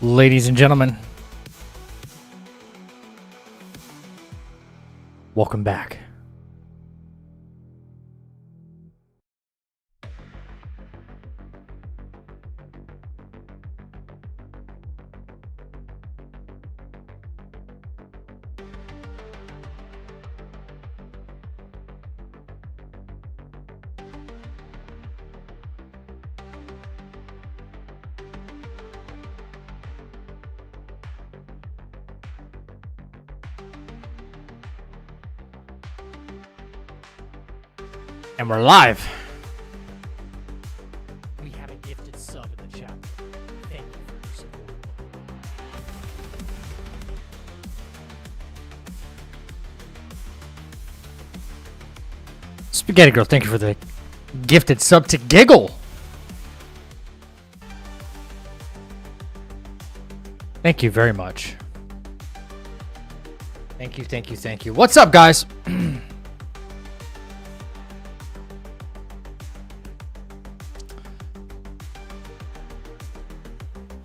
Ladies and gentlemen, welcome back. And we're live. We have a gifted sub in the chat. Thank you for your support. Spaghetti Girl, thank you for the gifted sub to Giggle. Thank you very much. Thank you, thank you, thank you. What's up, guys?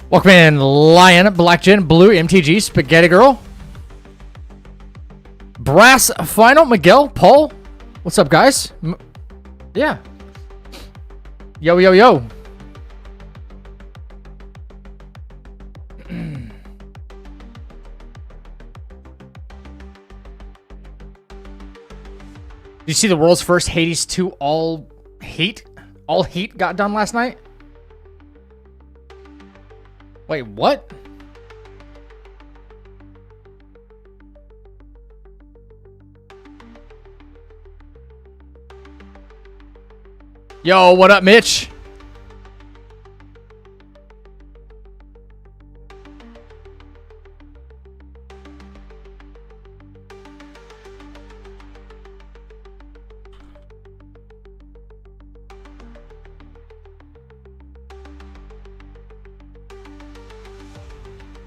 Welcome in, Lion, Black Gin, Blue, MTG, Spaghetti Girl, Brass Final, Miguel, Paul. What's up, guys? Yeah. Yo, yo, yo. Did you see the world's first Hades 2 all heat got done last night? Wait, what? Yo, what up, Mitch?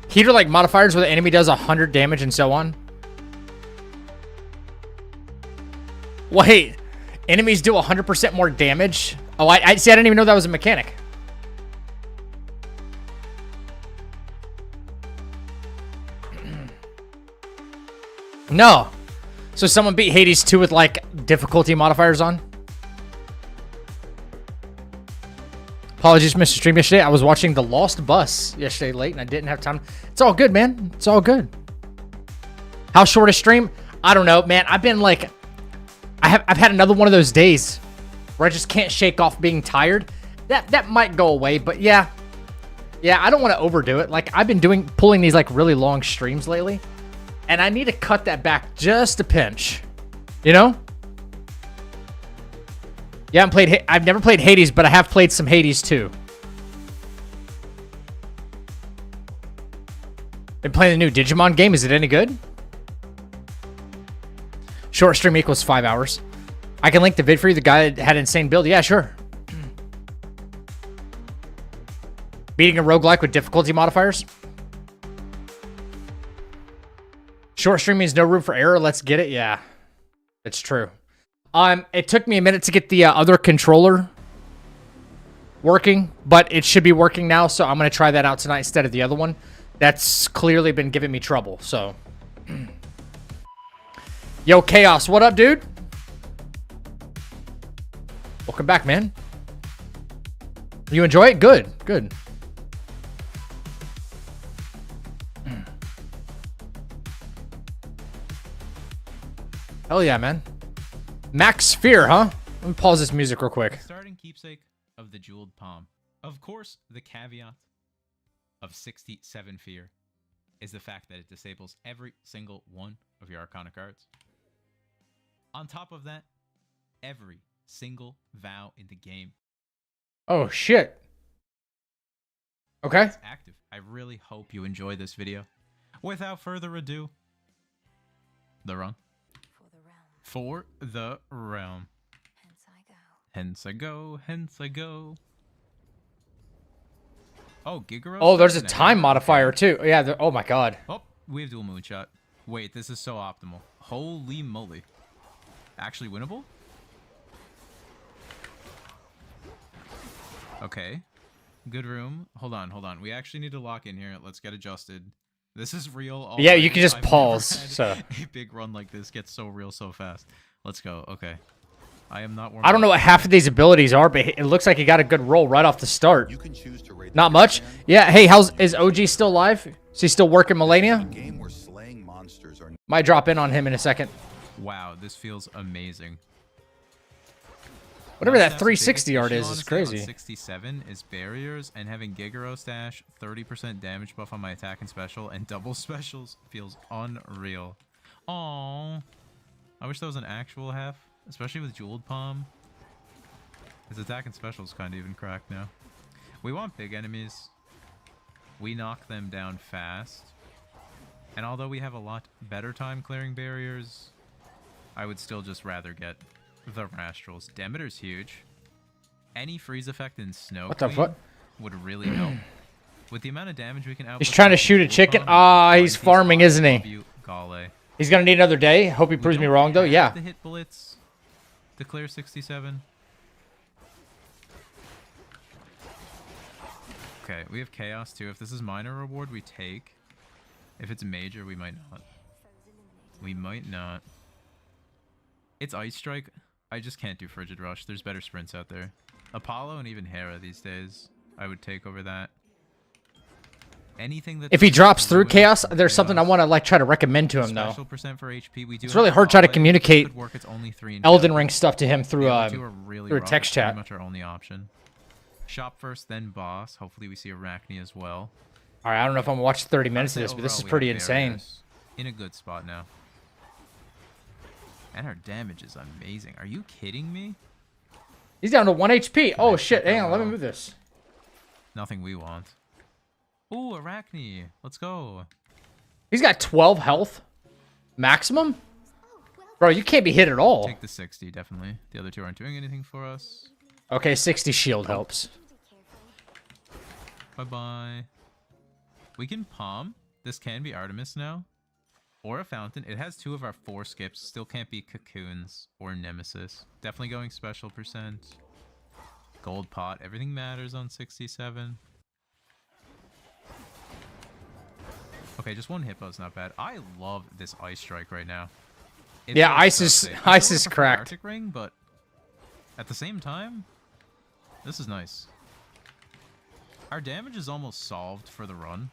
Heater like modifiers where the enemy does 100 damage and so on. Wait, enemies do 100% more damage? Oh, I see. I didn't even know that was a mechanic. No. So someone beat Hades 2 with like difficulty modifiers on? Apologies, Mr. Stream yesterday. I was watching The Lost Bus yesterday late and I didn't have time. It's all good, man. It's all good. How short a stream? I don't know, man. I've been like, I've had another one of those days where I just can't shake off being tired. That might go away, but yeah. Yeah, I don't want to overdo it. Like I've been pulling these like really long streams lately and I need to cut that back just a pinch, you know? Yeah, I've never played Hades, but I have played some Hades too. Been playing the new Digimon game. Is it any good? Short stream equals 5 hours. I can link the vid for you. The guy that had an insane build. Yeah, sure. Beating a roguelike with difficulty modifiers. Short stream means no room for error. Let's get it. Yeah, it's true. It took me a minute to get the other controller working, but it should be working now, so I'm going to try that out tonight instead of the other one. That's clearly been giving me trouble, so. Yo, Chaos, what up, dude? Welcome back, man. You enjoy it? Good, good. Hell yeah, man. Max Fear, huh? Let me pause this music real quick. Starting keepsake of the Jeweled Palm. Of course, the caveat of 67 Fear is the fact that it disables every single one of your Arcana cards. On top of that, every single vow in the game. Oh, shit. Okay. It's active. I really hope you enjoy this video. Without further ado, the run. For the realm. Hence I go. Hence I go. Hence I go. Oh, Gigaros. Oh, there's a time modifier too. Yeah. Oh my god. Oh, we have dual moonshot. Wait, this is so optimal. Holy moly. Actually winnable? Okay. Good room. Hold on, hold on. We actually need to lock in here. Let's get adjusted. This is real. Yeah, you already. can just I've pause. never So had a big run like this gets so real so fast. Let's go. Okay. I am not warm I don't know up. what half of these abilities are, but it looks like he got a good roll right off the start. You can choose to rate Not the much. fan. Yeah. Hey, is OG still alive? Is he still working This is a Melania? game where slaying monsters are Might drop in on him in a second. Wow, this feels amazing. Whatever That's that the biggest 360 art issue, is honestly, crazy. on 67 is barriers, and having Gigaro Stash, 30% damage buff on my attack and special, and double specials feels unreal. Aww. I wish that was an actual half, especially with Jeweled Palm. His attack and special is kind of even cracked now. We want big enemies. We knock them down fast. And although we have a lot better time clearing barriers, I would still just rather get the Rastrals. Demeter's huge. Any freeze effect in Snow What the Queen fuck? would really help. With the amount of damage we can output... He's trying to shoot a chicken. Ah, he's farming, isn't he? Gale. He's gonna need another day. Hope he proves me wrong though. Yeah. The hit Blitz to clear 67. Okay, we have Chaos too. If this is minor reward, we take. If it's major, we might not. We might not. It's Ice Strike. I just can't do Frigid Rush. There's better sprints out there. Apollo and even Hera these days, I would take over that. Anything that If he drops through Chaos, there's something I want to like try to recommend to him though. Special percent for HP. We do It's really have hard trying to Gauntlet. communicate Could work. It's only 3 and Elden 2. Ring stuff to him through The other two are really through a rough. text It's chat. pretty much our only option. Shop first, then boss. Hopefully we see Arachne as well. All right, I don't know if I'm gonna watch 30 minutes of this, but this is Overall, we pretty have insane. barriers in a good spot now. And our damage is amazing. Are you kidding me? He's down to 1 HP. Oh I shit! check Hang that on, let me well? move this. Nothing we want. Ooh, Arachne. Let's go. He's got 12 health maximum. Bro, you can't be hit at all. Take the 60, definitely. The other two aren't doing anything for us. Okay, 60 shield helps. Bye-bye. We can palm. This can be Artemis now. Or a fountain. It has 2 of our 4 skips. Still can't be cocoons or nemesis. Definitely going special percent. Gold pot. Everything matters on 67. Okay, just 1 hippo's not bad. I love this ice strike right now. It Yeah, feels ice so is- safe. ice I still is prefer cracked. Arctic ring, but at the same time, this is nice. Our damage is almost solved for the run.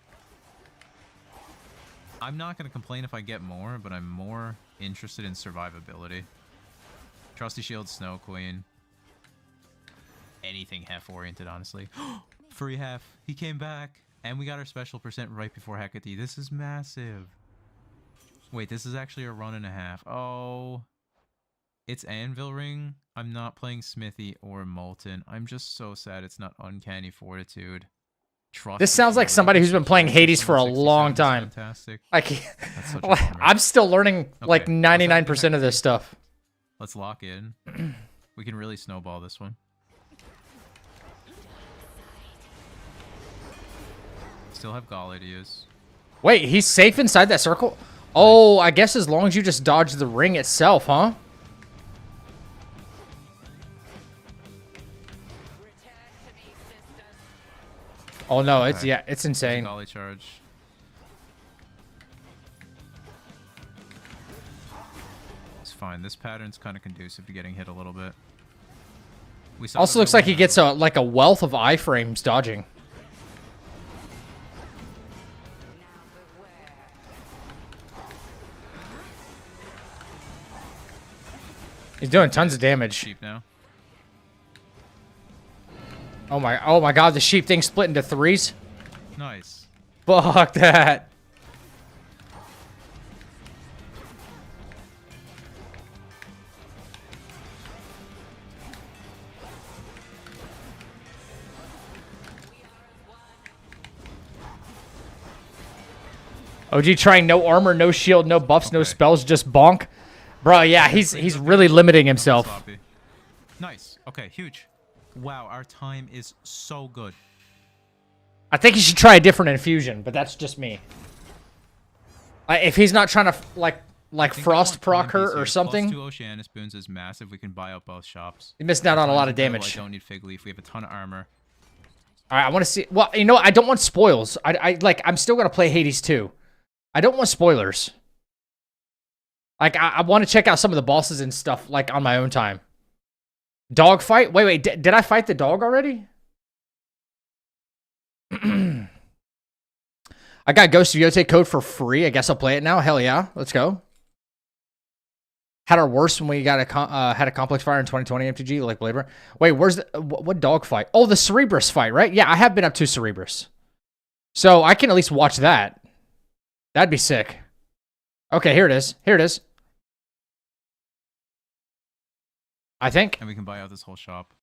I'm not going to complain if I get more, but I'm more interested in survivability. Trusty Shield, Snow Queen. Anything half-oriented, honestly. Free half. He came back. And we got our special percent right before Hecate. This is massive. Wait, this is actually a run and a half. Oh. It's Anvil Ring. I'm not playing Smithy or Molten. I'm just so sad it's not Uncanny Fortitude. This sounds like somebody who's been playing Hades for a long time. Fantastic. Like, That's such a bummer. I'm still learning like Okay, 99% of this stuff. Let's lock in. We can really snowball this one. Still have Gale to use. Wait, he's safe inside that circle? Oh, I guess as long as you just dodge the ring itself, huh? Oh no, it's Okay. yeah, it's insane. Gale charge. It's fine. This pattern's kind of conducive to getting hit a little bit. We saw Also the looks like he real gets a like a wealth of iframes dodging. He's doing tons of damage. sheep now. Oh my god, the sheep thing split into 3s. Nice. Fuck that. OG trying no armor, no shield, no buffs, no Okay. spells, just bonk. Bro, yeah, he's really limiting himself. Sloppy. Nice. Okay, huge. Wow, our time is so good. I think he should try a different infusion, but that's just me. If he's not trying to like I think frost I want proc her time or PC. something, +2 Oceanus boons is massive. We can buy out both shops. he missed out on a lot of Incredible. damage. I don't need Fig Leaf. We have a ton of armor. All right, I want to see. Well, you know what? I don't want spoils. I'm still gonna play Hades 2. I don't want spoilers. Like, I want to check out some of the bosses and stuff, like, on my own time. Dog fight? Wait. Did I fight the dog already? I got Ghost of Yotei code for free. I guess I'll play it now. Hell yeah. Let's go. Had our worst when we got had a complex fire in 2020 MTG, like Blaber. Wait, where's the... What dog fight? Oh, the Cerebrus fight, right? Yeah, I have been up to Cerebrus. So I can at least watch that. That'd be sick. Okay, here it is. Here it is. I think. And we can buy out this whole shop.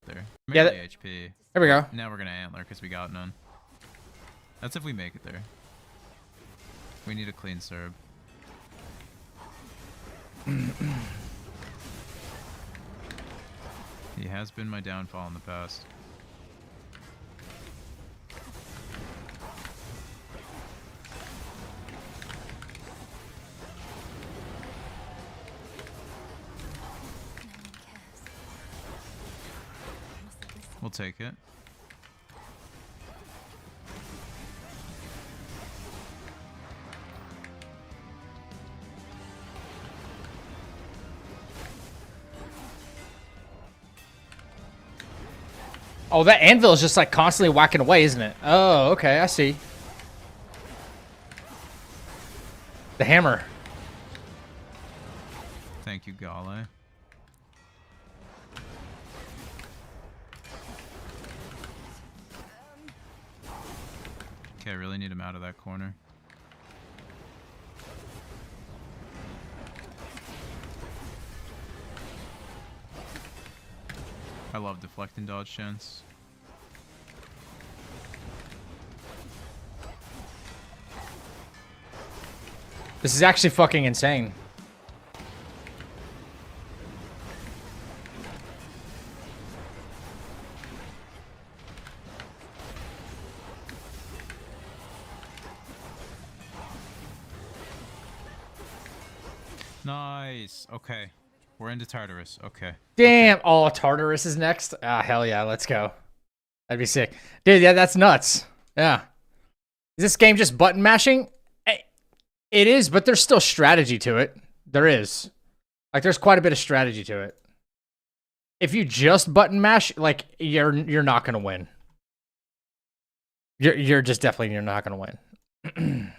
There. Yeah, Mainly HP. There we go. Now we're gonna antler because we got none. That's if we make it there. We need a clean serve. He has been my downfall in the past. We'll take it. Oh, that anvil is just like constantly whacking away, isn't it? Oh, okay, I see. The hammer. Thank you, Gale. Okay, I really need him out of that corner. I love deflecting dodge chance. This is actually fucking insane. Nice. Okay. We're into Tartarus. Okay. Damn. Oh, Tartarus is next. Ah, hell yeah. Let's go. That'd be sick. Dude, yeah, that's nuts. Yeah. Is this game just button mashing? It is, but there's still strategy to it. There is. Like, there's quite a bit of strategy to it. If you just button mash, like, you're not gonna win. You're just definitely you're not gonna win.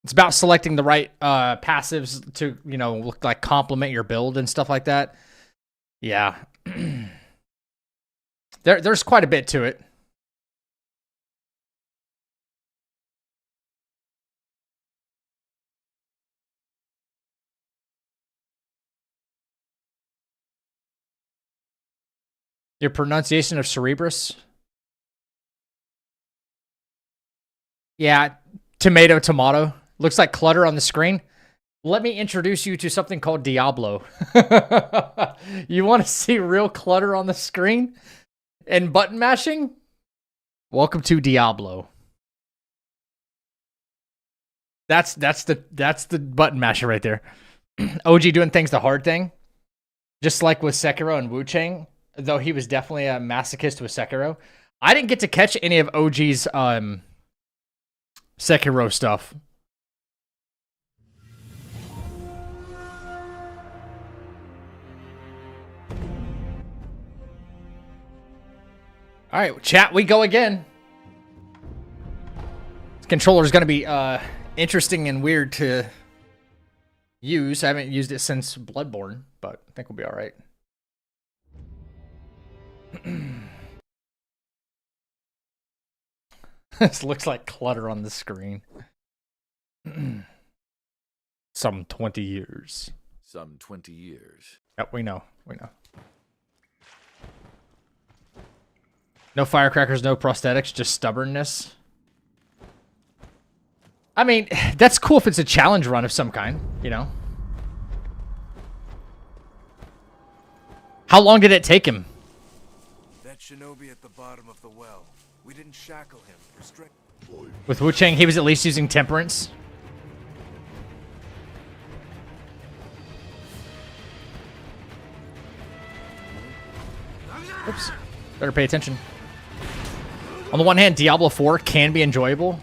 It's about selecting the right passives to, you know, look like complement your build and stuff like that. Yeah. There's quite a bit to it. Your pronunciation of Cerebrus? Yeah, tomato. Looks like clutter on the screen. Let me introduce you to something called Diablo. You want to see real clutter on the screen and button mashing? Welcome to Diablo. That's the button masher right there. OG doing things the hard thing. Just like with Sekiro and Wu Chang, though he was definitely a masochist with Sekiro. I didn't get to catch any of OG's Sekiro stuff. All right, chat, we go again. This controller is going to be interesting and weird to use. I haven't used it since Bloodborne, but I think we'll be all right. This looks like clutter on the screen. Some 20 years. Some 20 years. Yep, we know. No firecrackers, no prosthetics, just stubbornness. I mean, that's cool if it's a challenge run of some kind, you know? How long did it take him? That shinobi at the bottom of the well. We didn't shackle him. Restrict. With Wu Chang, he was at least using temperance. Oops. Better pay attention. On the one hand, Diablo 4 can be enjoyable.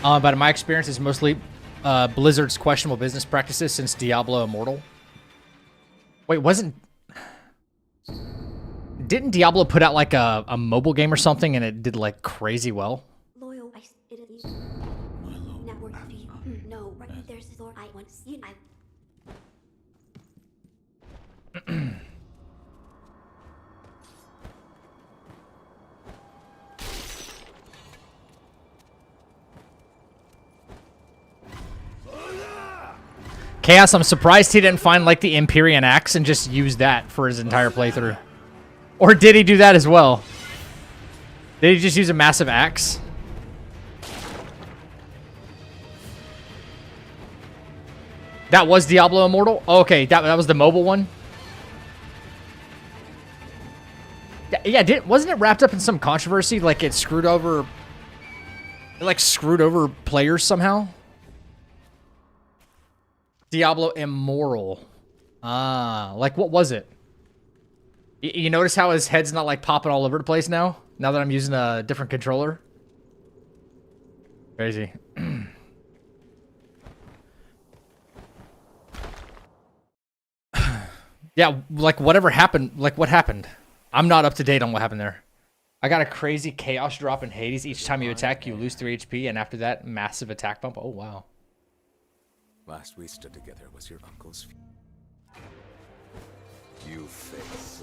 But in my experience, it's mostly Blizzard's questionable business practices since Diablo Immortal. Wait, didn't Diablo put out like a mobile game or something and it did like crazy well? Loyal, it is network feed. No, right there's the I want you. Chaos, I'm surprised he didn't find like the Empyrean Axe and just use that for his entire playthrough. Or did he do that as well? Did he just use a massive axe? That was Diablo Immortal? Oh, okay, that was the mobile one? Yeah, wasn't it wrapped up in some controversy? Like it screwed over players somehow? Diablo Immortal. Ah, like what was it? You notice how his head's not like popping all over the place now? Now that I'm using a different controller? Crazy. Yeah, like whatever happened, like what happened? I'm not up to date on what happened there. I got a crazy chaos drop in Hades. Each time you attack, you lose 3 HP, and after that, massive attack bump. Oh, wow. Last we stood together was your uncle's. You face.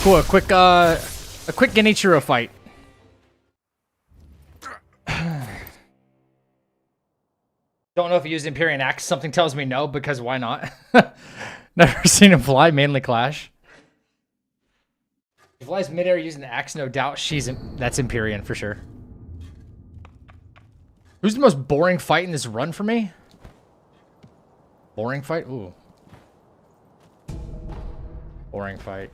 Cool, a quick Genichiro fight. Don't know if he used Empyrean Axe. Something tells me no, because why not? Never seen him fly, mainly Clash. He flies midair using the axe, no doubt. That's Empyrean for sure. Who's the most boring fight in this run for me? Boring fight? Ooh. Boring fight.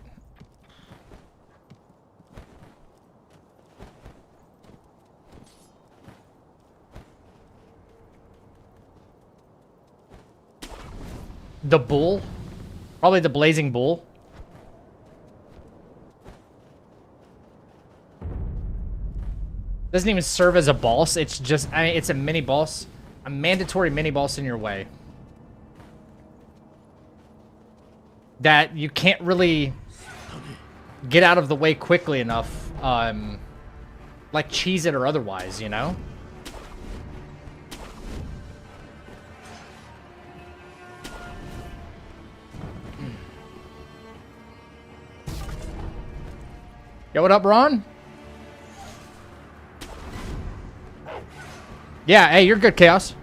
The bull? Probably the blazing bull. Doesn't even serve as a boss. It's just, I mean, it's a mini boss. A mandatory mini boss in your way. That you can't really get out of the way quickly enough. Like cheese it or otherwise, you know? Yo, what up, Ron? Yeah, hey, you're good, Chaos.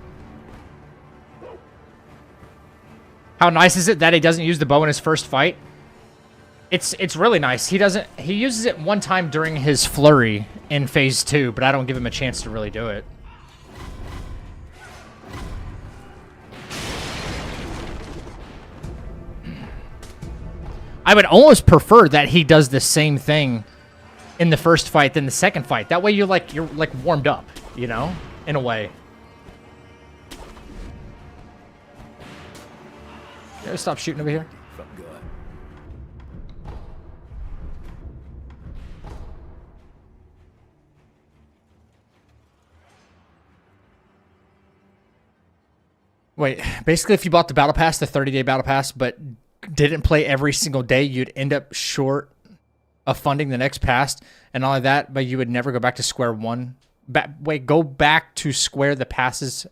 How nice is it that he doesn't use the bow in his first fight? It's really nice. He uses it one time during his flurry in phase 2, but I don't give him a chance to really do it. I would almost prefer that he does the same thing in the first fight than the second fight. That way you're like warmed up, you know, in a way. Okay, stop shooting over here. From God. Wait, basically if you bought the battle pass, the 30-day battle pass, but didn't play every single day, you'd end up short of funding the next pass and all of that, but you would never go back to square one. Wait, go back to square the passes.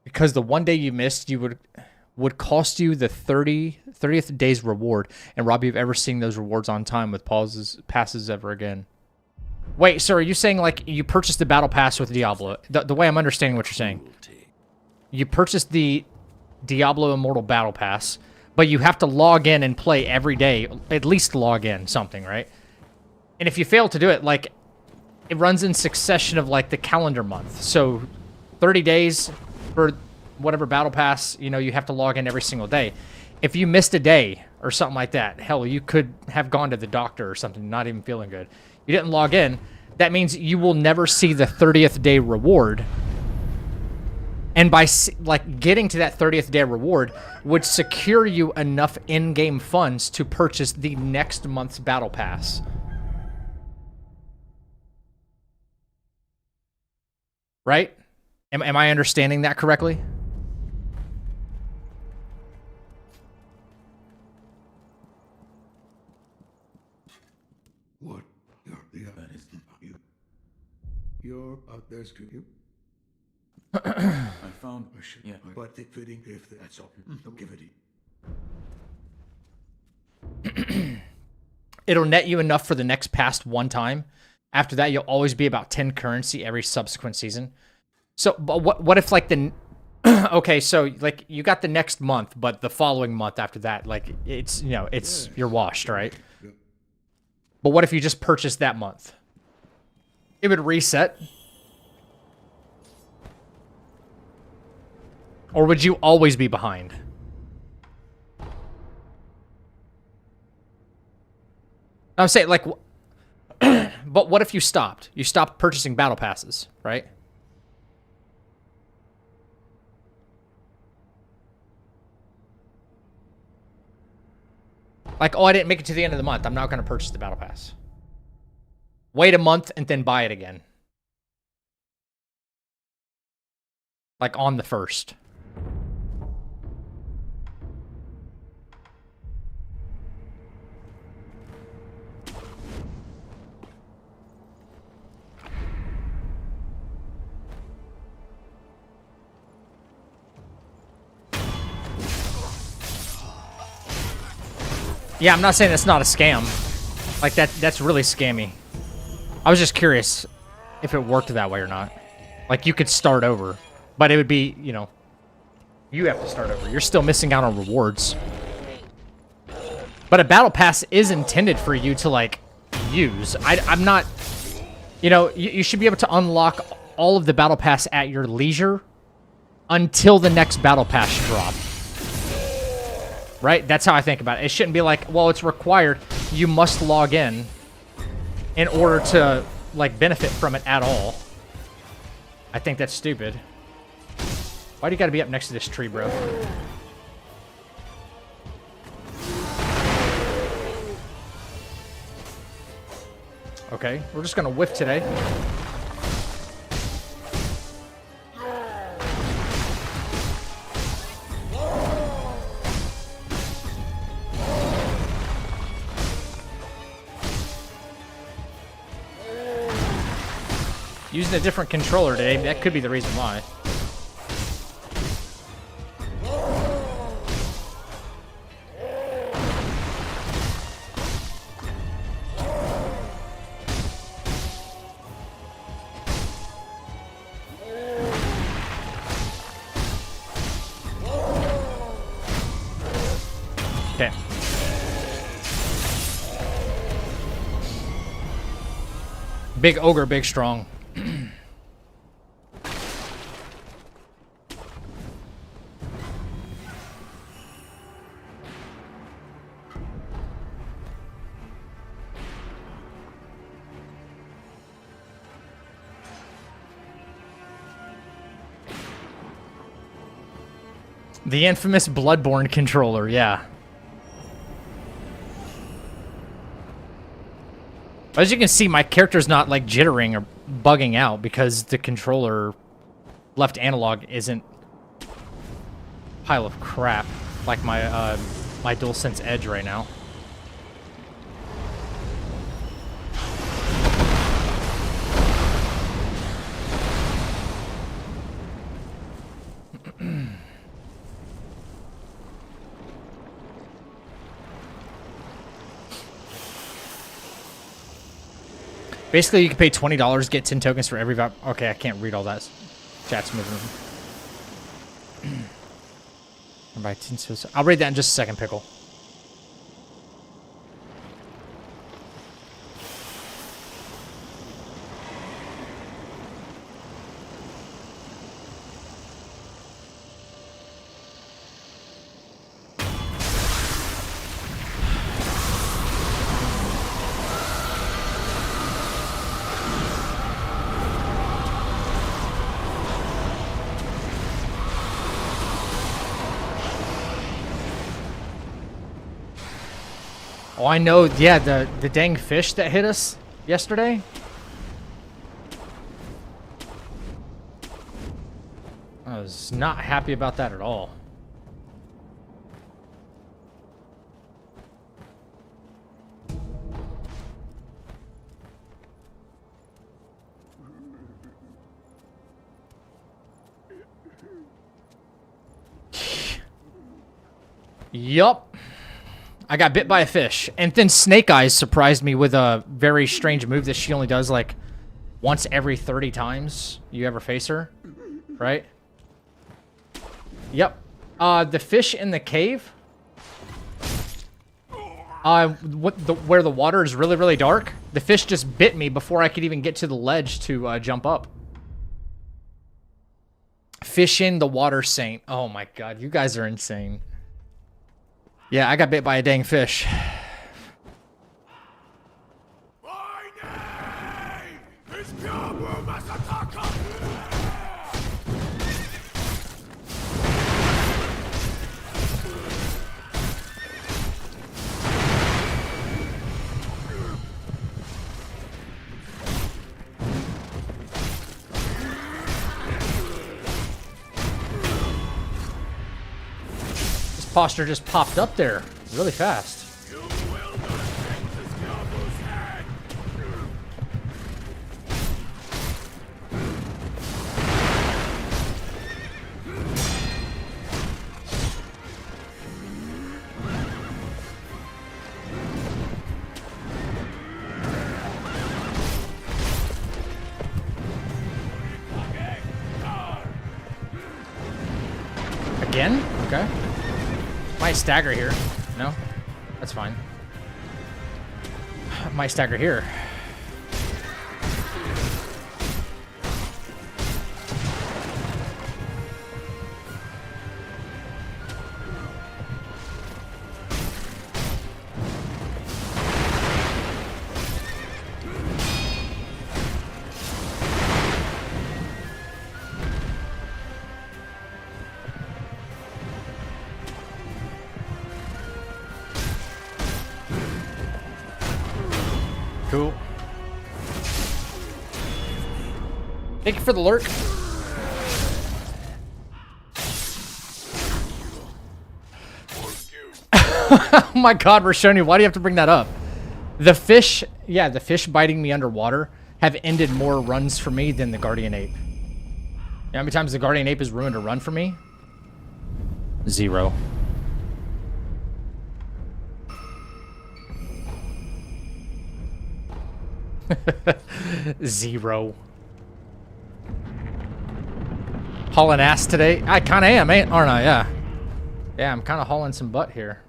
Because the one day you missed, you would cost you the 30th day's reward and rob you of ever seeing those rewards on time with passes ever again. Wait, so are you saying like you purchased the battle pass with Diablo? The way I'm understanding what you're saying. You purchased the Diablo Immortal Battle Pass, but you have to log in and play every day, at least log in something, right? And if you fail to do it, like, it runs in succession of, like, the calendar month. So 30 days for whatever battle pass, you know, you have to log in every single day. If you missed a day or something like that, hell, you could have gone to the doctor or something, not even feeling good. You didn't log in. That means you will never see the 30th day reward. And by, like, getting to that 30th day reward would secure you enough in-game funds to purchase the next month's battle pass. Right? Am I understanding that correctly? What? That is you. You're out there, you. I found. Yeah. But it fitting if that's all. Don't give it. It'll net you enough for the next past one time. After that, you'll always be about 10 currency every subsequent season. So, but what if like the okay, so like you got the next month, but the following month after that, like it's, you know, it's you're washed, right? Yeah. But what if you just purchased that month? It would reset. Or would you always be behind? I'm saying, like, but what if you stopped? You stopped purchasing battle passes, right? Like, oh, I didn't make it to the end of the month. I'm not going to purchase the battle pass. Wait a month and then buy it again. Like on the 1st. Yeah, I'm not saying it's not a scam. Like, that's really scammy. I was just curious if it worked that way or not. Like, you could start over. But it would be, you know, you have to start over. You're still missing out on rewards. But a battle pass is intended for you to, like, use. I'm not... You know, you should be able to unlock all of the battle pass at your leisure until the next battle pass drop. Right? That's how I think about it. It shouldn't be like, well, it's required. You must log in order to, like, benefit from it at all. I think that's stupid. Why do you gotta be up next to this tree, bro? Okay, we're just gonna whiff today. Using a different controller today, that could be the reason why. Okay. Big ogre, big strong. The infamous Bloodborne controller, yeah. As you can see, my character's not like jittering or bugging out because the controller left analog isn't a pile of crap like my my DualSense Edge right now. Basically, you can pay $20, get 10 tokens for every okay, I can't read all that. Chat's moving. Buy 10 so I'll read that in just a second, Pickle. Oh, I know. Yeah, the dang fish that hit us yesterday. I was not happy about that at all. Yup. I got bit by a fish. And then Snake Eyes surprised me with a very strange move that she only does like once every 30 times you ever face her. Right? Yep. The fish in the cave. Where the water is really, really dark. The fish just bit me before I could even get to the ledge to jump up. Fish in the water saint. Oh my god, you guys are insane. Yeah, I got bit by a dang fish. My name is Kabu Masataka. Posture just popped up there really fast. You will not take this Kabu's head. Again? Okay. Might stagger here. No? That's fine. Might stagger here. Cool. Thank you for the lurk. Oh my god, Rashoni, why do you have to bring that up? The fish, yeah, the fish biting me underwater have ended more runs for me than the Guardian Ape. You know how many times the Guardian Ape has ruined a run for me? 0. Zero. Hauling ass today? I kind of am, aren't I? Yeah. Yeah, I'm kind of hauling some butt here.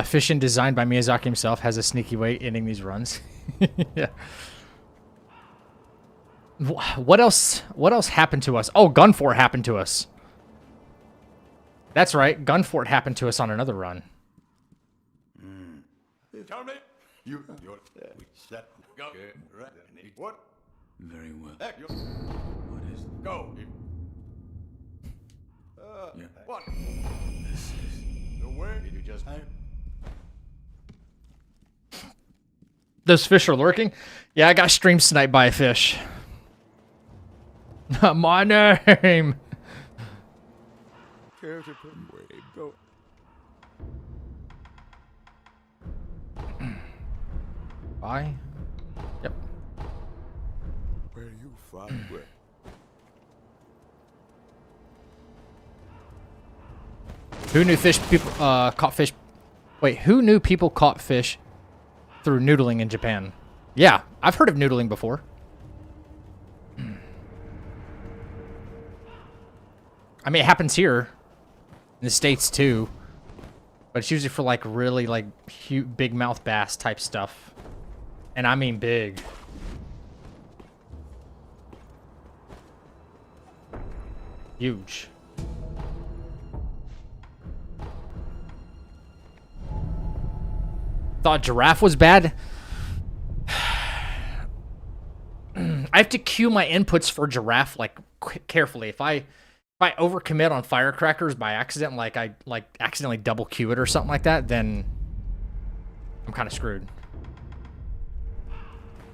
Fishing designed by Miyazaki himself has a sneaky way ending these runs. Yeah. What else? What else happened to us? Oh, Gunfort happened to us. That's right. Gunfort happened to us on another run. Tell me. You're we set. Go. Right. What? Very well. Heck, you What is go. Yeah. What? this? Is The way? Did you just? Those fish are lurking? Yeah, I got stream sniped by a fish. My name. Care to put way go. Bye. Yep. Where you find where? Who knew fish people caught fish? Wait, who knew people caught fish through noodling in Japan? Yeah, I've heard of noodling before. I mean, it happens here in the States too, but it's usually for like really like big mouth bass type stuff, and I mean big. Huge. Thought giraffe was bad. I have to cue my inputs for giraffe like carefully. If I overcommit on firecrackers by accident, like I accidentally double cue it or something like that, then I'm kind of screwed.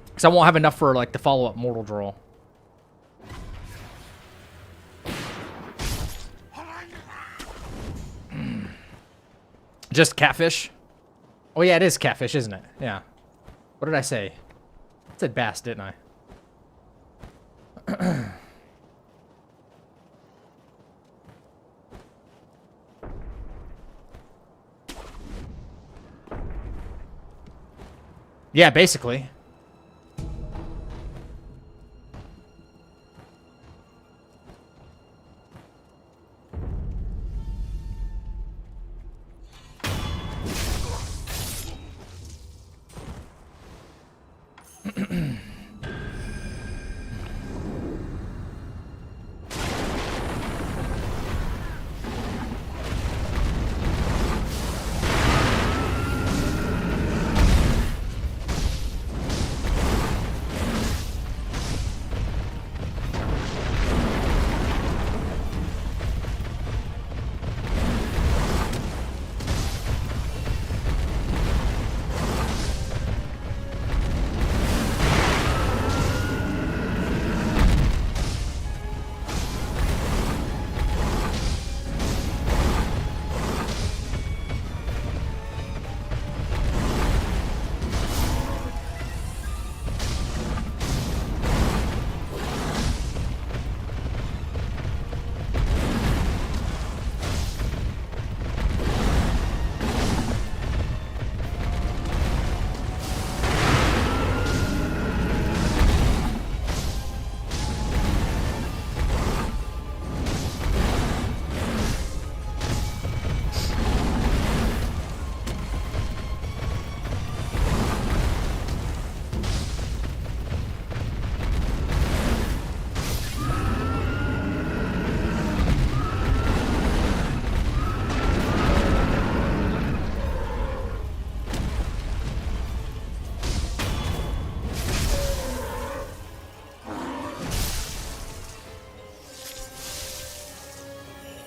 Because I won't have enough for like the follow-up mortal draw. Just catfish? Oh yeah, it is catfish, isn't it? Yeah. What did I say? I said bass, didn't I? Yeah, basically.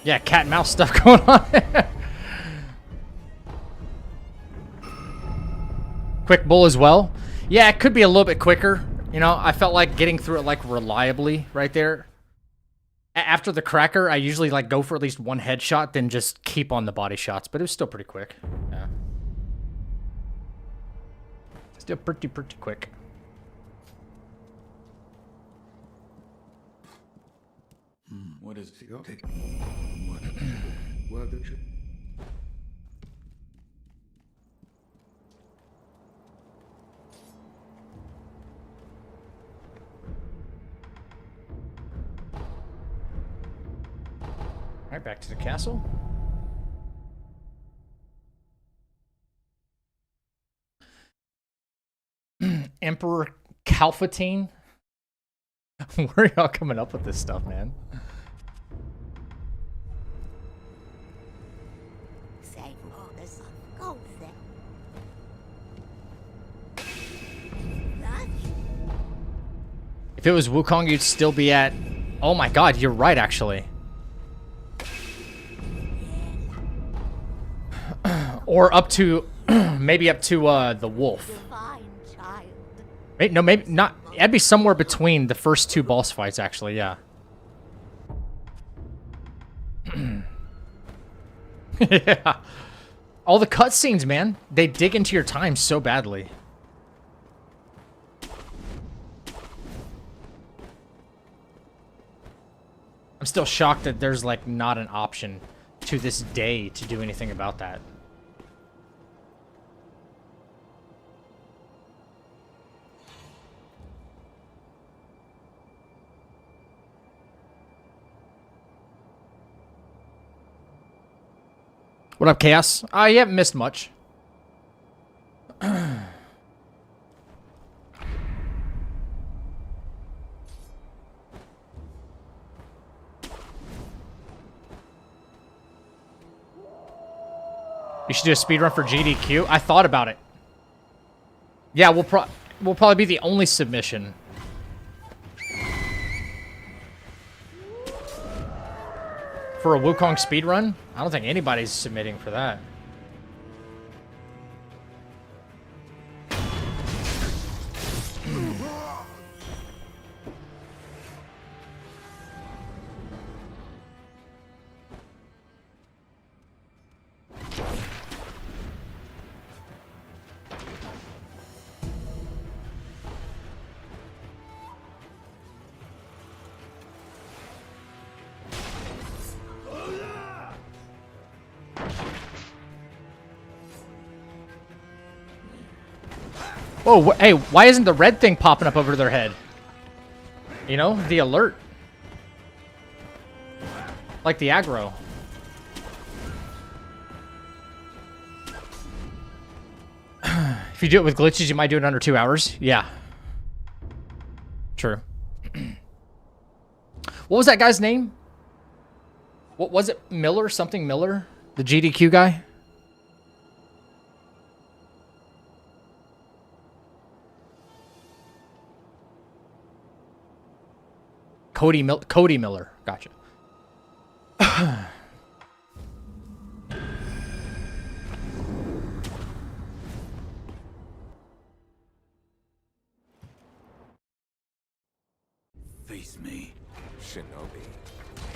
Yeah, cat and mouse stuff going on. Quick bull as well. Yeah, it could be a little bit quicker. You know, I felt like getting through it like reliably right there. After the cracker, I usually like go for at least one headshot, then just keep on the body shots. But it was still pretty quick. Yeah. Still pretty quick. What is it? Okay. What? Well, the All right, back to the castle. Emperor Palpatine. Where are y'all coming up with this stuff, man? If it was Wukong, you'd still be at... Oh my god, you're right, actually. Or up to... maybe up to, the wolf. Wait, no, maybe not... It'd be somewhere between the first two boss fights, actually, yeah. Yeah. All the cutscenes, man. They dig into your time so badly. I'm still shocked that there's, like, not an option to this day to do anything about that. What up, Chaos? You haven't missed much. You should do a speedrun for GDQ. I thought about it. Yeah, we'll probably be the only submission. For a Wukong speedrun? I don't think anybody's submitting for that. Oh, hey, why isn't the red thing popping up over their head? You know, the alert. Like the aggro. If you do it with glitches, you might do it under 2 hours. Yeah. True. What was that guy's name? What was it? Miller? Something Miller? The GDQ guy? Cody Miller. Gotcha. Face me. Shinobi,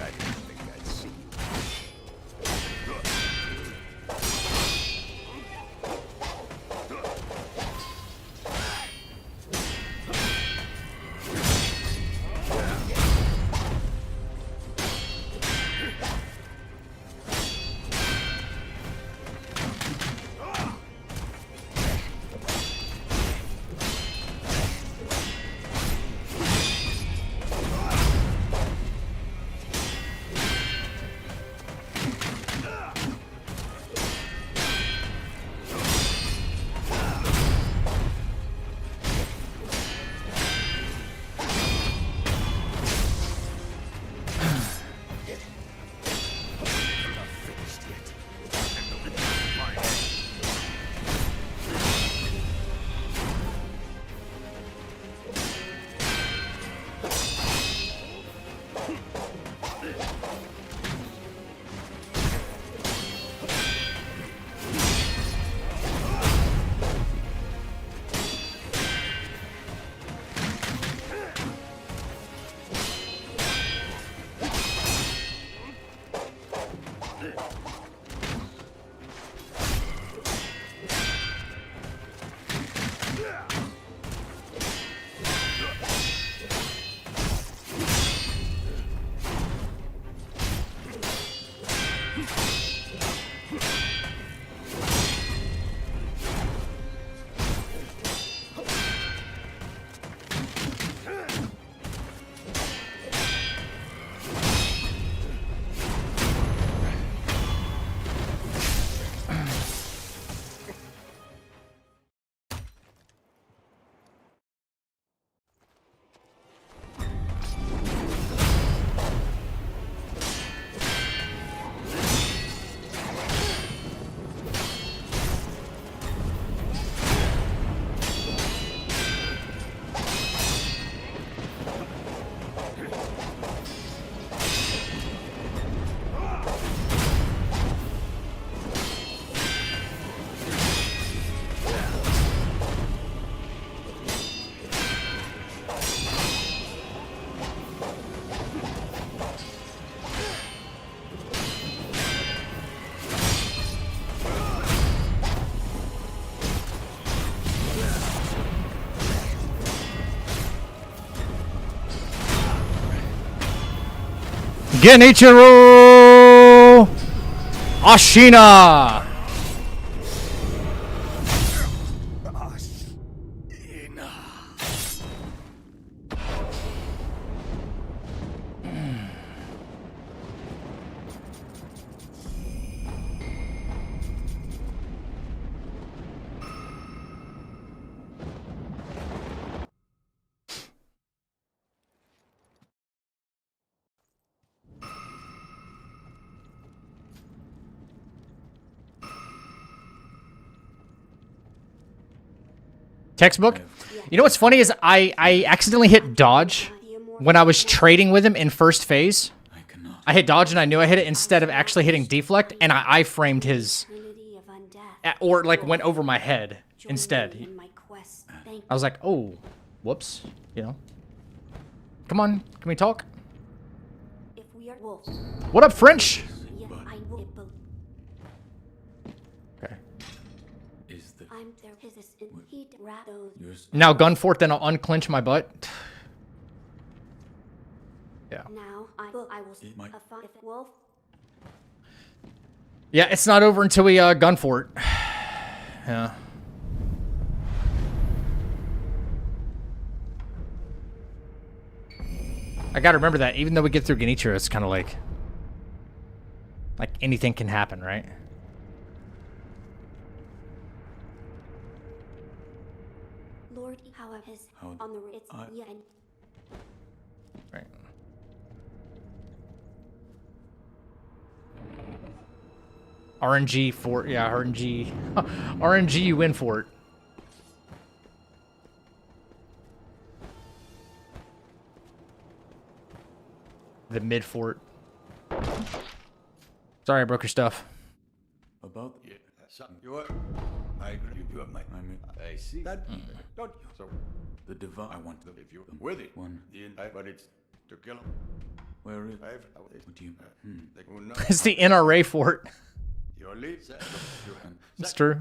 I didn't think I'd see you. Genichiro Ashina. Textbook. You know what's funny is I accidentally hit dodge when I was trading with him in first phase. I cannot. I hit dodge and I knew I hit it instead of actually hitting deflect, and I framed his, Eternity of undeath. or like went over my head Join instead. me in my quest. Thank I was like, oh, whoops, you know. Come on, can we talk? If we are wolves, What up, French? yeah, I will. Okay. Is the I'm there. His he rat those. yours? Now gun fort, then I'll unclench my butt. Yeah. Now I will see might- a if wolf. Yeah, it's not over until we gun fort. Yeah. I gotta remember that even though we get through Genichiro, it's kind of like anything can happen, right? Lord, however, his How- on the it's I- yeah. And Right. RNG fort, yeah, RNG, RNG, you win fort. The mid fort. Sorry, I broke your stuff. About Yeah, something. You are. I agree. You are my. I mean, I see. That. Don't you? So, the divine. I want if you're with it, one. but it's to kill him. Where is? What do you? They will know. It's the NRA fort. Your lead. It's true.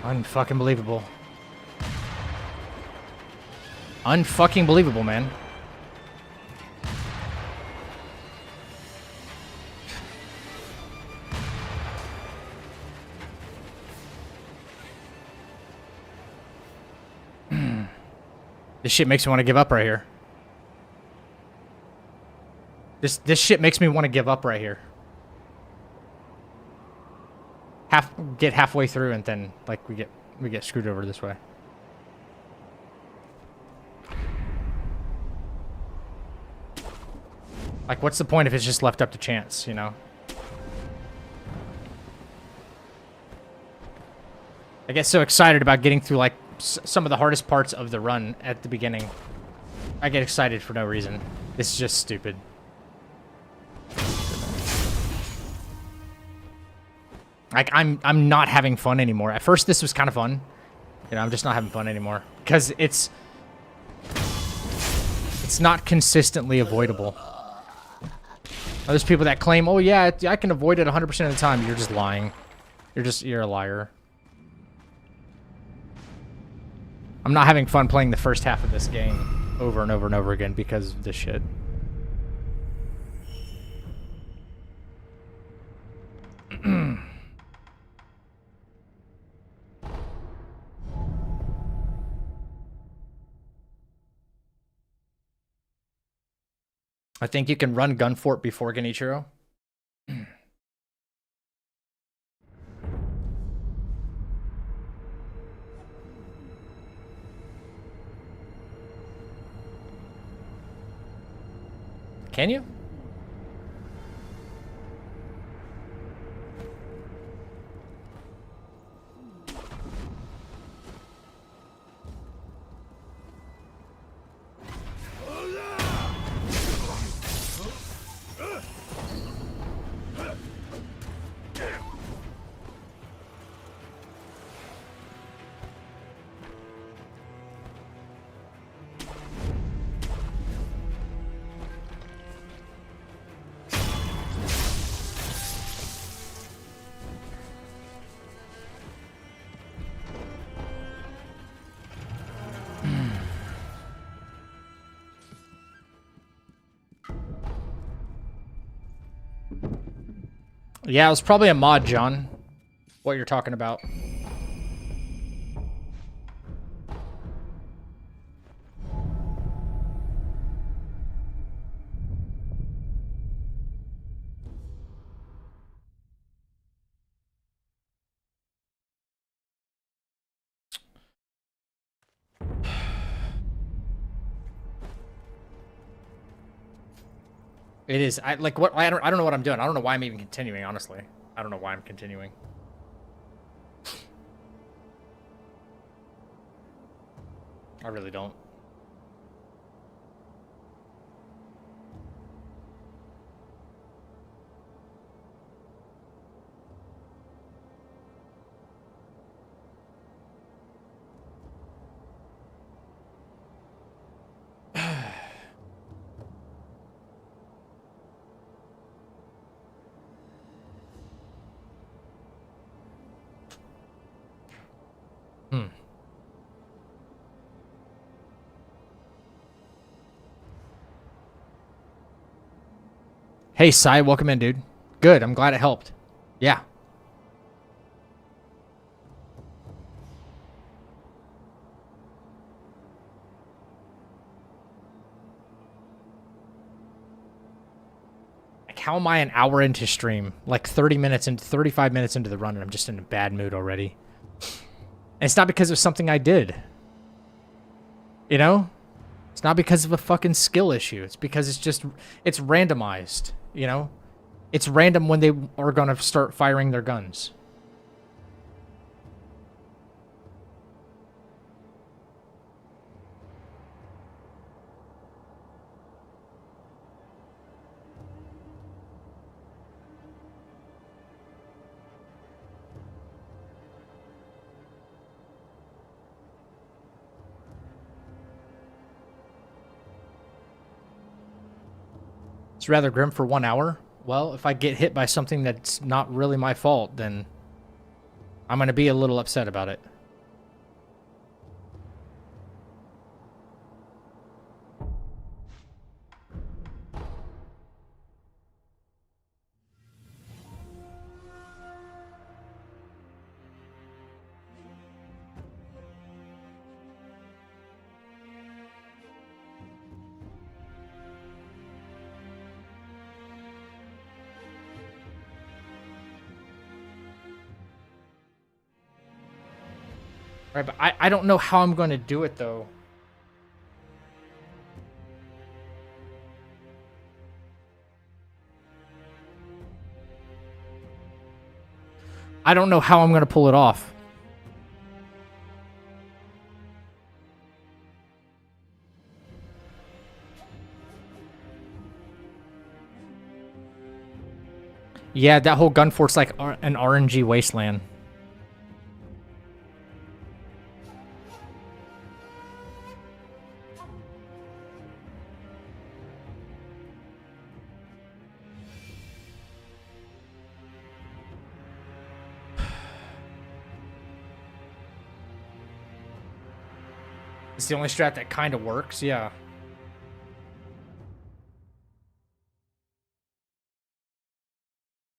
Unfucking believable. Unfucking believable, man. This shit makes me want to give up right here. This shit makes me want to give up right here. Get halfway through and then like we get screwed over this way. Like, what's the point if it's just left up to chance, you know? I get so excited about getting through, like, some of the hardest parts of the run at the beginning. I get excited for no reason. This is just stupid. Like, I'm not having fun anymore. At first, this was kind of fun. You know, I'm just not having fun anymore. Because it's not consistently avoidable. There's people that claim, oh yeah, I can avoid it 100% of the time. You're just lying. You're a liar. I'm not having fun playing the first half of this game over and over and over again because of this shit. I think you can run Gunfort before Genichiro. Can you? Yeah, it was probably a mod, John. What you're talking about. It is. I like what I don't know what I'm doing. I don't know why I'm even continuing, honestly. I don't know why I'm continuing. I really don't. Hey, Sai, welcome in, dude. Good, I'm glad it helped. Yeah. Like, how am I an hour into stream? Like 35 minutes into the run, and I'm just in a bad mood already. And it's not because of something I did. You know? It's not because of a fucking skill issue. It's because it's randomized, you know? It's random when they are going to start firing their guns. It's rather grim for 1 hour. Well, if I get hit by something that's not really my fault, then I'm going to be a little upset about it. Right, but I don't know how I'm going to do it, though. I don't know how I'm going to pull it off. Yeah, that whole gun fort's like an RNG wasteland. It's the only strat that kind of works, yeah.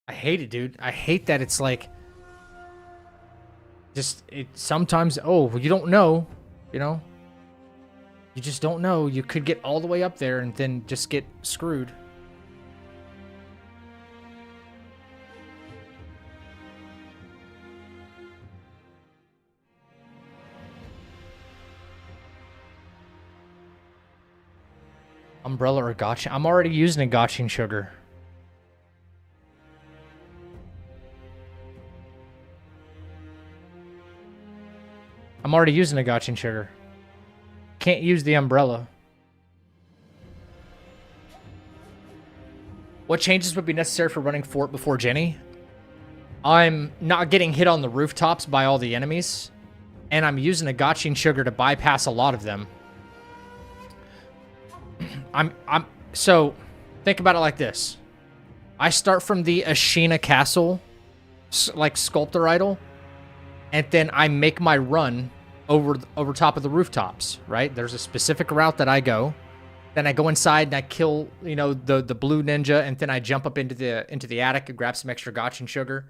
I hate it, dude. I hate that it's like... Just, it sometimes... Oh, you don't know, you know? You just don't know. You could get all the way up there and then just get screwed. Umbrella or gotcha? I'm already using a gotcha sugar. I'm already using a gotcha sugar. Can't use the umbrella. What changes would be necessary for running fort before Jenny? I'm not getting hit on the rooftops by all the enemies. And I'm using a gotcha sugar to bypass a lot of them. So, think about it like this. I start from the Ashina Castle, like sculptor idol, and then I make my run over top of the rooftops, right? There's a specific route that I go. Then I go inside and I kill, you know, the blue ninja, and then I jump up into the attic and grab some extra gotcha sugar.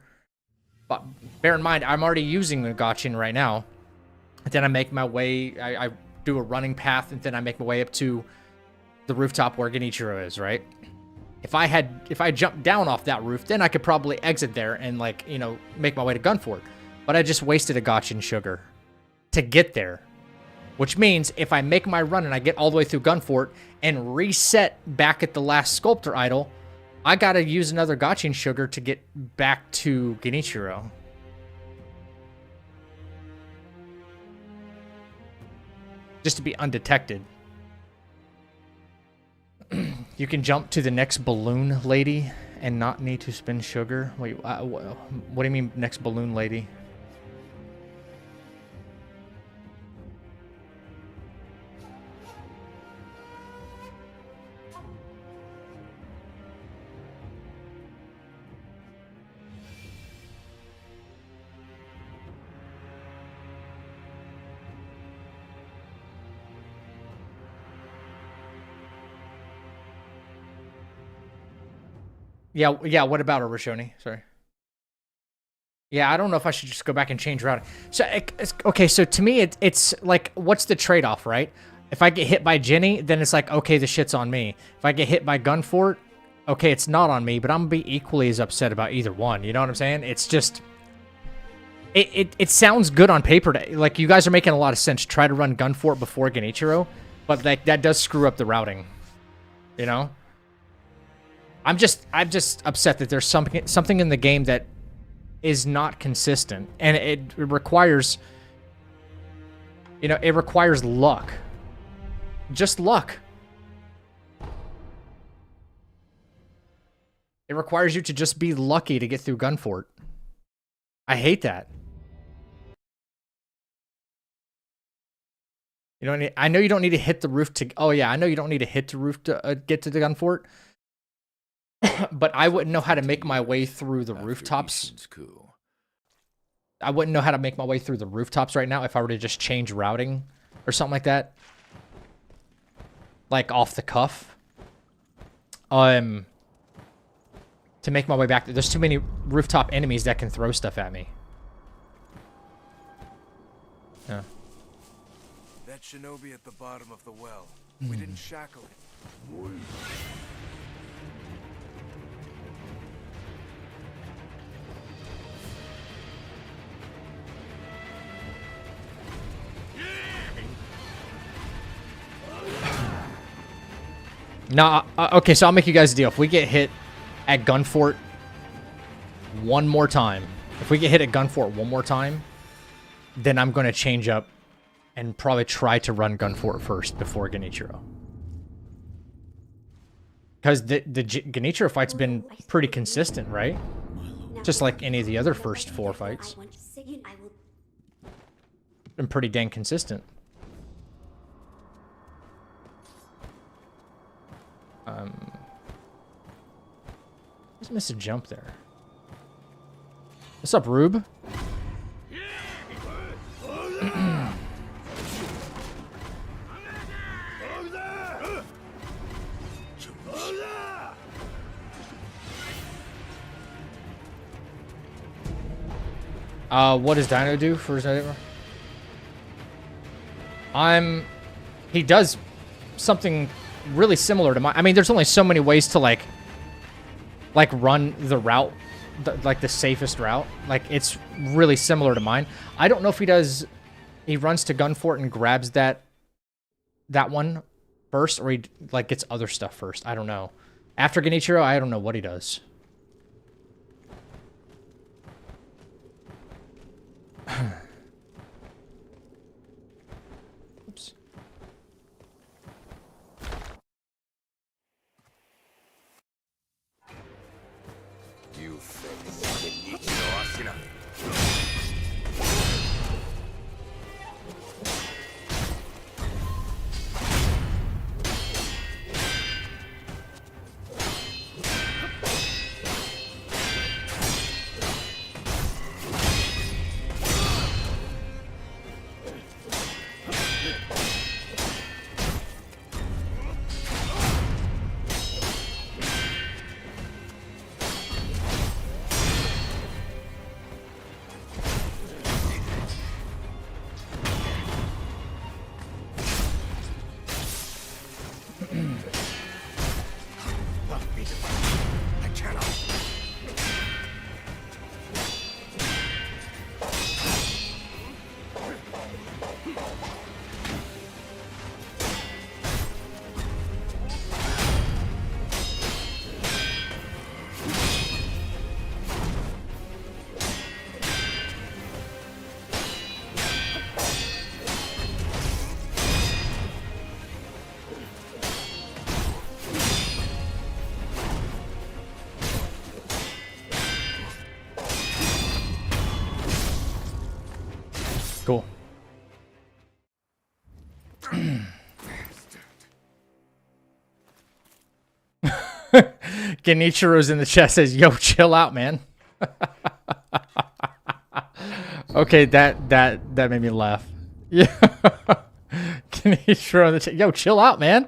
But bear in mind, I'm already using the gotcha right now. And then I make my way, I do a running path, and then I make my way up to the rooftop where Genichiro is, right? If I jumped down off that roof, then I could probably exit there and, like, you know, make my way to Gunfort. But I just wasted a gotcha sugar to get there. Which means if I make my run and I get all the way through Gunfort and reset back at the last sculptor idol, I gotta use another gotcha sugar to get back to Genichiro. Just to be undetected. You can jump to the next balloon lady and not need to spend sugar. Wait, what do you mean next balloon lady? Yeah, what about her, Rashoni? Sorry. Yeah, I don't know if I should just go back and change routing. So, okay, so to me, it's like, what's the trade-off, right? If I get hit by Jenny, then it's like, okay, the shit's on me. If I get hit by Gunfort, okay, it's not on me, but I'm going to be equally as upset about either one. You know what I'm saying? It's just... It sounds good on paper. Like, you guys are making a lot of sense. Try to run Gunfort before Genichiro, but like that does screw up the routing. You know? I'm just upset that there's something in the game that is not consistent, and it requires, you know, it requires luck. Just luck. It requires you to just be lucky to get through Gunfort. I hate that. You know, I know you don't need to hit the roof to. Oh yeah, I know you don't need to hit the roof to get to the Gunfort. But I wouldn't know how to make my way through the rooftops. Cool. I wouldn't know how to make my way through the rooftops right now if I were to just change routing or something like that. Like off the cuff. To make my way back. There's too many rooftop enemies that can throw stuff at me. Yeah. That shinobi at the bottom of the well. We didn't shackle it. Nah, okay, so I'll make you guys a deal. If we get hit at Gunfort one more time, then I'm going to change up and probably try to run Gunfort first before Genichiro. Because the Genichiro fight's been pretty consistent, right? Just like any of the other first 4 fights. Been pretty dang consistent. Just missed a jump there. What's up, Rube? What does Dino do for his neighbor? He does something really similar to mine. I mean, there's only so many ways to like run the route, like the safest route. Like, it's really similar to mine. I don't know if he runs to Gunfort and grabs that one first, or he like gets other stuff first. I don't know. After Genichiro, I don't know what he does. Oops. You face Genichiro Ashina. I cannot. Cool. Genichiro's in the chat says, "Yo, chill out, man." Okay, that made me laugh. Yeah. Genichiro in the chat, "Yo, chill out, man."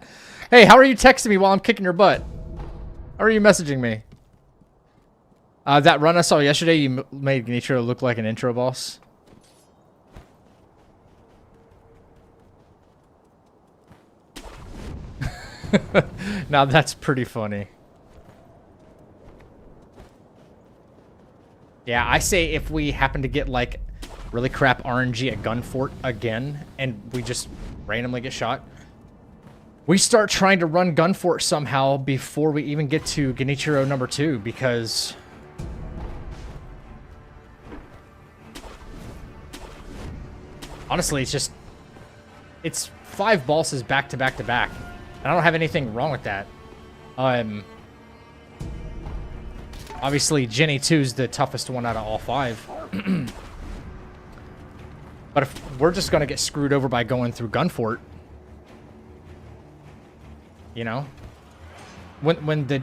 Hey, how are you texting me while I'm kicking your butt? How are you messaging me? That run I saw yesterday, you made Genichiro look like an intro boss. Now that's pretty funny. Yeah, I say if we happen to get like really crap RNG at Gunfort again and we just randomly get shot, we start trying to run Gunfort somehow before we even get to Genichiro number 2, because honestly, it's 5 bosses back to back to back. And I don't have anything wrong with that. Obviously, Jenny 2 is the toughest one out of all 5. But if we're just going to get screwed over by going through Gunfort, you know? When the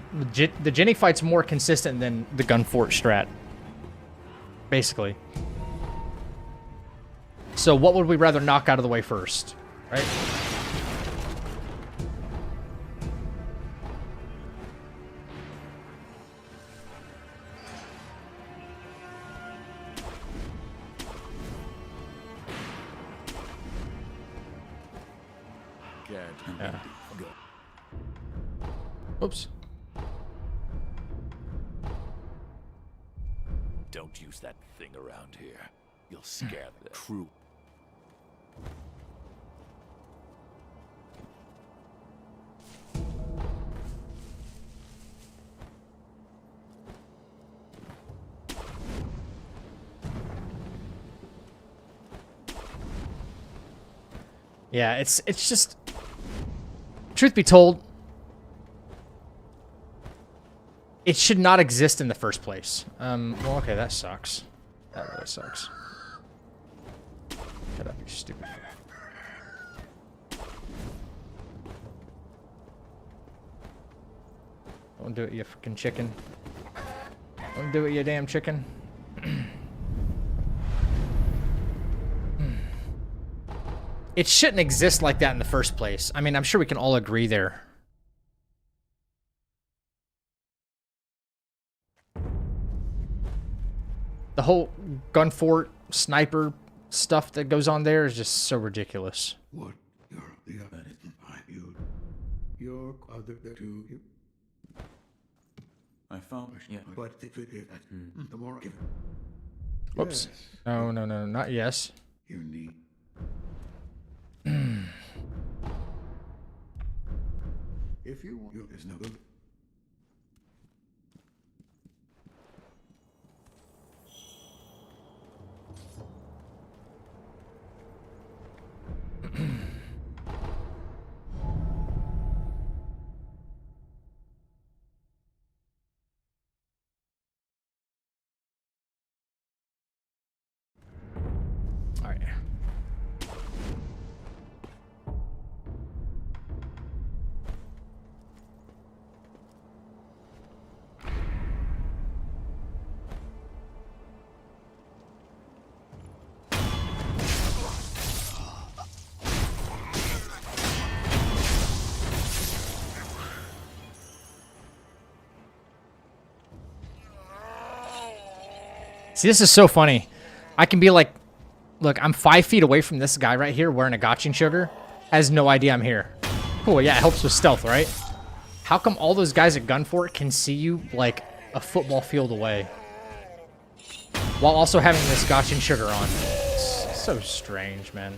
Jenny fight's more consistent than the Gunfort strat. Basically. So what would we rather knock out of the way first? Right? Yeah. Oops. Don't use that thing around here. You'll scare the crew. Yeah, it's just... Truth be told, it should not exist in the first place. Well, okay, that sucks. That really sucks. Shut up, you stupid fuck. Don't do it, you fucking chicken. Don't do it, you damn chicken. It shouldn't exist like that in the first place. I mean, I'm sure we can all agree there. The whole gun fort sniper stuff that goes on there is just so ridiculous. What? You're the other. You're other to you. I found. Yeah. But if it is, the more given. Whoops. Yes. No, no, no, not yes. You need. If you want, it's no good. All right. See, this is so funny. I can be like, look, I'm 5 feet away from this guy right here wearing a gotching sugar. Has no idea I'm here. Cool, yeah, it helps with stealth, right? How come all those guys at Gunfort can see you like a football field away? While also having this gotching sugar on. It's so strange, man.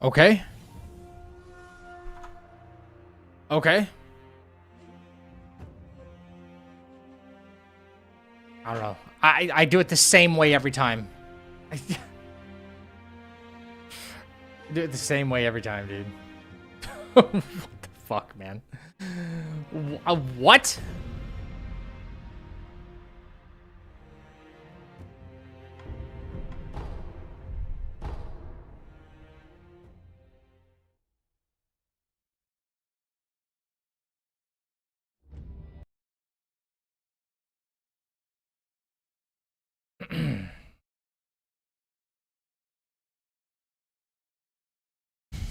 Okay. Okay. I don't know. I do it the same way every time. I do it the same way every time, dude. What the fuck, man? What?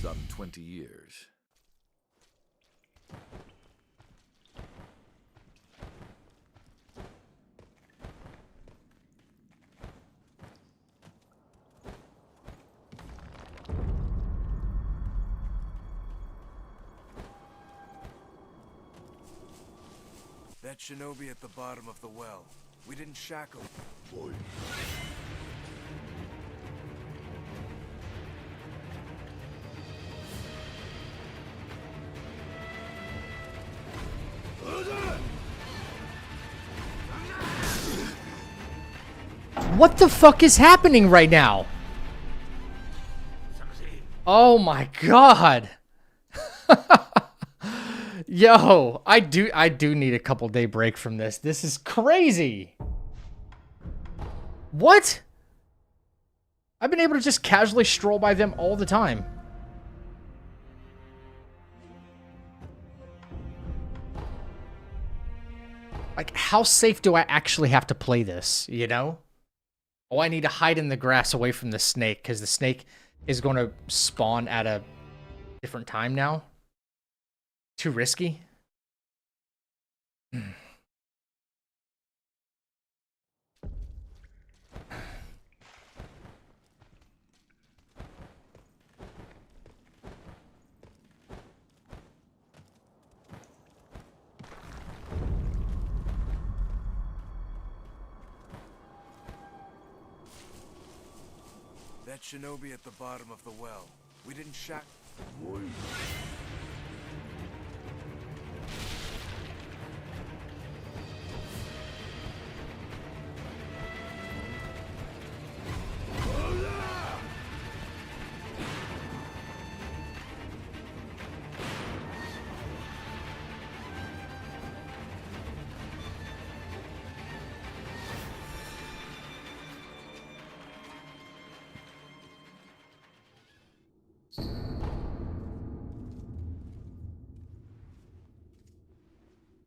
Some 20 years. That shinobi at the bottom of the well. We didn't shackle him. What the fuck is happening right now? Oh my god. Yo, I do need a couple day break from this. This is crazy. What? I've been able to just casually stroll by them all the time. Like, how safe do I actually have to play this, you know? Oh, I need to hide in the grass away from the snake, because the snake is going to spawn at a different time now. Too risky. That shinobi at the bottom of the well. We didn't shack.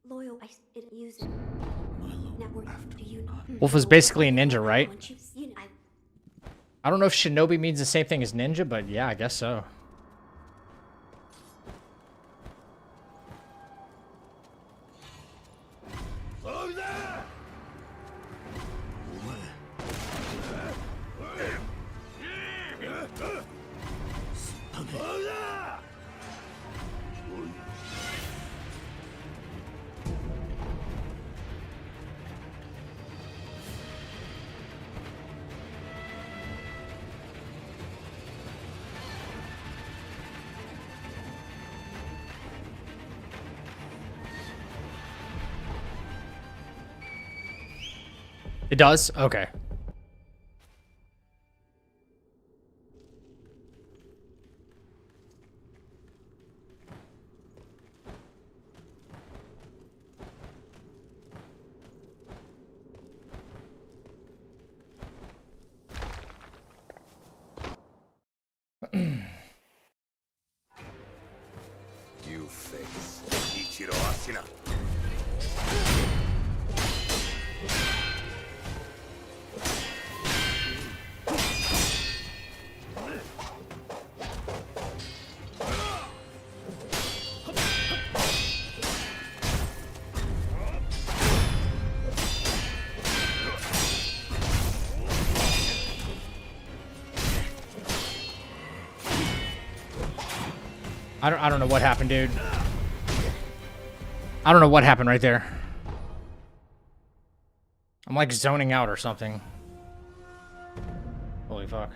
Loyal, I didn't use it. Network, do you know? Wolf is basically a ninja, right? Once you've seen it, I don't know if shinobi means the same thing as ninja, but yeah, I guess so. It does? Okay. You face Ichiro Asuna. I don't know what happened, dude. I don't know what happened right there. I'm like zoning out or something. Holy fuck.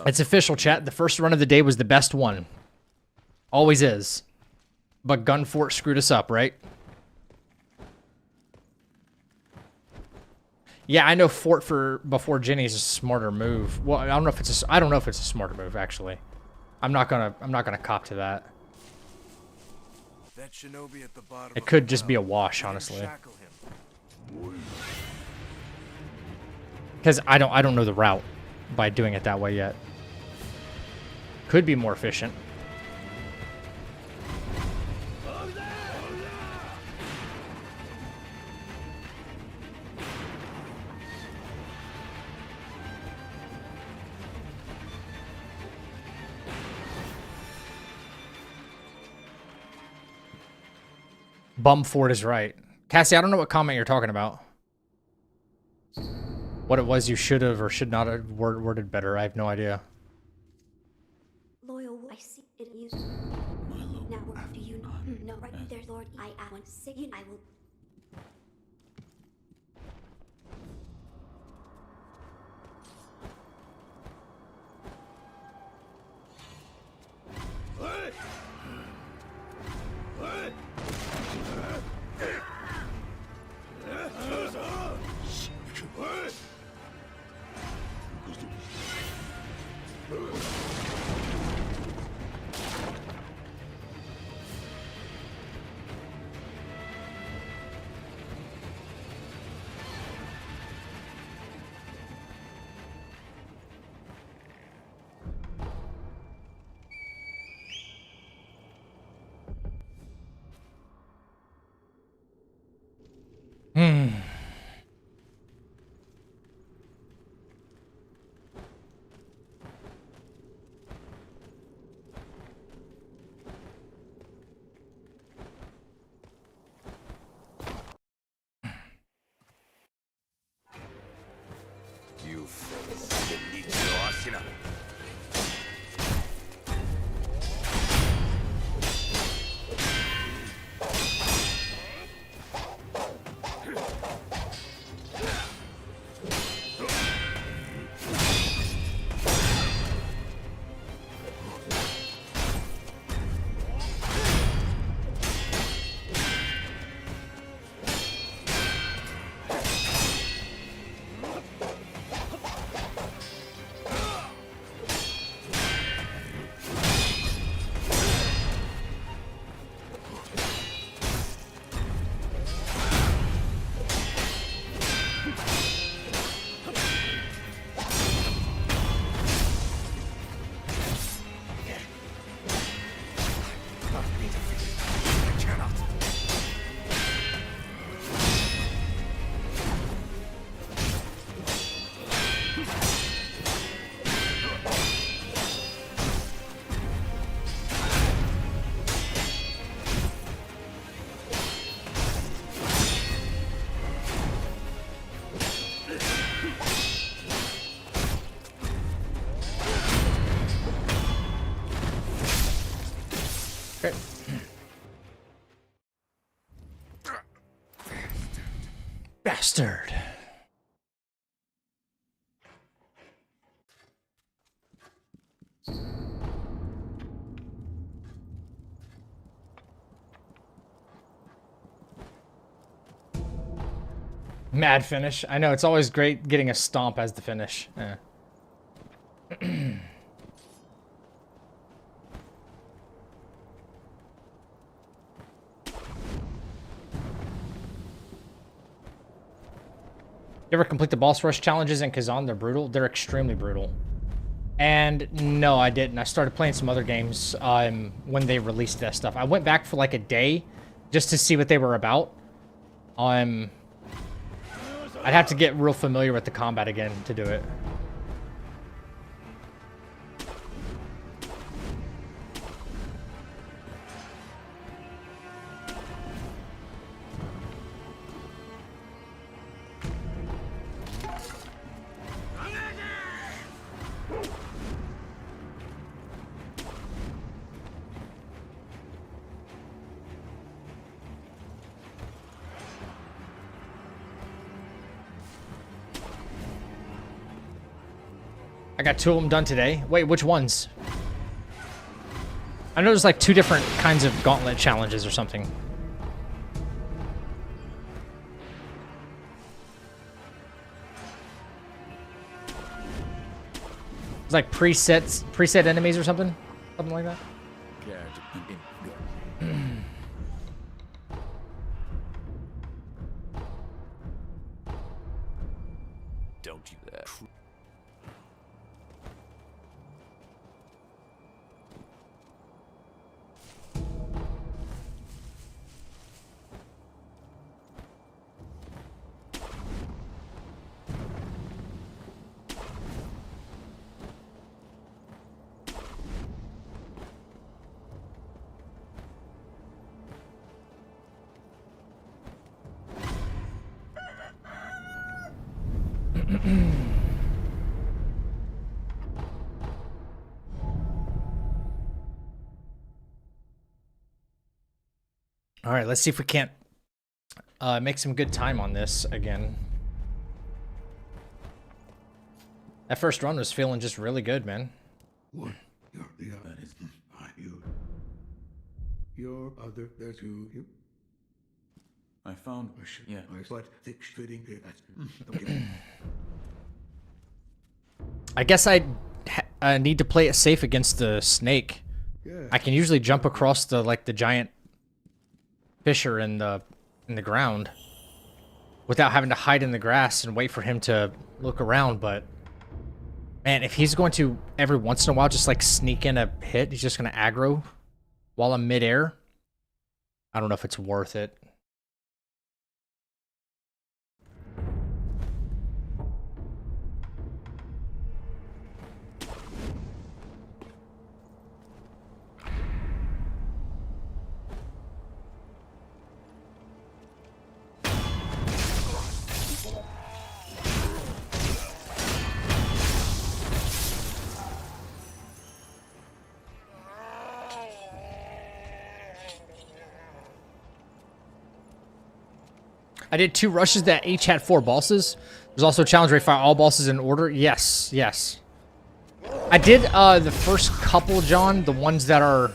It's official, chat. The first run of the day was the best one. Always is. But Gunfort screwed us up, right? Yeah, I know Fort for before Jenny's a smarter move. Well, I don't know if it's a smarter move actually. I'm not gonna cop to that. That shinobi at the bottom. It could just be a wash, honestly. Because I don't know the route by doing it that way yet. Could be more efficient. Bumford is right. Cassie, I don't know what comment you're talking about. What it was you should have or should not have worded better. I have no idea. Loyal, I see it is. Now, do you know? No, right there's Lord. I want sick. I will. You fellas need your arsenal. Okay. Bastard. Mad finish. I know, it's always great getting a stomp as the finish. Yeah. You ever complete the boss rush challenges in Kazan? They're brutal. They're extremely brutal. And no, I didn't. I started playing some other games when they released that stuff. I went back for like a day just to see what they were about. I'd have to get real familiar with the combat again to do it. I got 2 of them done today. Wait, which ones? I know there's like 2 different kinds of gauntlet challenges or something. It's like preset enemies or something? Something like that? Don't do that. All right, let's see if we can't make some good time on this again. That first run was feeling just really good, man. What? You're the other. That is you. Your other. There's you. I found. Yeah. What thick fitting. I guess I need to play it safe against the snake. Yeah. I can usually jump across the the giant fissure in the ground without having to hide in the grass and wait for him to look around, but man, if he's going to every once in a while just like sneak in a hit, he's just going to aggro while I'm midair. I don't know if it's worth it. I did 2 rushes that each had 4 bosses. There's also a challenge where you fight all bosses in order. Yes, yes. I did the first couple, John, the ones that are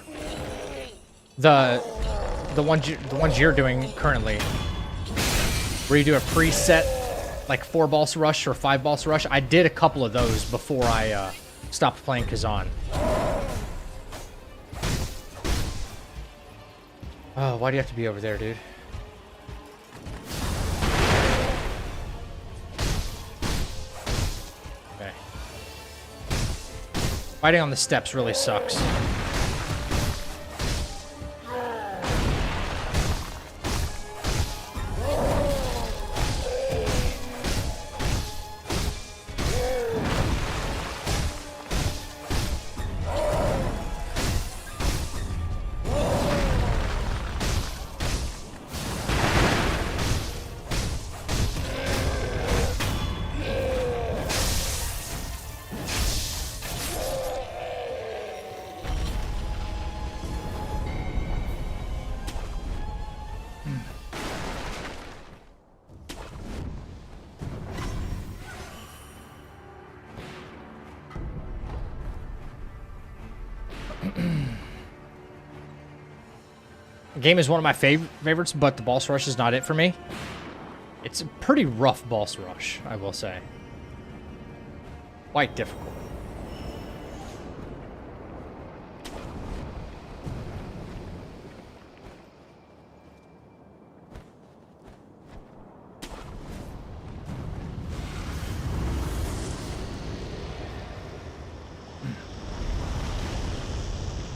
the ones you're doing currently, where you do a preset like 4 boss rush or 5 boss rush. I did a couple of those before I stopped playing Kazan. Oh, why do you have to be over there, dude? Fighting on the steps really sucks. The game is one of my favorites, but the boss rush is not it for me. It's a pretty rough boss rush, I will say. Quite difficult.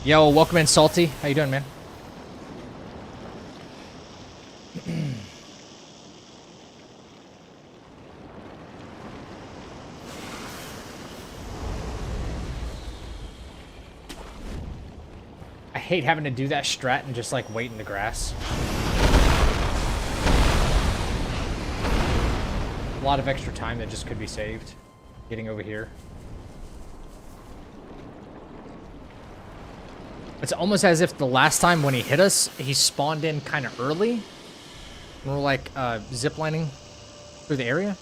Yo, welcome in, Salty. How you doing, man? I hate having to do that strat and just like wait in the grass. A lot of extra time that just could be saved getting over here. It's almost as if the last time when he hit us, he spawned in kind of early. We're like ziplining through the area.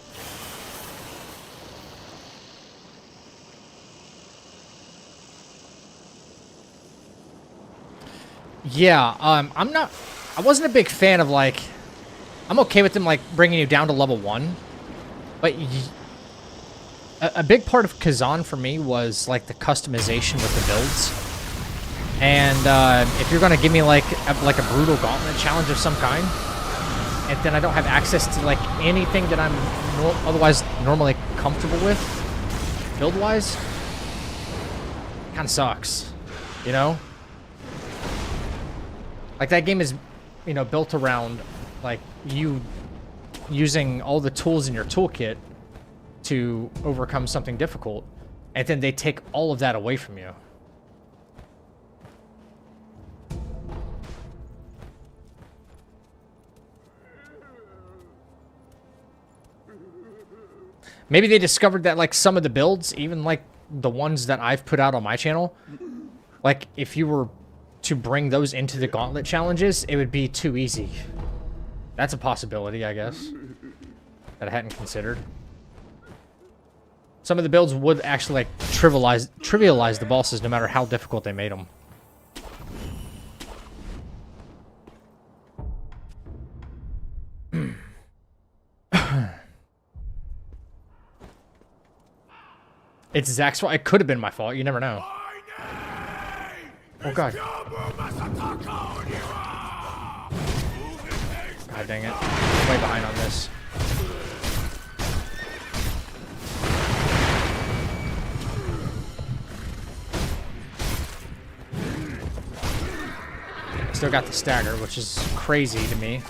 Yeah, I wasn't a big fan of like, I'm okay with them like bringing you down to level 1, but a big part of Kazan for me was like the customization with the builds. And if you're gonna give me like a brutal gauntlet challenge of some kind, and then I don't have access to like anything that I'm otherwise normally comfortable with, build-wise, kind of sucks, you know? Like that game is, you know, built around like you using all the tools in your toolkit to overcome something difficult, and then they take all of that away from you. Maybe they discovered that like some of the builds, even like the ones that I've put out on my channel, like if you were to bring those into the gauntlet challenges, it would be too easy. That's a possibility, I guess, that I hadn't considered. Some of the builds would actually like trivialize the bosses no matter how difficult they made them. It's Zach's fault. It could have been my fault. You never know. Oh, God. God dang it. I'm way behind on this. Still got the stagger, which is crazy to me.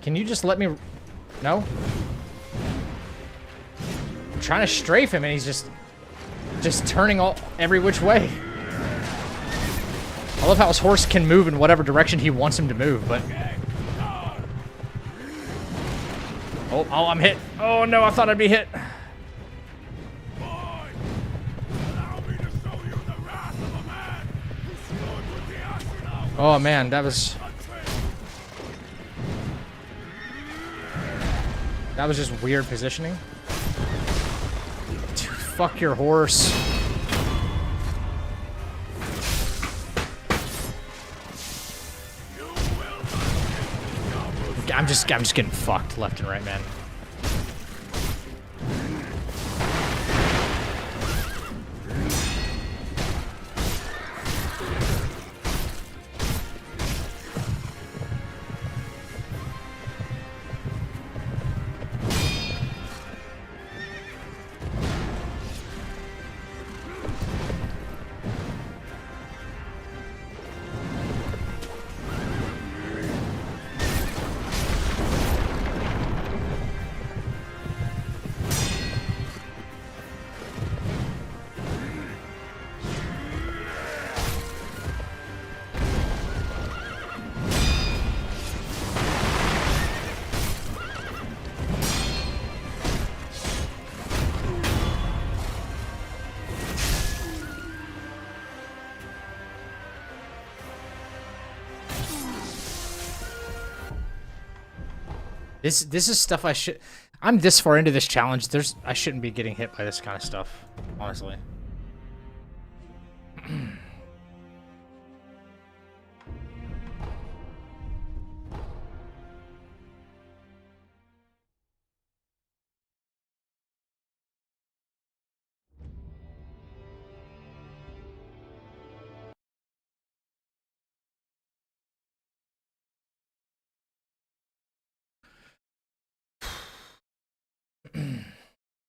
Can you just let me... No? I'm trying to strafe him and he's just turning every which way. I love how his horse can move in whatever direction he wants him to move, but... Oh, I'm hit. Oh no, I thought I'd be hit. Oh man, that was just weird positioning. Dude, fuck your horse. I'm just getting fucked left and right, man. This is stuff I'm this far into this challenge. I shouldn't be getting hit by this kind of stuff, honestly.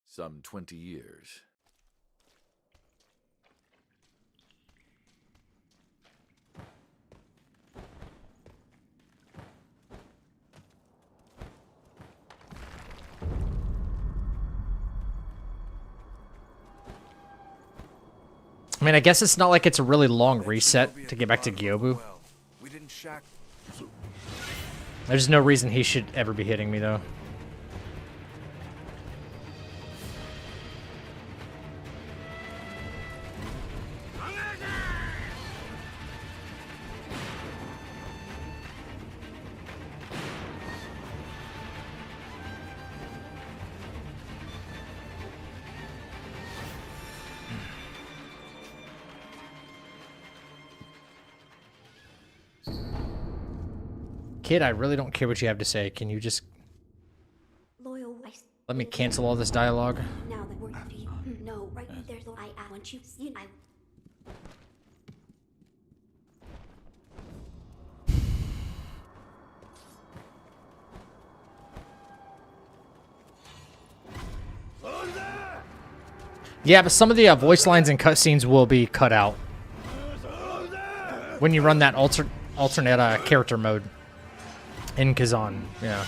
Some 20 years. I mean, I guess it's not like it's a really long reset to get back to Gyobu. There's no reason he should ever be hitting me, though. Kid, I really don't care what you have to say. Can you just Loyal, let me cancel all this dialogue? Now that we're no, right there's I want you. Yeah, but some of the voice lines and cutscenes will be cut out when you run that alternate character mode in Kazan. Yeah.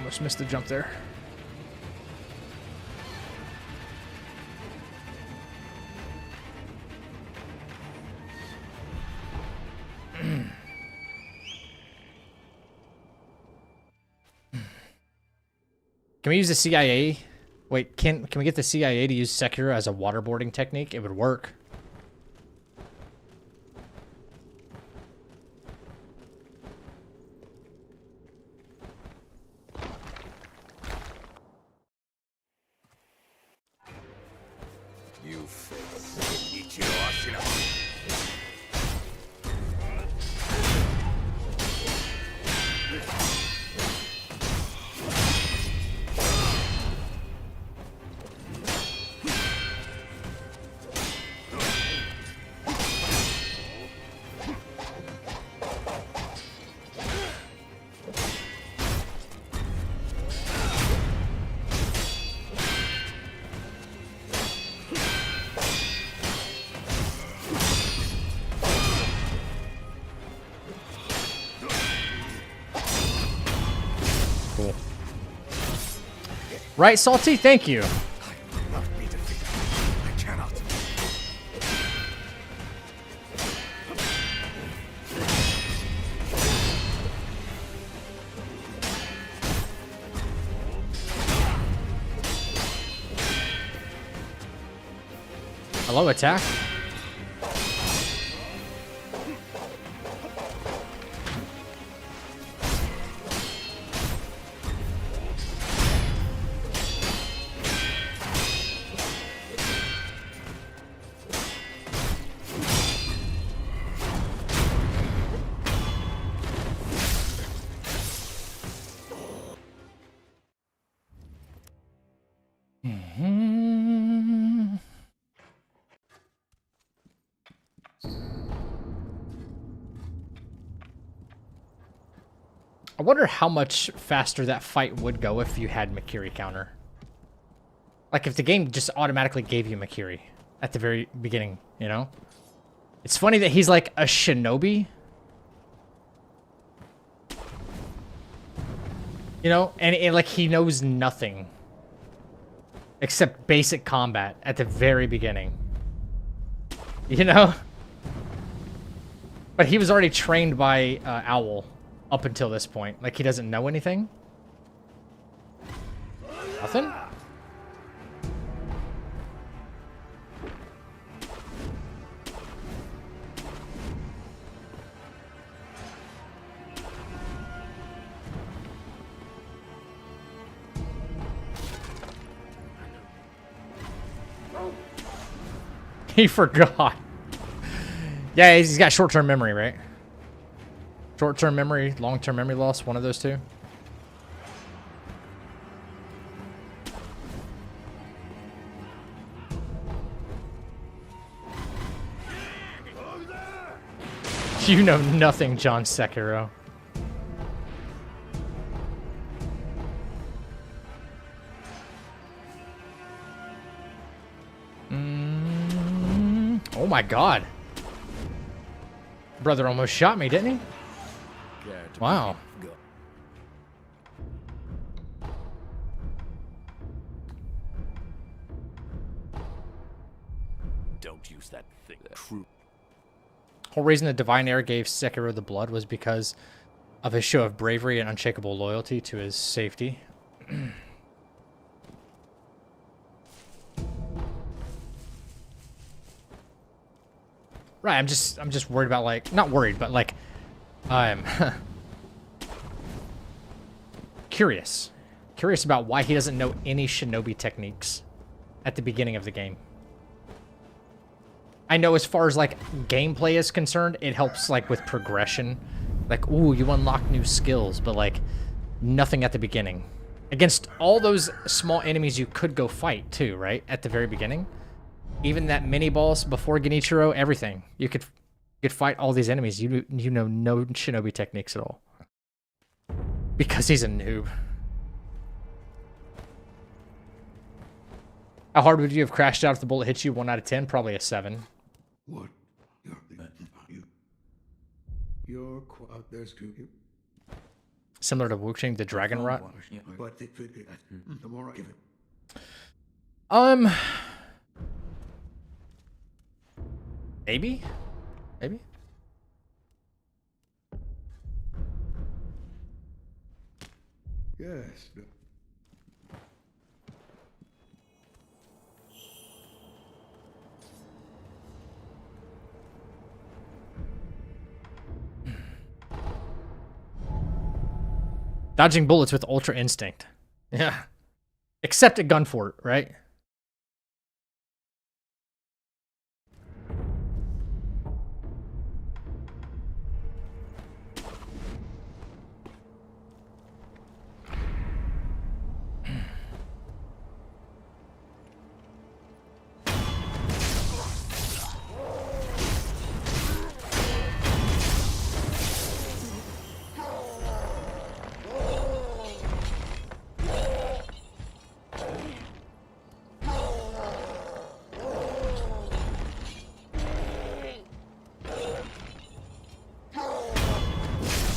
almost missed the jump there. Can we use the CIA? Wait, can we get the CIA to use Sekiro as a waterboarding technique? It would work. You face Ichiro Ashina. Right, Salty? Thank you. I will not be defeated. I cannot. Hello, attack. I wonder how much faster that fight would go if you had Makiri counter. Like if the game just automatically gave you Makiri at the very beginning, you know? It's funny that he's like a shinobi. You know, and like he knows nothing except basic combat at the very beginning. You know? But he was already trained by Owl up until this point. Like he doesn't know anything. Nothing? He forgot. Yeah, he's got short-term memory, right? Short-term memory, long-term memory loss, one of those two. You know nothing, John Sekiro. Oh my god. Brother almost shot me, didn't he? Wow. Don't use that thing. True. Whole reason the Divine Heir gave Sekiro the blood was because of his show of bravery and unshakable loyalty to his safety. Right, I'm just worried about, like, not worried, but like I'm curious about why he doesn't know any shinobi techniques at the beginning of the game. I know as far as like gameplay is concerned, it helps like with progression. Like, ooh, you unlock new skills, but like nothing at the beginning. Against all those small enemies you could go fight too, right? At the very beginning. Even that mini boss before Genichiro, everything. You could fight all these enemies. You know no shinobi techniques at all. Because he's a noob. How hard would you have crashed out if the bullet hit you? 1 out of 10? Probably a 7. What? You're quite. There's two. Similar to Wuxing, the dragon rot. Yeah. But the more I give it, Maybe? Maybe? yes. Dodging bullets with ultra instinct. Yeah. Except at Gunfort, right?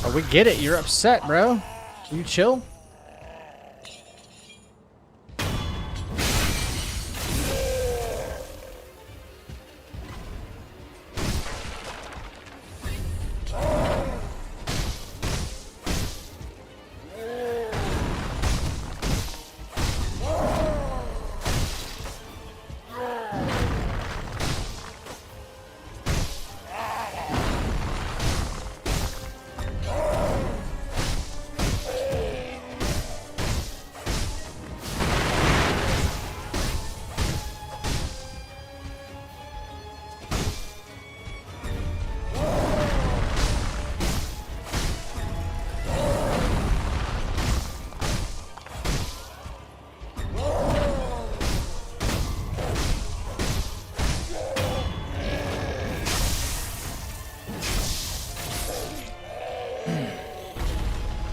Oh, we get it. You're upset, bro. Can you chill?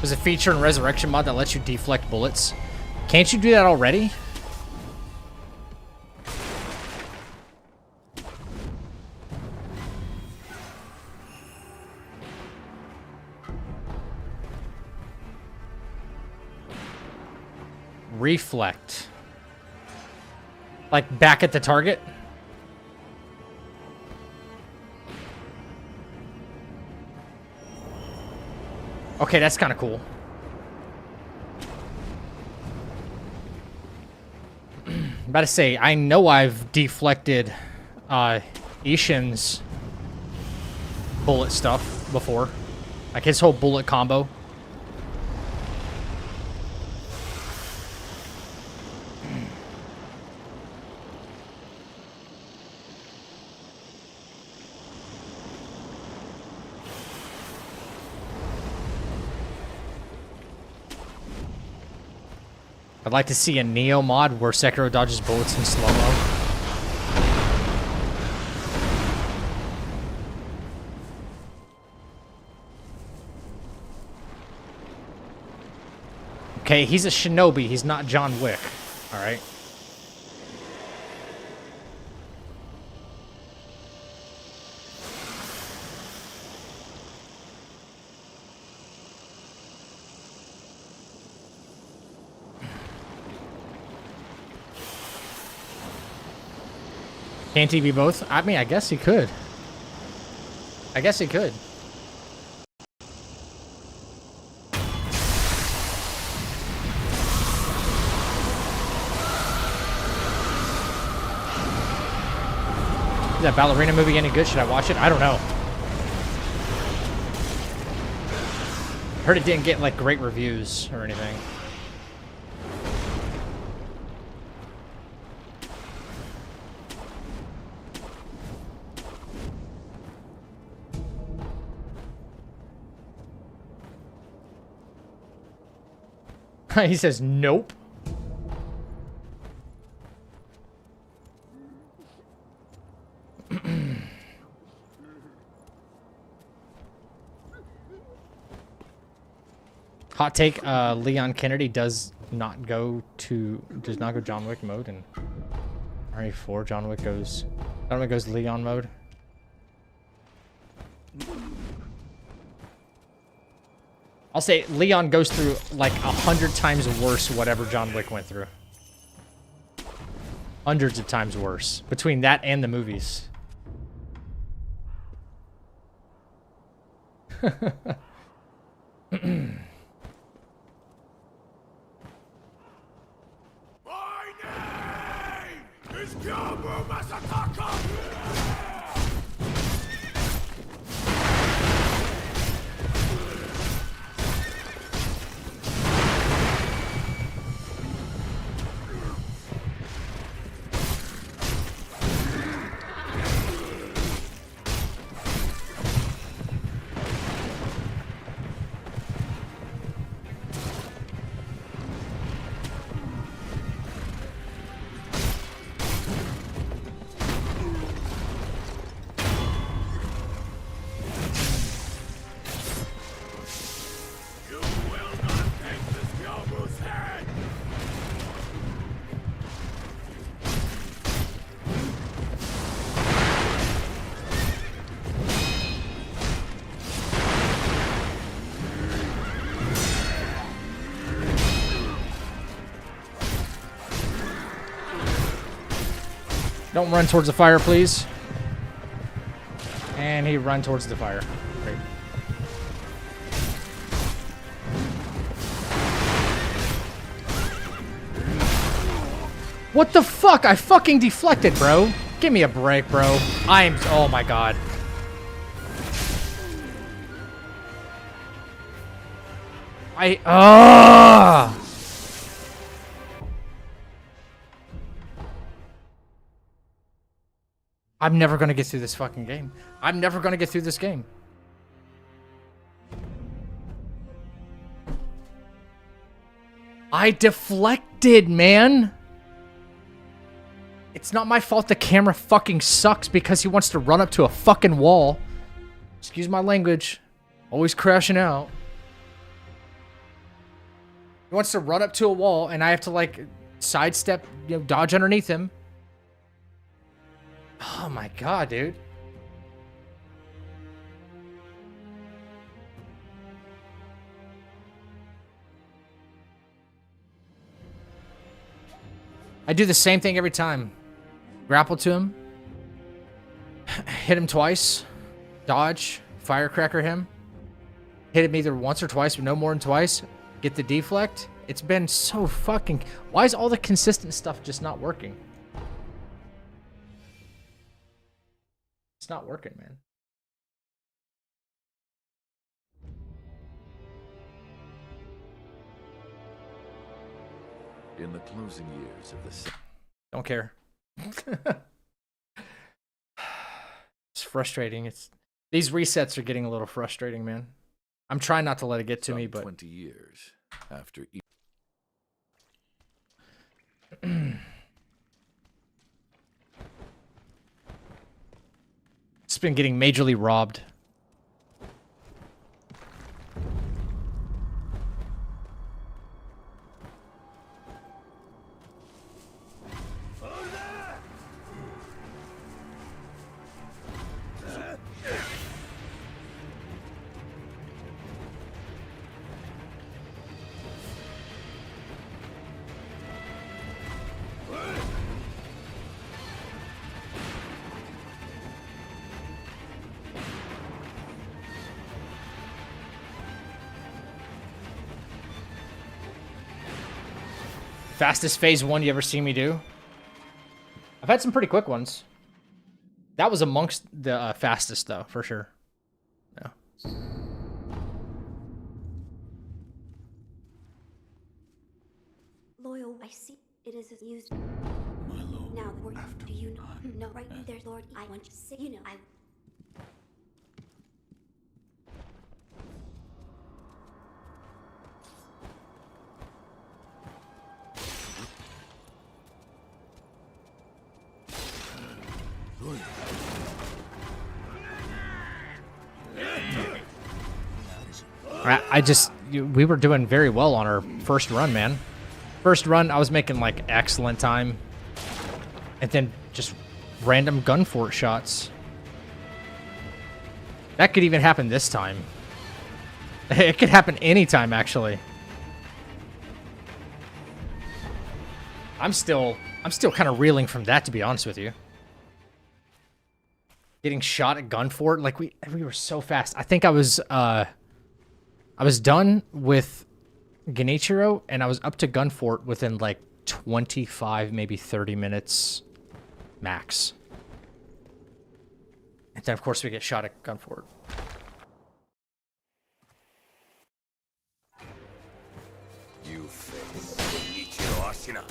There's a feature in Resurrection mod that lets you deflect bullets. Can't you do that already? Reflect. Like back at the target? Okay, that's kind of cool. I'm about to say, I know I've deflected Ishin's bullet stuff before. Like his whole bullet combo. I'd like to see a Neo mod where Sekiro dodges bullets in slow-mo. Okay, he's a shinobi. He's not John Wick. All right. Can't he be both? I mean, I guess he could. I guess he could. Is that ballerina movie any good? Should I watch it? I don't know. Heard it didn't get like great reviews or anything. He says nope. Hot take, Leon Kennedy does not go John Wick mode, and RE4 John Wick goes Leon mode. I'll say Leon goes through like 100 times worse whatever John Wick went through. Hundreds of times worse between that and the movies. My name is Gyabu Masataka! Don't run towards the fire, please. And he run towards the fire. Great. What the fuck? I fucking deflected, bro. Give me a break, bro. Oh my god. I'm never gonna get through this fucking game. I'm never gonna get through this game. I deflected, man. It's not my fault the camera fucking sucks because he wants to run up to a fucking wall. Excuse my language. Always crashing out. He wants to run up to a wall and I have to like sidestep, you know, dodge underneath him. Oh my god, dude. I do the same thing every time. Grapple to him. Hit him twice. Dodge. Firecracker him. Hit him either once or twice, but no more than twice. Get the deflect. It's been so fucking... Why is all the consistent stuff just not working? It's not working, man. In the closing years of the... Don't care. It's frustrating. These resets are getting a little frustrating, man. I'm trying not to let it get to me, but 20 years after... It's been getting majorly robbed. Fastest phase 1 you ever seen me do? I've had some pretty quick ones. That was amongst the fastest, though, for sure. Yeah. Loyal, I see. It is used. Now, do you know? No, right there's Lord. I want to say, you know, I. We were doing very well on our first run, man. First run, I was making like excellent time. And then just random gun fort shots. That could even happen this time. It could happen anytime, actually. I'm still kind of reeling from that, to be honest with you. Getting shot at Gunfort, like we were so fast. I think I was done with Genichiro, and I was up to Gunfort within like 25, maybe 30 minutes max. And then, of course, we get shot at Gunfort. You face Ichiro Ashina.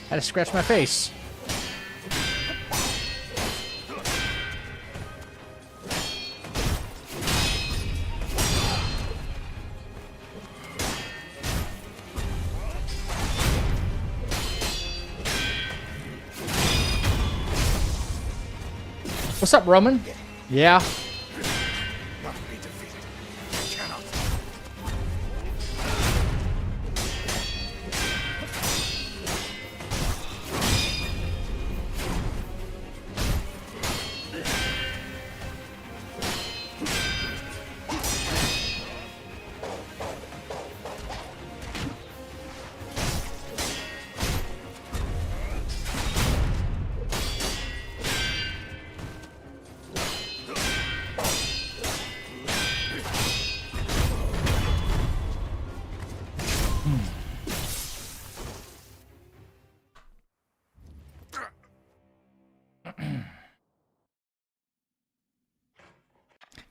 Had to scratch my face. What's up, Roman? Yeah. Not be defeated. Cannot.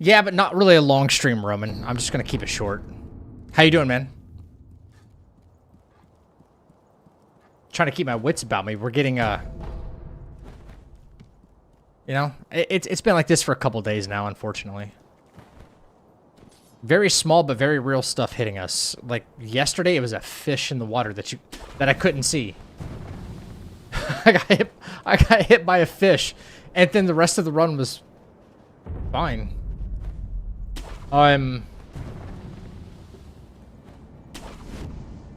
Yeah, but not really a long stream, Roman. I'm just gonna keep it short. How you doing, man? Trying to keep my wits about me. We're getting you know, it's been like this for a couple days now, unfortunately. Very small but very real stuff hitting us. Like yesterday, it was a fish in the water that I couldn't see. I got hit by a fish, and then the rest of the run was fine.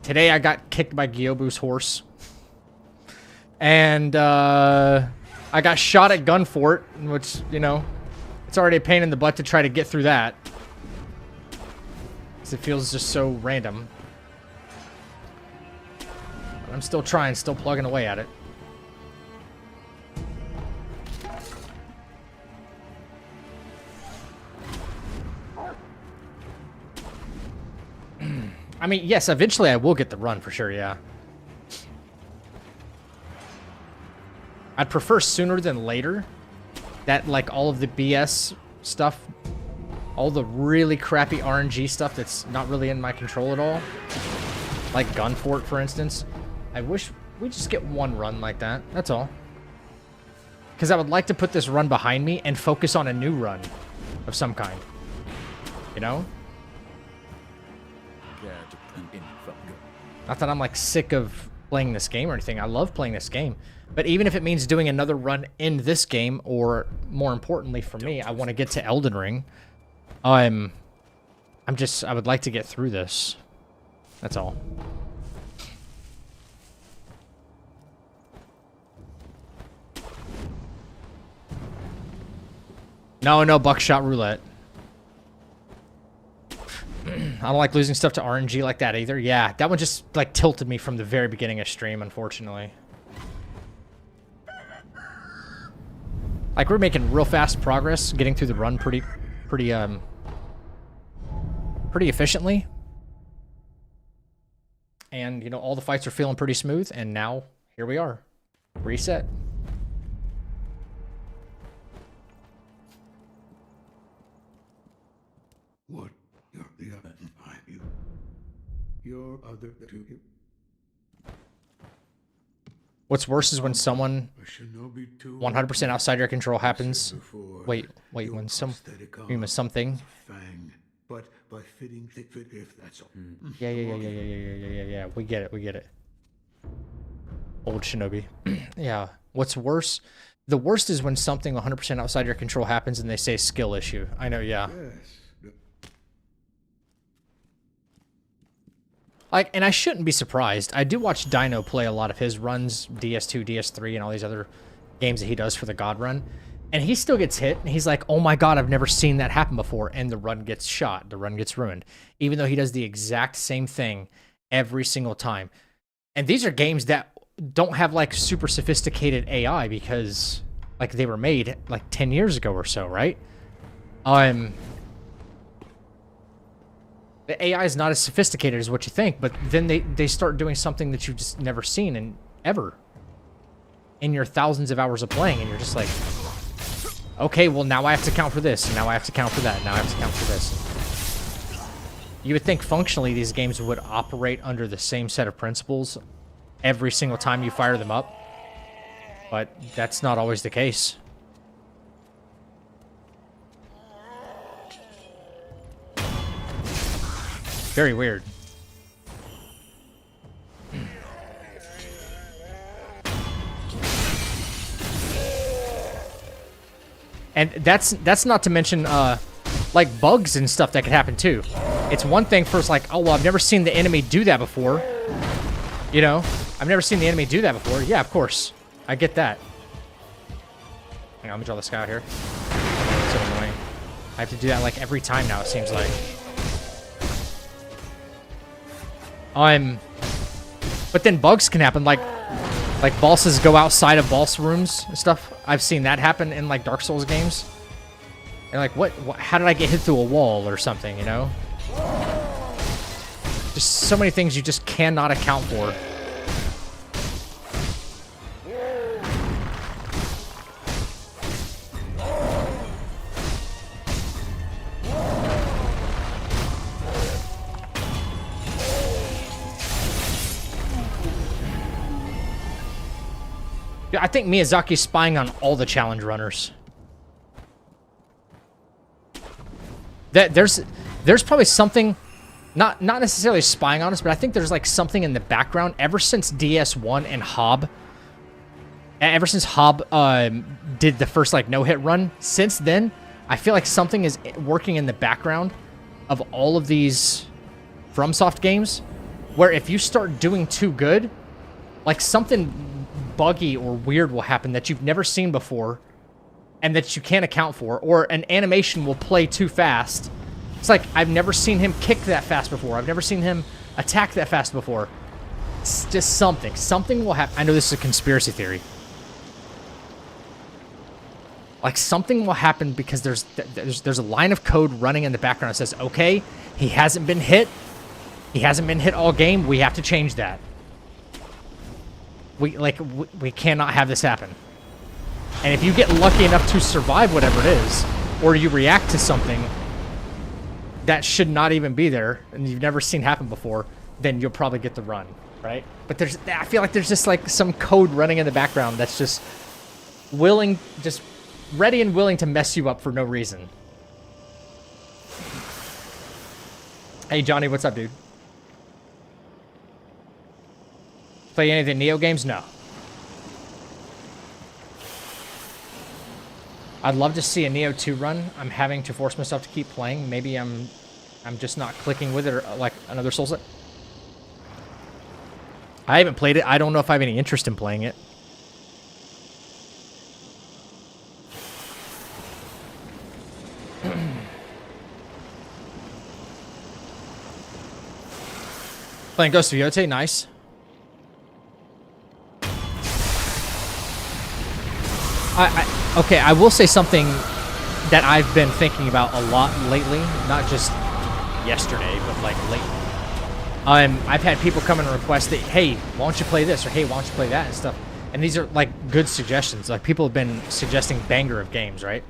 Today I got kicked by Gyobu's horse. And, I got shot at Gunfort, which, you know, it's already a pain in the butt to try to get through that. Because it feels just so random. But I'm still trying, still plugging away at it. I mean, yes, eventually I will get the run for sure, yeah. I'd prefer sooner than later that, like, all of the BS stuff, all the really crappy RNG stuff that's not really in my control at all, like Gunfort, for instance. I wish we just get one run like that, that's all. Because I would like to put this run behind me and focus on a new run of some kind, you know? Not that I'm, like, sick of playing this game or anything. I love playing this game. But even if it means doing another run in this game, or more importantly for me, I want to get to Elden Ring. I would like to get through this. That's all. No, buckshot roulette. I don't like losing stuff to RNG like that either. Yeah, that one just, like, tilted me from the very beginning of stream, unfortunately. Like, we're making real fast progress, getting through the run pretty efficiently. And, you know, all the fights are feeling pretty smooth, and now, here we are. Reset. What? Your other two. What's worse is when someone 100% outside your control happens. Wait, when something. But by fitting if that's all. Yeah. We get it. Old Shinobi. Yeah. What's worse? The worst is when something 100% outside your control happens and they say skill issue. I know, yeah. Yes. Like, and I shouldn't be surprised. I do watch Dino play a lot of his runs, DS2, DS3, and all these other games that he does for the God Run. And he still gets hit, and he's like, oh my god, I've never seen that happen before. And the run gets shot. The run gets ruined. Even though he does the exact same thing every single time. And these are games that don't have, like, super sophisticated AI because, like, they were made, like, 10 years ago or so, right? The AI is not as sophisticated as what you think, but then they start doing something that you've just never seen ever in your thousands of hours of playing, and you're just like, okay, well, now I have to count for this, and now I have to count for that, and now I have to count for this. You would think functionally these games would operate under the same set of principles every single time you fire them up, but that's not always the case. Very weird. And that's not to mention like bugs and stuff that could happen too. It's one thing for it's like, oh well, I've never seen the enemy do that before. You know, I've never seen the enemy do that before. Yeah, of course, I get that. Hang on, let me draw this guy out here. It's so annoying. I have to do that like every time now. It seems like. But then bugs can happen, like bosses go outside of boss rooms and stuff. I've seen that happen in like Dark Souls games. And like, what how did I get hit through a wall or something, you know? Just so many things you just cannot account for. I think Miyazaki's spying on all the challenge runners. There's probably something, not necessarily spying on us, but I think there's like something in the background ever since DS1 and Hob. Ever since Hob did the first like no-hit run, since then, I feel like something is working in the background of all of these FromSoft games, where if you start doing too good, like something buggy or weird will happen that you've never seen before and that you can't account for, or an animation will play too fast. It's like, I've never seen him kick that fast before. I've never seen him attack that fast before. It's just something. Something will happen. I know this is a conspiracy theory. Like, something will happen because there's a line of code running in the background that says, okay, he hasn't been hit. He hasn't been hit all game. We have to change that. We cannot have this happen. And if you get lucky enough to survive whatever it is, or you react to something that should not even be there, and you've never seen happen before, then you'll probably get the run, right? But I feel like there's just like some code running in the background that's just ready and willing to mess you up for no reason. Hey Johnny, what's up, dude? Play any of the Neo games? No. I'd love to see a Neo 2 run. I'm having to force myself to keep playing. Maybe I'm just not clicking with it, or like another Souls. I haven't played it. I don't know if I have any interest in playing it. Playing Ghost of Yotei, nice. Okay, I will say something that I've been thinking about a lot lately, not just yesterday, but like lately. I've had people come and request that, hey, why don't you play this, or hey, why don't you play that and stuff. And these are like good suggestions. Like, people have been suggesting banger of games, right?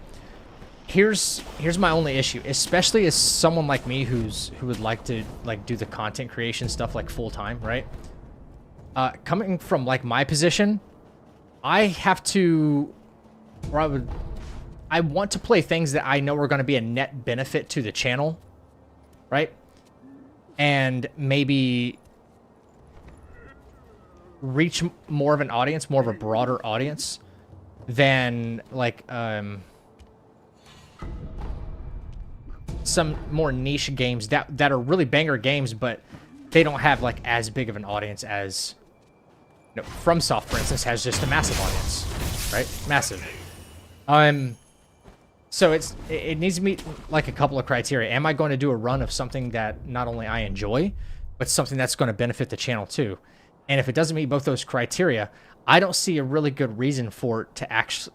Here's my only issue, especially as someone like me who would like to like do the content creation stuff like full time, right? Coming from like my position, I have to, or I want to play things that I know are going to be a net benefit to the channel, right? And maybe reach more of an audience, more of a broader audience than like some more niche games that are really banger games, but they don't have like as big of an audience as, you know, FromSoft, for instance, has just a massive audience, right? Massive. So it needs to meet like a couple of criteria. Am I going to do a run of something that not only I enjoy, but something that's going to benefit the channel too? And if it doesn't meet both those criteria, I don't see a really good reason for it to actually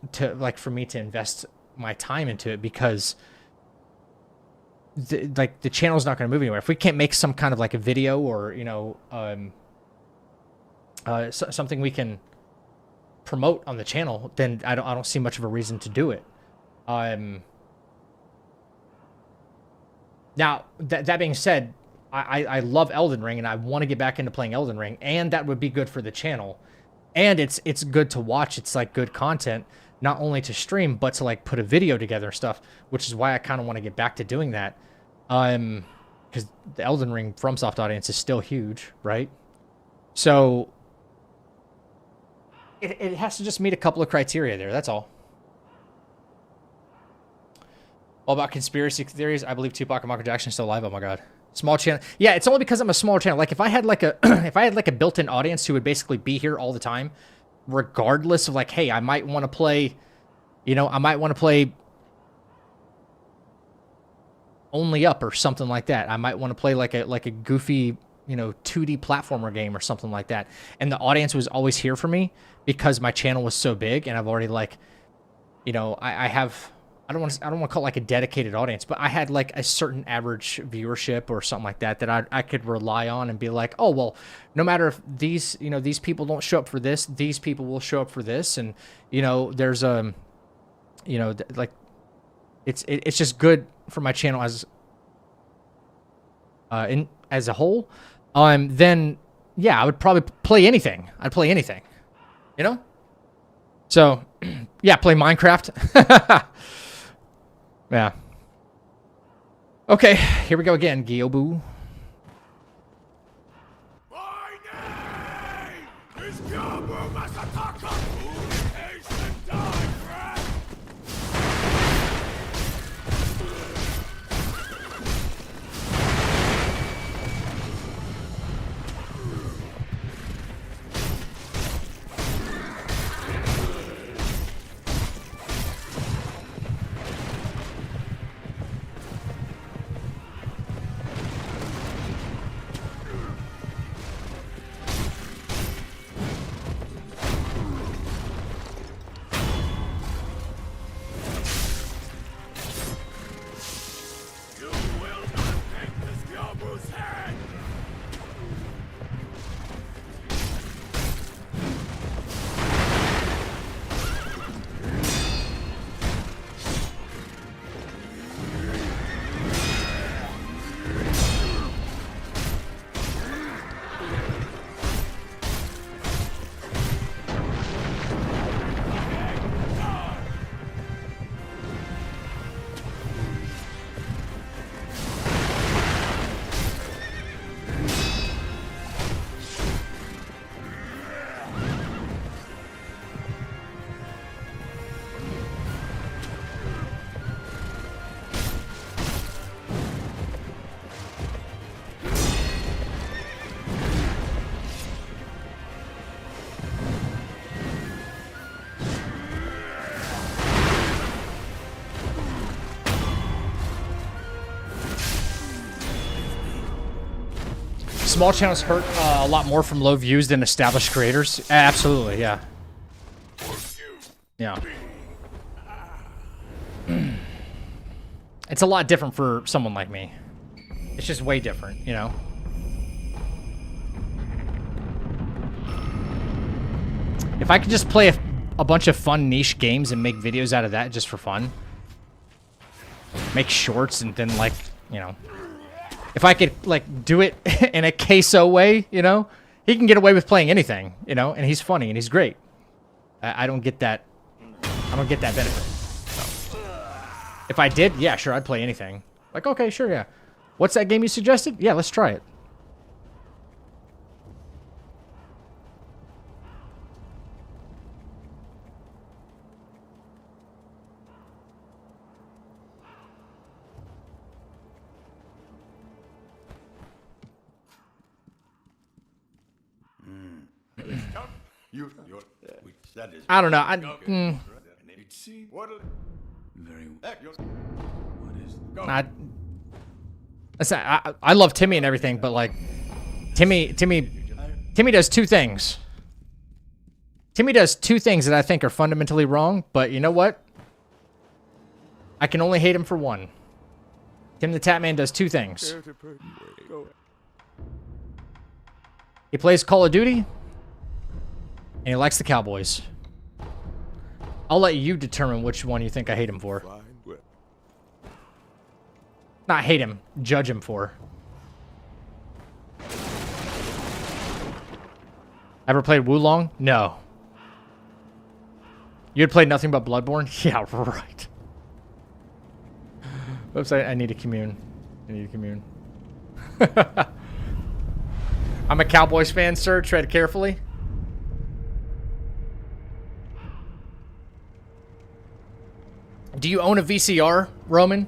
for me to invest my time into it, because the channel's not going to move anywhere. If we can't make some kind of like a video or, you know, something we can promote on the channel, then I don't see much of a reason to do it. Now that being said, I love Elden Ring and I want to get back into playing Elden Ring, and that would be good for the channel, and it's good to watch. It's like good content, not only to stream but to like put a video together and stuff, which is why I kind of want to get back to doing that. Because the Elden Ring FromSoft audience is still huge, right? So it has to just meet a couple of criteria there. That's all. All about conspiracy theories. I believe Tupac and Michael Jackson are still alive. Oh my god. Small channel. Yeah, it's only because I'm a smaller channel. Like if I had like a if I had like a built-in audience who would basically be here all the time, regardless of like, hey, I might want to play, you know, I might want to play Only Up or something like that. I might want to play like a goofy, you know, 2D platformer game or something like that. And the audience was always here for me because my channel was so big, and I've already like, you know, I have, I don't want to call it like a dedicated audience, but I had like a certain average viewership or something like that I could rely on and be like, oh, well, no matter if these, you know, these people don't show up for this, these people will show up for this. And, you know, there's you know, like it's just good for my channel as as a whole. Then yeah, I would probably play anything. I'd play anything, you know? So yeah, play Minecraft. Yeah. Okay, here we go again, Gyobu. My name is Gyobu Masataka. Haste and die, friend. Small channels hurt a lot more from low views than established creators. Absolutely, yeah. Yeah. It's a lot different for someone like me. It's just way different, you know? If I could just play a bunch of fun niche games and make videos out of that just for fun. Make shorts and then, like, you know... If I could, like, do it in a queso way, you know? He can get away with playing anything, you know? And he's funny and he's great. I don't get that... I don't get that benefit. So. If I did, yeah, sure, I'd play anything. Like, okay, sure, yeah. What's that game you suggested? Yeah, let's try it. You, you're, that is. I don't know. It seems what Very. heck, you're, I love Timmy and everything, but like, Timmy does two things. Timmy does two things that I think are fundamentally wrong, but you know what? I can only hate him for one. Tim the Tatman does two things. He plays Call of Duty, and he likes the Cowboys. I'll let you determine which one you think I hate him for. Not hate him, judge him for. Ever played Wulong? No. You had played nothing but Bloodborne? Yeah, right. Oops, I need to commune. I need to commune. I'm a Cowboys fan, sir. Tread carefully. Do you own a VCR, Roman?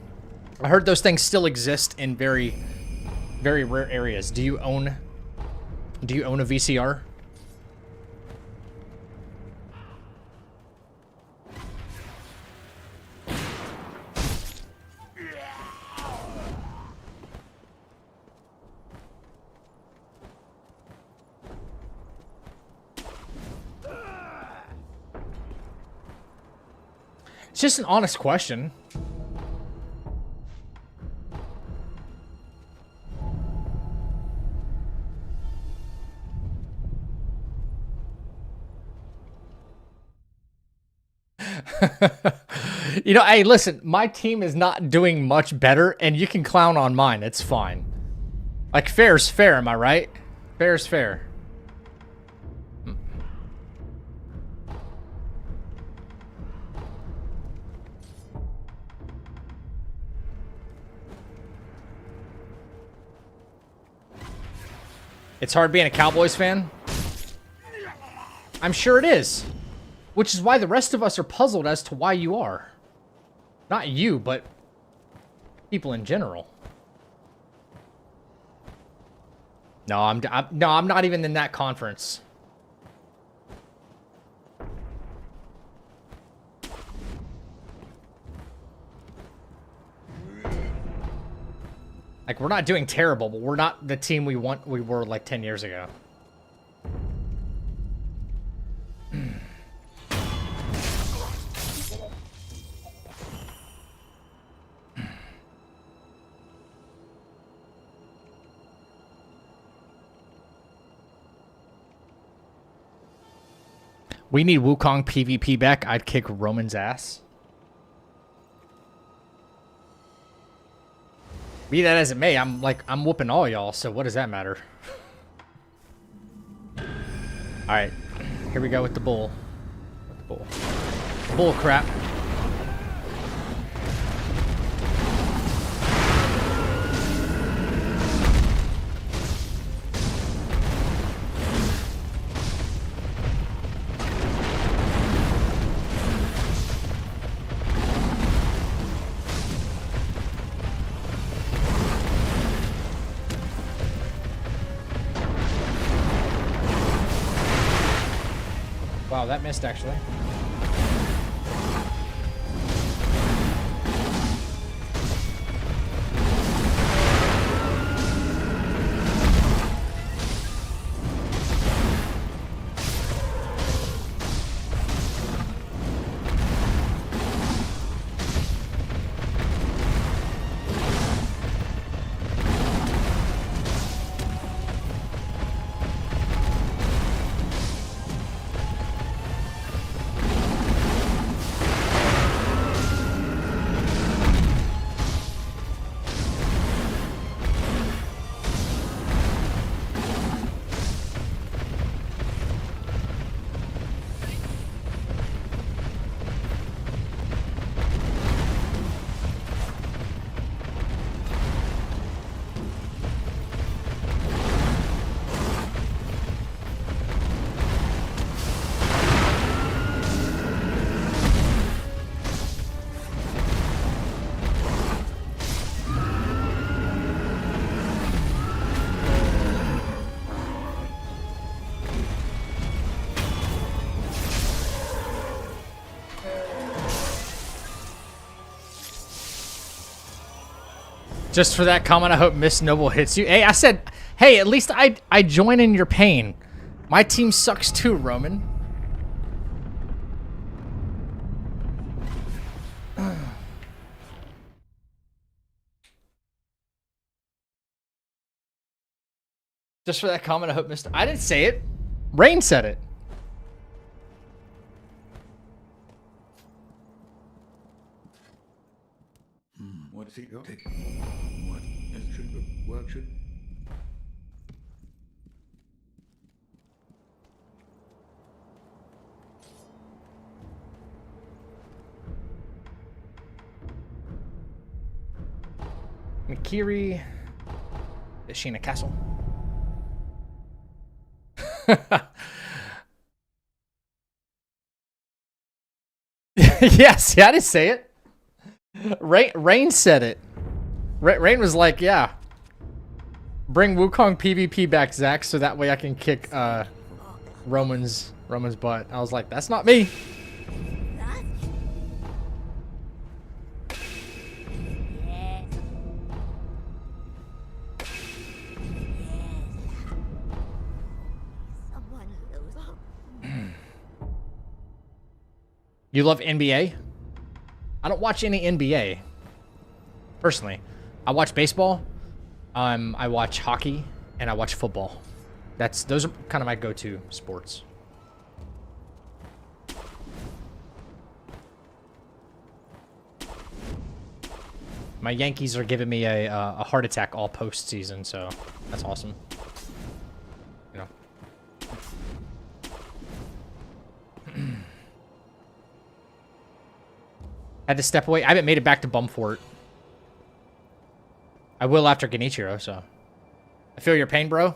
I heard those things still exist in very, very rare areas. Do you own a VCR? It's just an honest question. You know, hey, listen, my team is not doing much better, and you can clown on mine. It's fine. Like, fair's fair, am I right? Fair's fair. It's hard being a Cowboys fan. I'm sure it is. Which is why the rest of us are puzzled as to why you are. Not you, but people in general. No, I'm not even in that conference. Like, we're not doing terrible, but we're not the team we were like 10 years ago. We need Wukong PvP back. I'd kick Roman's ass. Be that as it may, I'm whooping all y'all, so what does that matter? Alright, here we go with the bull. Bull crap. Wow, that missed actually. Just for that comment, I hope Miss Noble hits you. Hey, I said, hey, at least I join in your pain. My team sucks too, Roman. Just for that comment, I hope Mr. I didn't say it. Rain said it. What is he? What is should what should? Mikiri. Ishina Castle. Yes, yeah, I didn't say it. Rain said it. Rain was like, yeah. Bring Wukong PvP back, Zach, so that way I can kick Roman's butt. I was like, that's not me. You love NBA? I don't watch any NBA. Personally, I watch baseball. I watch hockey, and I watch football. Those are kind of my go-to sports. My Yankees are giving me a heart attack all postseason, so that's awesome. You know. Had to step away. I haven't made it back to Bumfort. I will after Genichiro, so. I feel your pain, bro.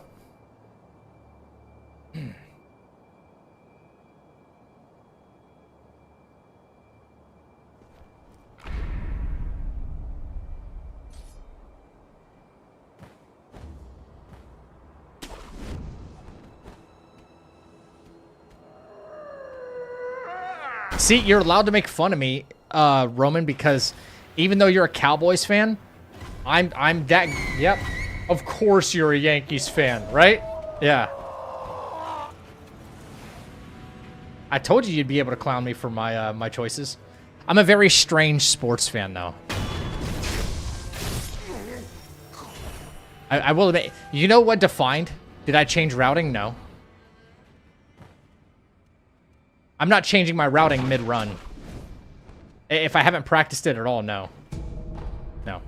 See, you're allowed to make fun of me, Roman, because even though you're a Cowboys fan, I'm that. Yep, of course you're a Yankees fan, right? Yeah. I told you you'd be able to clown me for my my choices. I'm a very strange sports fan, though. I will admit. You know what defined? Did I change routing? No. I'm not changing my routing mid-run. If I haven't practiced it at all, no. No.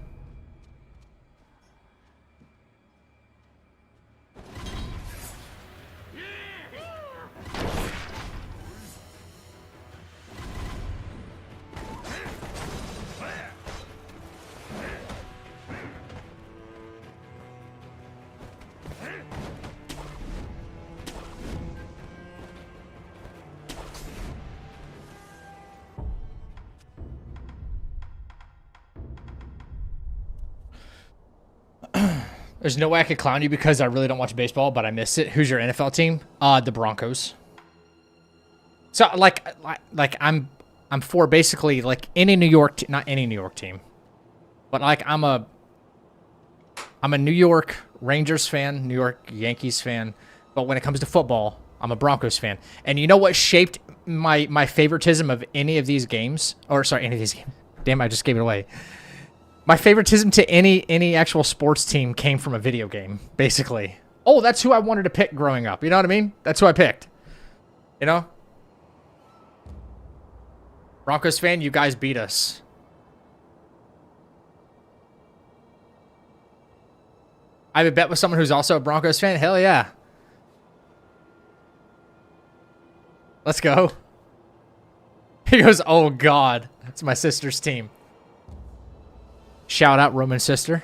There's no way I could clown you because I really don't watch baseball, but I miss it. Who's your NFL team? The Broncos. So like I'm for basically like any New York, not any New York team, but like I'm a New York Rangers fan, New York Yankees fan, but when it comes to football, I'm a Broncos fan. And you know what shaped my favoritism of any of these games? Or sorry, any of these games. Damn, I just gave it away. My favoritism to any actual sports team came from a video game, basically. Oh, that's who I wanted to pick growing up. You know what I mean? That's who I picked. You know? Broncos fan, you guys beat us. I have a bet with someone who's also a Broncos fan. Hell yeah. Let's go. He goes, oh God. That's my sister's team. Shout out, Roman sister.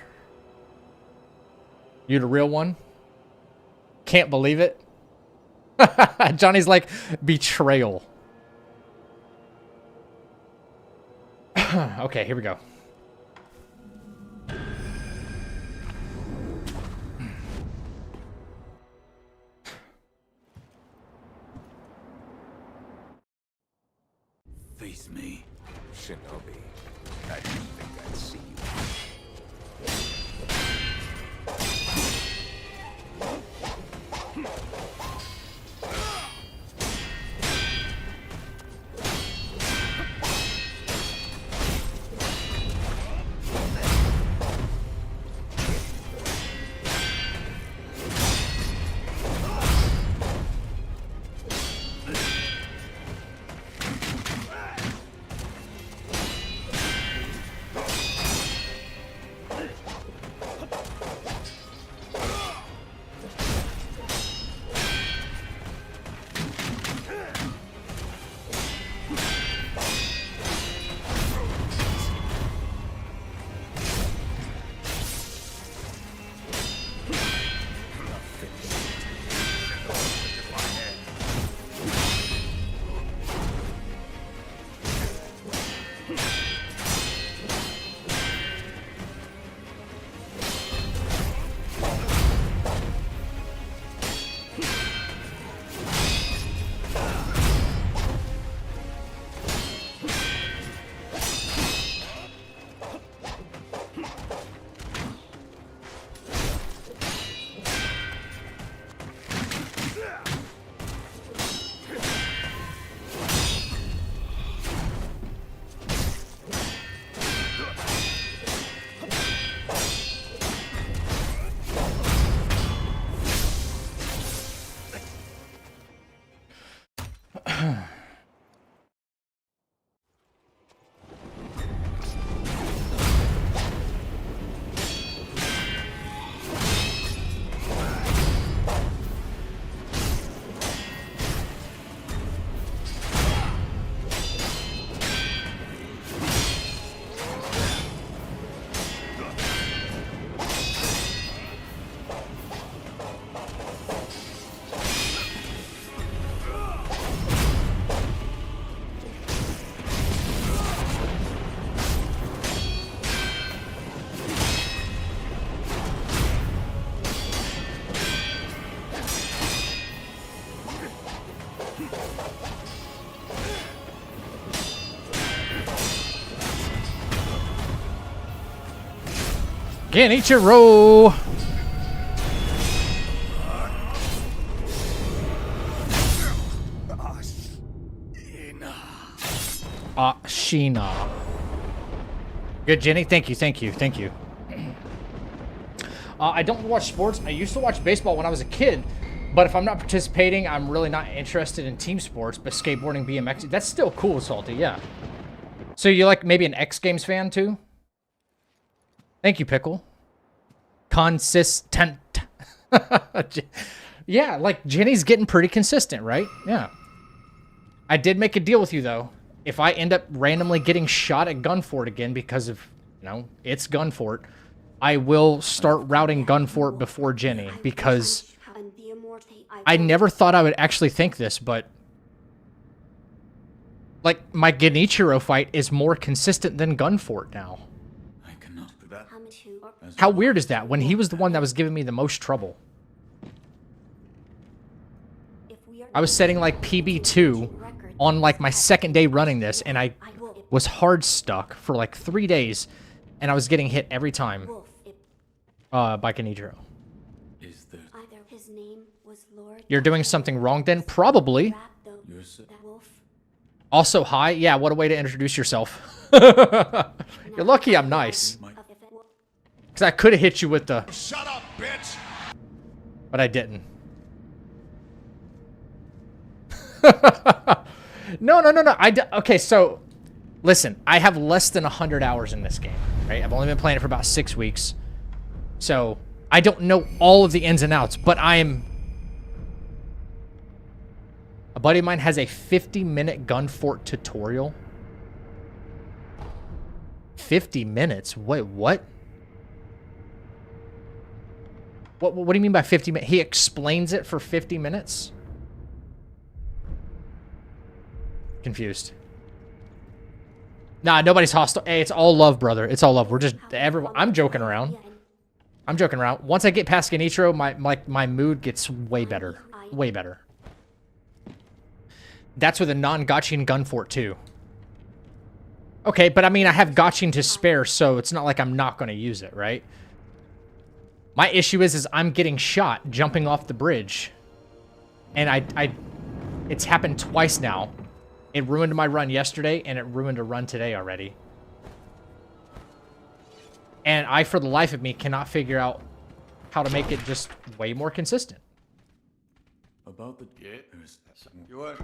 You the real one? Can't believe it. Johnny's like, betrayal. Okay, here we go. Face me, Shinobi. I didn't think I'd see you. Genichiro! Sheena. Good, Jenny. Thank you, thank you, thank you. I don't watch sports. I used to watch baseball when I was a kid, but if I'm not participating, I'm really not interested in team sports. But skateboarding, BMX, that's still cool, Salty. Yeah. So you like maybe an X Games fan too? Thank you, Pickle. Consistent. Yeah, like Jenny's getting pretty consistent, right? Yeah. I did make a deal with you though. If I end up randomly getting shot at Gunfort again because of, you know, it's Gunfort, I will start routing Gunfort before Jenny because I never thought I would actually think this, but like my Genichiro fight is more consistent than Gunfort now. I cannot. How weird is that when he was the one that was giving me the most trouble? I was setting like PB2 on like my second day running this, and I was hard stuck for like 3 days, and I was getting hit every time by Genichiro. Is there? You're doing something wrong then? Probably. Also, hi. Yeah, what a way to introduce yourself. You're lucky I'm nice. Because I could have hit you with the... Shut up, bitch! But I didn't. No. Okay, so... Listen, I have less than 100 hours in this game, right? I've only been playing it for about 6 weeks. So, I don't know all of the ins and outs, but I am... A buddy of mine has a 50-minute Gunfort tutorial. 50 minutes? Wait, what? What do you mean by 50 minutes? He explains it for 50 minutes? Confused. Nah, nobody's hostile. Hey, it's all love, brother. It's all love. We're just everyone. I'm joking around. I'm joking around. Once I get past Genichiro, my mood gets way better. Way better. That's with a non-Gachin Gunfort too. Okay, but I mean, I have Gachin to spare, so it's not like I'm not going to use it, right? My issue is I'm getting shot jumping off the bridge. And it's happened twice now. It ruined my run yesterday, and it ruined a run today already. And I, for the life of me, cannot figure out how to make it just way more consistent. About the... Your...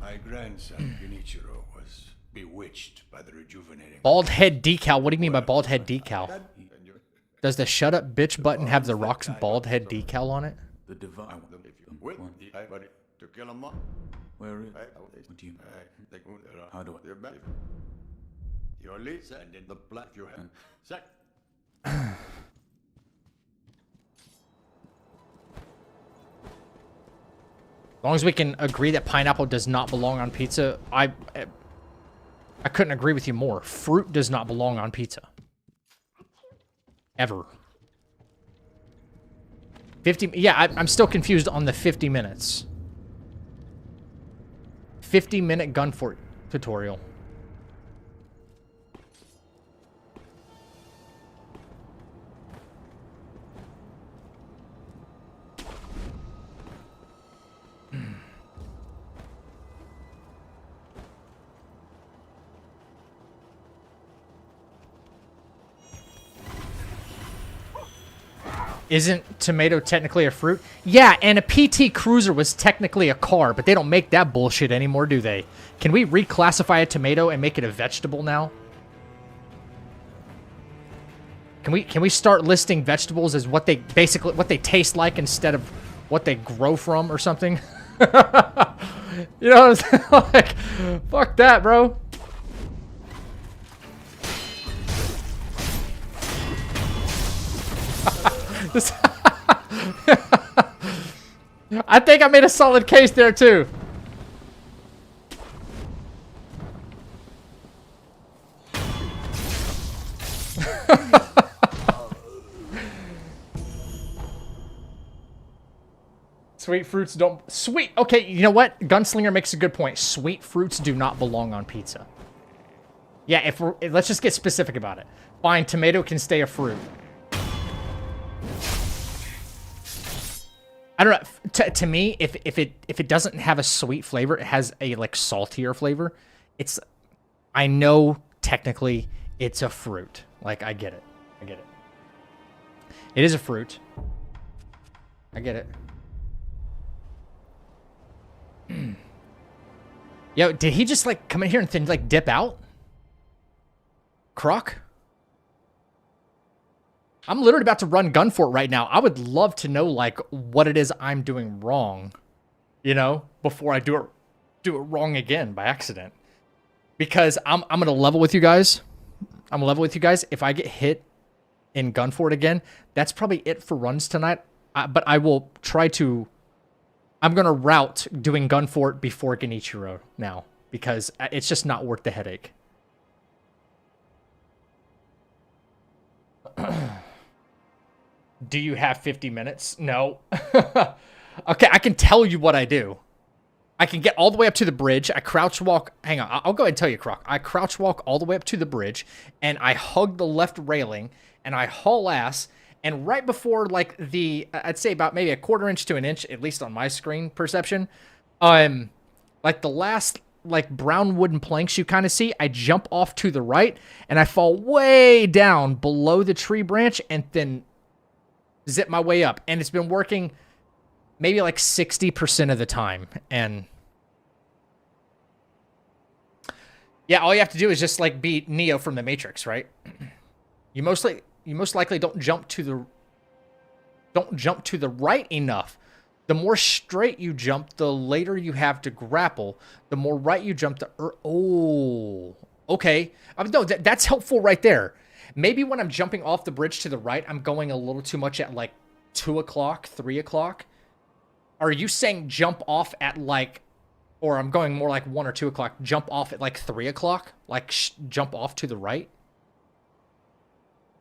My grandson, Genichiro, was bewitched by the rejuvenating... Bald head decal? What do you mean by bald head decal? Does the shut up bitch button have the Rock's bald head decal on it? The divine... To kill him. Where is... What do you... How do I... Your lease and in the black you have. Sec. As long as we can agree that pineapple does not belong on pizza, I couldn't agree with you more. Fruit does not belong on pizza. Ever. 50... Yeah, I'm still confused on the 50 minutes. 50-minute Gunfort tutorial. Isn't tomato technically a fruit? Yeah, and a PT Cruiser was technically a car, but they don't make that bullshit anymore, do they? Can we reclassify a tomato and make it a vegetable now? Can we start listing vegetables as what they basically what they taste like instead of what they grow from or something? You know what I'm saying? Like, fuck that, bro. I think I made a solid case there too. Sweet fruits don't... Sweet... Okay, you know what? Gunslinger makes a good point. Sweet fruits do not belong on pizza. Yeah, if we're... Let's just get specific about it. Fine, tomato can stay a fruit. I don't know. To me, if it doesn't have a sweet flavor, it has a, like, saltier flavor. It's... I know, technically, it's a fruit. Like, I get it. I get it. It is a fruit. I get it. Yo, did he just, like, come in here and then, like, dip out? Croc? I'm literally about to run gun for it right now. I would love to know, like, what it is I'm doing wrong, you know, before I do it wrong again by accident. Because I'm going to level with you guys. I'm going to level with you guys. If I get hit in gun for it again, that's probably it for runs tonight. But I will try to... I'm going to route doing gun fort before Genichiro now, because it's just not worth the headache. Do you have 50 minutes? No. Okay, I can tell you what I do. I can get all the way up to the bridge. I crouch walk. Hang on, I'll go ahead and tell you, Croc. I crouch walk all the way up to the bridge, and I hug the left railing, and I haul ass. And right before, like, I'd say about maybe a quarter inch to an inch, at least on my screen perception, like the last, like, brown wooden planks you kind of see, I jump off to the right, and I fall way down below the tree branch, and then zip my way up. And it's been working maybe like 60% of the time. And yeah, all you have to do is just, like, be Neo from the Matrix, right? You most likely don't jump to the right enough. The more straight you jump, the later you have to grapple. The more right you jump, oh, okay. No, that's helpful right there. Maybe when I'm jumping off the bridge to the right, I'm going a little too much at, like, 2 o'clock, 3 o'clock. Are you saying jump off at, like, or I'm going more like 1 or 2 o'clock, jump off at, like, 3 o'clock? Like, jump off to the right?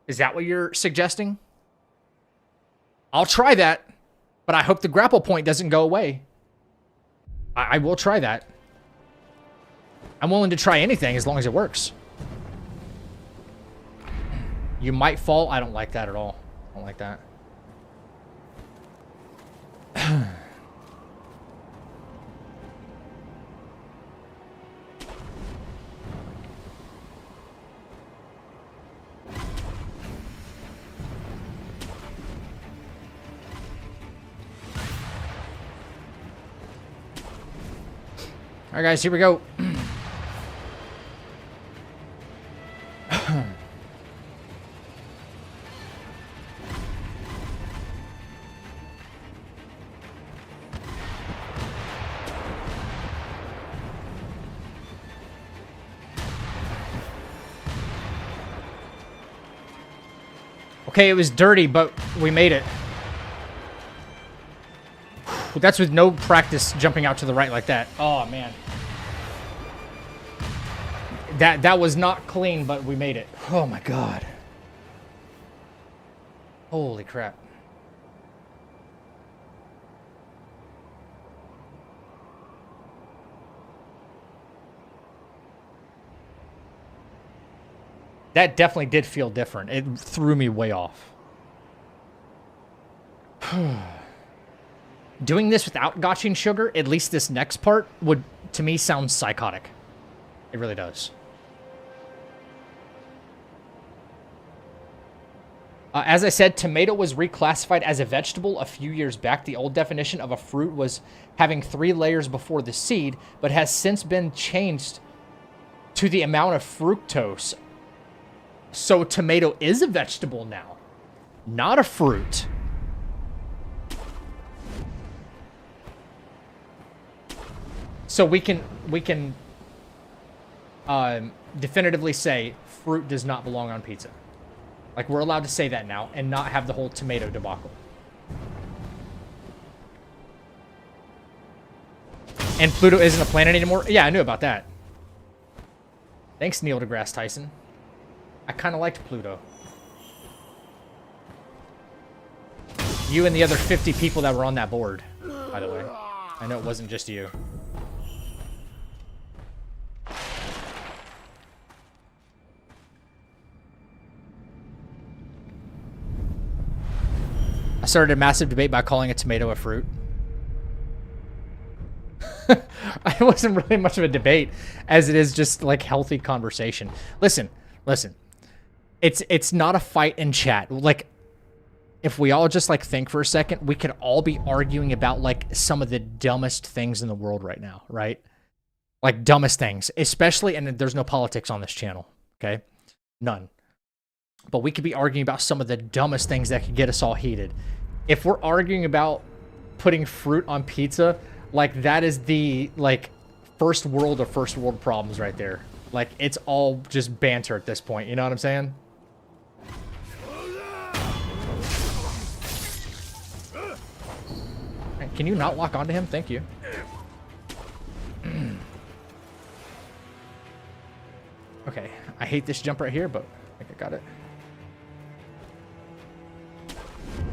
Is that what you're suggesting? I'll try that, but I hope the grapple point doesn't go away. I will try that. I'm willing to try anything as long as it works. You might fall. I don't like that at all. I don't like that. All right, guys, here we go. Okay, it was dirty, but we made it. That's with no practice jumping out to the right like that. Oh, man. That was not clean, but we made it. Oh, my God. Holy crap. That definitely did feel different. It threw me way off. Doing this without gotching sugar, at least this next part, would, to me, sound psychotic. It really does. As I said, tomato was reclassified as a vegetable a few years back. The old definition of a fruit was having 3 layers before the seed, but has since been changed to the amount of fructose. So tomato is a vegetable now, not a fruit. So we can definitively say fruit does not belong on pizza. Like, we're allowed to say that now and not have the whole tomato debacle. And Pluto isn't a planet anymore? Yeah, I knew about that. Thanks, Neil deGrasse Tyson. I kind of liked Pluto. You and the other 50 people that were on that board, by the way. I know it wasn't just you. I started a massive debate by calling a tomato a fruit. It wasn't really much of a debate, as it is just like healthy conversation. Listen. It's not a fight in chat. Like, if we all just like think for a second, we could all be arguing about like some of the dumbest things in the world right now, right? Like dumbest things, especially, and there's no politics on this channel, okay? None. But we could be arguing about some of the dumbest things that could get us all heated. If we're arguing about putting fruit on pizza, like that is the like first world problems right there. Like, it's all just banter at this point, you know what I'm saying? Can you not lock onto him? Thank you. Okay, I hate this jump right here, but I think I got it.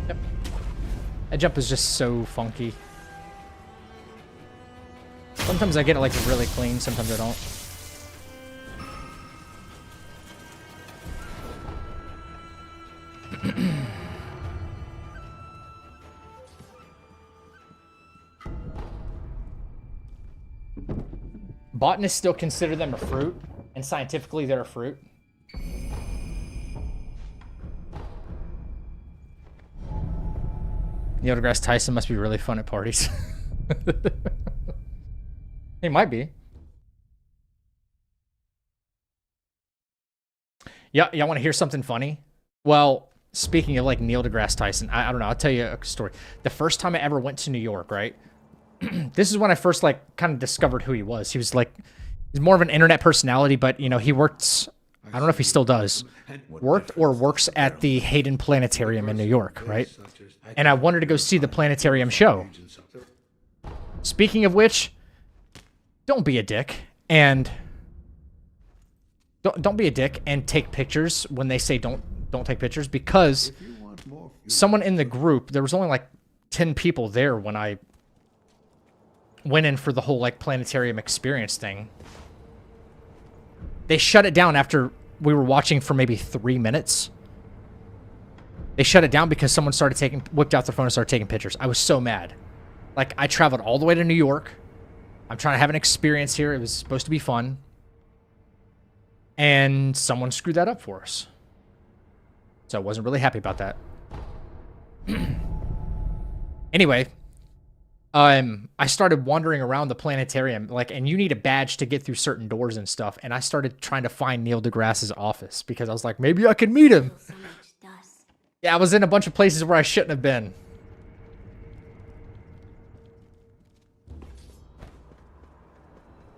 Yep. That jump is just so funky. Sometimes I get it like really clean, sometimes I don't. Botanists still consider them a fruit, and scientifically they're a fruit. Neil deGrasse Tyson must be really fun at parties. He might be. Yeah, y'all want to hear something funny? Well, speaking of like Neil deGrasse Tyson, I don't know. I'll tell you a story. The first time I ever went to New York, right? This is when I first like kind of discovered who he was. He was like, he's more of an internet personality, but you know, he worked, I don't know if he still does, worked or works at the Hayden Planetarium in New York, right? And I wanted to go see the planetarium show. Speaking of which, don't be a dick and don't be a dick and take pictures when they say don't take pictures, because someone in the group, there was only like 10 people there when I went in for the whole like planetarium experience thing. They shut it down after we were watching for maybe 3 minutes. They shut it down because someone whipped out their phone and started taking pictures. I was so mad. Like, I traveled all the way to New York. I'm trying to have an experience here. It was supposed to be fun. And someone screwed that up for us. So I wasn't really happy about that. Anyway, I started wandering around the planetarium, like, and you need a badge to get through certain doors and stuff. And I started trying to find Neil deGrasse's office because I was like, maybe I can meet him. Yeah, I was in a bunch of places where I shouldn't have been.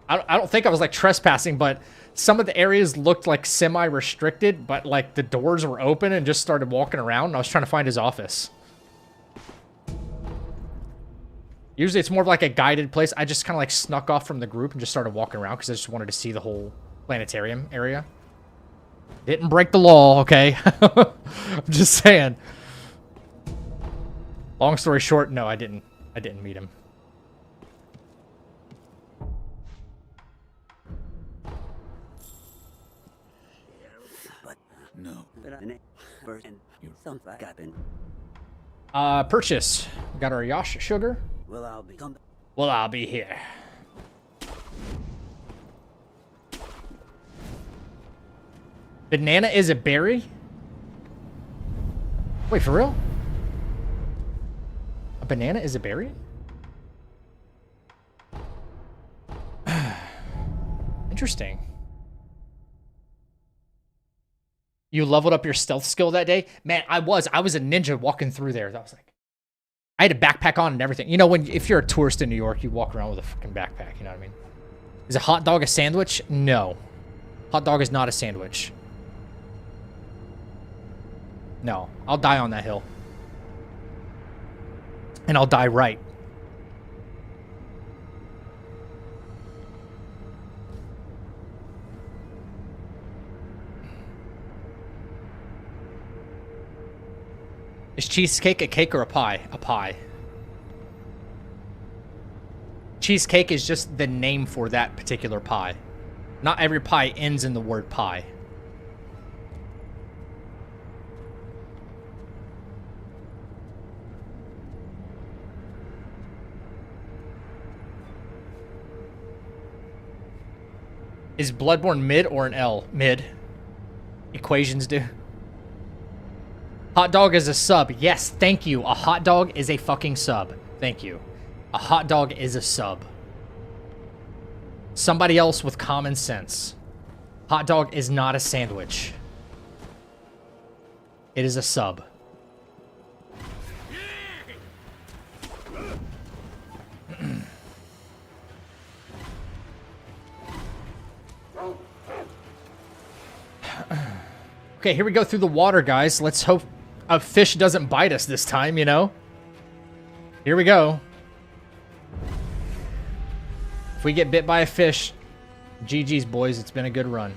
I don't think I was like trespassing, but some of the areas looked like semi-restricted, but like the doors were open, and just started walking around, and I was trying to find his office. Usually it's more of like a guided place. I just kind of like snuck off from the group and just started walking around because I just wanted to see the whole planetarium area. Didn't break the law, okay? I'm just saying. Long story short, no, I didn't meet him. No. Purchase. We got our Yosh sugar. Well, I'll be here. Banana is a berry? Wait, for real? A banana is a berry? Interesting. You leveled up your stealth skill that day? Man, I was a ninja walking through there. That was like, I had a backpack on and everything. You know, if you're a tourist in New York, you walk around with a fucking backpack, you know what I mean? Is a hot dog a sandwich? No. Hot dog is not a sandwich. No, I'll die on that hill. And I'll die right. Is cheesecake a cake or a pie? A pie. Cheesecake is just the name for that particular pie. Not every pie ends in the word pie. Is Bloodborne mid or an L? Mid. Equations do. Hot dog is a sub. Yes, thank you. A hot dog is a fucking sub. Thank you. A hot dog is a sub. Somebody else with common sense. Hot dog is not a sandwich. It is a sub. Okay, here we go through the water, guys. Let's hope a fish doesn't bite us this time, you know? Here we go. If we get bit by a fish, GG's, boys. It's been a good run.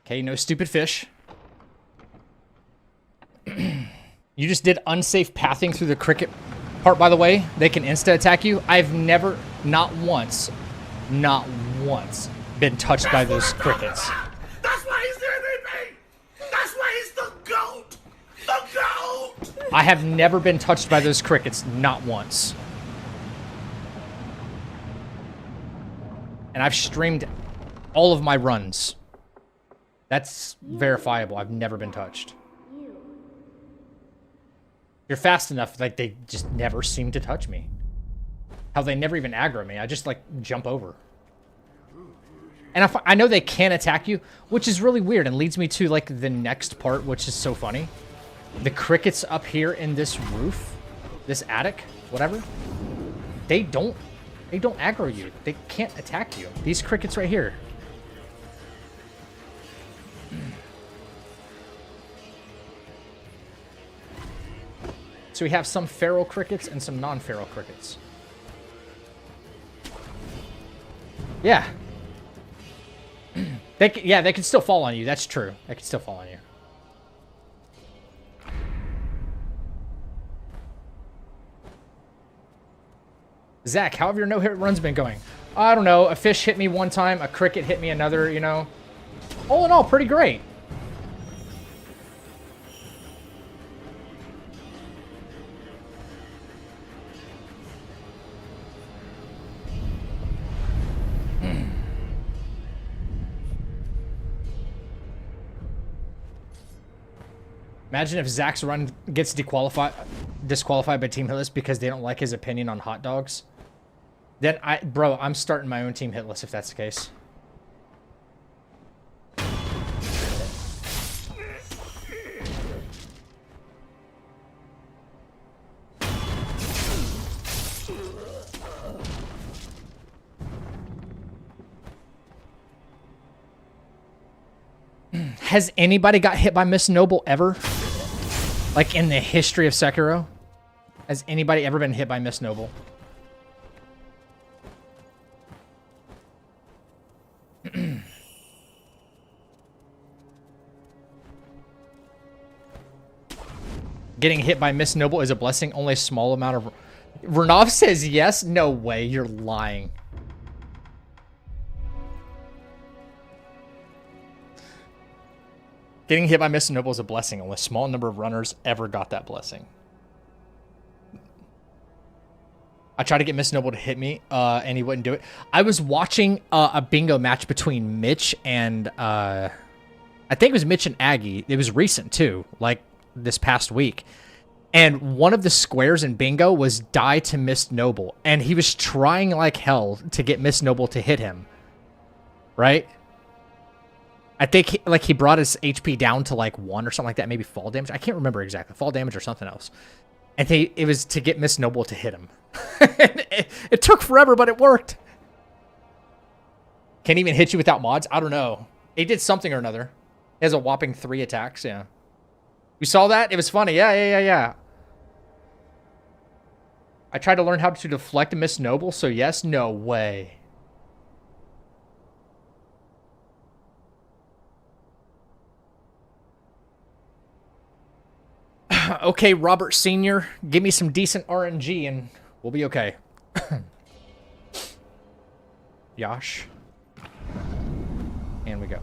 Okay, no stupid fish. You just did unsafe pathing through the cricket part, by the way. They can insta-attack you. I've never, not once, been touched by those crickets. That's why he's the MVP! That's why he's the GOAT! The GOAT! I have never been touched by those crickets, not once. And I've streamed all of my runs. That's verifiable. I've never been touched. You're fast enough, like, they just never seem to touch me. How they never even aggro me. I just, like, jump over. And I know they can attack you, which is really weird and leads me to, like, the next part, which is so funny. The crickets up here in this roof, this attic, whatever, they don't aggro you. They can't attack you. These crickets right here. So we have some feral crickets and some non-feral crickets. Yeah. They can still fall on you. That's true. They can still fall on you. Zach, how have your no-hit runs been going? I don't know. A fish hit me one time. A cricket hit me another, you know. All in all, pretty great. Imagine if Zach's run gets disqualified by Team Hitless because they don't like his opinion on hot dogs. Then bro, I'm starting my own Team Hitless if that's the case. Has anybody got hit by Miss Noble ever? Like in the history of Sekiro, has anybody ever been hit by Miss Noble? Getting hit by Miss Noble is a blessing. Only a small amount of... Renov says yes. No way. You're lying. Getting hit by Miss Noble is a blessing. Only a small number of runners ever got that blessing. I tried to get Miss Noble to hit me, and he wouldn't do it. I was watching a bingo match between Mitch and... I think it was Mitch and Aggie. It was recent, too. Like, this past week. And one of the squares in bingo was die to Miss Noble. And he was trying like hell to get Miss Noble to hit him. Right? I think he brought his HP down to like 1 or something like that. Maybe fall damage. I can't remember exactly. Fall damage or something else. And it was to get Miss Noble to hit him. it took forever, but it worked. Can't even hit you without mods? I don't know. He did something or another. He has a whopping 3 attacks, yeah. You saw that? It was funny. Yeah. I tried to learn how to deflect a Miss Noble, so yes, no way. Okay, Robert Sr., give me some decent RNG and we'll be okay. Yosh. And we go.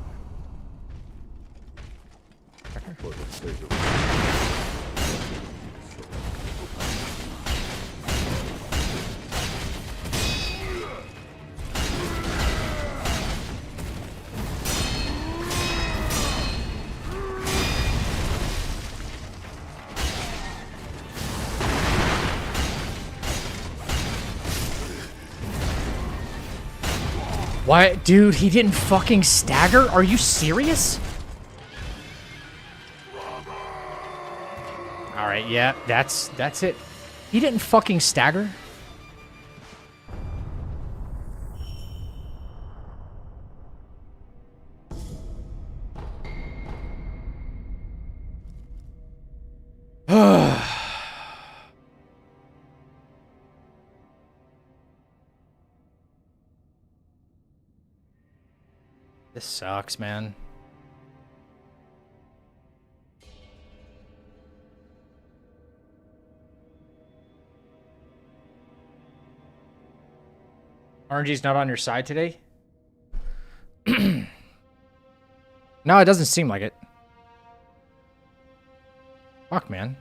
What? Dude, he didn't fucking stagger? Are you serious? Alright, yeah, that's it. He didn't fucking stagger? This sucks, man. RNG's not on your side today? No, it doesn't seem like it. Fuck, man.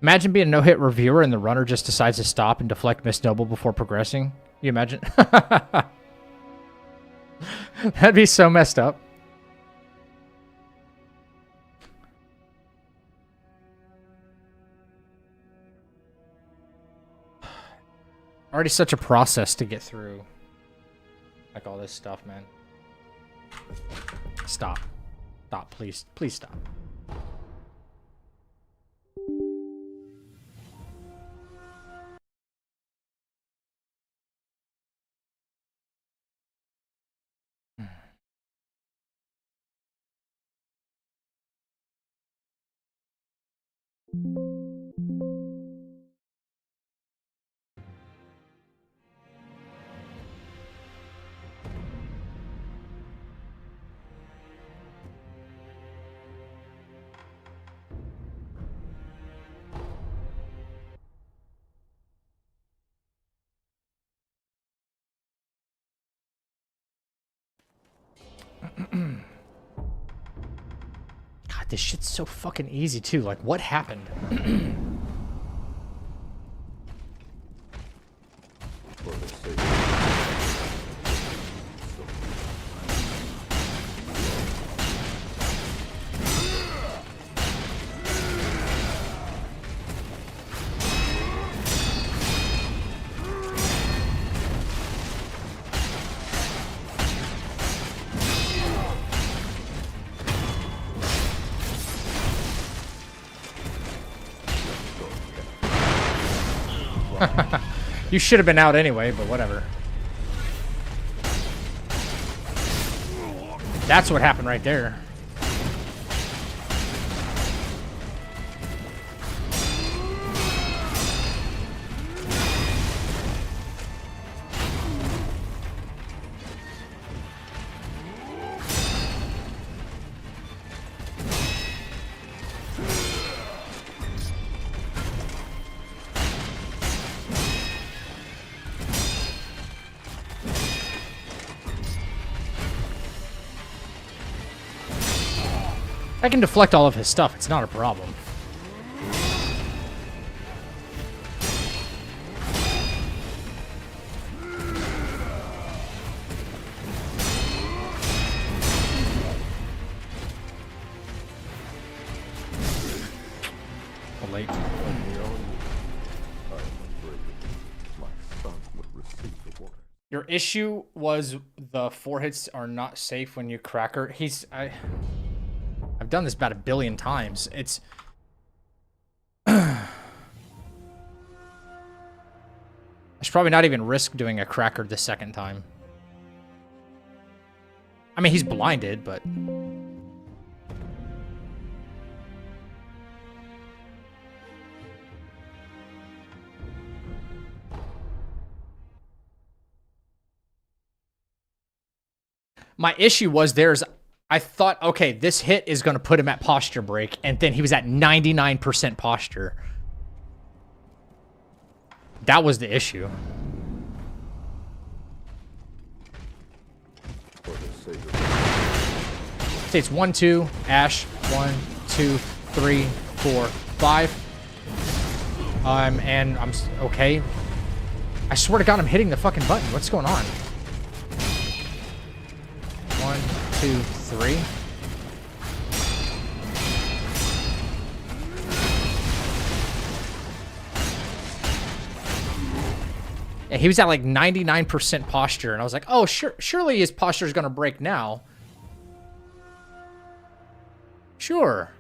Imagine being a no-hit reviewer and the runner just decides to stop and deflect Miss Noble before progressing. You imagine? That'd be so messed up. Already such a process to get through. Like all this stuff, man. Stop. Stop, please. Please stop. God, this shit's so fucking easy too. Like, what happened? You should have been out anyway, but whatever. That's what happened right there. I can deflect all of his stuff. It's not a problem. Late. Your issue was the 4 hits are not safe when you cracker. I've done this about 1 billion times. It's... I should probably not even risk doing a cracker the second time. I mean, he's blinded, but... My issue was I thought, okay, this hit is going to put him at posture break, and then he was at 99% posture. That was the issue. Say it's 1, 2, Ash, 1, 2, 3, 4, 5. And I'm okay. I swear to God, I'm hitting the fucking button. What's going on? 1, 2, 3. Yeah, he was at like 99% posture, and I was like, oh, surely his posture is going to break now. Sure.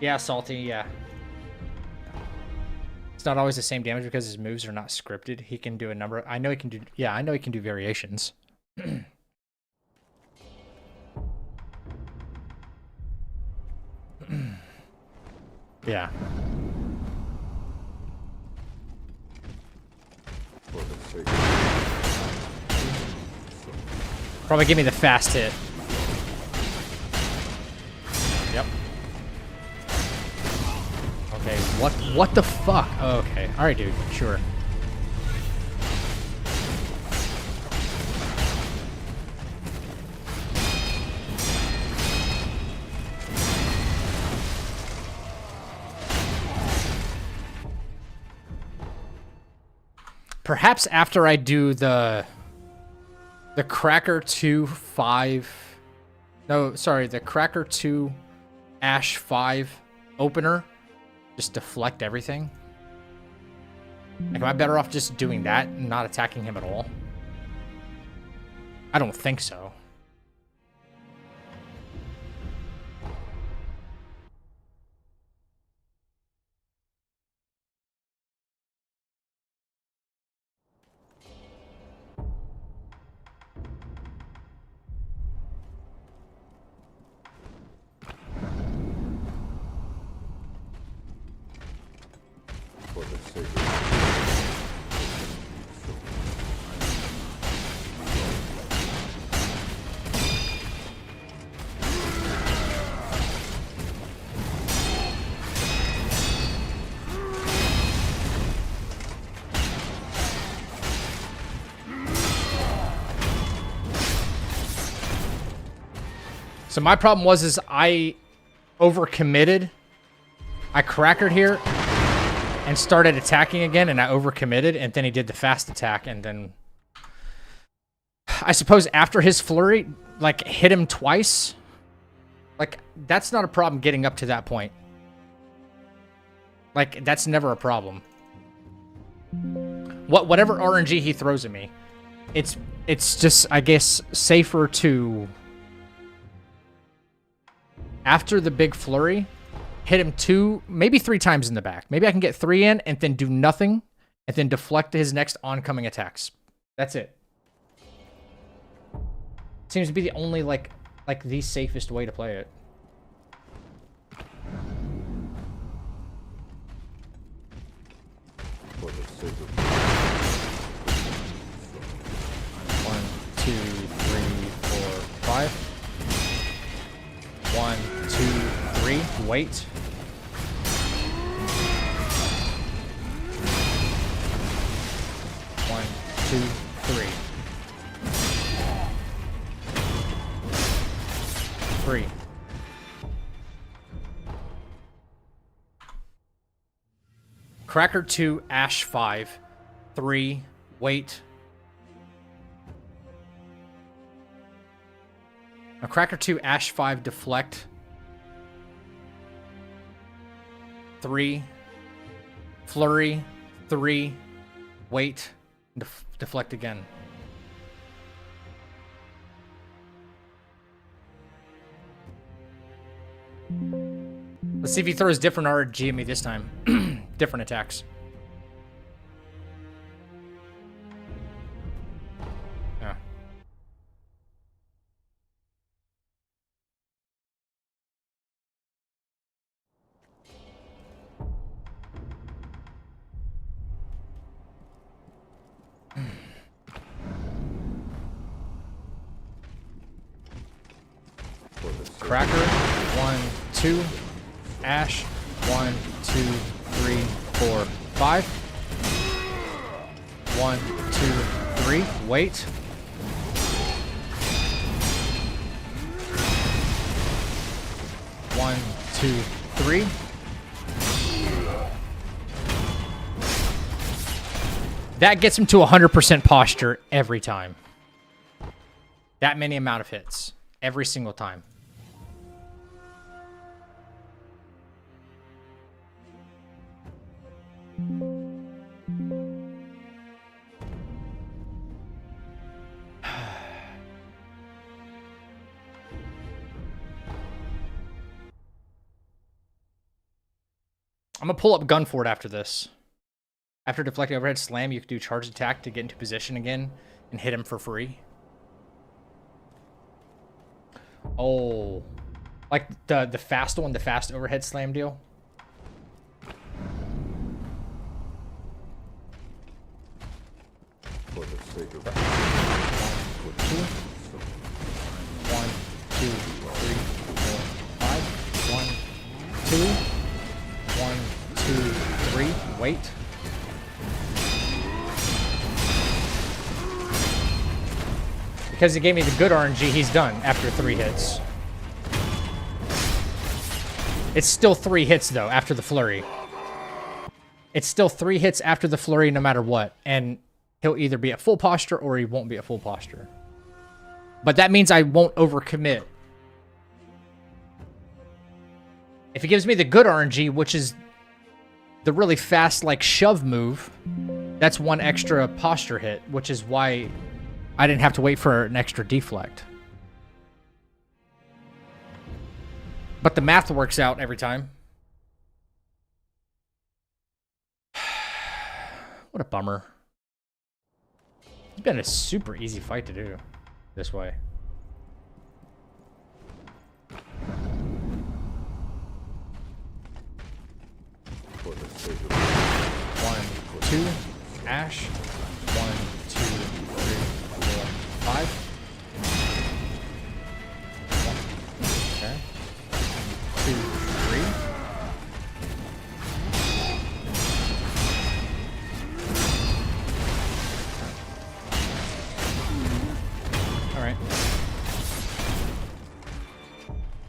Yeah, Salty, yeah. It's not always the same damage because his moves are not scripted. He can do a number. I know he can do. Yeah, I know he can do variations. Yeah. Probably give me the fast hit. Yep. Okay, what the fuck? Oh, okay. Alright, dude. Sure. Perhaps after I do the Cracker 2 5... No, sorry, the Cracker 2 Ash 5 opener. Just deflect everything. Like, am I better off just doing that and not attacking him at all? I don't think so. So my problem was I overcommitted. I crackered here and started attacking again, and I overcommitted, and then he did the fast attack, and then I suppose after his flurry, like, hit him twice. Like, that's not a problem getting up to that point. Like, that's never a problem. Whatever RNG he throws at me, it's just, I guess, safer to after the big flurry, hit him 2, maybe 3 times in the back. Maybe I can get 3 in and then do nothing and then deflect his next oncoming attacks. That's it. Seems to be the only, like the safest way to play it. For the sake of 1, 2, 3, 4, 5. 1, 2, 3. Wait. 1, 2, 3. 3. Cracker 2, Ash 5. 3. Wait. Now, Cracker 2, Ash 5, deflect. 3. Flurry. 3. Wait. Deflect again. Let's see if he throws different RG at me this time. Different attacks. Yeah. Cracker, 1, 2. Ash, 1, 2, 3, 4, 5. 1, 2, 3. Wait. 1, 2, 3. That gets him to 100% posture every time. That many amount of hits. Every single time. I'm gonna pull up Gun for it after this. After deflecting overhead slam, you can do charge attack to get into position again and hit him for free. Oh, like the fast one, the fast overhead slam deal. for the sake of 1, 2, 3, 4, 5. 1, 2. 1, 2, 3. Wait. Because he gave me the good RNG, he's done after 3 hits. It's still 3 hits, though, after the flurry. It's still 3 hits after the flurry no matter what. And he'll either be at full posture or he won't be at full posture. But that means I won't overcommit. If he gives me the good RNG, which is the really fast, like, shove move, that's 1 extra posture hit, which is why I didn't have to wait for an extra deflect. But the math works out every time. What a bummer. It's been a super easy fight to do this way. for the sake of 1, 2, Ash. 1, 2, 3, 4, 5. Okay. 2, 3. All right.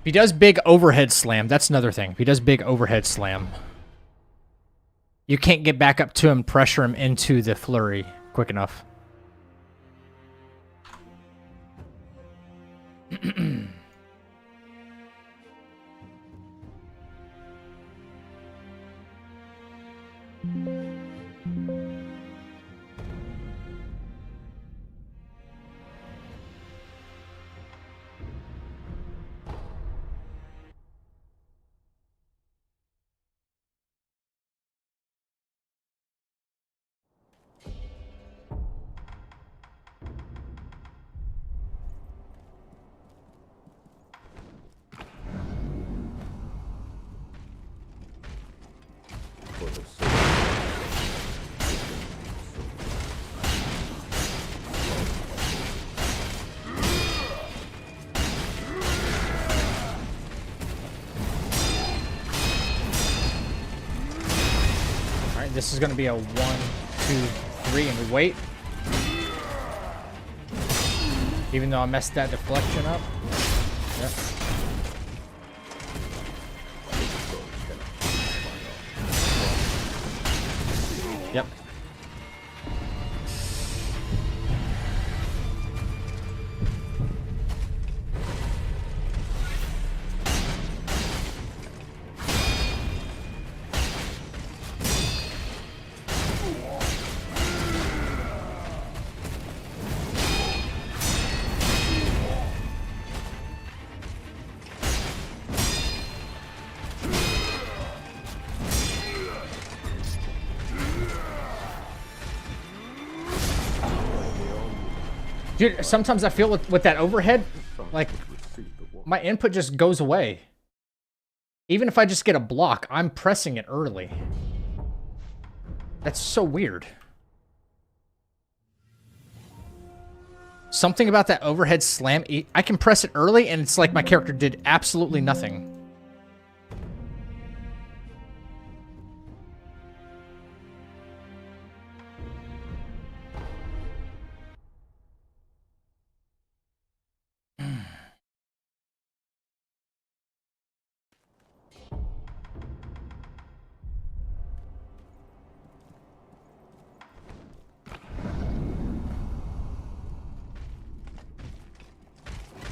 If he does big overhead slam, that's another thing. If he does big overhead slam, you can't get back up to him, pressure him into the flurry quick enough. this is gonna be a 1, 2, 3, and we wait. Even though I messed that deflection up. Yep. Yep. Dude, sometimes I feel with that overhead, like, my input just goes away. Even if I just get a block, I'm pressing it early. That's so weird. Something about that overhead slam, I can press it early and it's like my character did absolutely nothing.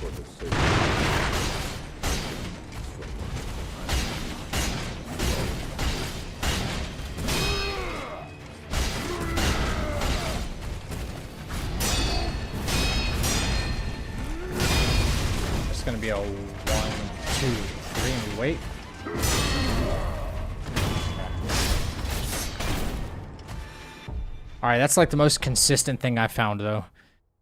For the sake It's gonna be a 1, 2, 3, and we wait. All right, that's like the most consistent thing I found though.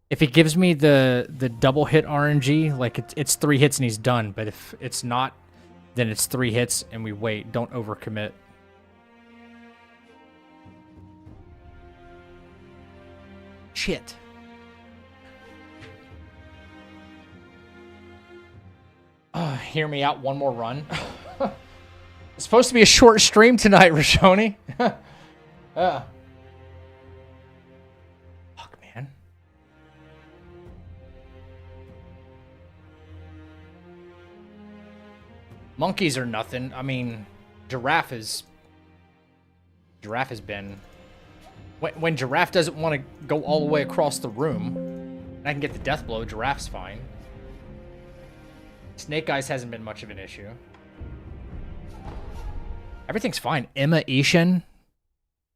If he gives me the double hit RNG, like it's 3 hits and he's done. But if it's not, then it's 3 hits and we wait. Don't overcommit. Shit. Hear me out. One more run. It's supposed to be a short stream tonight, Rashoni. Fuck, man. Monkeys are nothing. I mean, Giraffe has been... When Giraffe doesn't want to go all the way across the room, and I can get the death blow, Giraffe's fine. Snake Eyes hasn't been much of an issue. Everything's fine. Emma, Ishin,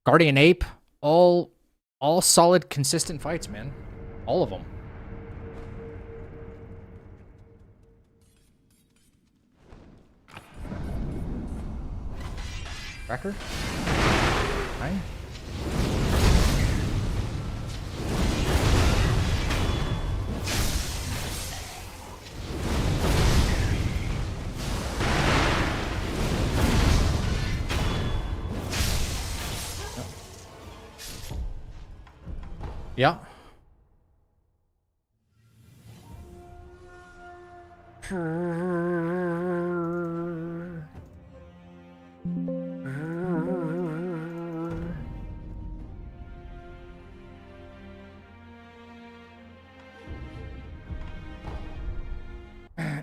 Guardian Ape, all solid, consistent fights, man. All of them. Record? Fine. Yeah.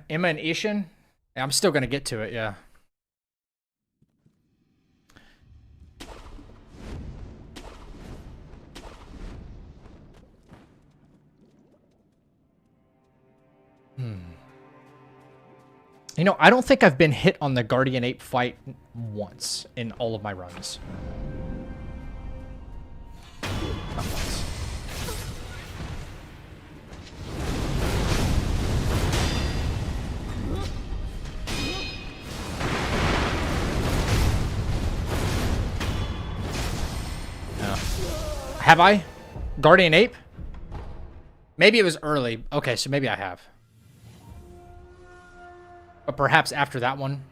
Emma and Ishin? Yeah, I'm still gonna get to it, yeah. You know, I don't think I've been hit on the Guardian Ape fight once in all of my runs. Not once. No. Have I? Guardian Ape? Maybe it was early. Okay, so maybe I have. But perhaps after that one.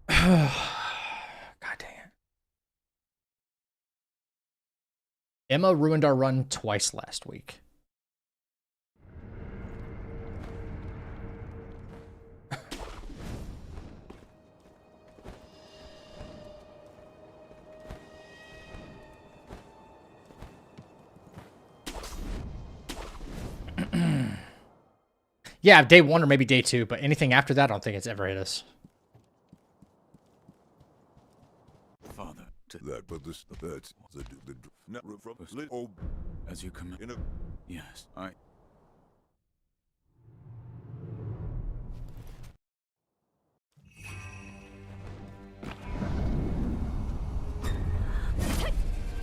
God dang it. Emma ruined our run twice last week. Yeah, day 1 or maybe day 2, but anything after that, I don't think it's ever hit us. Father, to that, but this, that's the not from oh, as you come in a, yes, I.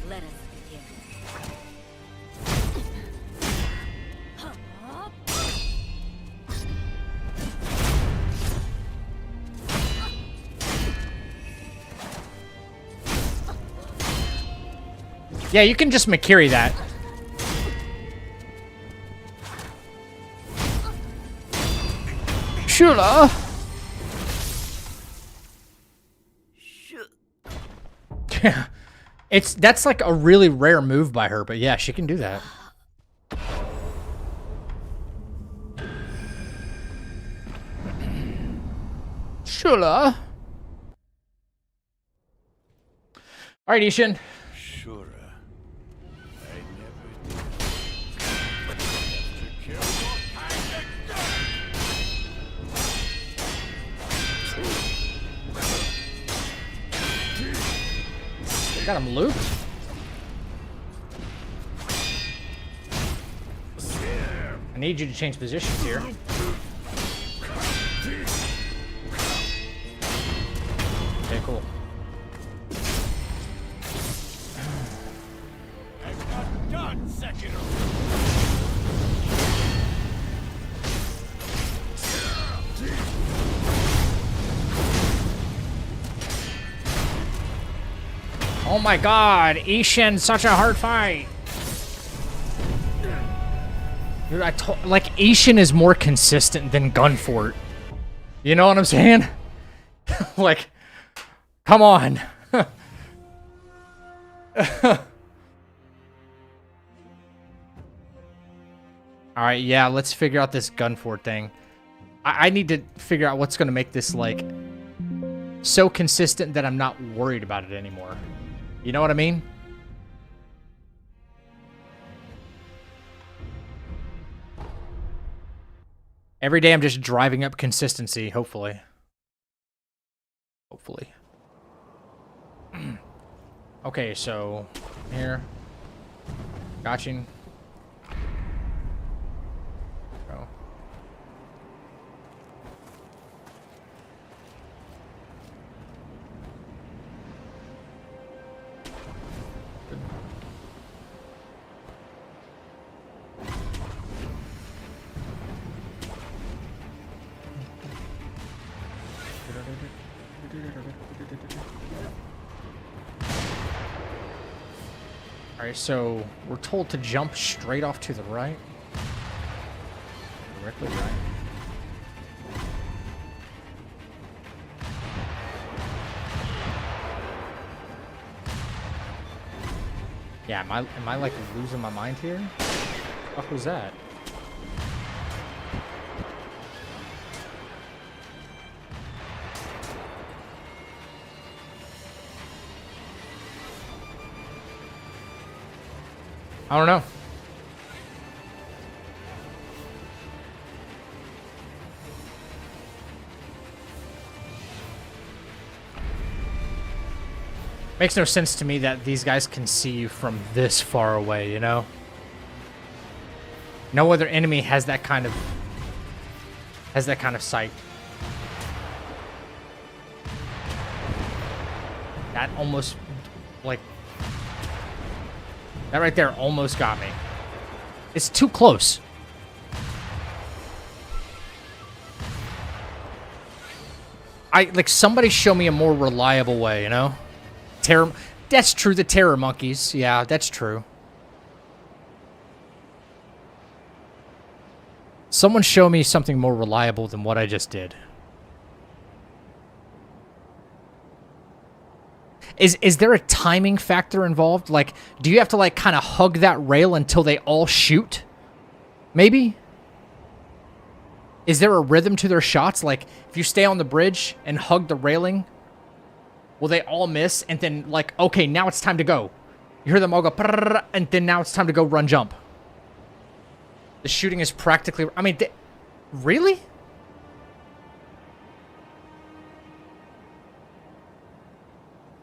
Let us begin. Yeah, you can just McCurry that. Shula. Yeah. That's like a really rare move by her, but yeah, she can do that. Shula. All right, Ishin. Sure. I never Got him looped. I need you to change positions here. Okay, cool. I'm not done, Sekiro. Oh my god, Ishin, such a hard fight. Dude, like, Ishin is more consistent than Gunfort. You know what I'm saying? Like, come on. Alright, yeah, let's figure out this Gunfort thing. I need to figure out what's going to make this, like, so consistent that I'm not worried about it anymore. You know what I mean? Every day I'm just driving up consistency, hopefully. Hopefully. Okay, so here. Gotching. Go. Alright, so we're told to jump straight off to the right. Directly right. Yeah, am I like losing my mind here? What was that? I don't know. Makes no sense to me that these guys can see you from this far away, you know? No other enemy has that kind of sight. That almost, like, that right there almost got me. It's too close. Like, somebody show me a more reliable way, you know? That's true, the terror monkeys. Yeah, that's true. Someone show me something more reliable than what I just did. Is there a timing factor involved? Like, do you have to like kind of hug that rail until they all shoot? Maybe? Is there a rhythm to their shots? Like, if you stay on the bridge and hug the railing, will they all miss? And then, like, okay, now it's time to go. You hear them all go, "Prrrr," and then now it's time to go run jump. The shooting is practically... I mean, really?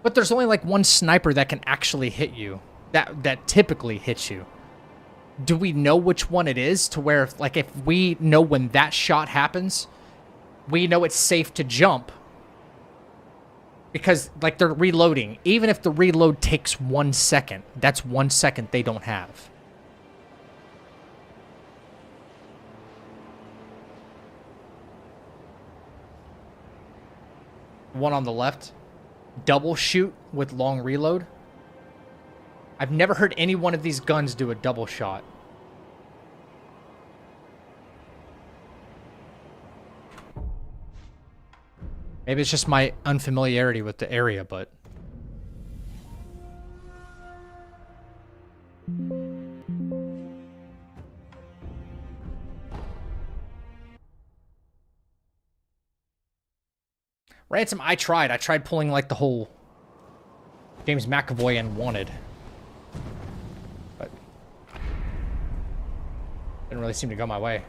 But there's only, like, one sniper that can actually hit you. That typically hits you. Do we know which one it is to where, like, if we know when that shot happens, we know it's safe to jump? Because, like, they're reloading. Even if the reload takes 1 second, that's 1 second they don't have. One on the left. Double shoot with long reload. I've never heard any one of these guns do a double shot. Maybe it's just my unfamiliarity with the area, but... Ransom, I tried pulling like the whole James McAvoy and Wanted. But didn't really seem to go my way.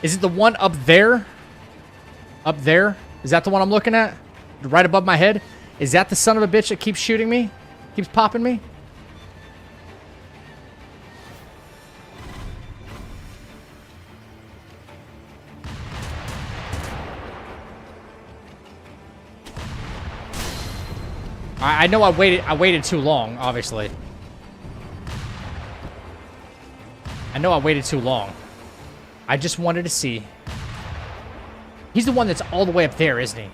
Is it the one up there? Up there? Is that the one I'm looking at? Right above my head? Is that the son of a bitch that keeps shooting me? Keeps popping me? I know I waited too long, obviously. I know I waited too long. I just wanted to see. He's the one that's all the way up there, isn't he?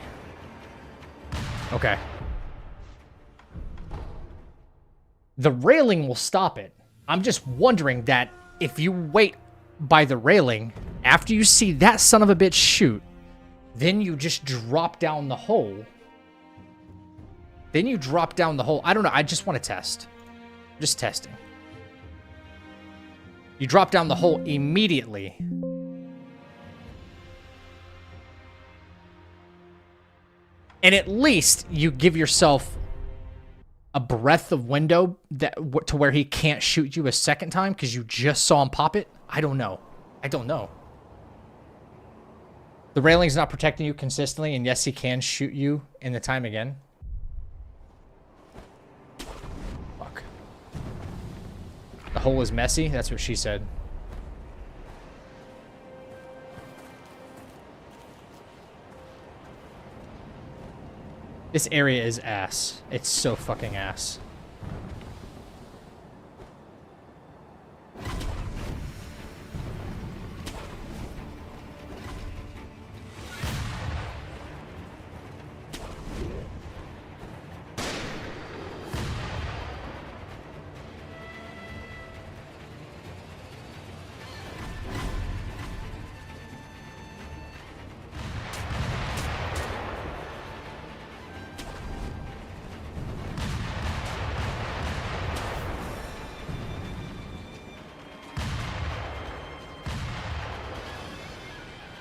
Okay. The railing will stop it. I'm just wondering that if you wait by the railing, after you see that son of a bitch shoot, then you just drop down the hole. Then you drop down the hole. I don't know. I just want to test. Just testing. You drop down the hole immediately. And at least you give yourself a breadth of window that to where he can't shoot you a second time because you just saw him pop it. I don't know. I don't know. The railing's not protecting you consistently, and yes, he can shoot you in the time again. Fuck. The hole is messy. That's what she said. This area is ass. It's so fucking ass.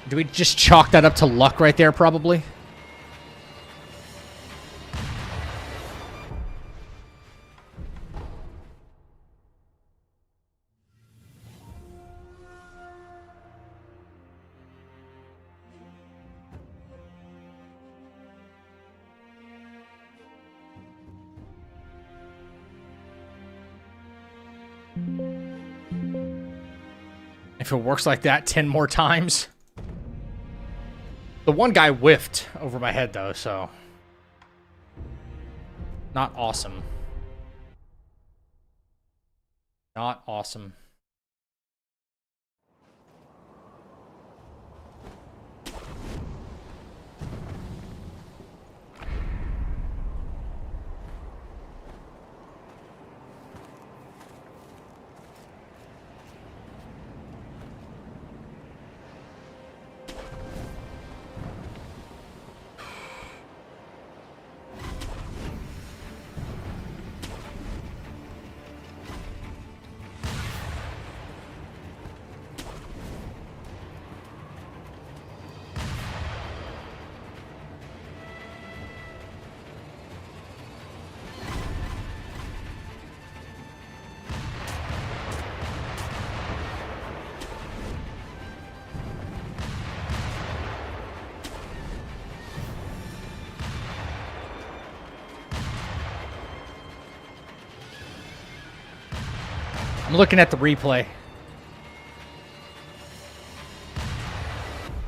Do we just chalk that up to luck right there, probably? If it works like that 10 more times... The one guy whiffed over my head, though, so... Not awesome. Not awesome. I'm looking at the replay.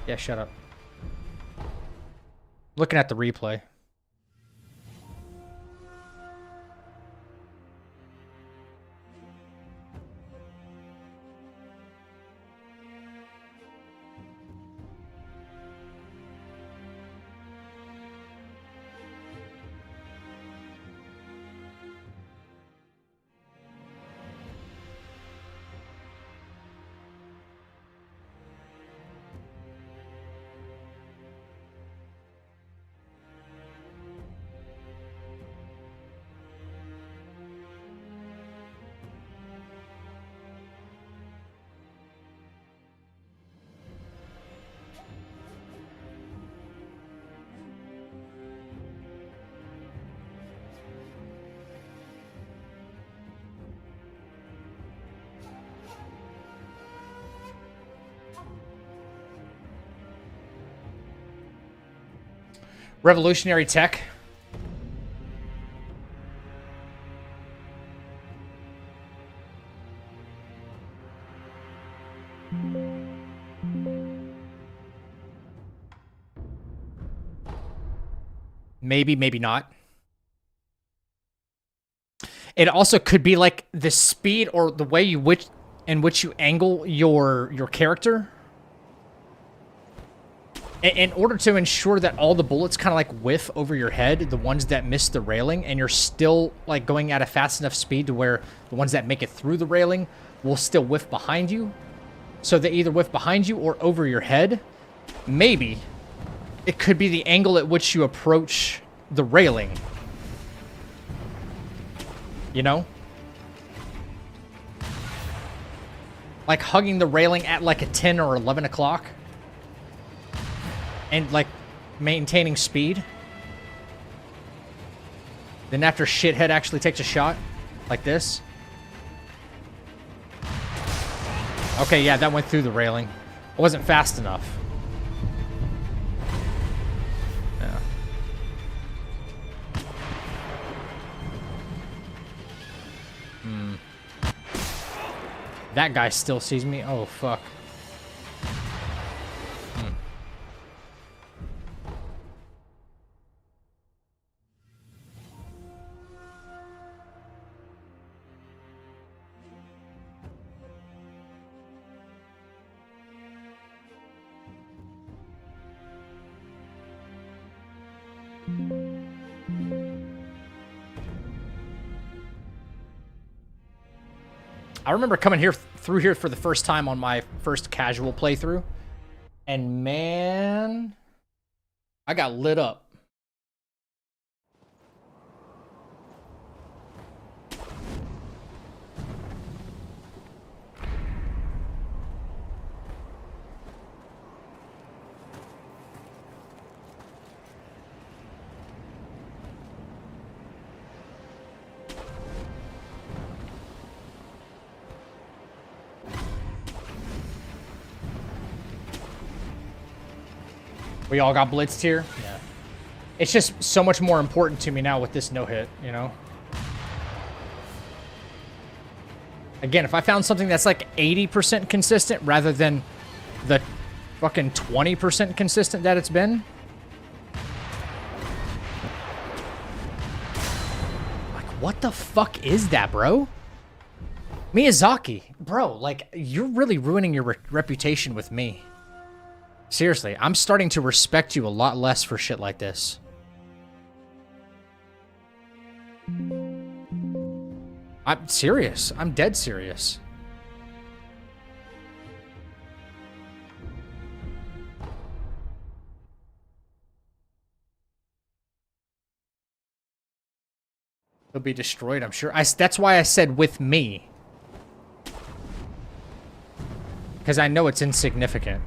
Yeah, shut up. Looking at the replay. Revolutionary tech. Maybe, maybe not. It also could be like the speed or the way in which you angle your character. In order to ensure that all the bullets kind of like whiff over your head, the ones that miss the railing, and you're still like going at a fast enough speed to where the ones that make it through the railing will still whiff behind you. So they either whiff behind you or over your head. Maybe it could be the angle at which you approach the railing. You know? Like hugging the railing at like a 10 or 11 o'clock. And, like, maintaining speed. Then after shithead actually takes a shot, like this. Okay, yeah, that went through the railing. It wasn't fast enough. Yeah. That guy still sees me? Oh, fuck. I remember coming through here for the first time on my first casual playthrough, and man, I got lit up. We all got blitzed here. Yeah. It's just so much more important to me now with this no-hit, you know? Again, if I found something that's like 80% consistent rather than the fucking 20% consistent that it's been. Like, what the fuck is that, bro? Miyazaki, bro, like, you're really ruining your reputation with me. Seriously, I'm starting to respect you a lot less for shit like this. I'm serious. I'm dead serious. He'll be destroyed, I'm sure. That's why I said with me. Because I know it's insignificant.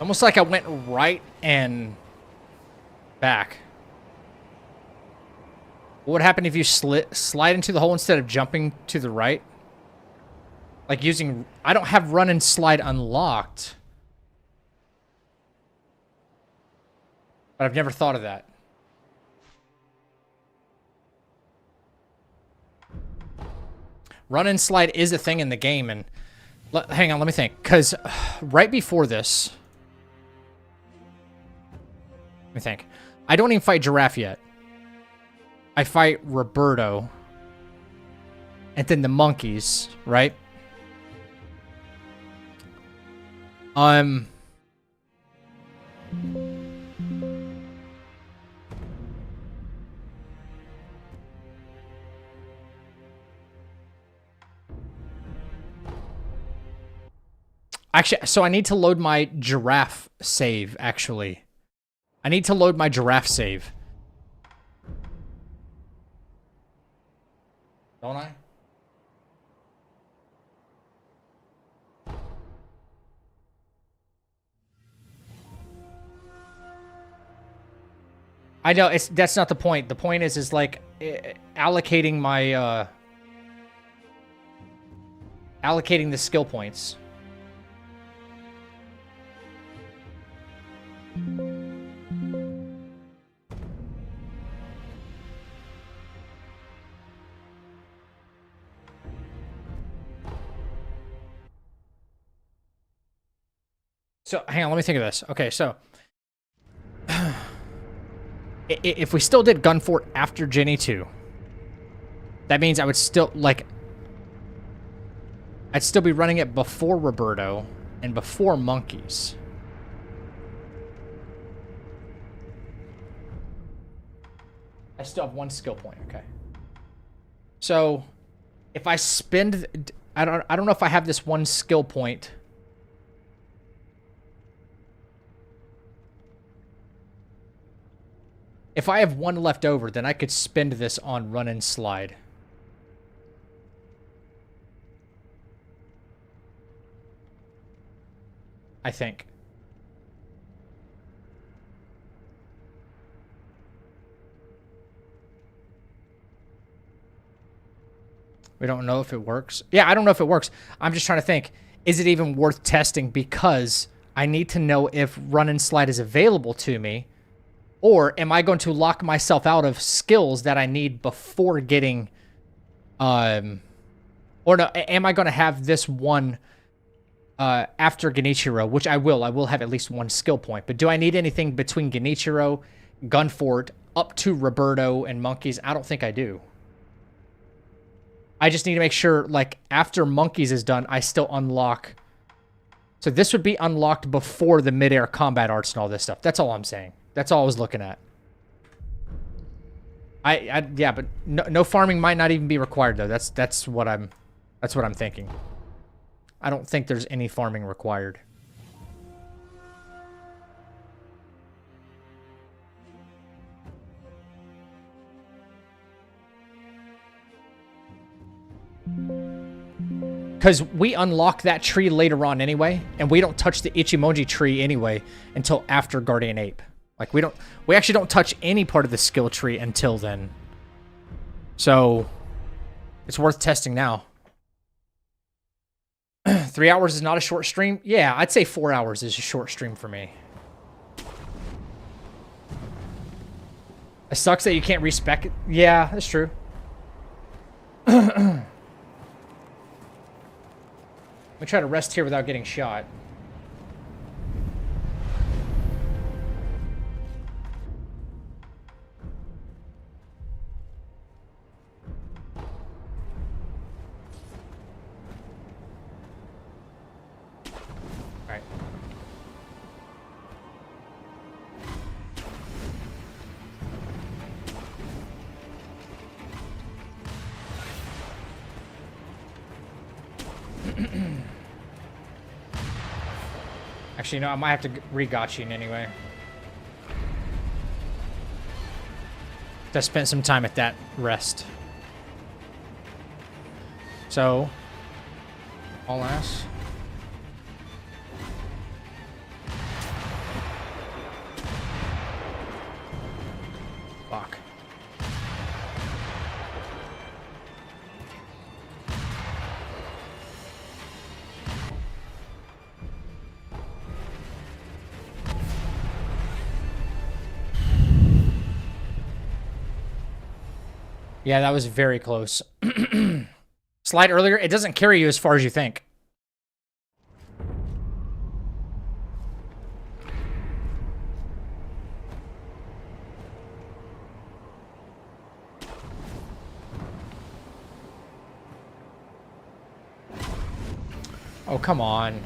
Almost like I went right and back. What would happen if you slide into the hole instead of jumping to the right? Like using... I don't have run and slide unlocked. But I've never thought of that. Run and slide is a thing in the game, and... hang on, let me think. Because right before this... Let me think. I don't even fight Giraffe yet. I fight Roberto. And then the monkeys, right? Actually, so I need to load my Giraffe save, actually. I need to load my Giraffe save. Don't I? I know, that's not the point. The point is like, allocating my, allocating the skill points. So, hang on, let me think of this. Okay, so... if we still did Gunfort after Jenny 2, that means I would still, like... I'd still be running it before Roberto and before Monkeys. I still have one skill point, okay. So, if I spend... I don't know if I have this one skill point... If I have one left over, then I could spend this on run and slide. I think. We don't know if it works. Yeah, I don't know if it works. I'm just trying to think. Is it even worth testing? Because I need to know if run and slide is available to me. Or am I going to lock myself out of skills that I need before getting... or no, am I going to have this one after Genichiro? Which I will. I will have at least one skill point. But do I need anything between Genichiro, Gunfort, up to Roberto, and Monkeys? I don't think I do. I just need to make sure, like, after Monkeys is done, I still unlock... So this would be unlocked before the mid-air combat arts and all this stuff. That's all I'm saying. That's all I was looking at. Yeah, but no farming might not even be required though. That's what I'm thinking. I don't think there's any farming required. Because we unlock that tree later on anyway, and we don't touch the Ichimonji tree anyway until after Guardian Ape. Like, we actually don't touch any part of the skill tree until then. So, it's worth testing now. 3 hours is not a short stream? Yeah, I'd say 4 hours is a short stream for me. It sucks that you can't respec it. Yeah, that's true. Let me try to rest here without getting shot. Alright. Actually, no, I might have to re-gotchin anyway. I spent some time at that rest. So, all ass. Fuck. Yeah, that was very close. Slide earlier, it doesn't carry you as far as you think. Oh, come on.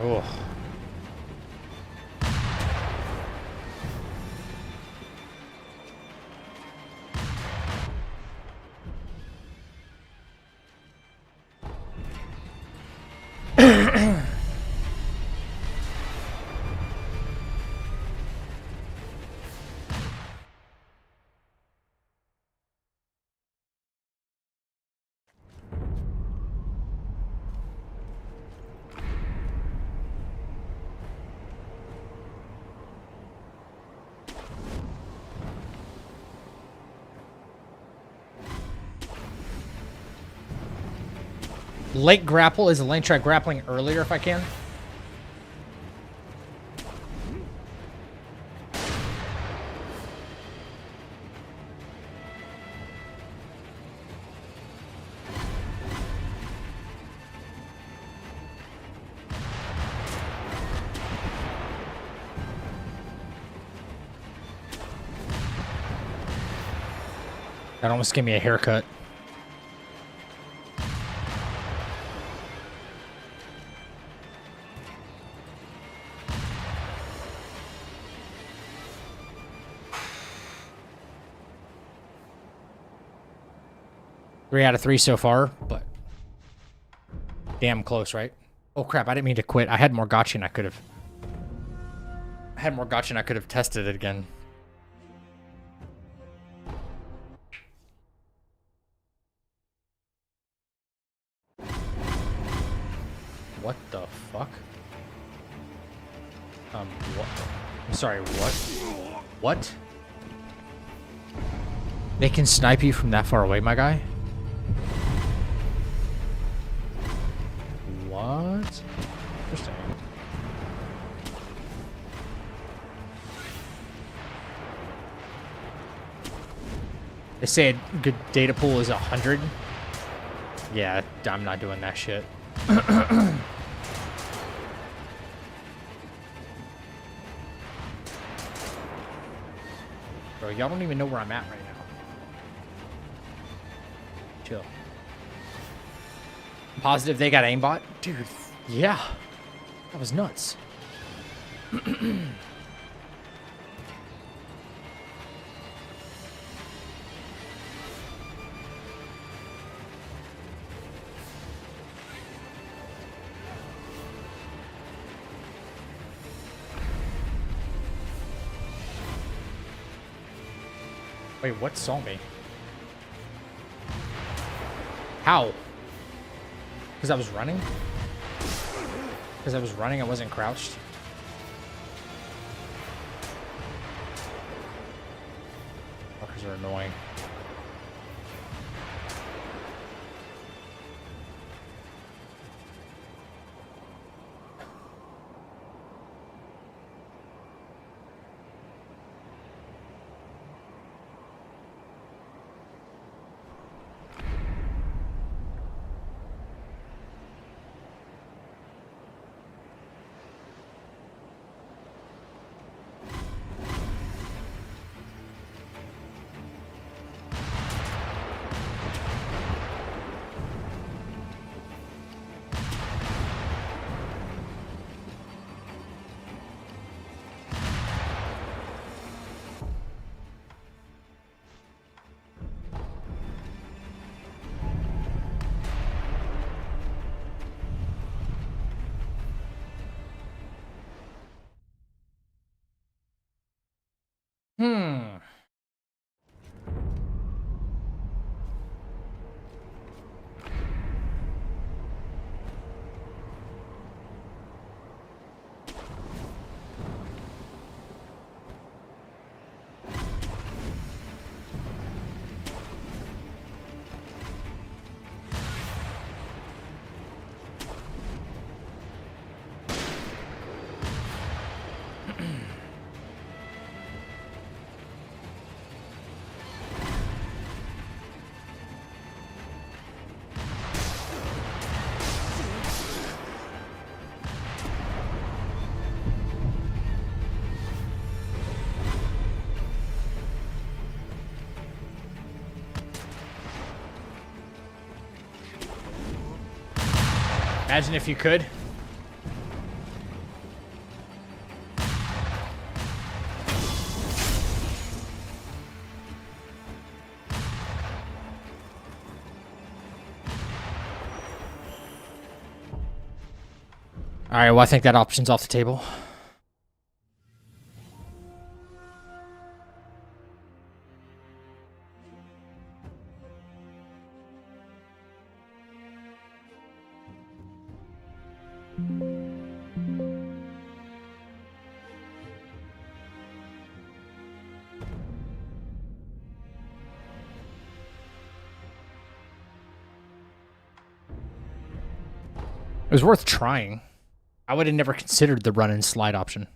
Oh. Late grapple is a lane try grappling earlier if I can. That almost gave me a haircut. Three out of three so far, but damn close, right? Oh crap, I didn't mean to quit. I had more gotcha and I could have tested it again. What the fuck? What? I'm sorry, what? What? They can snipe you from that far away, my guy? What? Interesting. They say a good data pool is 100. Yeah, I'm not doing that shit. Bro, y'all don't even know where I'm at right now. Chill. I'm positive they got aimbot? Dude, yeah. That was nuts. Wait, what saw me? How? Because I was running? Because I was running, I wasn't crouched. Fuckers are annoying. Hmm. Imagine if you could. All right, well, I think that option's off the table. It was worth trying. I would have never considered the run and slide option.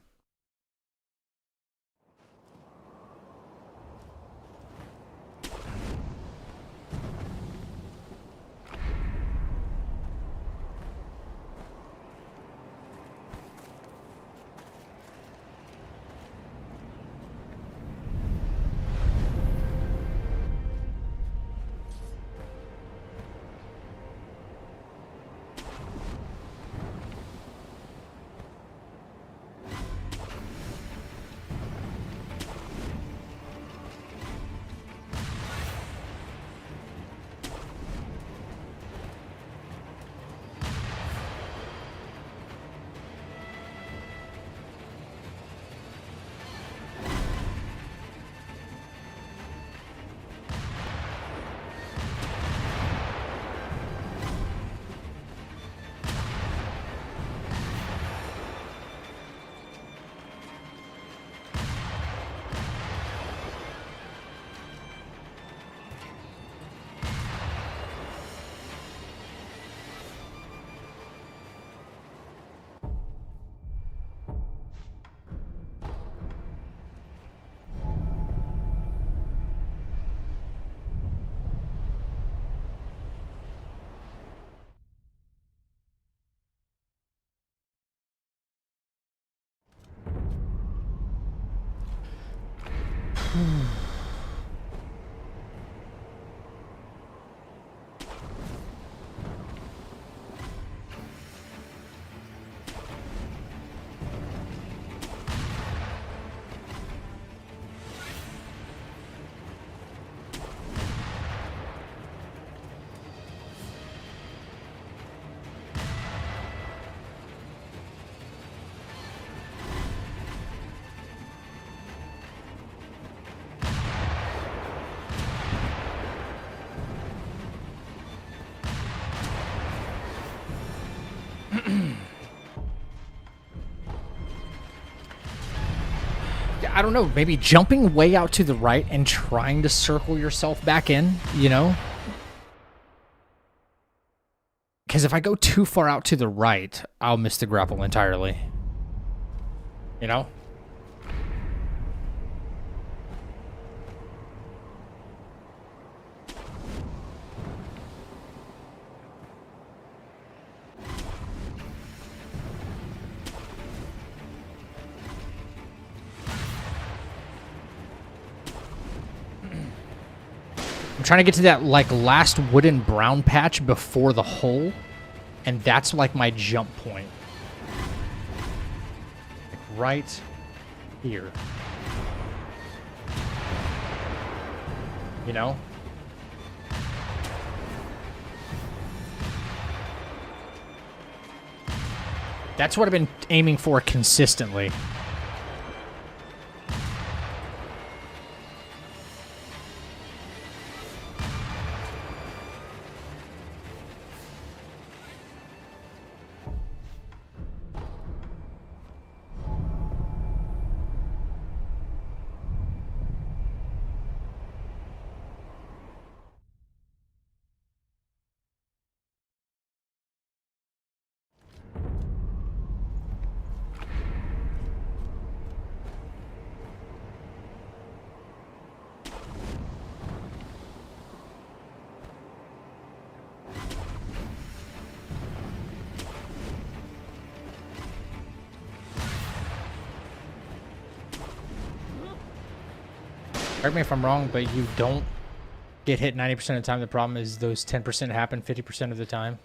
I don't know, maybe jumping way out to the right and trying to circle yourself back in, you know? Because if I go too far out to the right, I'll miss the grapple entirely. You know? I'm trying to get to that, like, last wooden brown patch before the hole. And that's, like, my jump point. Like, right here. You know? That's what I've been aiming for consistently. Correct me if I'm wrong, but you don't get hit 90% of the time. The problem is those 10% happen 50% of the time.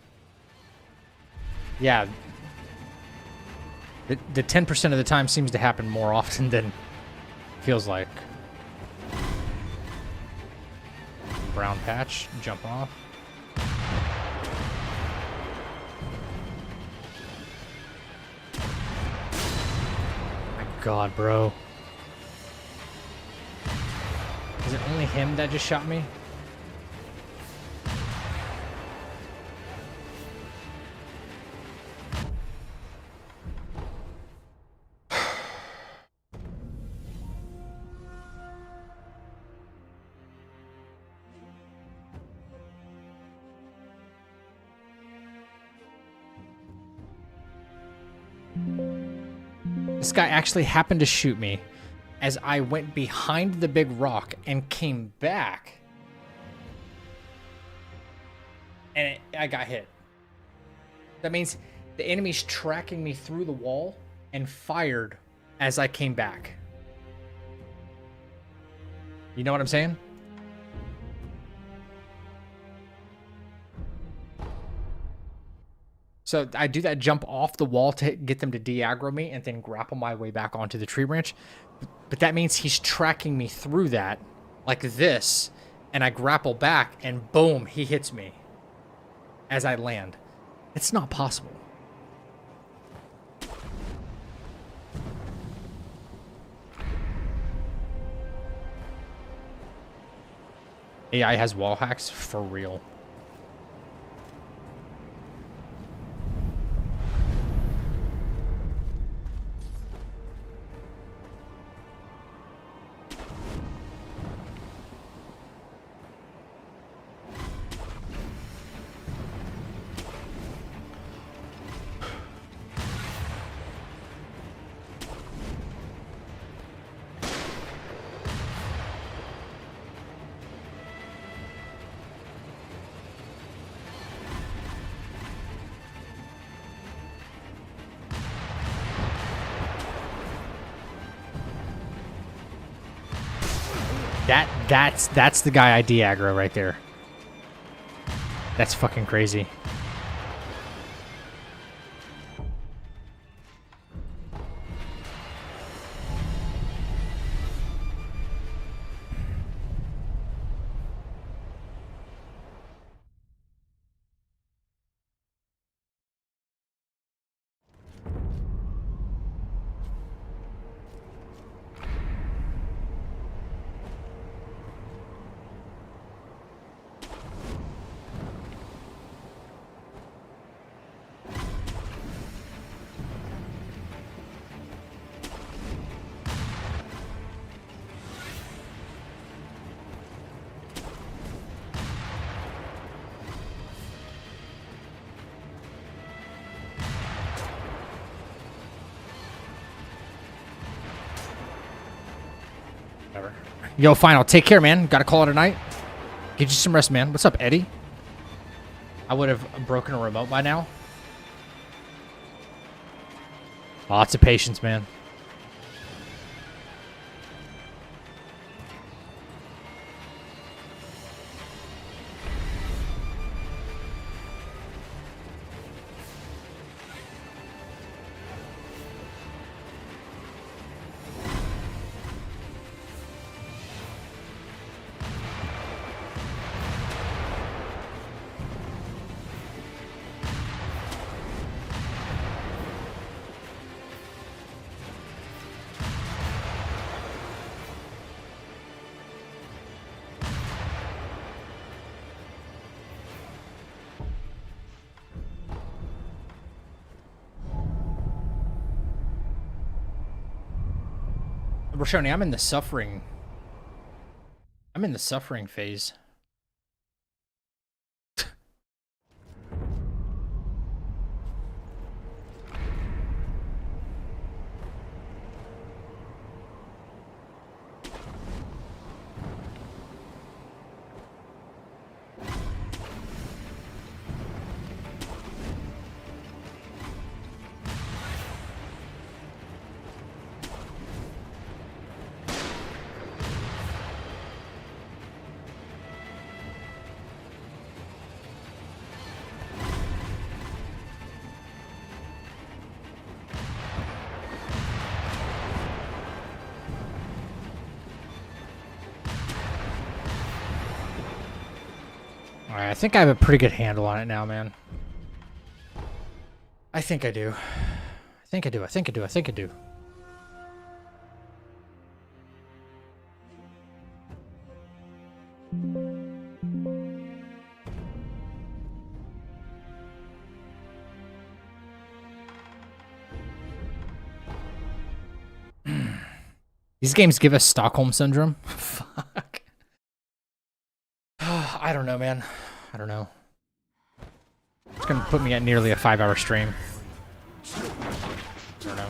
Yeah. The 10% of the time seems to happen more often than feels like. Brown patch, jump off. My God, bro. Is it only him that just shot me? This guy actually happened to shoot me as I went behind the big rock and came back. And I got hit. That means the enemy's tracking me through the wall and fired as I came back. You know what I'm saying? So I do that jump off the wall to get them to de-aggro me and then grapple my way back onto the tree branch. But that means he's tracking me through that like this, and I grapple back and boom, he hits me as I land. It's not possible. AI has wall hacks for real. That's the guy I de-aggro right there. That's fucking crazy. Whatever. Yo, final. Take care, man. Gotta call it a night. Get you some rest, man. What's up, Eddie? I would have broken a remote by now. Lots of patience, man. Rashoni, I'm in the suffering. I'm in the suffering phase. Alright, I think I have a pretty good handle on it now, man. I think I do. I think I do. I think I do. I think I do. These games give us Stockholm Syndrome. Fuck. I don't know, man. I don't know. It's gonna put me at nearly a 5-hour stream. I don't know.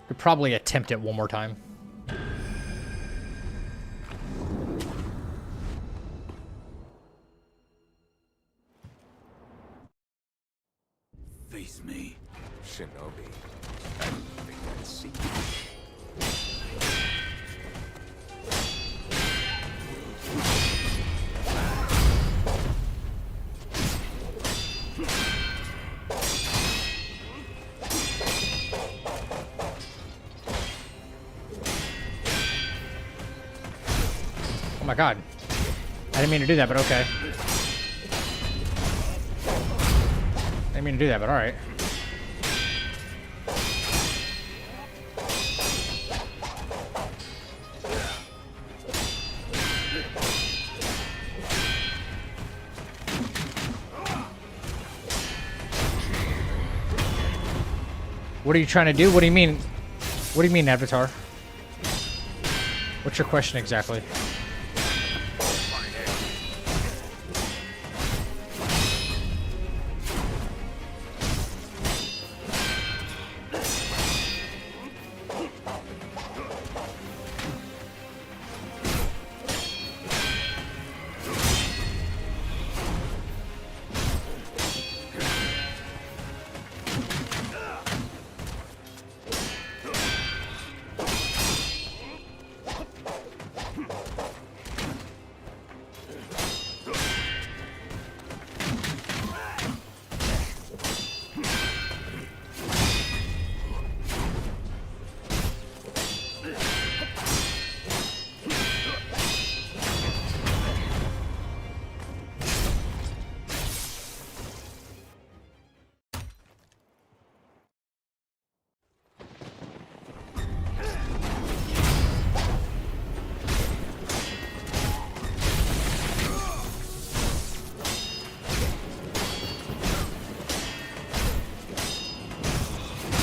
Could probably attempt it one more time. Face me, Shinobi. I don't think that's secret. Oh my god. I didn't mean to do that, but okay. I didn't mean to do that, but alright. What are you trying to do? What do you mean? What do you mean, Avatar? What's your question exactly?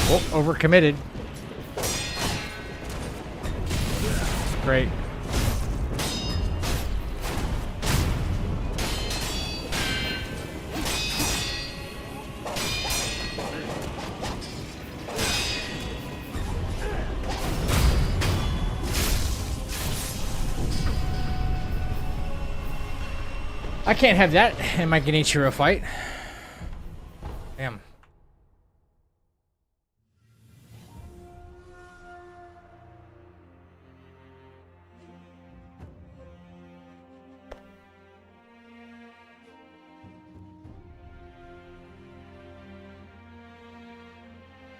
Oh, overcommitted. Great. I can't have that in my Genichiro fight. Damn.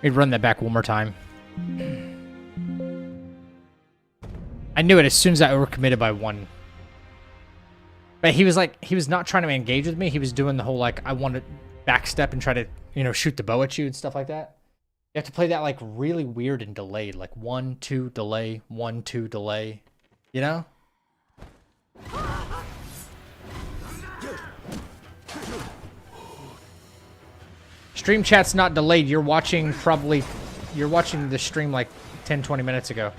We'd run that back one more time. I knew it as soon as I overcommitted by one. But he was like, he was not trying to engage with me. He was doing the whole, like, I want to backstep and try to, you know, shoot the bow at you and stuff like that. You have to play that, like, really weird and delayed. Like, 1, 2, delay, 1, 2, delay. You know? Stream chat's not delayed. You're watching the stream like 10, 20 minutes ago.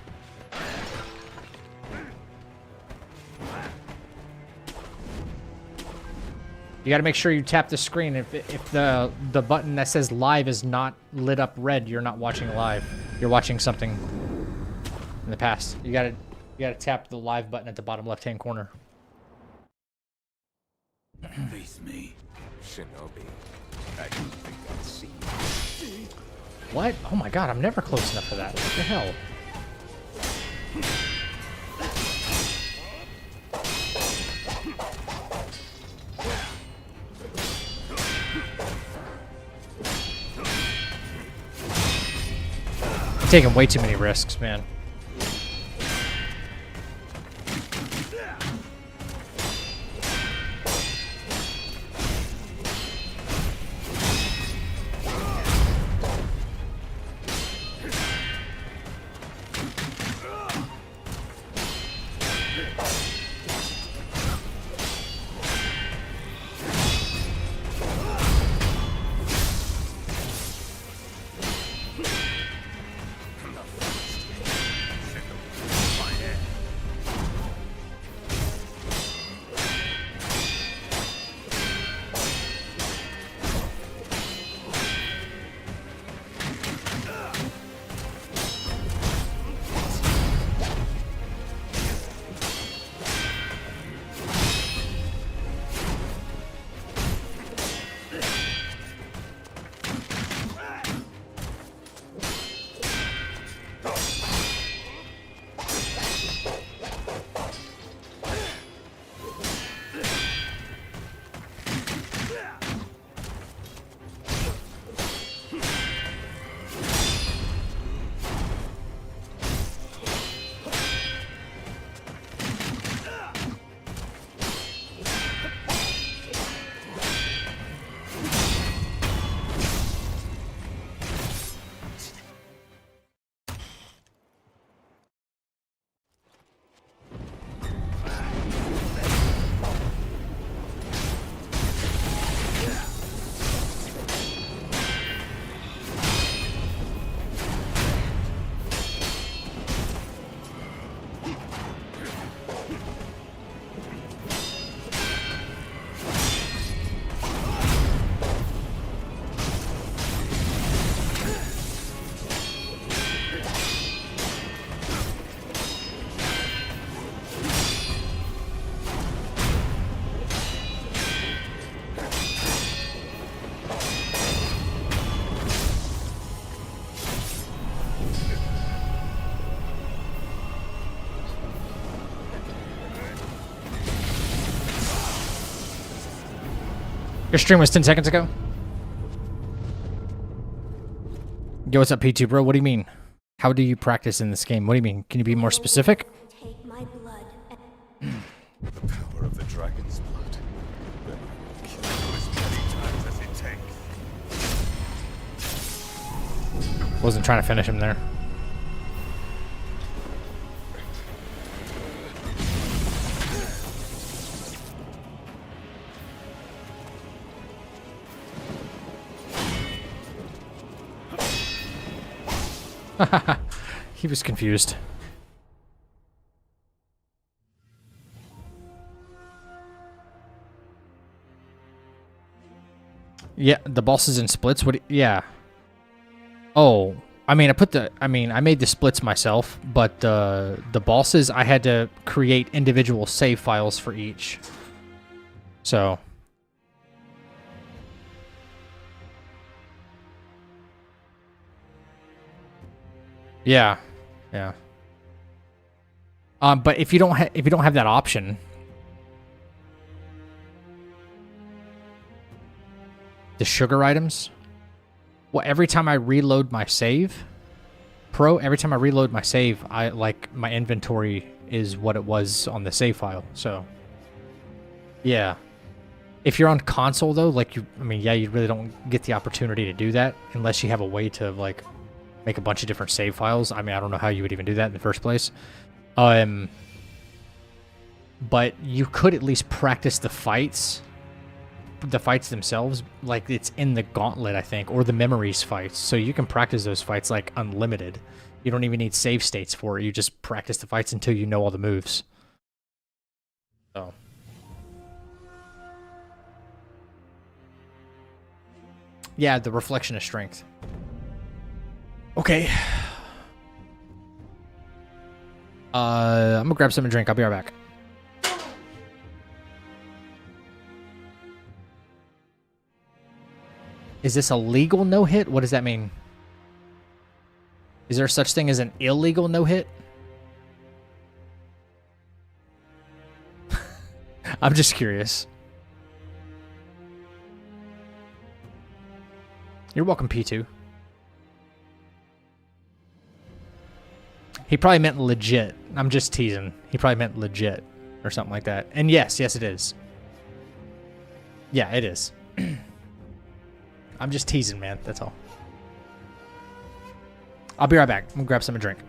You got to make sure you tap the screen. If the button that says live is not lit up red, you're not watching live. You're watching something in the past. You got to tap the live button at the bottom left-hand corner. Face me, Shinobi. I don't think I'll see you. What? Oh my god, I'm never close enough for that. What the hell? I'm taking way too many risks, man. Your stream was 10 seconds ago? Yo, what's up, P2 bro? What do you mean? How do you practice in this game? What do you mean? Can you be more specific? Take my blood The power of the dragon's blood. Then I will kill you as many times as it takes. Wasn't trying to finish him there. He was confused. Yeah, the bosses in splits. Yeah. Oh, I mean, I made the splits myself, but the bosses I had to create individual save files for each. So. Yeah, yeah. But if you don't have that option, the sugar items. Well, every time I reload my save, every time I reload my save, I like my inventory is what it was on the save file. So, yeah. If you're on console though, like I mean, yeah, you really don't get the opportunity to do that unless you have a way to like make a bunch of different save files. I mean, I don't know how you would even do that in the first place. But you could at least practice the fights themselves, like it's in the gauntlet, I think, or the memories fights. So you can practice those fights like unlimited. You don't even need save states for it. You just practice the fights until you know all the moves. So. Yeah, the reflection of strength. Okay. I'm gonna grab something to drink. I'll be right back. Is this a legal no-hit? What does that mean? Is there such thing as an illegal no-hit? I'm just curious. You're welcome, P2. He probably meant legit. I'm just teasing. He probably meant legit or something like that. And yes, it is. Yeah, it is. I'm just teasing, man. That's all. I'll be right back. I'm gonna grab something to drink.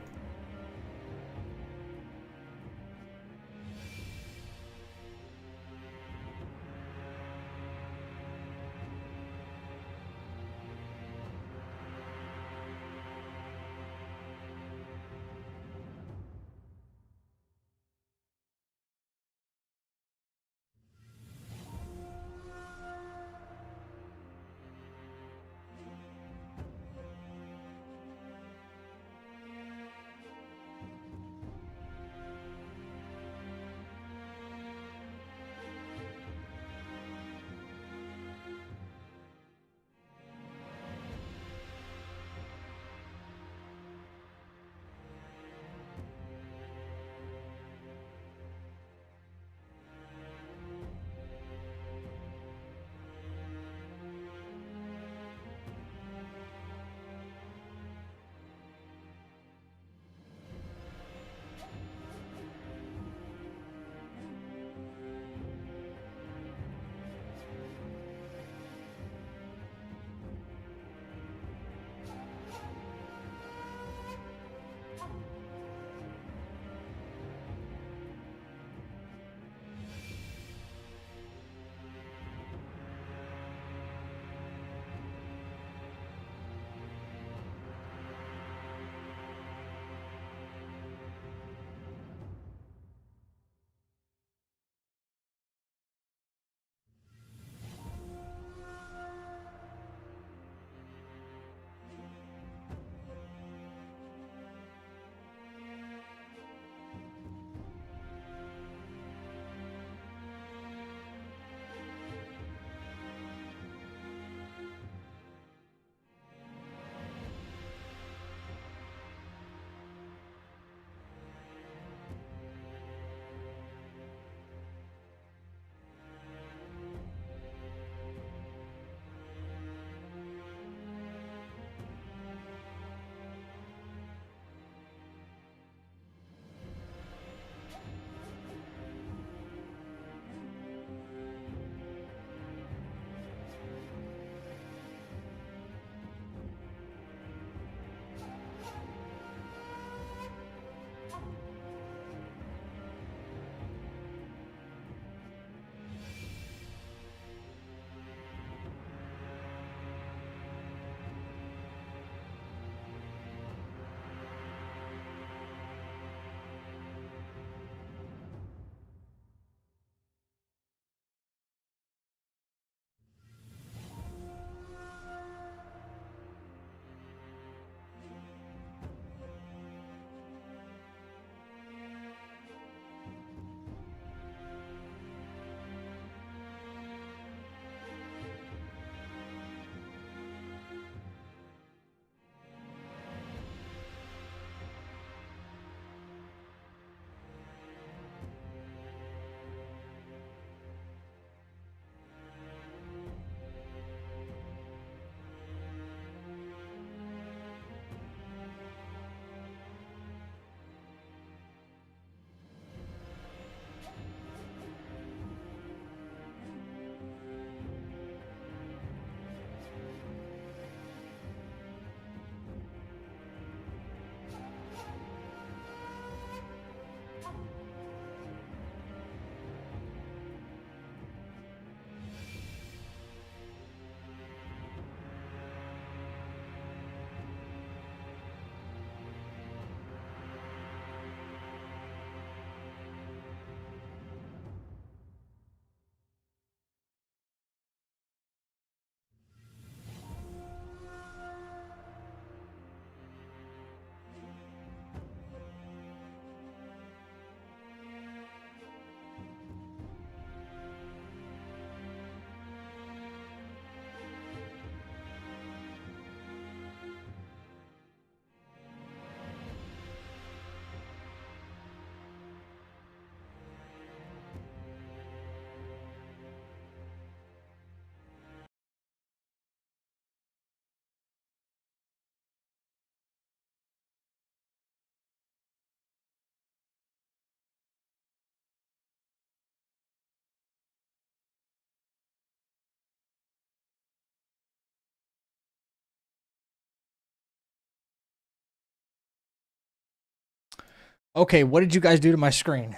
Okay, what did you guys do to my screen?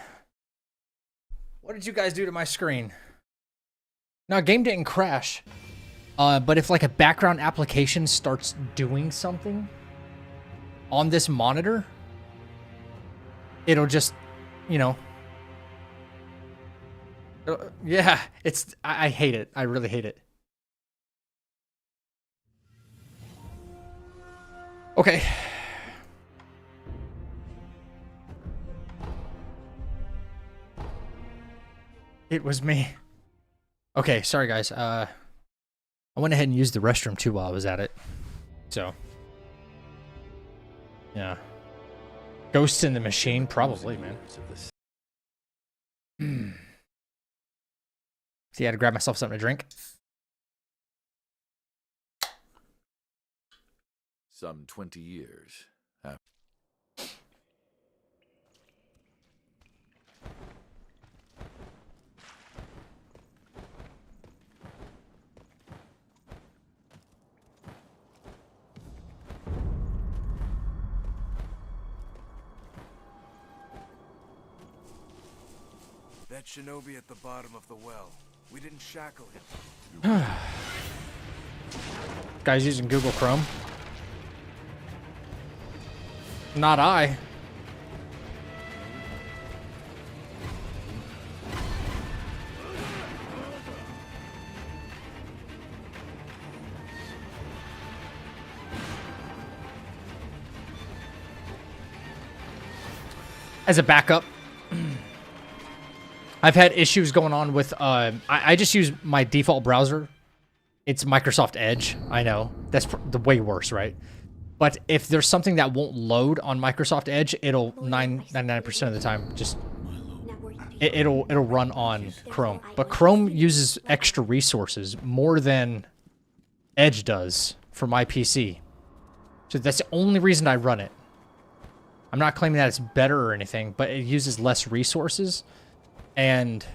What did you guys do to my screen? No, game didn't crash. But if like a background application starts doing something on this monitor, it'll just, you know. Yeah, I hate it. I really hate it. Okay. It was me. Okay, sorry guys. I went ahead and used the restroom too while I was at it. So, yeah. Ghosts in the Machine, probably, man. See, I had to grab myself something to drink. Some 20 years. That shinobi at the bottom of the well. We didn't shackle him. Guys using Google Chrome. Not I. As a backup, I've had issues going on with, I just use my default browser. It's Microsoft Edge. I know. That's the way worse, right? But if there's something that won't load on Microsoft Edge, it'll 99% of the time just it'll run on Chrome. But Chrome uses extra resources more than Edge does for my PC. So that's the only reason I run it. I'm not claiming that it's better or anything, but it uses less resources and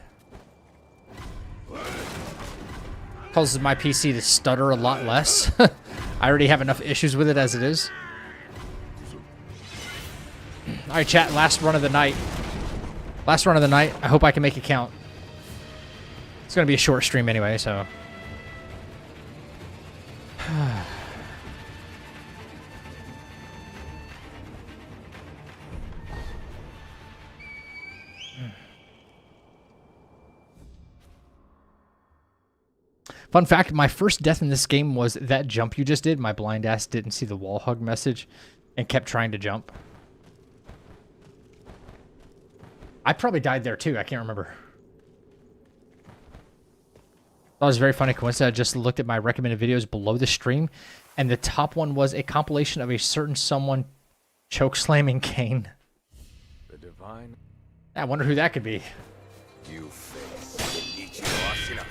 causes my PC to stutter a lot less. I already have enough issues with it as it is. All right, chat, last run of the night. Last run of the night. I hope I can make it count. It's going to be a short stream anyway, so. Fun fact, my first death in this game was that jump you just did. My blind ass didn't see the wall hug message and kept trying to jump. I probably died there too. I can't remember. That was a very funny coincidence. I just looked at my recommended videos below the stream, and the top one was a compilation of a certain someone choke slamming Kane. The divine. I wonder who that could be. You face Ichiro Ashina.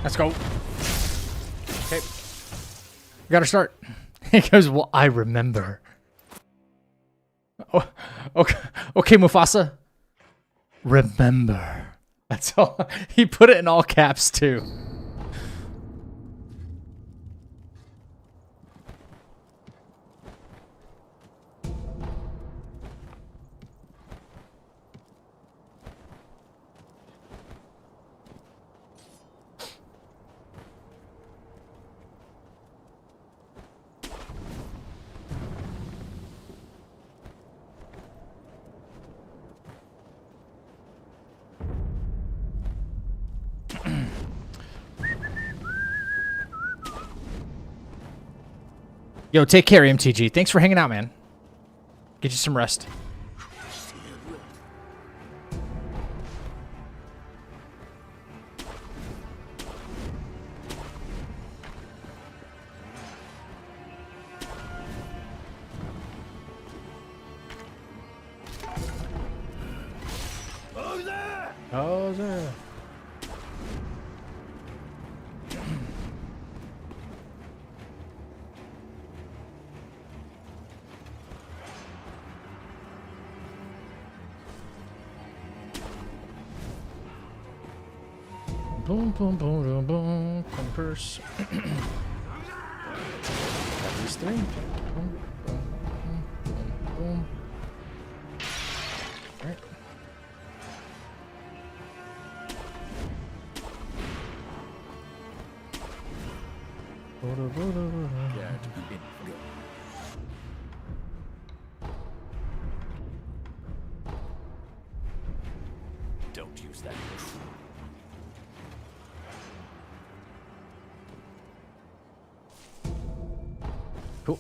Let's go. Okay. We gotta start. He goes, well, I remember. Oh, okay, okay, Mufasa. Remember. That's all. He put it in all caps, too. Yo, take care, MTG. Thanks for hanging out, man. Get you some rest. Oh, there. Boom, boom, boom, boom, boom. Converse. At least 3. Boom, boom, boom, boom, boom. Right. Yeah, go. Don't use that. Cool.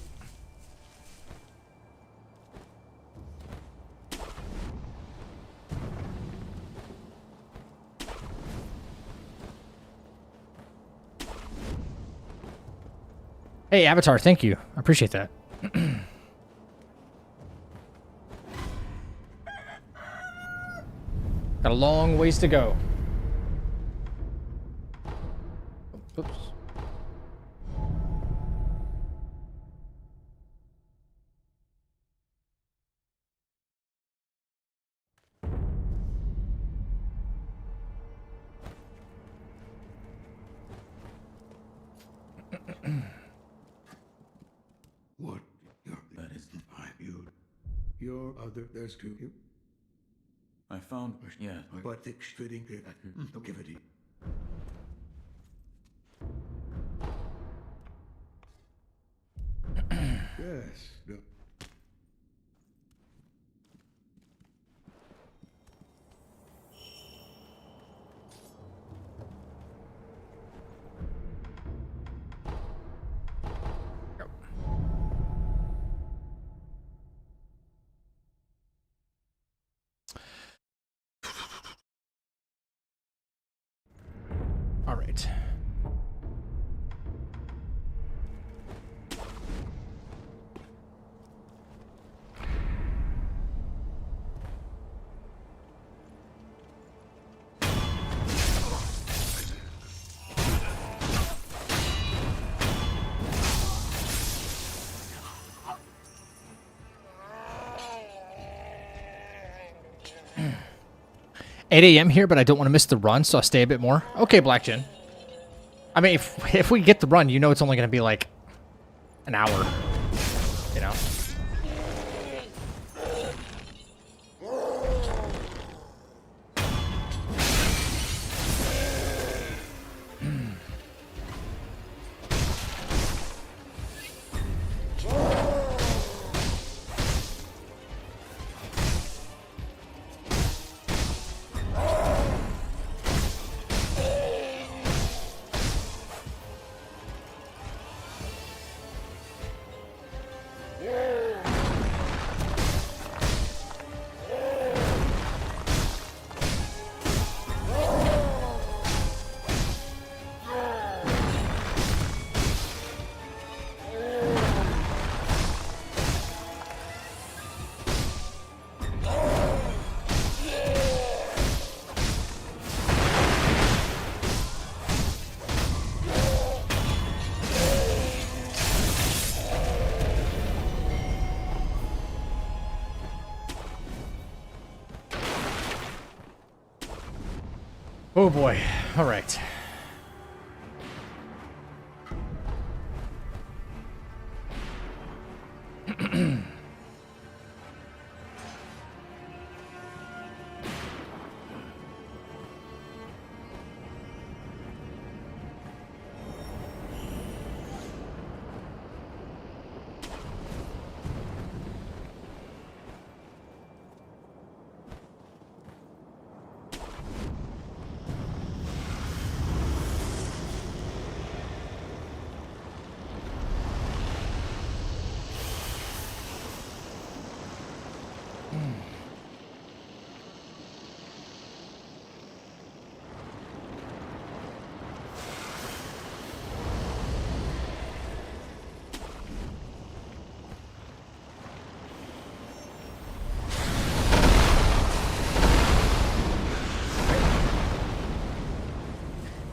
Hey, Avatar, thank you. I appreciate that. Got a long ways to go. Oops. What? That isn't fine. Your other, there's two. You. I found. Yeah. But it's fitting it. Don't give it. Yes. No. All right. $8 a.m. here, but I don't want to miss the run, so I'll stay a bit more. Okay, Black Jin. I mean, if we get the run, you know it's only going to be like an hour, you know? Oh boy. All right.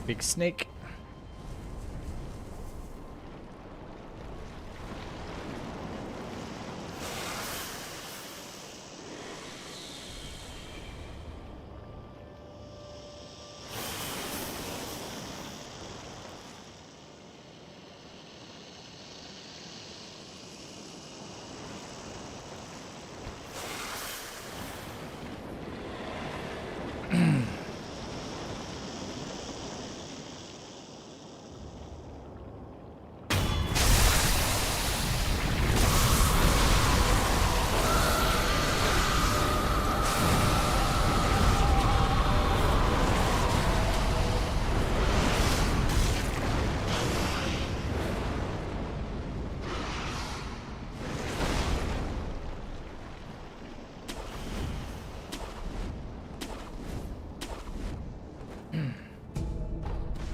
Big snake.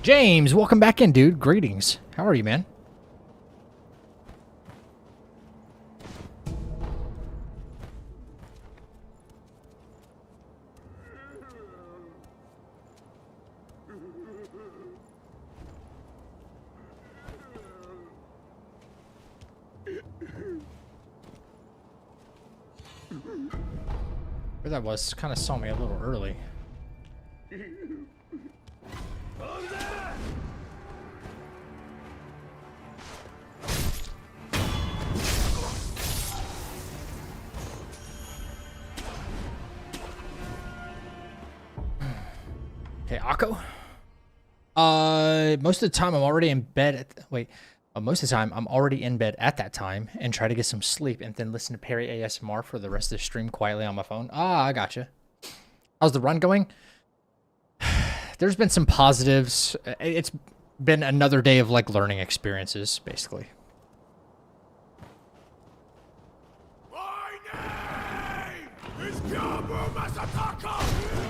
James, welcome back in, dude. Greetings. How are you, man? Where that was kind of saw me a little early. Okay, Akko. Most of the time I'm already in bed. Most of the time I'm already in bed at that time and try to get some sleep and then listen to Perry ASMR for the rest of the stream quietly on my phone. Ah, I gotcha. How's the run going? There's been some positives. It's been another day of like learning experiences, basically. My name is Gabu Masataka!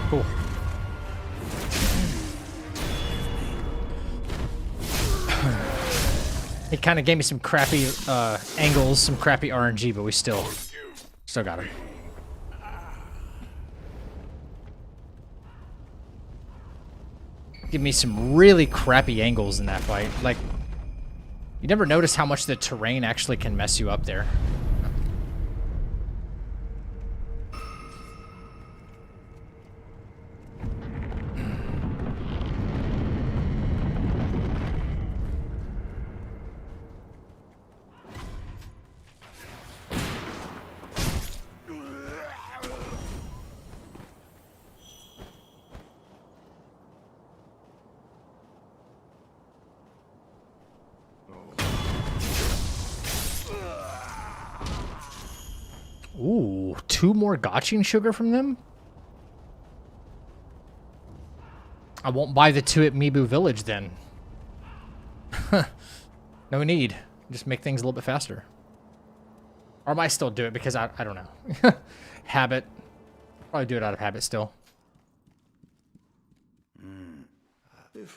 Cool. He kind of gave me some crappy angles, some crappy RNG, but we still got him. Give me some really crappy angles in that fight. Like, you never notice how much the terrain actually can mess you up there. Ooh, 2 more gotching sugar from them? I won't buy the 2 at Mibu Village then. No need. Just make things a little bit faster. Or I might still do it because I don't know. Habit. Probably do it out of habit still.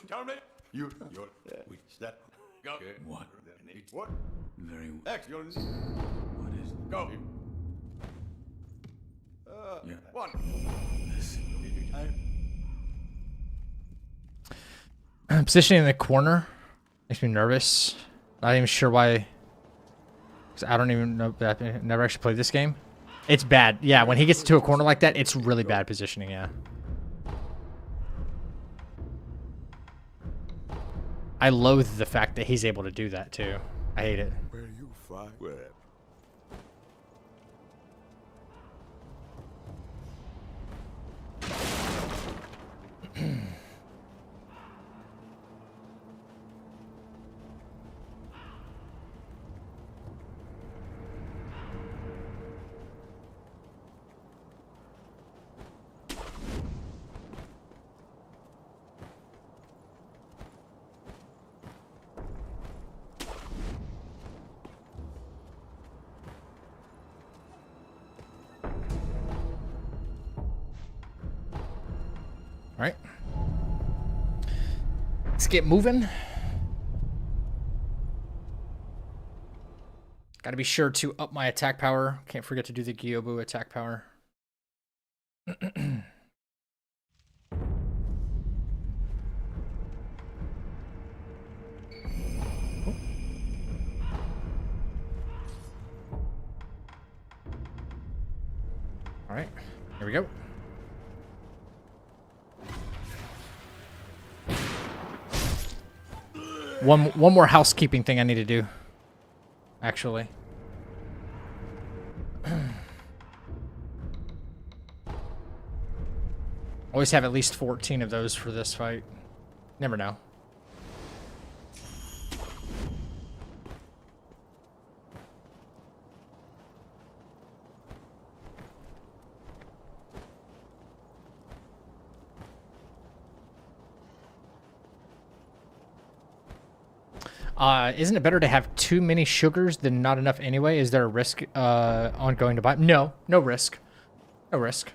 Tell me, you're that Go. What? What? Very well. X, you're... What is it? Go. Yeah. One. Positioning in the corner makes me nervous. Not even sure why. 'Cause I don't even know. I've never actually played this game. It's bad. Yeah, when he gets to a corner like that, it's really bad positioning. Yeah. I loathe the fact that he's able to do that too. I hate it. Where you find? Where? All right. Let's get moving. Got to be sure to up my attack power. Can't forget to do the Gyobu attack power. All right, here we go. One more housekeeping thing I need to do, actually. Always have at least 14 of those for this fight. Never know. Isn't it better to have too many sugars than not enough anyway? Is there a risk on going to buy? No, no risk. No risk.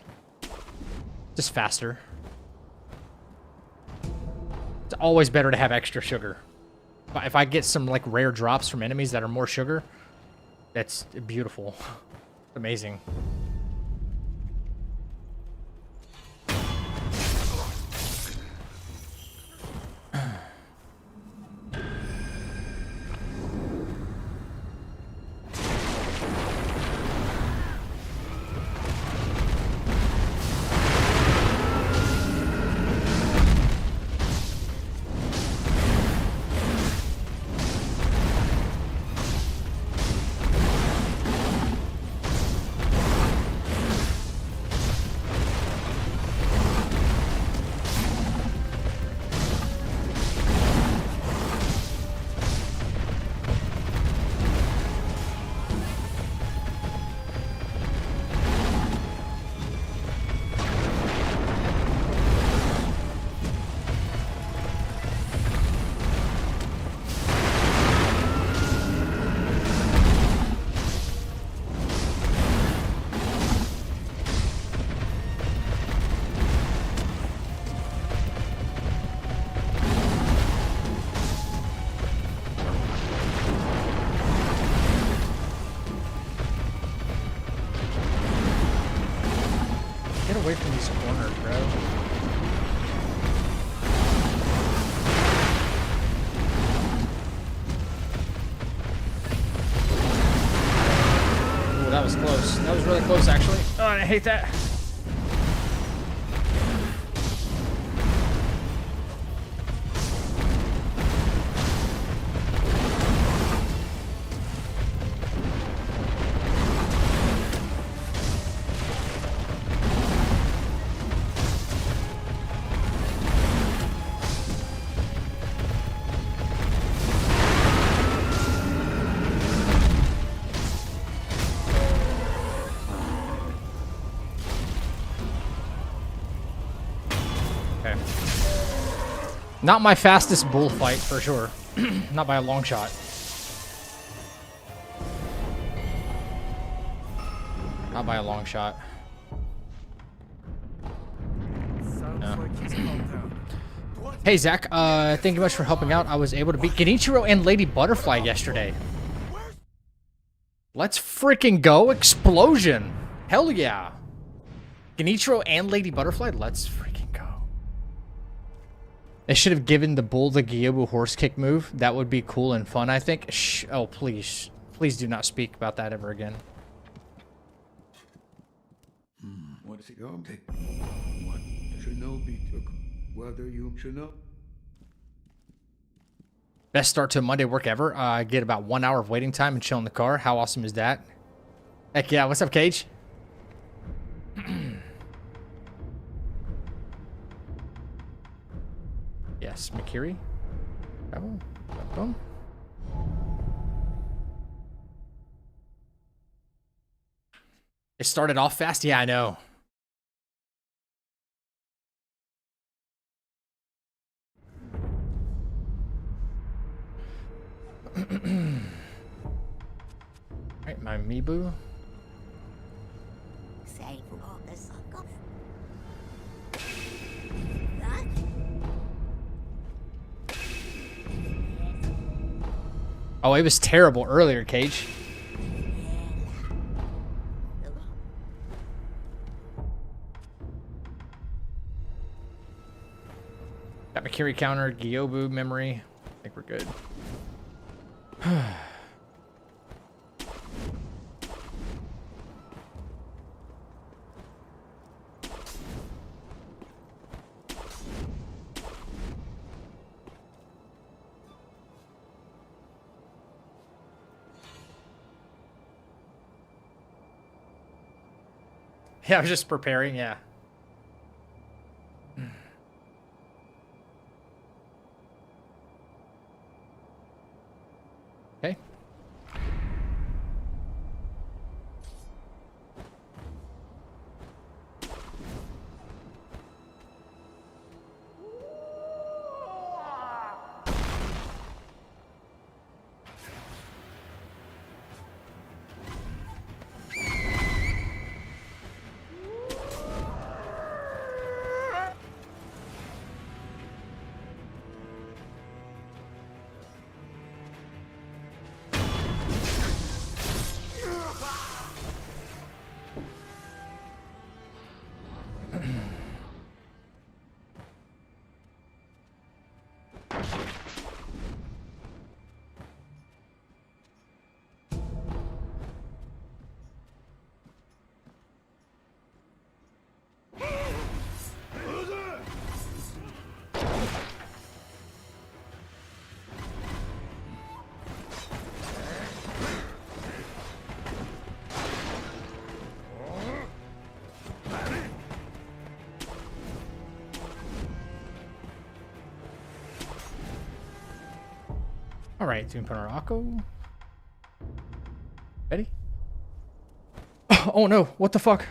Just faster. It's always better to have extra sugar. But if I get some like rare drops from enemies that are more sugar, that's beautiful. Amazing. Get away from these corners, bro. Ooh, that was close. That was really close, actually. Oh, I hate that. Okay. Not my fastest bullfight, for sure. Not by a long shot. Not by a long shot. Sounds like he's calmed down. What? Hey, Zach. Thank you much for helping out. I was able to beat Genichiro and Lady Butterfly yesterday. Let's freaking go. Explosion. Hell yeah. Genichiro and Lady Butterfly. Let's freaking go. They should have given the bull the Gyobu horse kick move. That would be cool and fun, I think. Shh. Oh, please. Please do not speak about that ever again. What is it going to take? What? Shinobi took. Whether you should know. Best start to a Monday work ever. I get about 1 hour of waiting time and chill in the car. How awesome is that? Heck yeah. What's up, Cage? Yes, Makiri. Boom. Boom. It started off fast. Yeah, I know. Alright, my Mibu. Oh, it was terrible earlier, Cage. Got Makiri counter, Gyobu memory. I think we're good. Yeah, I was just preparing, yeah. Okay. All right, Doom Panarako. Ready? Oh no, what the fuck?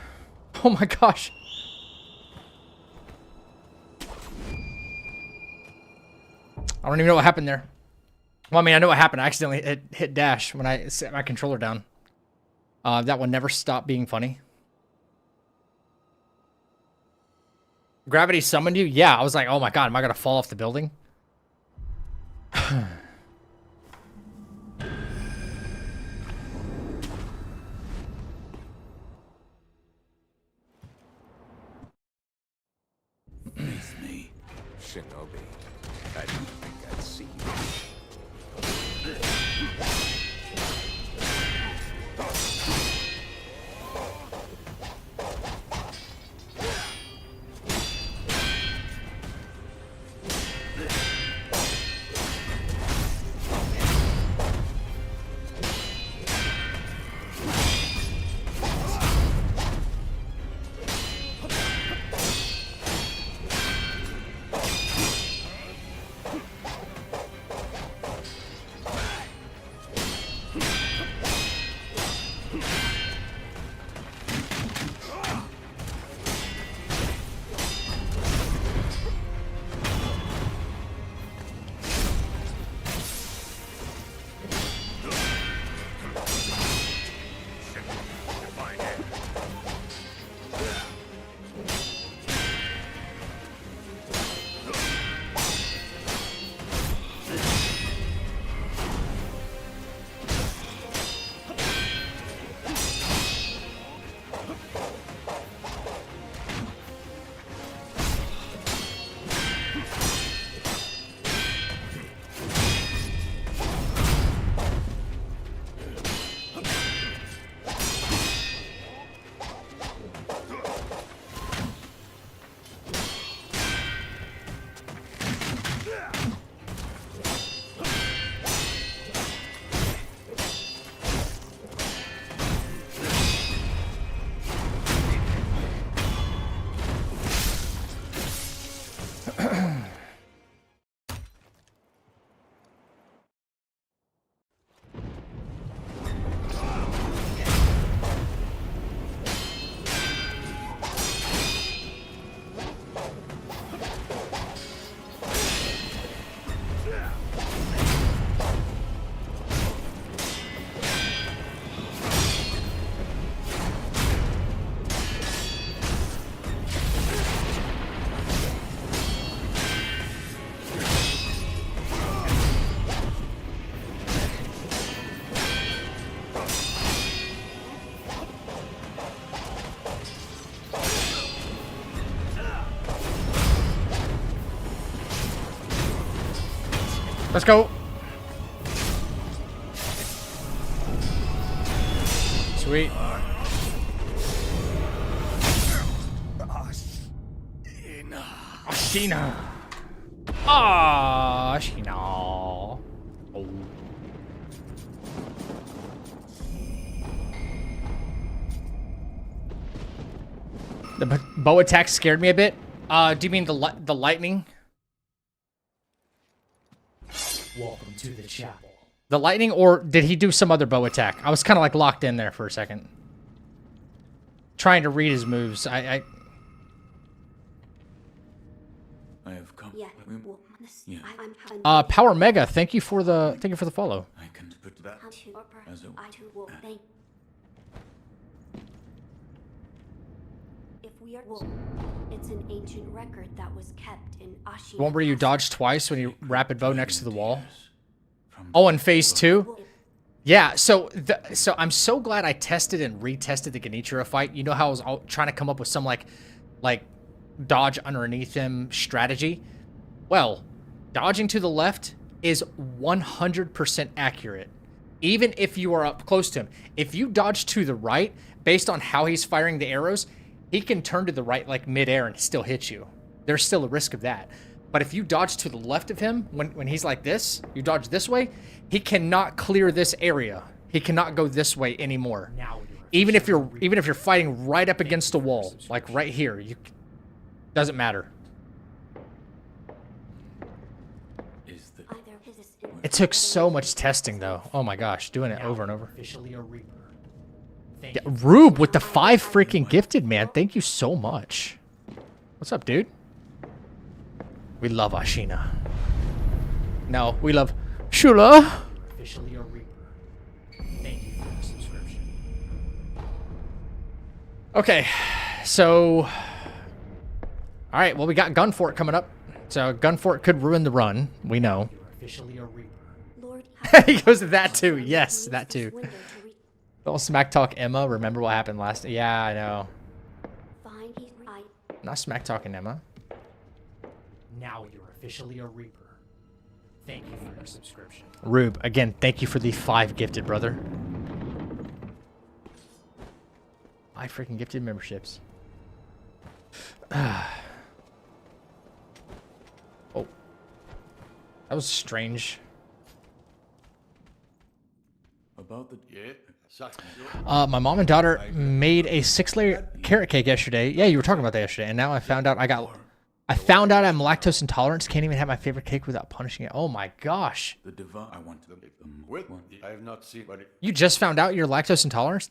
Oh my gosh. I don't even know what happened there. Well, I mean, I know what happened. I accidentally hit dash when I set my controller down. That one never stopped being funny. Gravity summoned you? Yeah, I was like, oh my god, am I gonna fall off the building? Face me, Shinobi. I don't think I'd see you. Let's go. Sweet. Ashina. Ashina. Oh. The bow attack scared me a bit. Do you mean the lightning? Welcome to the chapel. The lightning, or did he do some other bow attack? I was kind of like locked in there for a second. Trying to read his moves. I have come. Yeah. Yeah. Power Mega, thank you for the follow. I can put that as a If we are, it's an ancient record that was kept in Ashina. One where you dodge twice when you rapid bow next to the wall. Oh, in phase 2? Yeah, so I'm so glad I tested and retested the Genichiro fight. You know how I was trying to come up with some like dodge underneath him strategy? Well, dodging to the left is 100% accurate. Even if you are up close to him. If you dodge to the right, based on how he's firing the arrows, he can turn to the right like midair and still hit you. There's still a risk of that. But if you dodge to the left of him, when he's like this, you dodge this way, he cannot clear this area. He cannot go this way anymore. Even if you're fighting right up against a wall, like right here, doesn't matter. It took so much testing though. Oh my gosh, doing it over and over. Yeah, Rube with the 5 freaking gifted, man. Thank you so much. What's up, dude? We love Ashina. No, we love Shula. Officially a Reaper. Thank you for the subscription. Okay, so... Alright, well, we got Gunfort coming up. So Gunfort could ruin the run. We know. You're officially a Reaper. Lord, He goes to that too. Yes, that too. Don't smack talk Emma. Remember what happened last... Yeah, I know. Fine, he's right. Not smack talking Emma. Now you're officially a Reaper. Thank you for your subscription. Rube, again, thank you for the 5 gifted, brother. 5 freaking gifted memberships. Oh. That was strange. about the My mom and daughter made a 6-layer carrot cake yesterday. Yeah, you were talking about that yesterday. And now I found out I'm lactose intolerant. Can't even have my favorite cake without punishing it. Oh my gosh. the divine. I want to With I have not seen, but You just found out you're lactose intolerant?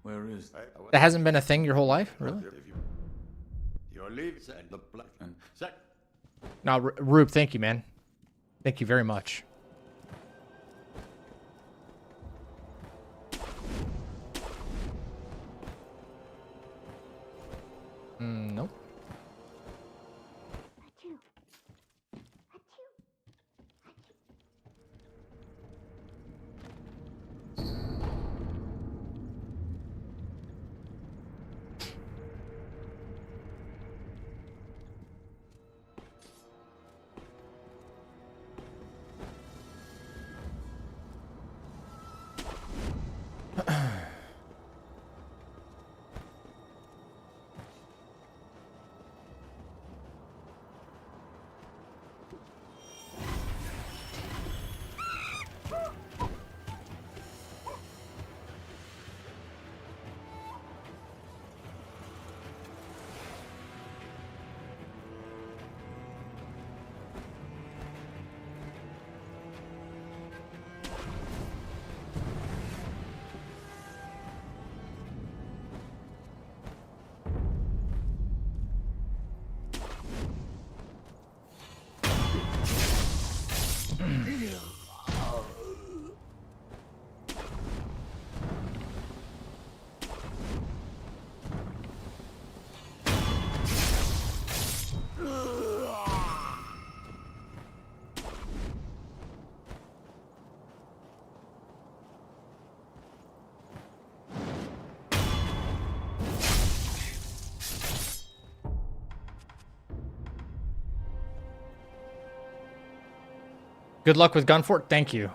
Where is That hasn't been a thing your whole life? Really? your leaves and the black and sec. No, Rube, thank you, man. Thank you very much. Nope. Good luck with Gunfort. Thank you.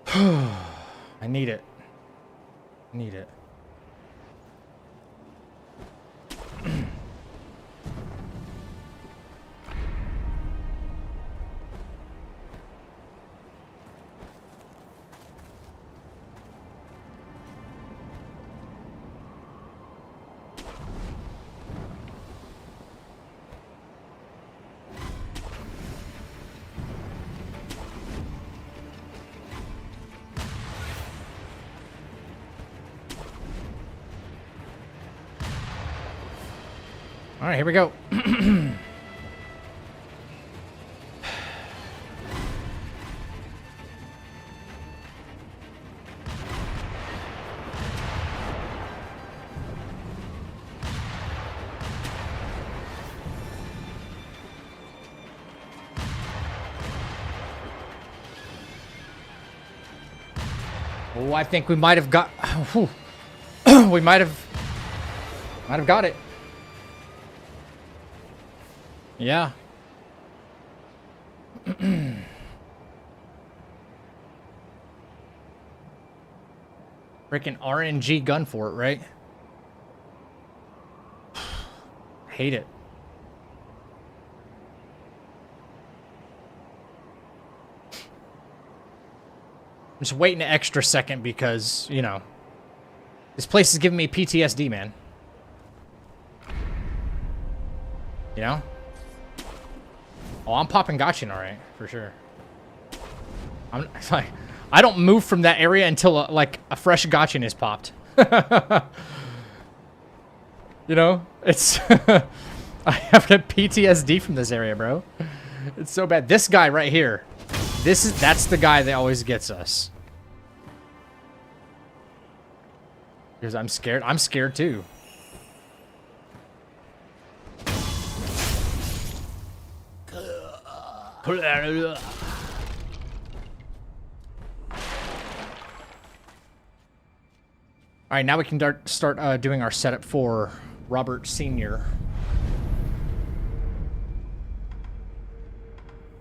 I need it. Need it. All right, here we go. Oh, I think we might have got. We might have got it. Yeah. Freaking RNG gun for it, right? Hate it. I'm just waiting an extra second because, you know, this place is giving me PTSD, man. You know? Oh, I'm popping Gotchin, all right, for sure. I'm like, I don't move from that area until like a fresh Gotchin is popped. You know, it's I have PTSD from this area, bro. It's so bad. This guy right here, that's the guy that always gets us. Because I'm scared. I'm scared too. All right, now we can start doing our setup for Robert Sr.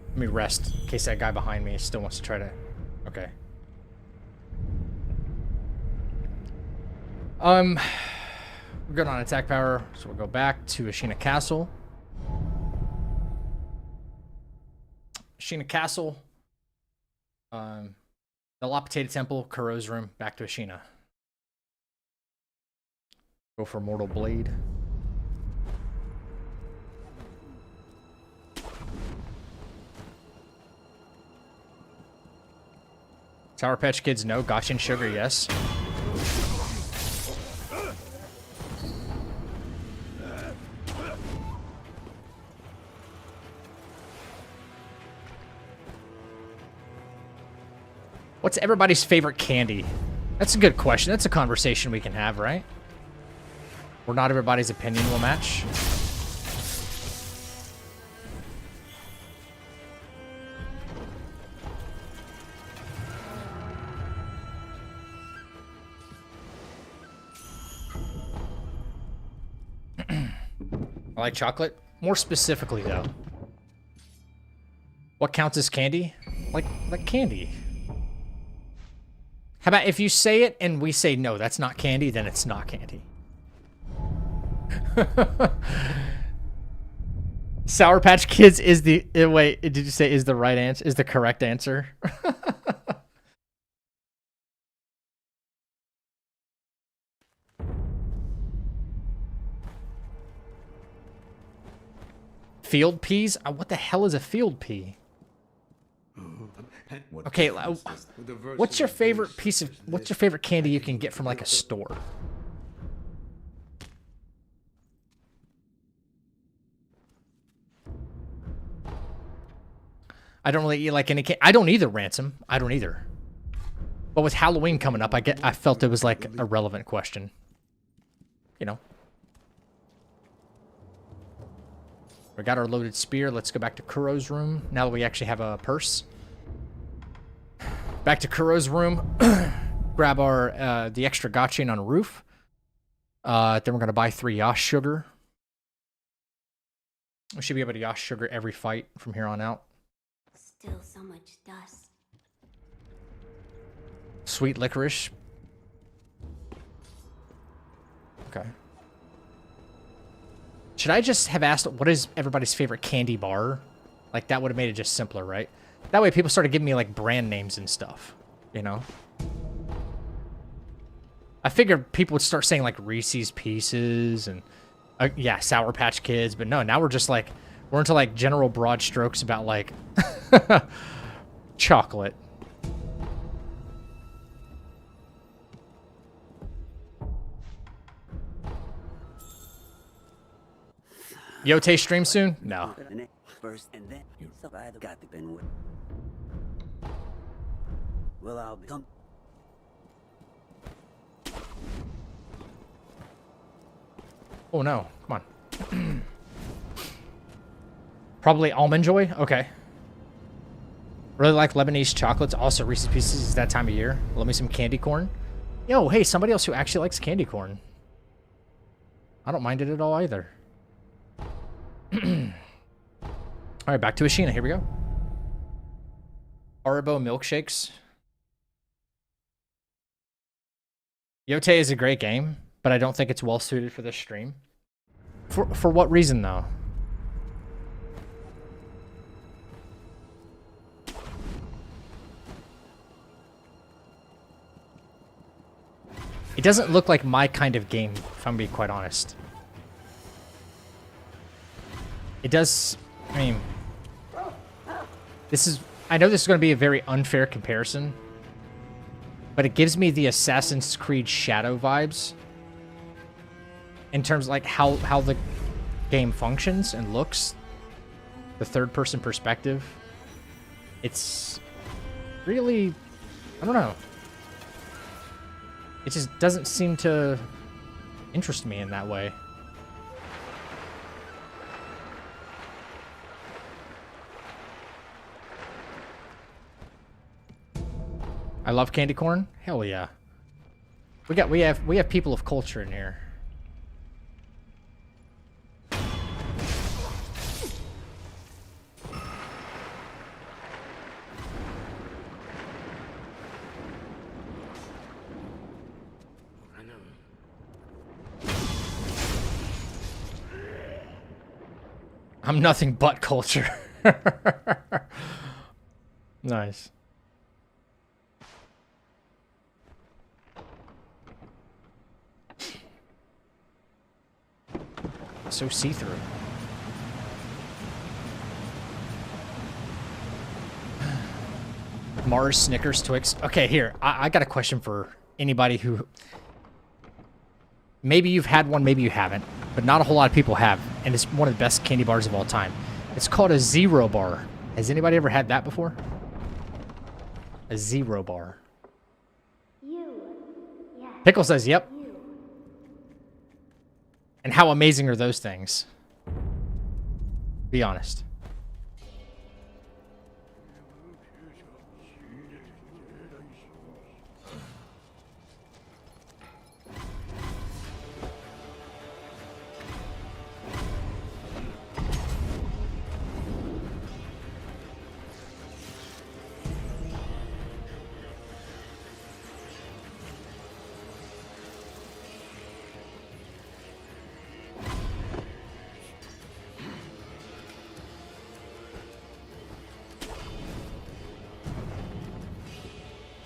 Let me rest in case that guy behind me still wants to try to... Okay. We're good on attack power, so we'll go back to Ashina Castle. Ashina Castle. The Dilapidated Temple, Kuro's room, back to Ashina. Go for Mortal Blade. Sour Patch Kids, no. Gotchin Sugar, yes. What's everybody's favorite candy? That's a good question. That's a conversation we can have, right? Where not everybody's opinion will match. I like chocolate. More specifically, though. What counts as candy? Like candy. How about if you say it and we say, no, that's not candy, then it's not candy. Sour Patch Kids is the... wait, did you say is the right answer? Is the correct answer? Field peas? What the hell is a field pea? Okay, what's your favorite piece of... What's your favorite candy you can get from, like, a store? I don't really eat, like, any candy. I don't either, Ransom. I don't either. But with Halloween coming up, I felt it was, like, a relevant question. You know. We got our loaded spear. Let's go back to Kuro's room. Now that we actually have a purse. Back to Kuro's room. Grab our the extra Gotchin on a roof. Then we're going to buy 3 Yash Sugar. We should be able to Yash Sugar every fight from here on out. Still so much dust. Sweet licorice. Okay. Should I just have asked what is everybody's favorite candy bar? Like, that would have made it just simpler, right? That way people started giving me, like, brand names and stuff, you know? I figured people would start saying, like, Reese's Pieces and, yeah, Sour Patch Kids. But no, now we're just, like, we're into, like, general broad strokes about, like, chocolate. Yote stream soon? No. First and then you survive got to been with. Well, I'll become. Oh no, come on. Probably Almond Joy? Okay. Really like Lebanese chocolates. Also Reese's Pieces is that time of year. Love me some candy corn. Yo, hey, somebody else who actually likes candy corn. I don't mind it at all either. Alright, back to Ashina. Here we go. Haribo milkshakes. Yote is a great game, but I don't think it's well suited for this stream. For what reason, though? It doesn't look like my kind of game, if I'm being quite honest. It does... I mean... This is... I know this is going to be a very unfair comparison, but it gives me the Assassin's Creed Shadow vibes in terms of like how the game functions and looks, the third-person perspective. It's really, I don't know. It just doesn't seem to interest me in that way. I love candy corn. Hell yeah. We have people of culture in here. I'm nothing but culture. Nice. So see-through. Mars, Snickers, Twix. Okay, here. I got a question for anybody who... Maybe you've had one, maybe you haven't. But not a whole lot of people have. And it's one of the best candy bars of all time. It's called a Zero Bar. Has anybody ever had that before? A Zero Bar. Yeah. Pickle says, yep. And how amazing are those things? Be honest.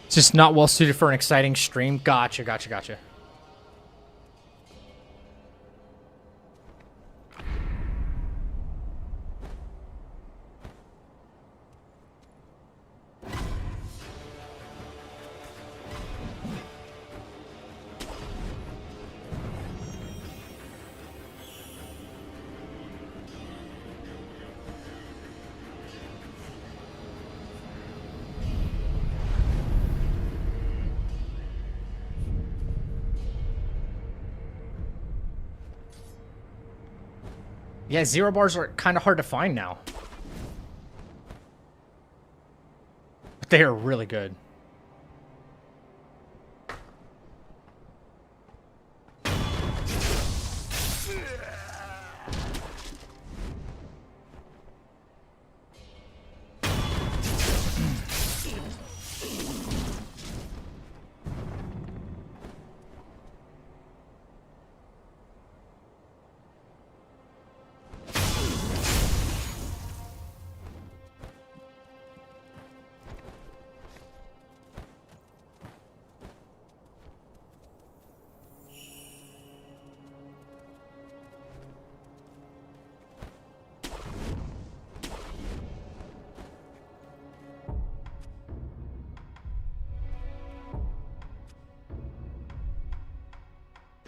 It's just not well suited for an exciting stream. Gotcha. Yeah, Zero Bars are kind of hard to find now. But they are really good.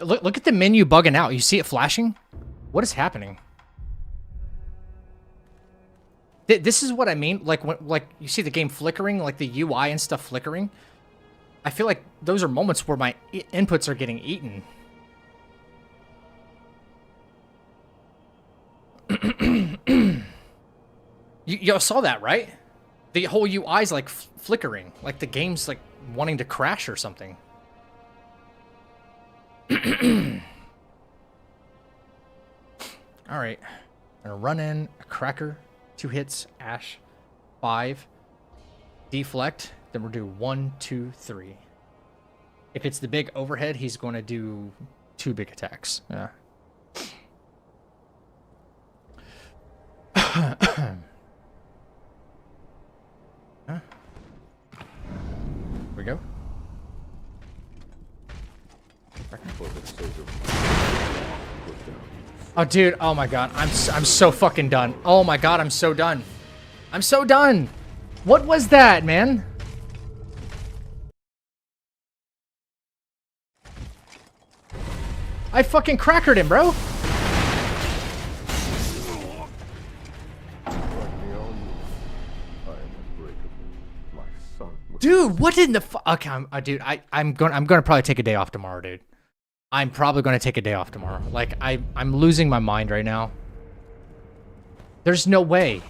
Look at the menu bugging out. You see it flashing? What is happening? This is what I mean. Like when you see the game flickering, like the UI and stuff flickering. I feel like those are moments where my inputs are getting eaten. Y'all saw that, right? The whole UI's like flickering, like the game's like wanting to crash or something. All right, I'm gonna run in a cracker, 2 hits, Ash, 5, deflect. Then we'll do 1, 2, 3. If it's the big overhead, he's going to do 2 big attacks. Yeah. Huh? Here we go. Oh, dude. Oh, my God. I'm so fucking done. Oh, my God. I'm so done. I'm so done. What was that, man? I fucking crackered him, bro. Dude, what in the fuck? Okay, dude, I'm gonna probably take a day off tomorrow, dude. I'm probably gonna take a day off tomorrow. Like, I'm losing my mind right now. There's no way.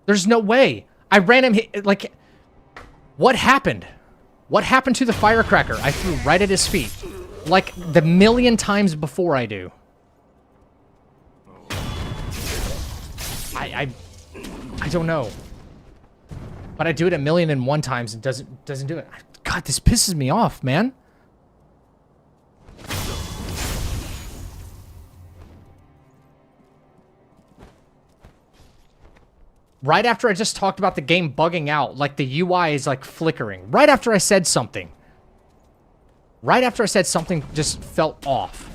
There's no way. I ran him, like, what happened? What happened to the firecracker? I threw right at his feet. Like, the million times before I do. I don't know. But I do it 1,000,001 times and doesn't do it. God, this pisses me off, man. Right after I just talked about the game bugging out, like the UI is like flickering. Right after I said something. Right after I said something just felt off.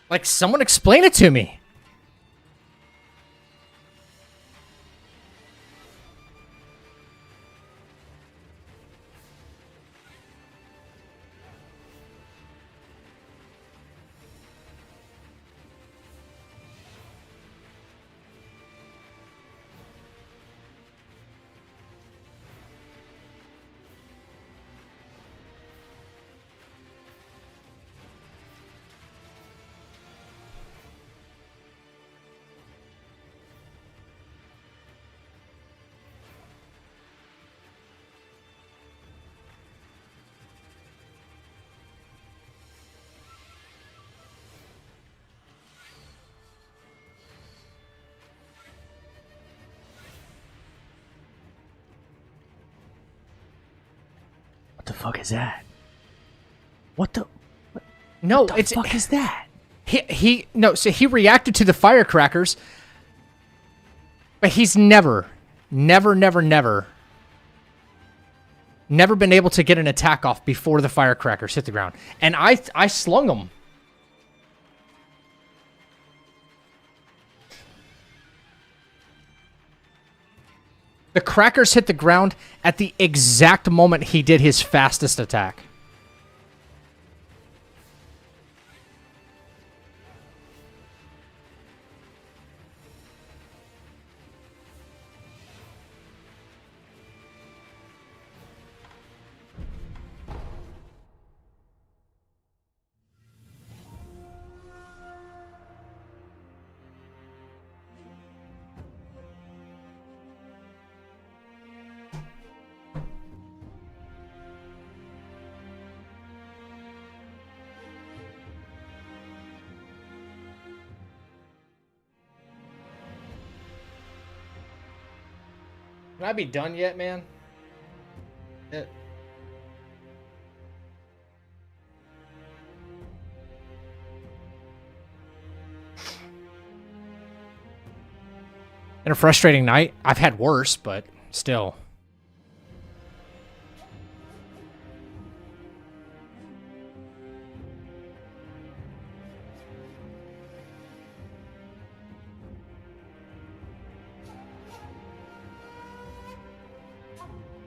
Like, someone explain it to me. What the fuck is that? What the? What? No, what the fuck is that? No. So he reacted to the firecrackers, but he's never been able to get an attack off before the firecrackers hit the ground, and I slung him. The crackers hit the ground at the exact moment he did his fastest attack. Can I be done yet, man? It. And a frustrating night. I've had worse, but still.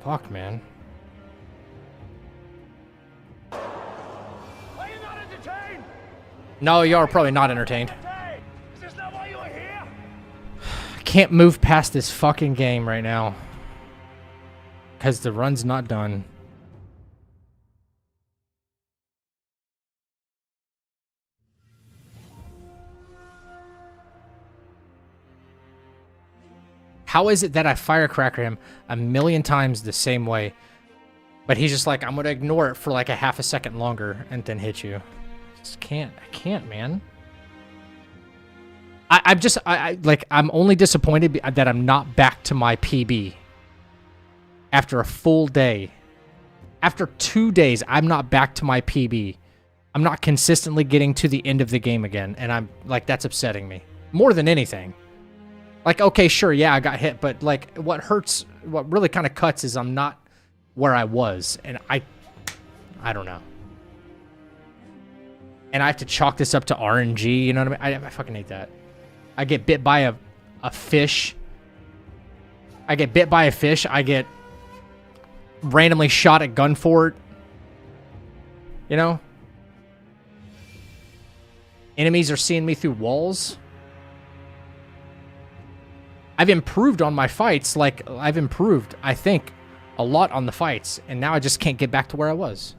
Fuck, man. Are you not entertained? No, you are probably not entertained. Is this not why you are here? I can't move past this fucking game right now. Because the run's not done. How is it that I firecracker him a million times the same way, but he's just like, I'm gonna ignore it for like a half a second longer and then hit you? I just can't. I can't, man. I'm only disappointed that I'm not back to my PB after a full day. After 2 days, I'm not back to my PB. I'm not consistently getting to the end of the game again, and I'm like, that's upsetting me more than anything. Like, okay, sure, yeah, I got hit, but like, what hurts, what really kind of cuts is I'm not where I was, and I don't know. And I have to chalk this up to RNG, you know what I mean? I fucking hate that. I get bit by a fish. I get bit by a fish. I get randomly shot at gunfort. You know? Enemies are seeing me through walls. I've improved on my fights. Like, I've improved, I think, a lot on the fights. And now I just can't get back to where I was.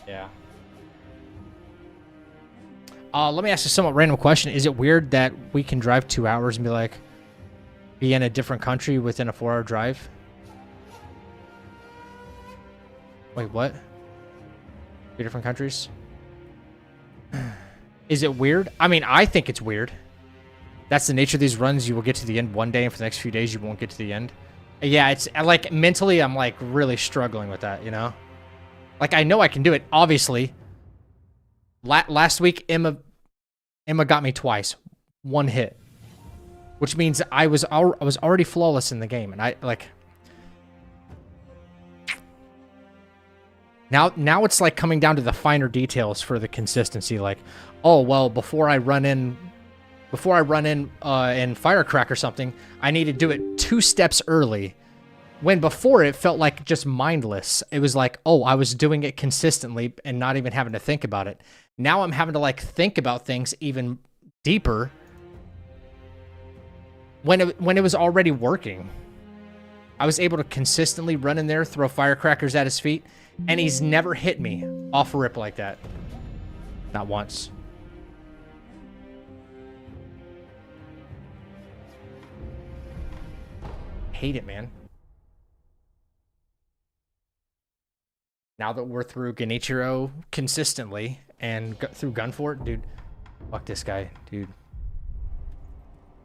Yeah. Let me ask a somewhat random question. Is it weird that we can drive 2 hours and be in a different country within a 4-hour drive? Wait, what? 2 different countries? Is it weird? I mean, I think it's weird. That's the nature of these runs. You will get to the end one day, and for the next few days, you won't get to the end. Yeah, it's like mentally, I'm like really struggling with that, you know? Like, I know I can do it, obviously. Last week, Emma got me twice. 1 hit. Which means I was already flawless in the game. And I, like... Now it's, like, coming down to the finer details for the consistency. Like, oh, well, before I run in and firecrack or something, I need to do it 2 steps early. When before it felt like just mindless. It was like, oh, I was doing it consistently and not even having to think about it. Now I'm having to like think about things even deeper when it was already working. I was able to consistently run in there, throw firecrackers at his feet, and he's never hit me off a rip like that. Not once. Hate it, man. Now that we're through Genichiro consistently and through Gunfort, dude, fuck this guy, dude.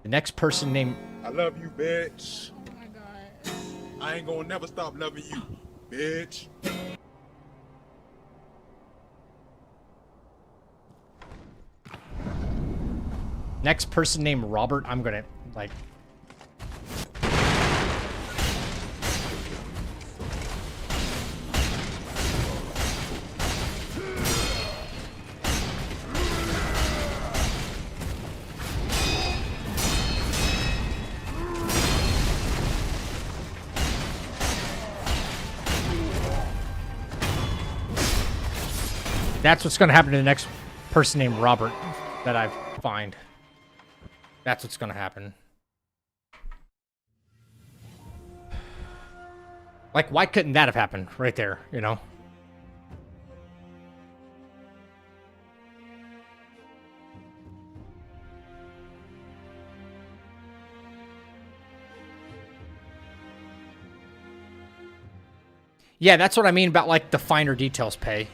The next person named... I love you, bitch. Oh my God. I ain't gonna never stop loving you, bitch. Next person named Robert, I'm gonna, like... That's what's gonna happen to the next person named Robert that I find. That's what's gonna happen. Like, why couldn't that have happened right there, you know? Yeah, that's what I mean about, like, the finer details pay.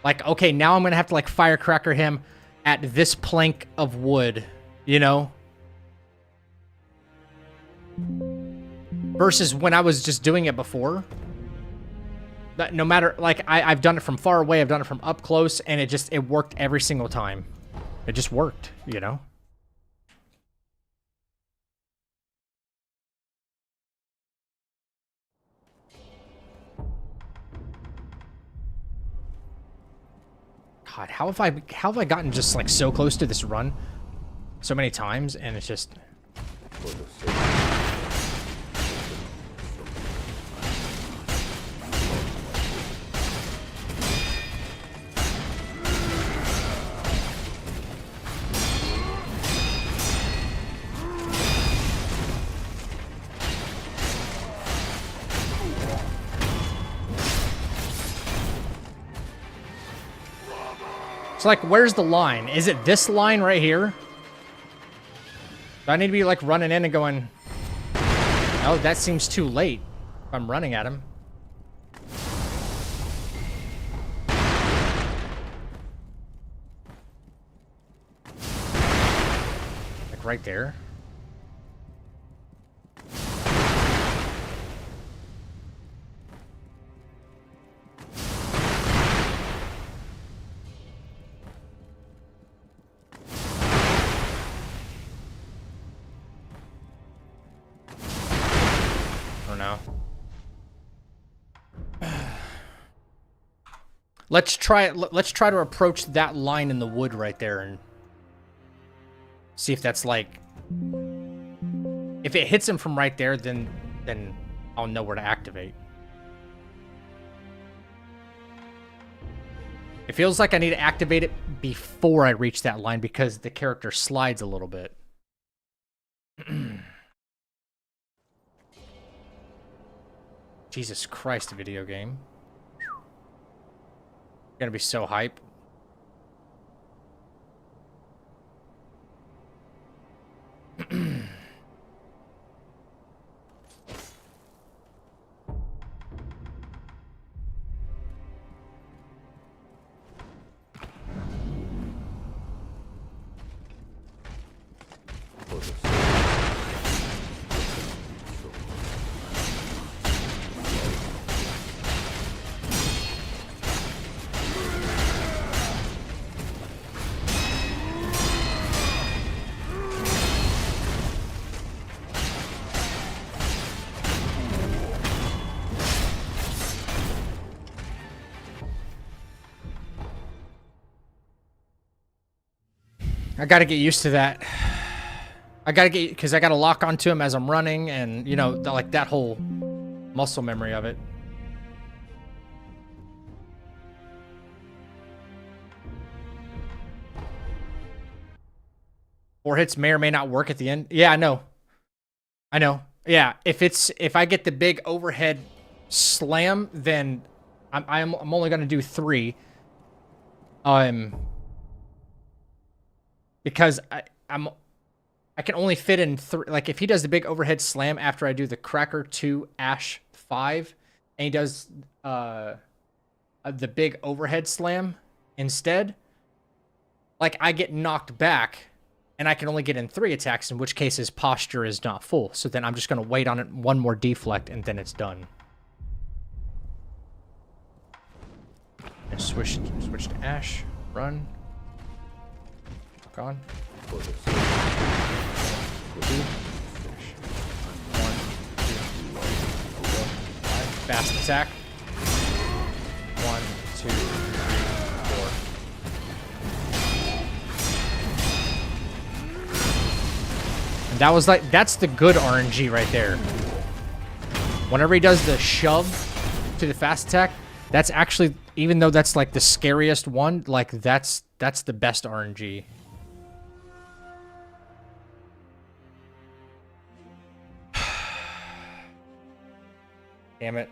Like, okay, now I'm gonna have to, like, firecracker him at this plank of wood, you know? Versus when I was just doing it before. That no matter, like, I've done it from far away, I've done it from up close, and it worked every single time. It just worked, you know? God, how have I gotten just like so close to this run so many times, and it's just it's like, where's the line? Is it this line right here? Do I need to be like running in and going, oh, that seems too late if I'm running at him. Like right there. Let's try it. Let's try to approach that line in the wood right there and see if that's like, if it hits him from right there, then I'll know where to activate. It feels like I need to activate it before I reach that line because the character slides a little bit. Jesus Christ, video game. Gonna be so hype. I gotta get used to that. I gotta get, because I gotta lock onto him as I'm running, and you know, like that whole muscle memory of it. Four hits may or may not work at the end. Yeah, I know. I know. Yeah, if I get the big overhead slam, then I'm only gonna do 3. Because I can only fit in 3. Like if he does the big overhead slam after I do the Cracker 2 Ash 5, and he does the big overhead slam instead, like I get knocked back, and I can only get in 3 attacks. In which case his posture is not full. So then I'm just gonna wait on it, 1 more deflect, and then it's done. And switch to Ash, run. On. 1, 2, 3, 5. Fast attack. 1, 2, 3, 4. And that was like, that's the good RNG right there. Whenever he does the shove to the fast attack, That's actually, even though that's like the scariest one, like that's the best RNG. Damn it.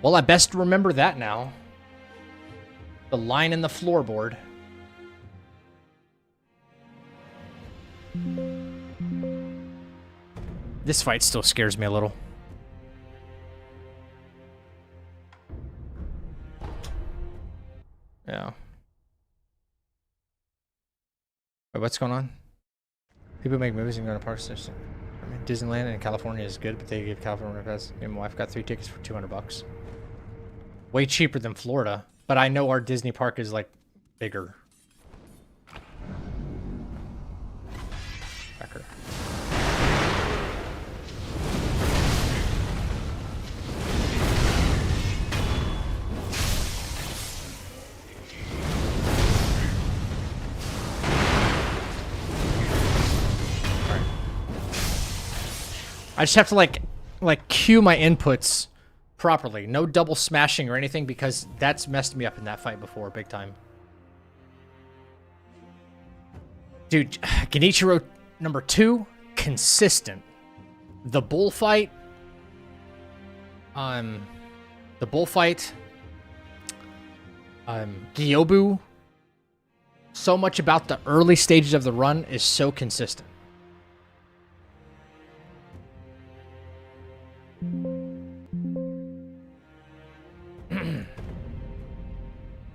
Well, I best remember that now. The line in the floorboard. This fight still scares me a little. Yeah. Wait, what's going on? People make movies and go to parks. I mean, Disneyland in California is good, but they give California pass. Me and my wife got 3 tickets for $200. Way cheaper than Florida, but I know our Disney park is like bigger. Cracker. I just have to like cue my inputs properly. No double smashing or anything because that's messed me up in that fight before, big time. Dude, Genichiro number 2, consistent. The bullfight, Gyobu, so much about the early stages of the run is so consistent.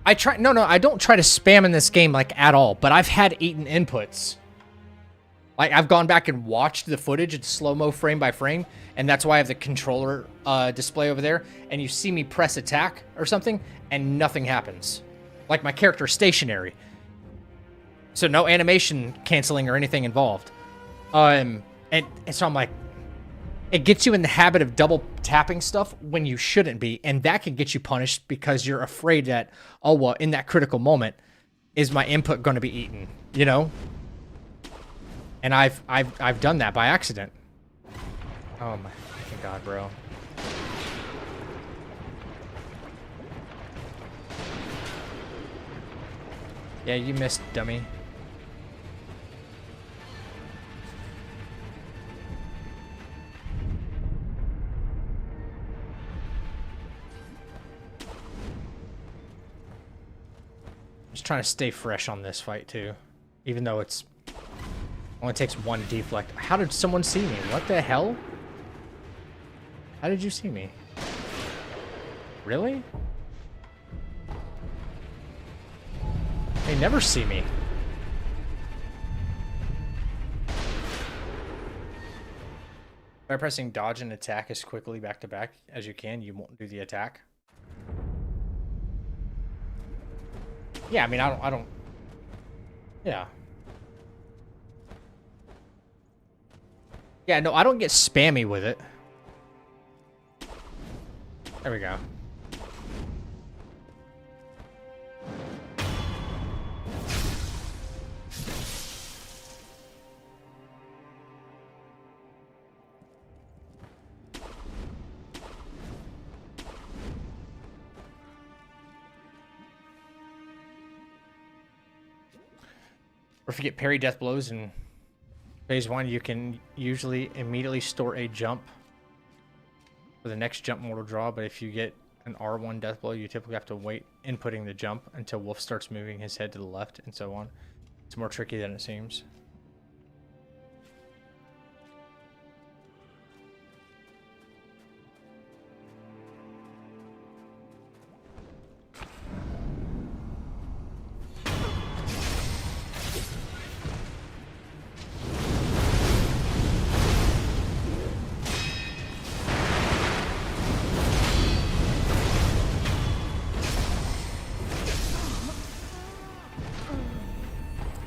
I don't try to spam in this game like at all, but I've had eaten inputs. Like I've gone back and watched the footage in slow-mo frame by frame, and that's why I have the controller display over there, and you see me press attack or something, and nothing happens. Like my character is stationary. So no animation canceling or anything involved. And so I'm like, it gets you in the habit of double tapping stuff when you shouldn't be, and that can get you punished because you're afraid that, oh well, in that critical moment, is my input going to be eaten, you know? And I've done that by accident. Oh my fucking god, bro. Yeah, you missed, dummy. Just trying to stay fresh on this fight too, even though it's only takes 1 deflect. How did someone see me? What the hell? How did you see me? Really? They never see me. By pressing dodge and attack as quickly back to back as you can, you won't do the attack. Yeah, I mean, I don't. Yeah. Yeah, no, I don't get spammy with it. There we go. Or if you get parry death blows in phase 1, you can usually immediately store a jump for the next jump mortal draw, but if you get an R1 death blow, you typically have to wait inputting the jump until Wolf starts moving his head to the left and so on. It's more tricky than it seems.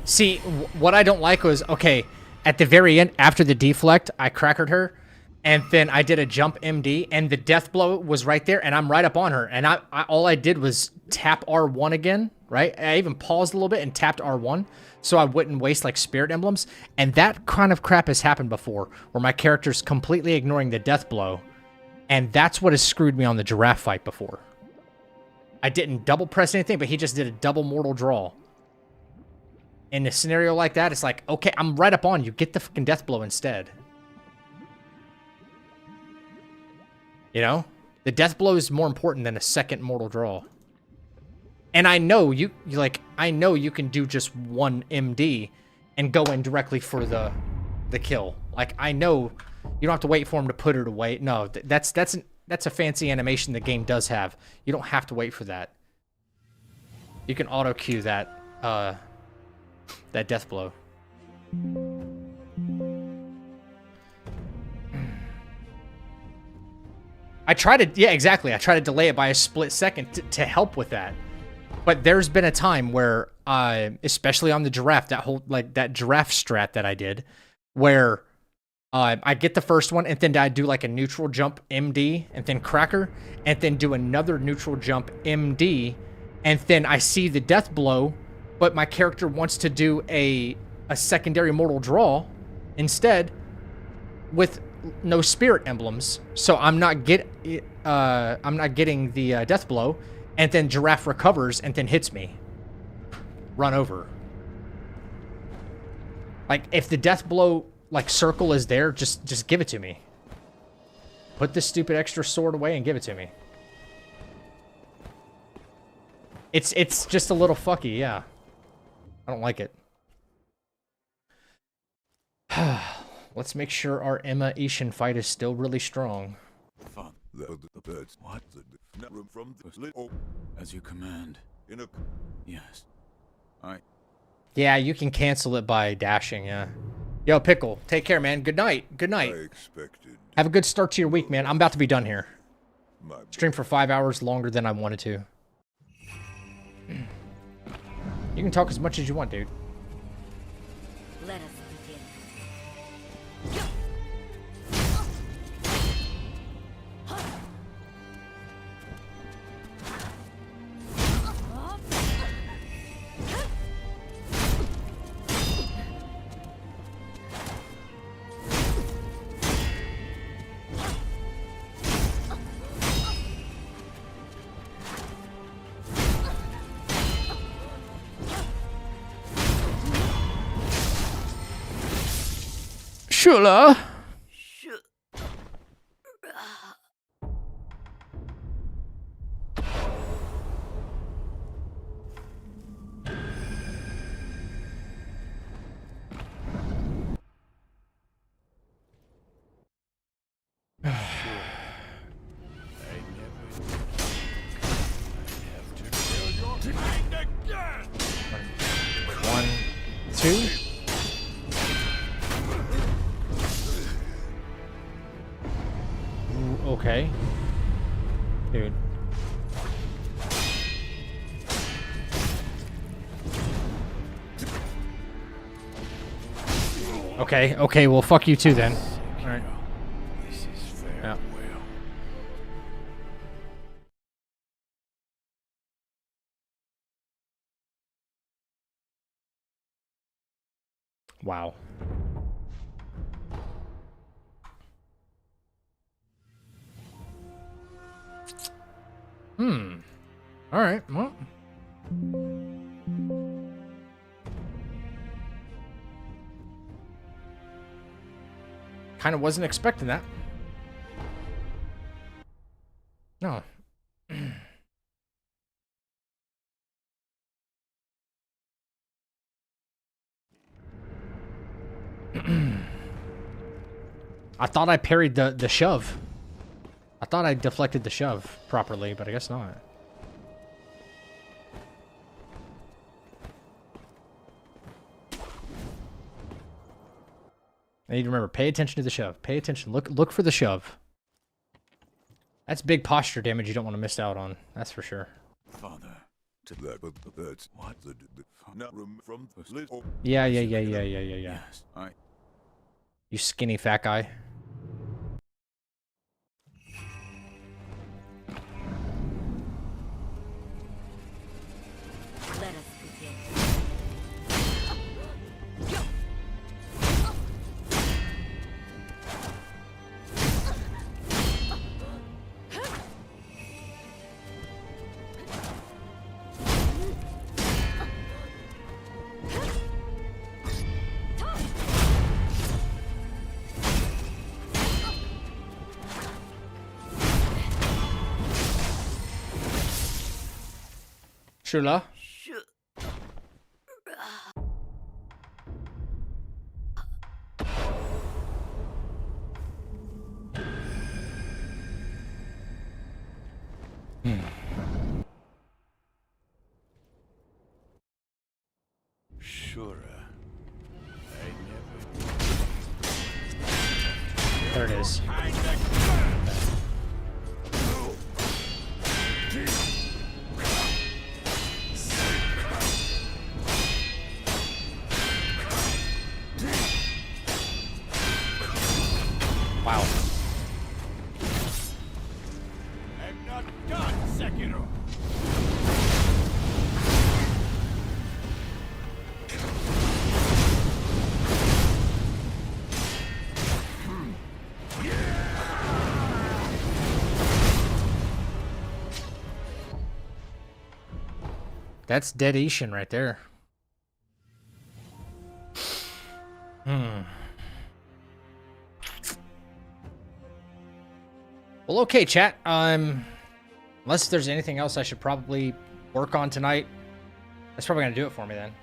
See, what I don't like was, okay, at the very end, after the deflect, I crackered her, and then I did a jump MD, and the death blow was right there, and I'm right up on her, and all I did was tap R1 again, right? I even paused a little bit and tapped R1, so I wouldn't waste, like, spirit emblems, and that kind of crap has happened before, where my character's completely ignoring the death blow, And that's what has screwed me on the giraffe fight before. I didn't double press anything, but he just did a double mortal draw. In a scenario like that, it's like, okay, I'm right up on you. Get the fucking death blow instead. You know? The death blow is more important than a second mortal draw. And I know I know you can do just one MD and go in directly for the kill. Like, I know you don't have to wait for him to put it away. No, that's a fancy animation the game does have. You don't have to wait for that. You can auto queue that death blow. I try to delay it by a split second to help with that. But there's been a time where, especially on the giraffe, that giraffe strat that I did, where I get the first one and then I do like a neutral jump MD and then cracker and then do another neutral jump MD and then I see the death blow, but my character wants to do a secondary mortal draw instead with no spirit emblems, so I'm not getting the death blow, and then giraffe recovers and then hits me. Run over. Like, if the death blow like circle is there, just give it to me. Put this stupid extra sword away and give it to me. It's just a little fucky, yeah. I don't like it. Let's make sure our Emma Ishin fight is still really strong. As you command. Yes. Yeah, you can cancel it by dashing, yeah. Yo, Pickle, take care, man. Good night. Good night. Have a good start to your week, man. I'm about to be done here. Stream for 5 hours longer than I wanted to. You can talk as much as you want, dude. Let us begin. Shula. One, two. Okay. Dude. Okay, well, fuck you too then. Alright. Yeah. Wow. All right. Well. Kind of wasn't expecting that. No. I thought I parried the shove. I thought I deflected the shove properly, but I guess not. I need to remember, pay attention to the shove. Pay attention. Look for the shove. That's big posture damage you don't want to miss out on. That's for sure. Father, to that, but that's what the not room from the little. Yeah. Yes, You skinny fat guy. Let us begin. Shula. Sure. There it is. Wow. I'm not done, Sekiro. That's dead Ishin right there. Well, okay, chat. Unless there's anything else I should probably work on tonight, that's probably gonna do it for me then.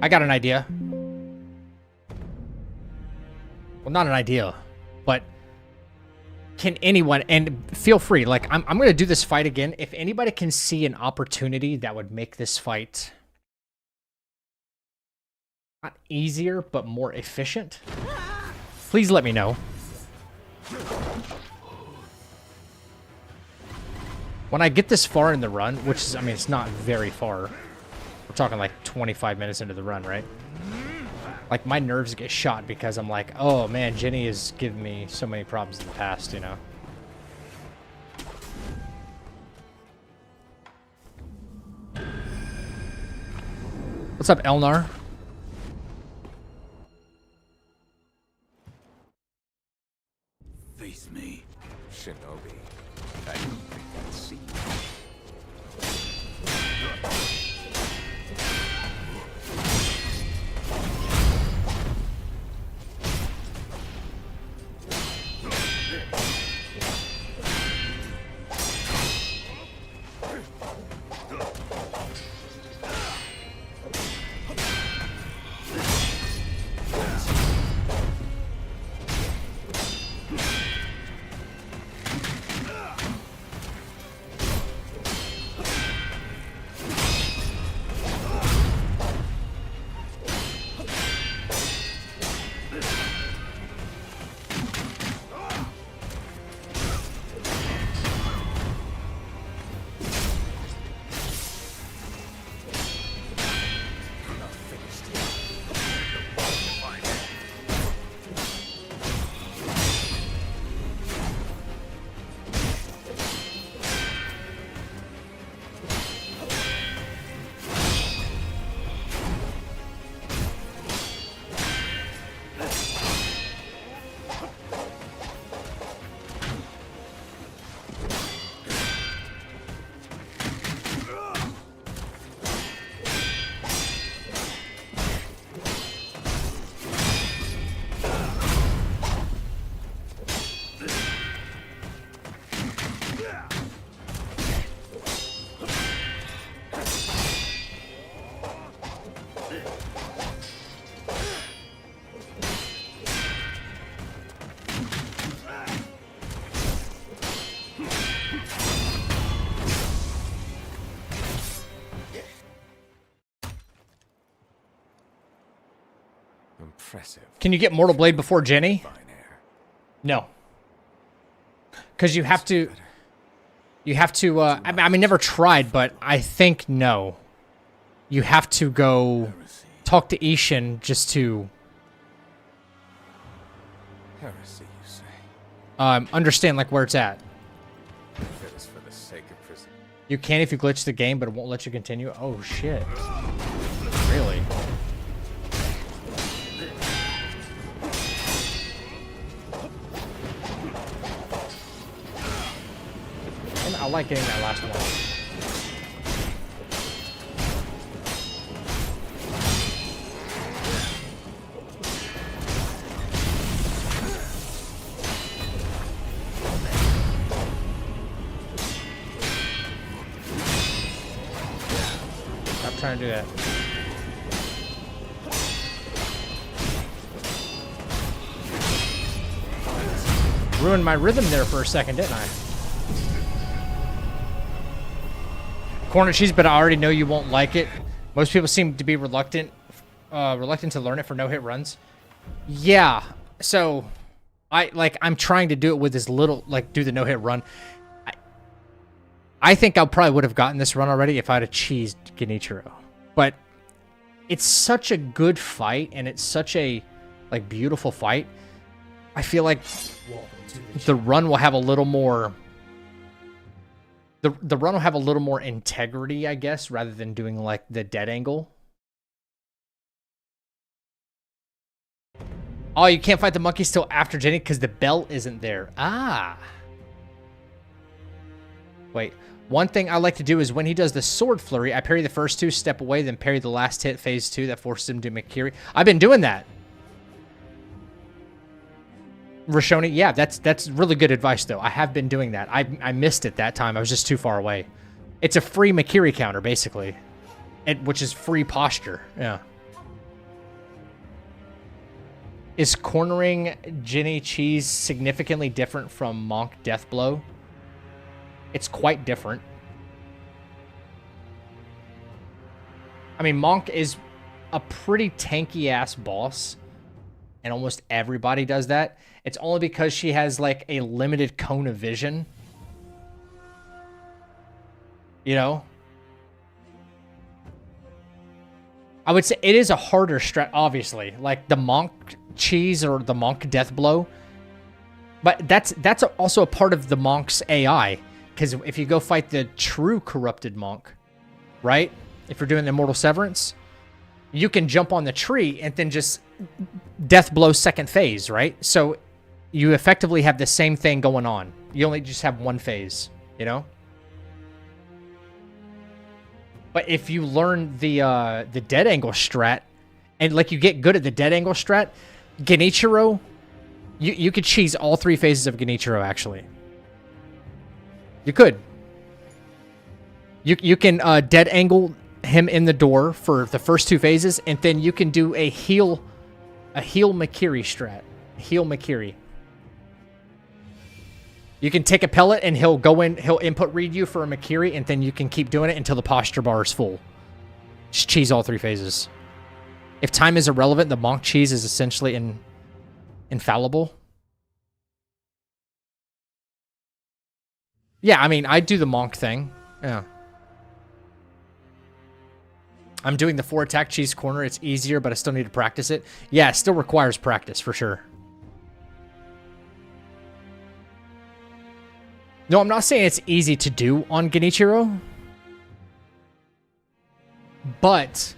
I got an idea. Well, not an idea, but can anyone, and feel free, like, I'm going to do this fight again. If anybody can see an opportunity that would make this fight not easier, but more efficient, please let me know. When I get this far in the run, which is, I mean, it's not very far. We're talking like 25 minutes into the run, right? Like, my nerves get shot because I'm like, oh man, Jenny has given me so many problems in the past, you know? What's up, Elnar? Face me, Shinobi. I don't think I see you. Impressive. Can you get Mortal Blade before Jenny? No. Because you have to... You have to... I mean, never tried, but I think no. You have to go talk to Ishin just to... Heresy, you say? Understand, like, where it's at. If it is for the sake of prison. You can if you glitch the game, but it won't let you continue. Oh, shit. Really? And I like getting that last one. trying to do that. Ruined my rhythm there for a second, didn't I? Corner cheese, but I already know you won't like it. Most people seem to be reluctant to learn it for no-hit runs. Yeah, so I'm trying to do it with this little, do the no-hit run. I think I probably would have gotten this run already if I'd have cheesed Genichiro. But it's such a good fight, and it's such a, beautiful fight. I feel like the run will have a little more... The run will have a little more integrity, I guess, rather than doing, the dead angle. Oh, you can't fight the monkeys till after Jenny because the bell isn't there. Ah. Wait. One thing I like to do is when he does the sword flurry, I parry the first two, step away, then parry the last hit, phase 2. That forces him to Mikiri. I've been doing that. Rashoni, yeah, that's really good advice, though. I have been doing that. I missed it that time. I was just too far away. It's a free Mikiri counter, basically. Which is free posture. Yeah. Is cornering Ginny Cheese significantly different from Monk Death Blow? It's quite different. I mean, Monk is a pretty tanky-ass boss, and almost everybody does that. It's only because she has, a limited cone of vision. You know? I would say it is a harder strat, obviously. Like the Monk Cheese or the Monk Death Blow. But that's also a part of the Monk's AI. Because if you go fight the true corrupted Monk, right? If you're doing the Immortal Severance, you can jump on the tree and then just Death Blow second phase, right? So you effectively have the same thing going on. You only just have one phase, you know? But if you learn the dead angle strat, and you get good at the dead angle strat, Genichiro, you could cheese all three phases of Genichiro, actually. You could. You can dead angle him in the door for the first two phases, and then you can do a heal Mikiri strat. Heal Mikiri. You can take a pellet and he'll input read you for a Mikiri, and then you can keep doing it until the posture bar is full. Just cheese all three phases. If time is irrelevant, the Monk cheese is essentially infallible. Yeah, I mean, I do the Monk thing. Yeah. I'm doing the 4-attack cheese corner. It's easier, but I still need to practice it. Yeah, it still requires practice, for sure. No, I'm not saying it's easy to do on Genichiro. But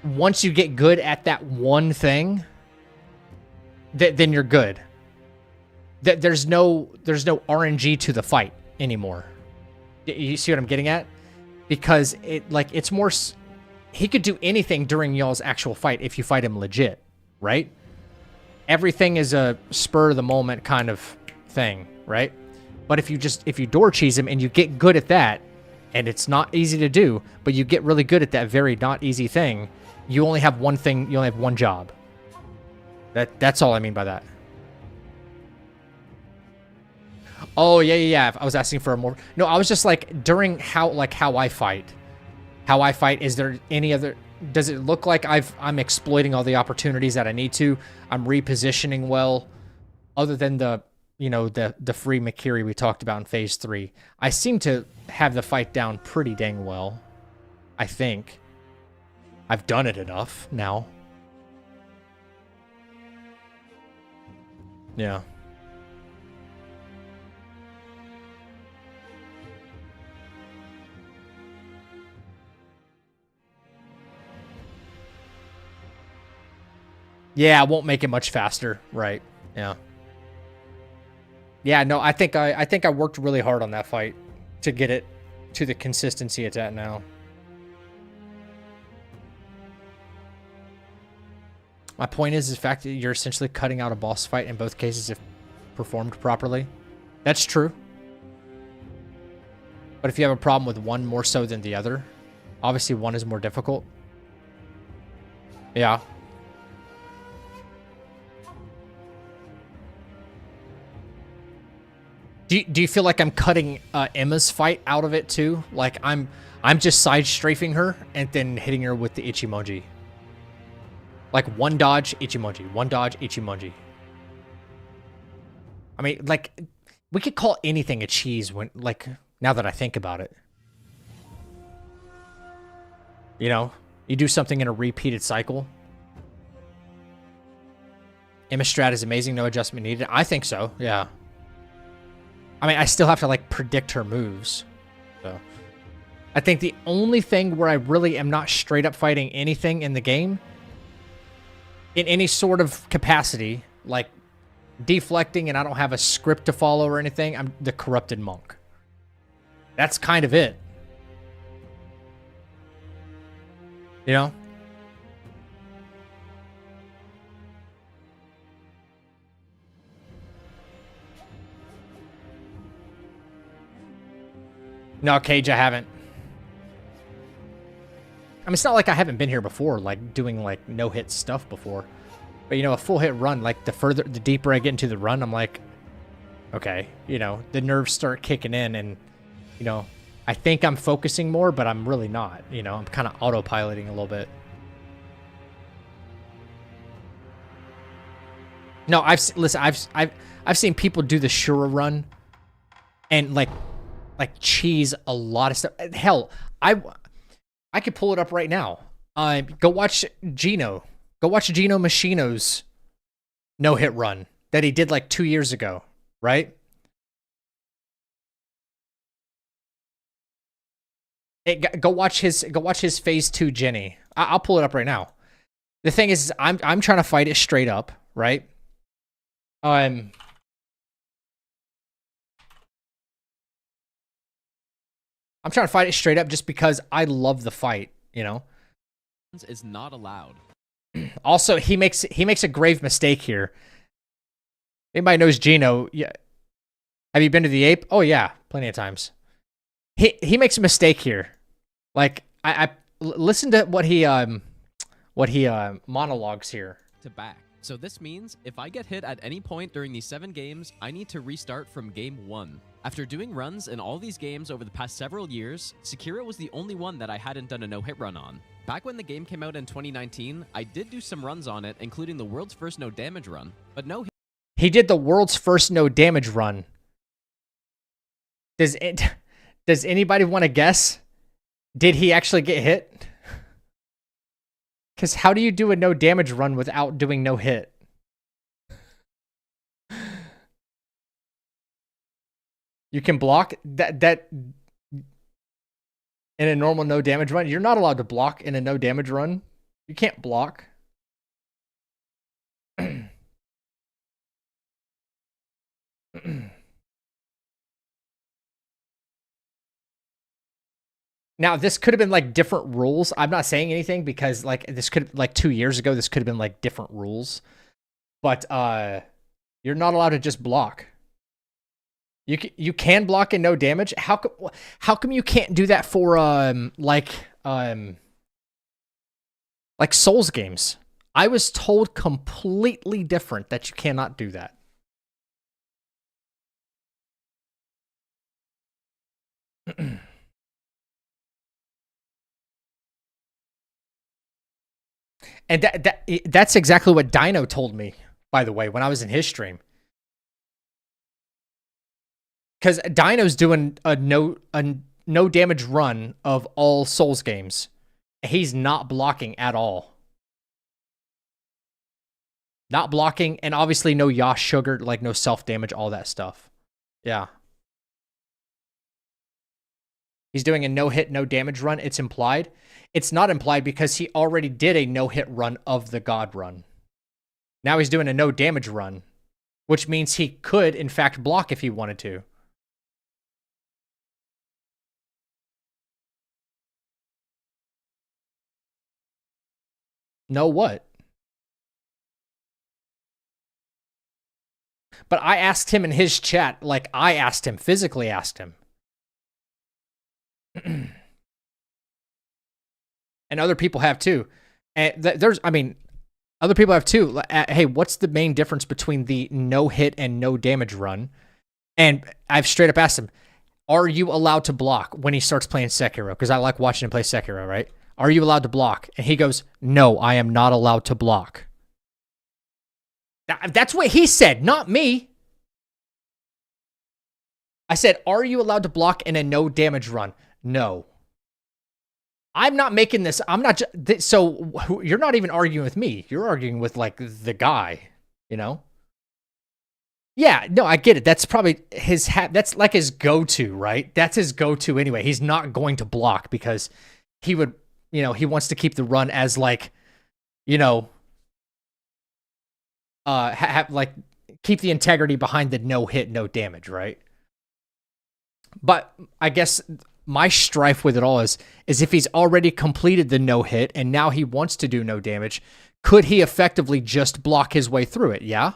once you get good at that one thing, then you're good. There's no RNG to the fight anymore. You see what I'm getting at? Because it's more... He could do anything during y'all's actual fight if you fight him legit, right? Everything is a spur of the moment kind of thing, right? But if you door cheese him and you get good at that, and it's not easy to do, but you get really good at that very not easy thing, you only have one thing, you only have one job. That's all I mean by that. Oh, yeah. I was asking for a more... No, I was just during how I fight. How I fight, is there any other... Does it look like I'm exploiting all the opportunities that I need to? I'm repositioning well, other than the free Mikiri we talked about in phase 3. I seem to have the fight down pretty dang well. I think. I've done it enough now. Yeah. Yeah, I won't make it much faster, right? Yeah. Yeah, no, I think I worked really hard on that fight to get it to the consistency it's at now. My point is the fact that you're essentially cutting out a boss fight in both cases if performed properly. That's true. But if you have a problem with one more so than the other, Obviously, one is more difficult. Yeah. Do you feel like I'm cutting Emma's fight out of it too? Like I'm just side strafing her and then hitting her with the Ichimonji. Like one dodge, Ichimonji. One dodge, Ichimonji. I mean, like, we could call anything a cheese when, like, now that I think about it. You know, you do something in a repeated cycle. Emma Strat is amazing, no adjustment needed. I think so, yeah. I mean, I still have to, like, predict her moves. So, I think the only thing where I really am not straight up fighting anything in the game, in any sort of capacity, like deflecting and I don't have a script to follow or anything, I'm the Corrupted Monk. That's kind of it. You know? No, Cage, I haven't. I mean, it's not like I haven't been here before, like, doing, like, no-hit stuff before. But, you know, a full-hit run, like, the deeper I get into the run, I'm like, okay, you know, the nerves start kicking in, and, you know, I think I'm focusing more, but I'm really not, you know? I'm kind of autopiloting a little bit. No, listen, I've seen people do the Shura run and, like cheese a lot of stuff. Hell, I could pull it up right now. Go watch Gino. Go watch Gino Machino's no-hit run that he did like 2 years ago, right? Go watch his phase 2 Jenny. I'll pull it up right now. The thing is, I'm trying to fight it straight up, right? I'm trying to fight it straight up just because I love the fight, you know? Is not allowed. Also, he makes a grave mistake here. Anybody knows Gino? Yeah. Have you been to the Ape? Oh yeah, plenty of times. He makes a mistake here. Like I listen to what he monologues here. To back. So this means if I get hit at any point during these 7 games, I need to restart from game 1. After doing runs in all these games over the past several years, Sekiro was the only one that I hadn't done a no-hit run on. Back when the game came out in 2019, I did do some runs on it, including the world's first no-damage run, but no hit. He did the world's first no-damage run. Does anybody want to guess? Did he actually get hit? Because how do you do a no-damage run without doing no-hit? You can block that in a normal no-damage run. You're not allowed to block in a no-damage run. You can't block. Now, this could have been like different rules. I'm not saying anything because like this could, like 2 years ago, this could have been like different rules. But you're not allowed to just block. You can block and no damage. How come you can't do that for like Souls games? I was told completely different that you cannot do that. And that's exactly what Dino told me, by the way, when I was in his stream. Because Dino's doing a no damage run of all Souls games. He's not blocking at all. Not blocking, and obviously no Yash Sugar, like no self-damage, all that stuff. Yeah. He's doing a no-hit, no-damage run. It's implied. It's not implied because he already did a no-hit run of the God run. Now he's doing a no-damage run, which means he could, in fact, block if he wanted to. No what? But I asked him in his chat, like I asked him, physically asked him. and other people have too. And other people have too. Hey, what's the main difference between the no hit and no damage run? And I've straight up asked him, are you allowed to block when he starts playing Sekiro? Because I like watching him play Sekiro, right? Are you allowed to block? And he goes, no, I am not allowed to block. That's what he said, not me. I said, are you allowed to block in a no damage run? No. I'm not making this. I'm not. So you're not even arguing with me. You're arguing with like the guy, you know? Yeah, no, I get it. That's probably his that's like his go-to, right? That's his go-to anyway. He's not going to block because he would, you know, he wants to keep the run as like, you know, like keep the integrity behind the no hit, no damage, right? But I guess my strife with it all is if he's already completed the no hit and now he wants to do no damage, could he effectively just block his way through it? Yeah.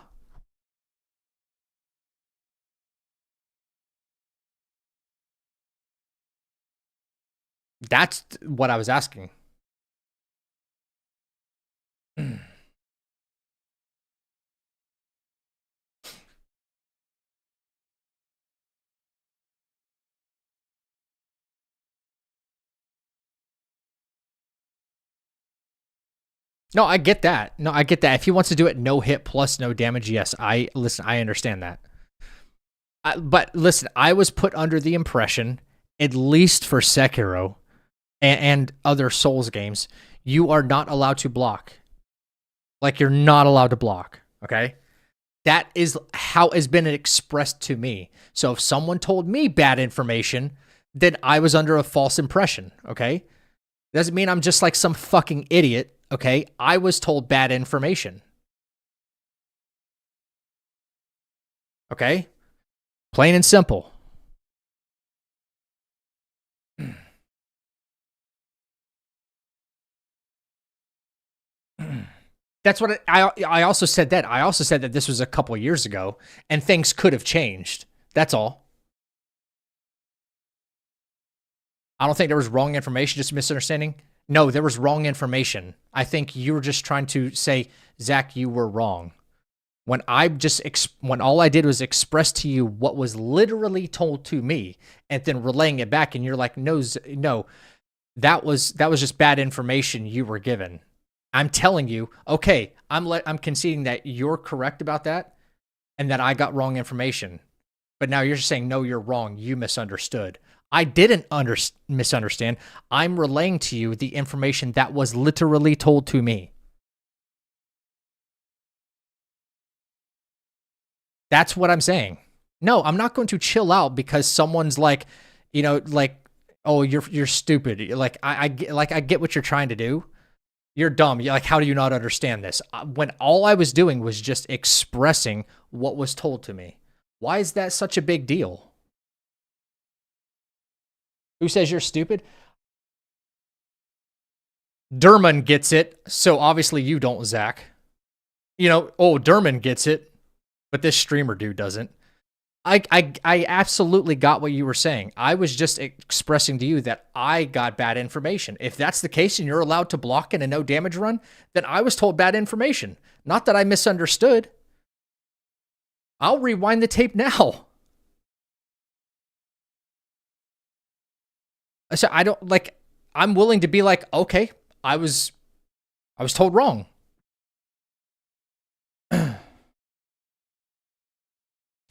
That's what I was asking. No, I get that. No, I get that. If he wants to do it no hit plus no damage, yes, I understand that. But listen, I was put under the impression, at least for Sekiro and other Souls games, you are not allowed to block. Like, you're not allowed to block, okay? That is how it's been expressed to me. So if someone told me bad information, then I was under a false impression, okay? Doesn't mean I'm just like some fucking idiot, okay? I was told bad information. Okay? Plain and simple. That's what I also said that. I also said that this was a couple years ago and things could have changed. That's all. I don't think there was wrong information, just misunderstanding. No, there was wrong information. I think you were just trying to say, Zach, you were wrong. When all I did was express to you what was literally told to me and then relaying it back, and you're like, no, that was just bad information you were given. I'm telling you, okay, I'm conceding that you're correct about that and that I got wrong information. But now you're just saying, no, you're wrong. You misunderstood. I didn't misunderstand. I'm relaying to you the information that was literally told to me. That's what I'm saying. No, I'm not going to chill out because someone's like, you know, like, oh, you're stupid. Like I get what you're trying to do. You're dumb. You're like, how do you not understand this? When all I was doing was just expressing what was told to me. Why is that such a big deal? Who says you're stupid? Derman gets it, so obviously you don't, Zach. You know, oh, Derman gets it, but this streamer dude doesn't. I absolutely got what you were saying. I was just expressing to you that I got bad information. If that's the case and you're allowed to block in a no damage run, then I was told bad information. Not that I misunderstood. I'll rewind the tape now. So I don't like, I'm willing to be like, okay, I was told wrong.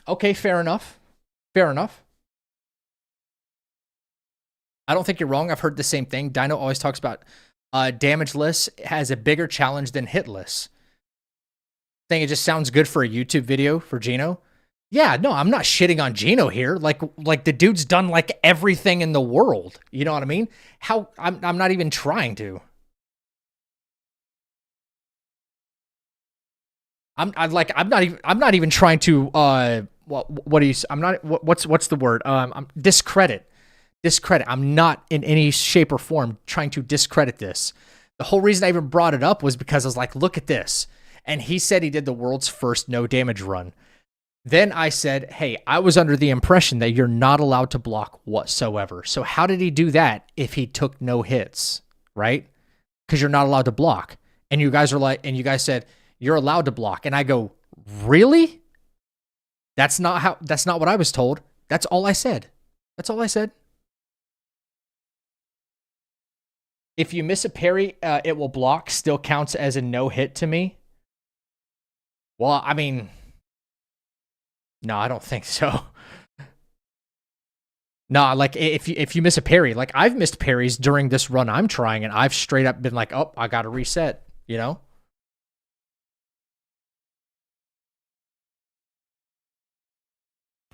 Okay, fair enough. Fair enough. I don't think you're wrong. I've heard the same thing. Dino always talks about damageless has a bigger challenge than hitless. I think it just sounds good for a YouTube video for Gino. Yeah, no, I'm not shitting on Gino here. Like the dude's done like everything in the world. You know what I mean? I'm not even trying to. I'm not even trying to what do you, I'm not, what's the word? I'm discredit. I'm not in any shape or form trying to discredit this. The whole reason I even brought it up was because I was like, look at this. And he said he did the world's first no damage run. Then I said, hey, I was under the impression that you're not allowed to block whatsoever. So how did he do that if he took no hits, right? because you're not allowed to block. And you guys said, you're allowed to block. And I go, really? That's not what I was told. That's all I said. That's all I said. If you miss a parry, it will block. Still counts as a no hit to me. Well, I mean, no, I don't think so. No, like if you miss a parry, like I've missed parries during this run I'm trying, and I've straight up been like, oh, I gotta reset, you know?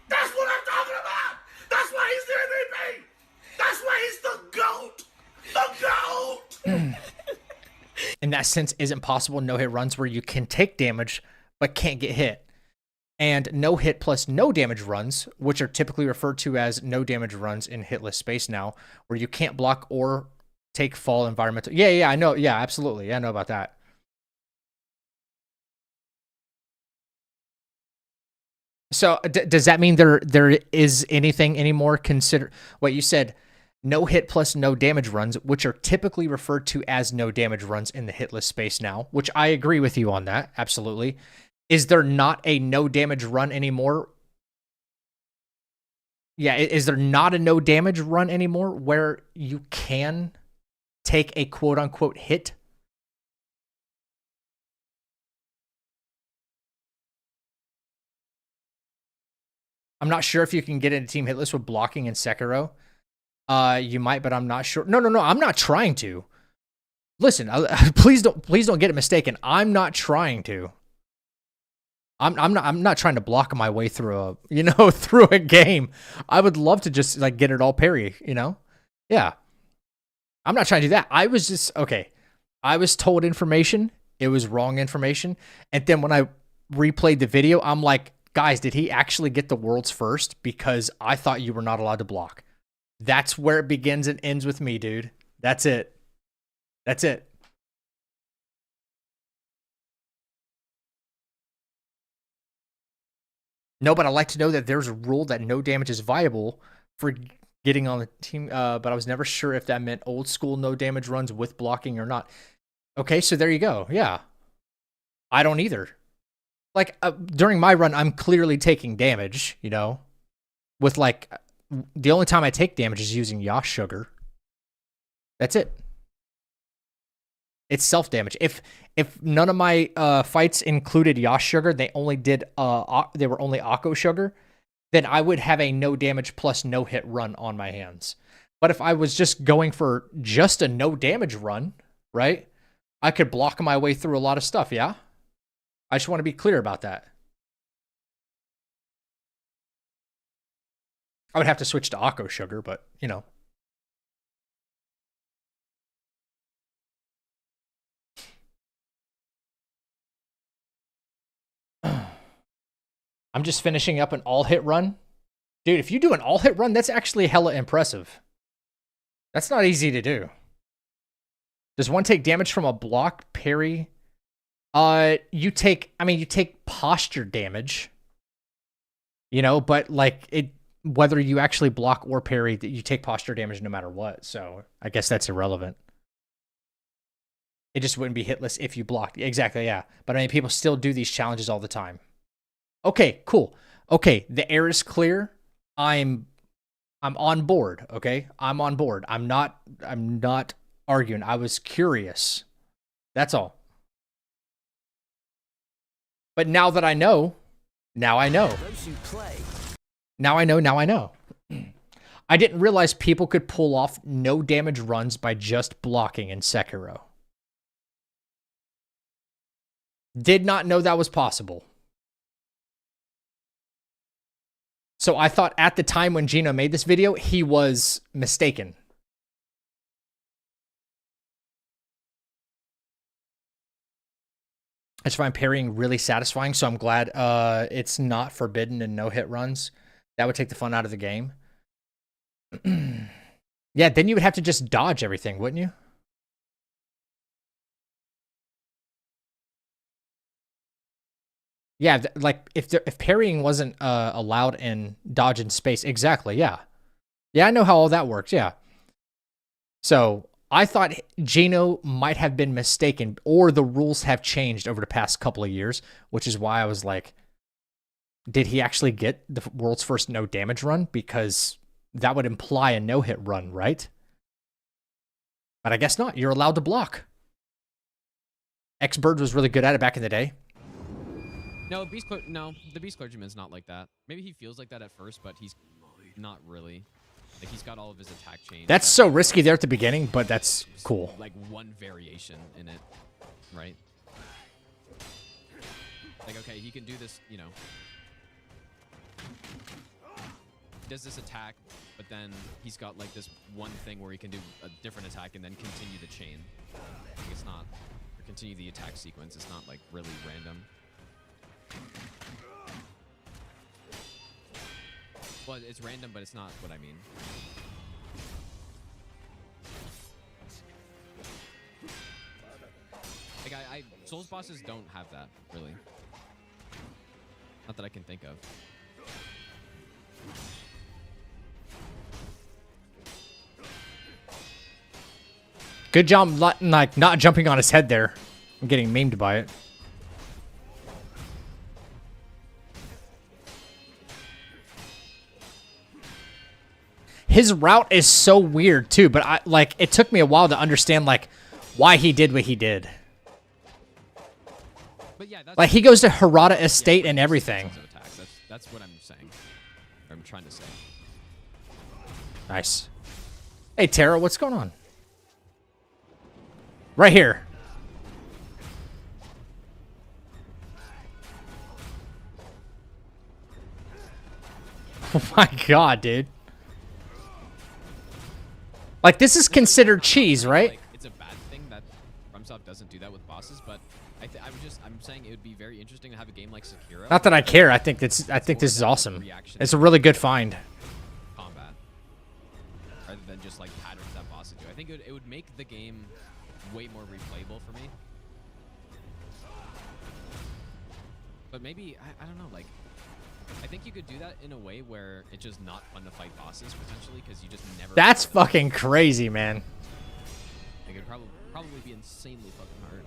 That's what I'm talking about! That's why he's the MVP! That's why he's the GOAT! The GOAT! In that sense, isn't possible no-hit runs where you can take damage but can't get hit. And no-hit plus no-damage runs, which are typically referred to as no-damage runs in hitless space now, where you can't block or take fall environmental. Yeah, I know. Yeah, absolutely. Yeah, I know about that. So does that mean there is anything anymore considered? What you said, no hit plus no damage runs, which are typically referred to as no damage runs in the hitless space now, which I agree with you on that. Absolutely. Is there not a no damage run anymore? Yeah, is there not a no damage run anymore where you can take a quote unquote hit? I'm not sure if you can get into team hitless with blocking in Sekiro. You might, but I'm not sure. No, I'm not trying to. Listen, please don't get it mistaken. I'm not trying to. I'm not trying to block my way through through a game. I would love to just like get it all parry, you know? Yeah. I'm not trying to do that. I was just okay. I was told information. It was wrong information. And then when I replayed the video, I'm like, guys, did he actually get the world's first? Because I thought you were not allowed to block. That's where it begins and ends with me, dude. That's it. That's it. No, but I like to know that there's a rule that no damage is viable for getting on the team. But I was never sure if that meant old school no damage runs with blocking or not. Okay, so there you go. Yeah. I don't either. Like, during my run, I'm clearly taking damage, you know? With, like, the only time I take damage is using Yash Sugar. That's it. It's self-damage. If none of my fights included Yash Sugar, they only did they were only Akko Sugar, then I would have a no damage plus no hit run on my hands. But if I was just going for just a no damage run, right? I could block my way through a lot of stuff, yeah? I just want to be clear about that. I would have to switch to Akko Sugar, but, you know. I'm just finishing up an all-hit run. Dude, if you do an all-hit run, that's actually hella impressive. That's not easy to do. Does one take damage from a block parry? You take posture damage. You know, but like whether you actually block or parry, you take posture damage no matter what. So I guess that's irrelevant. It just wouldn't be hitless if you blocked. Exactly, yeah. But I mean, people still do these challenges all the time. Okay, cool. Okay, the air is clear. I'm on board, okay? I'm on board. I'm not arguing. I was curious. That's all. But now that I know, now I know. Now I know. I didn't realize people could pull off no damage runs by just blocking in Sekiro. Did not know that was possible. So I thought at the time when Gino made this video, he was mistaken. I just find parrying really satisfying, so I'm glad it's not forbidden in no-hit runs. That would take the fun out of the game. Yeah, then you would have to just dodge everything, wouldn't you? Yeah, like if parrying wasn't allowed in dodge in space, exactly. Yeah, I know how all that works. Yeah. So I thought Gino might have been mistaken, or the rules have changed over the past couple of years, which is why I was like, did he actually get the world's first no damage run? Because that would imply a no hit run, right? But I guess not. You're allowed to block. X-Bird was really good at it back in the day. No, the Beast Clergyman's not like that. Maybe he feels like that at first, but he's not really. Like, he's got all of his attack chains. That's so risky there at the beginning, but that's cool. Like, one variation in it, right? Like, okay, he can do this, you know. He does this attack, but then he's got, like, this one thing where he can do a different attack and then continue the chain. Like, it's not... Or continue the attack sequence. It's not, like, really random. Well, it's random, but it's not what I mean. Like, Souls bosses don't have that, really. Not that I can think of. Good job, like, not jumping on his head there. I'm getting memed by it. His route is so weird too, but it took me a while to understand like why he did what he did. But yeah, like he goes to Harada Estate and everything. That's what I'm saying. Or I'm trying to say. Nice. Hey Tara, what's going on? Right here. Oh my god, dude. Like, this is considered cheese, right? Like, it's a bad thing that FromSoft doesn't do that with bosses, but I'm saying it would be very interesting to have a game like Sekiro. Not that I care. I think this is awesome. It's a really good find. Combat, rather than just like patterns that bosses do. I think it would make the game way more replayable for me. But maybe I don't know. Like, I think you could do that in a way where it's just not fun to fight bosses potentially because you just never. That's fucking crazy, man. It could probably be insanely fucking hard.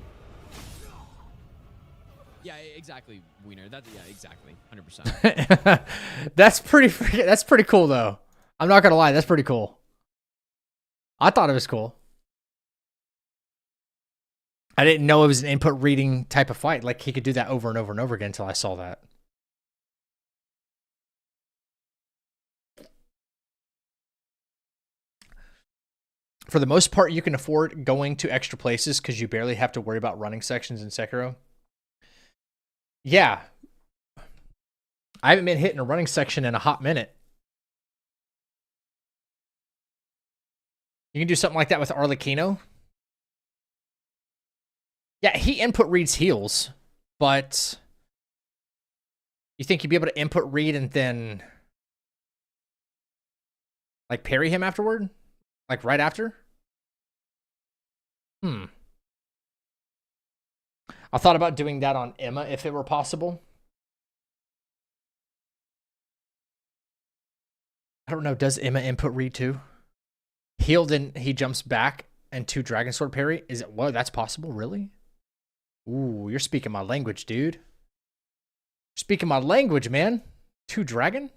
Yeah, exactly, Wiener. Yeah, exactly, 100%. That's pretty cool though. I'm not gonna lie, that's pretty cool. I thought it was cool. I didn't know it was an input reading type of fight. Like he could do that over and over and over again until I saw that. For the most part, you can afford going to extra places because you barely have to worry about running sections in Sekiro. Yeah. I haven't been hitting a running section in a hot minute. You can do something like that with Arlecchino. Yeah, he input reads heals, but you think you'd be able to input read and then like parry him afterward? Like right after? I thought about doing that on Emma if it were possible. I don't know. Does Emma input read too? Healed and he jumps back and 2 Dragon Sword parry? Is it? Whoa, that's possible? Really? Ooh, you're speaking my language, dude. You're speaking my language, man. 2 Dragon?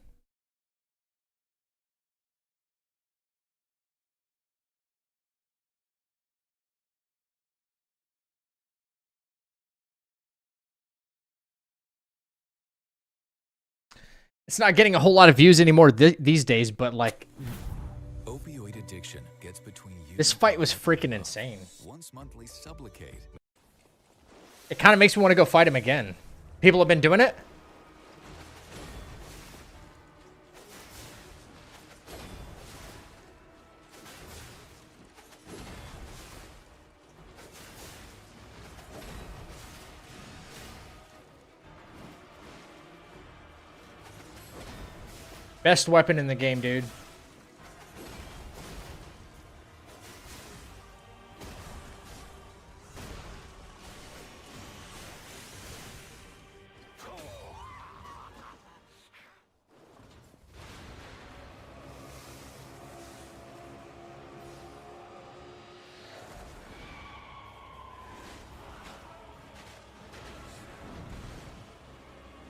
It's not getting a whole lot of views anymore these days, but like Opioid addiction gets between you. This fight was freaking insane. Once monthly Sublocade. It kind of makes me want to go fight him again. People have been doing it. Best weapon in the game, dude.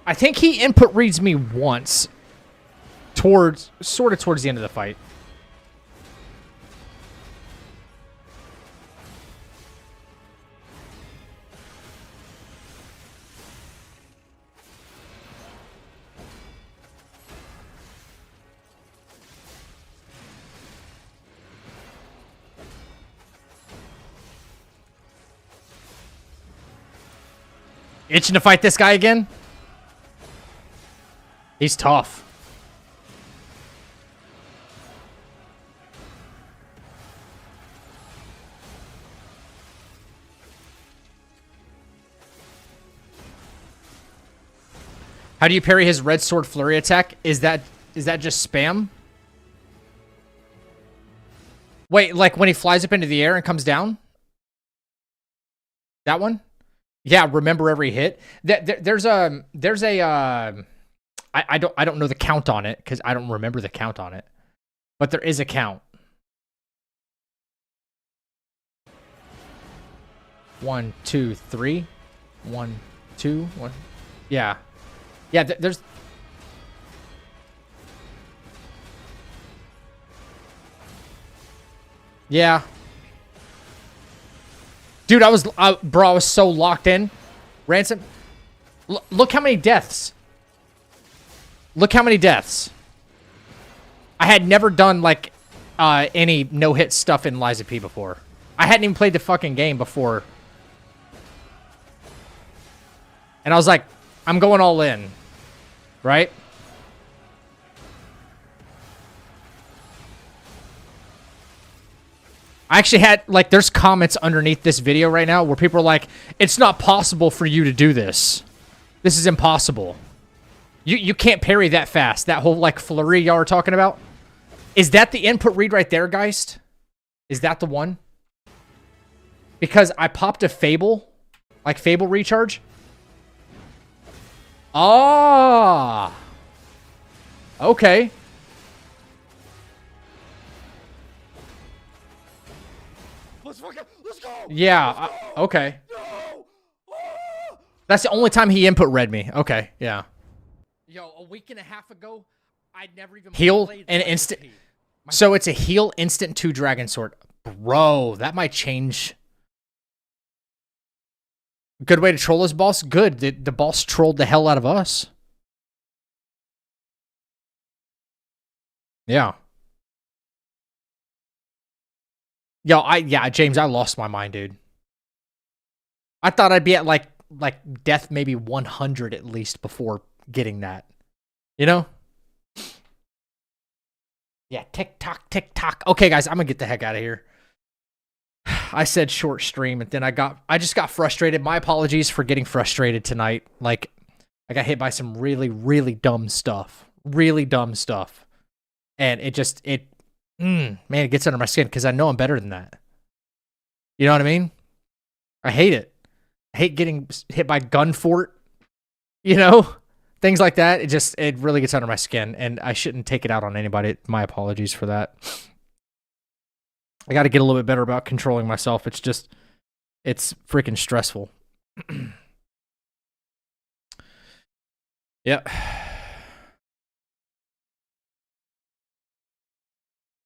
I think he input reads me once sort of towards the end of the fight. Itching to fight this guy again? He's tough. How do you parry his red sword flurry attack? Is that just spam? Wait, like when he flies up into the air and comes down? That one? Yeah, remember every hit. There's a I don't know the count on it because I don't remember the count on it, but there is a count. 1, 2, 3. 1, 2, 1. Yeah, yeah. There's. Yeah. Dude, I was so locked in. Ransom, look how many deaths. Look how many deaths. I had never done, like, any no-hit stuff in Liza P before. I hadn't even played the fucking game before. And I was like, I'm going all in. Right? I actually had, like, there's comments underneath this video right now where people are like, it's not possible for you to do this. This is impossible. You can't parry that fast. That whole, like, flurry y'all are talking about. Is that the input read right there, Geist? Is that the one? Because I popped a Fable. Like, Fable recharge. Ah. Okay. Let's go. Yeah, okay. That's the only time he input read me. Okay, yeah. Yo, a week and a half ago, I'd never even heal an instant. So it's a heal instant 2 Dragon Sword. Bro, that might change. Good way to troll this boss? Good. The boss trolled the hell out of us. Yeah. Yo, James, I lost my mind, dude. I thought I'd be at like death maybe 100 at least before getting that. You know? Yeah, tick tock, tick tock. Okay, guys, I'm gonna get the heck out of here. I said short stream, and then I just got frustrated. My apologies for getting frustrated tonight. Like, I got hit by some really, really dumb stuff. Really dumb stuff. And man, it gets under my skin because I know I'm better than that. You know what I mean? I hate it. I hate getting hit by gun fort, you know? Things like that. It really gets under my skin, and I shouldn't take it out on anybody. My apologies for that. I got to get a little bit better about controlling myself. It's freaking stressful. Yep.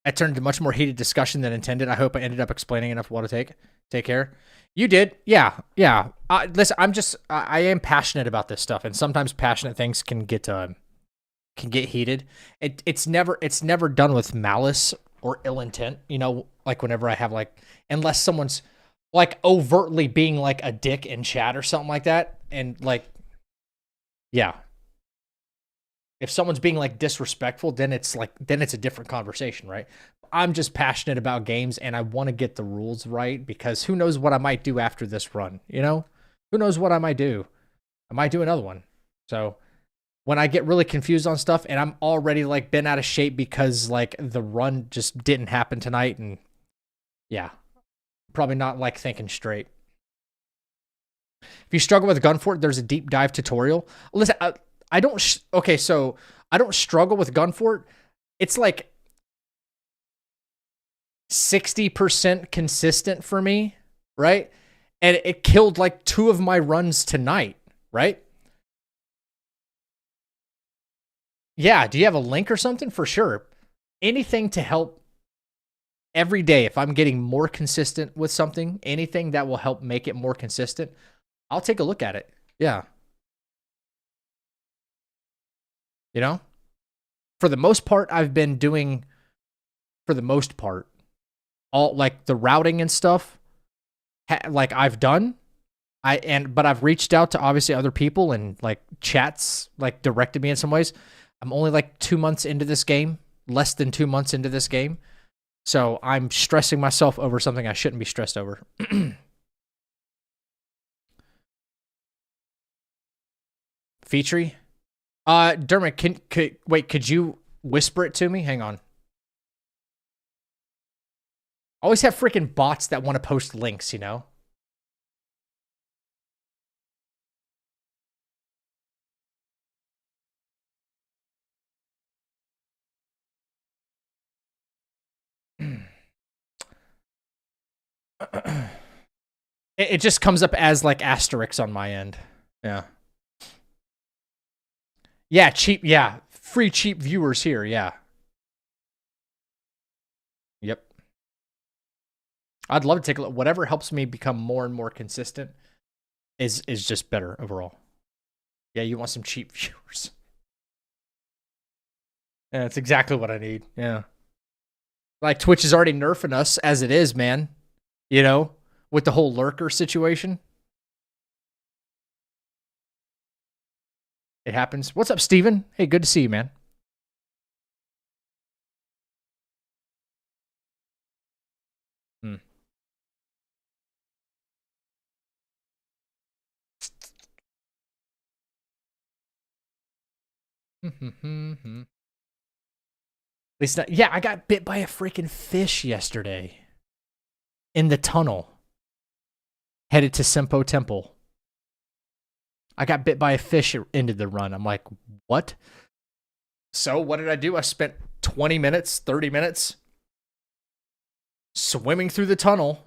I turned into much more heated discussion than intended. I hope I ended up explaining enough what to take care. You did. Yeah. Listen, I am passionate about this stuff, and sometimes passionate things can get heated. It's never done with malice or ill intent, you know, like whenever I have unless someone's like overtly being like a dick in chat or something like that. And like, yeah, if someone's being like disrespectful, then it's a different conversation, right? I'm just passionate about games, and I want to get the rules right because who knows what I might do after this run, you know? Who knows what I might do? I might do another one. So when I get really confused on stuff and I'm already like been out of shape because like the run just didn't happen tonight, and yeah, probably not like thinking straight. If you struggle with Gunfort, there's a deep dive tutorial. Listen, I don't. Okay, so I don't struggle with Gunfort. It's like 60% consistent for me, right? And it killed like 2 of my runs tonight, right? Yeah, do you have a link or something? For sure. Anything to help every day. If I'm getting more consistent with something, anything that will help make it more consistent, I'll take a look at it. Yeah. You know? For the most part, I've been doing, for the most part, all like the routing and stuff, like I've done. But I've reached out to obviously other people and like chats like directed me in some ways. I'm only like 2 months into this game, less than 2 months into this game. So I'm stressing myself over something I shouldn't be stressed over. Featurey? Dermot, could you whisper it to me? Hang on. I always have freaking bots that want to post links, you know? It just comes up as like asterisks on my end. Yeah. Yeah, cheap. Yeah. Free cheap viewers here. Yeah. Yep. I'd love to take a look. Whatever helps me become more and more consistent is just better overall. Yeah, you want some cheap viewers. Yeah, that's exactly what I need. Yeah. Like Twitch is already nerfing us as it is, man. You know, with the whole lurker situation. It happens. What's up, Steven? Hey, good to see you, man. At least not, yeah, I got bit by a freaking fish yesterday. In the tunnel. Headed to Sempo Temple. I got bit by a fish into the run. I'm like, what? So what did I do? I spent 20 minutes, 30 minutes swimming through the tunnel.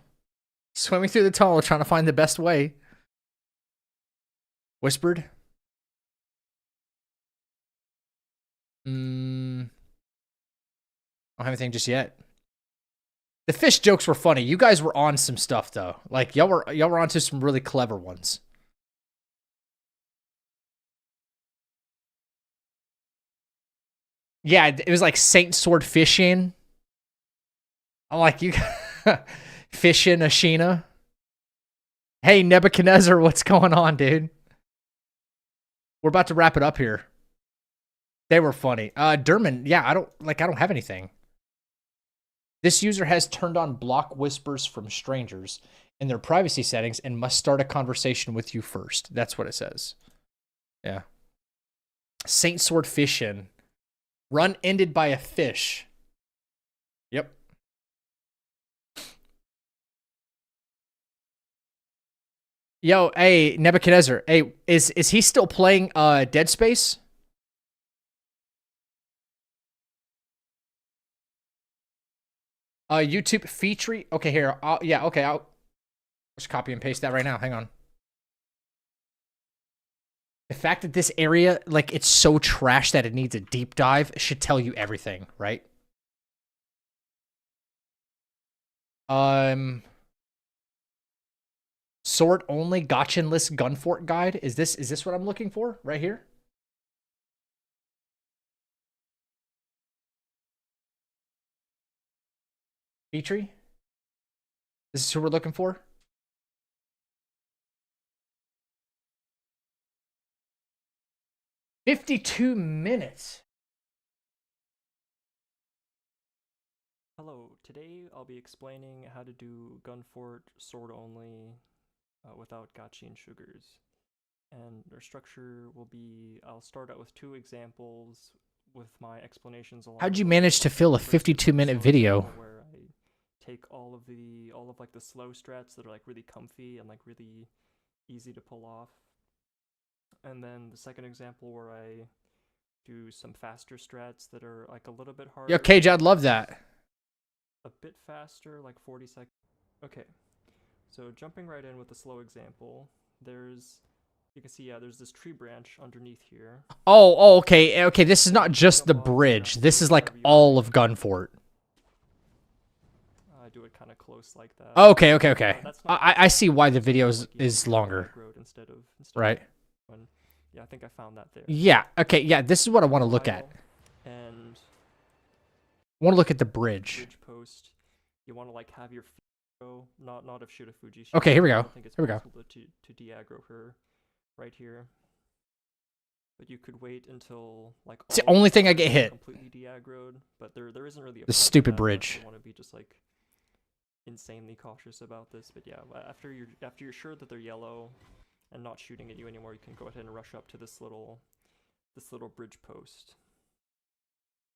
Swimming through the tunnel, trying to find the best way. Whispered. I don't have anything just yet. The fish jokes were funny. You guys were on some stuff though. Like y'all were onto some really clever ones. Yeah, it was like Saint Sword fishing. I'm like, you fishing Ashina. Hey Nebuchadnezzar, what's going on, dude? We're about to wrap it up here. They were funny. Derman, yeah, I don't have anything. This user has turned on block whispers from strangers in their privacy settings and must start a conversation with you first. That's what it says. Yeah. Saint Sword fishing. Run ended by a fish. Yep. Yo, hey, Nebuchadnezzar. Hey, is he still playing Dead Space? YouTube feature. Okay, here. Yeah, okay. I'll just copy and paste that right now. Hang on. The fact that this area, like, it's so trash that it needs a deep dive should tell you everything, right? Sword only gotchinless gunfort guide. Is this what I'm looking for right here? Feature. This is who we're looking for. $52 minutes. Hello, today I'll be explaining how to do Gunfort sword only without gotchi and sugars. And our structure will be, I'll start out with 2 examples with my explanations along. How'd you manage to fill a 52-minute video? Where I take all of like the slow strats that are like really comfy and like really easy to pull off. And then the second example where I do some faster strats that are like a little bit harder. Yo, Cage, I'd love that. A bit faster, like 40 seconds. Okay, so jumping right in with the slow example, there's You can see, yeah, there's this tree branch underneath here. Oh, okay, okay. This is not just the bridge. This is like all of Gunfort. I do it kind of close like that. Okay. I see why the video is longer. Instead of right. Yeah, I think I found that there. Yeah. Okay. Yeah. This is what I want to look at. And I want to look at the bridge. Bridge post. You want to like have your feet go, not of Shirafuji. Okay. Here we go. I think it's here we go. possible to de-aggro her right here. But you could wait until like it's the only thing I get hit. Completely de-aggroed, but there isn't really a the stupid bridge. I want to be just like insanely cautious about this, but yeah, after you're sure that they're yellow and not shooting at you anymore, you can go ahead and rush up to this little bridge post.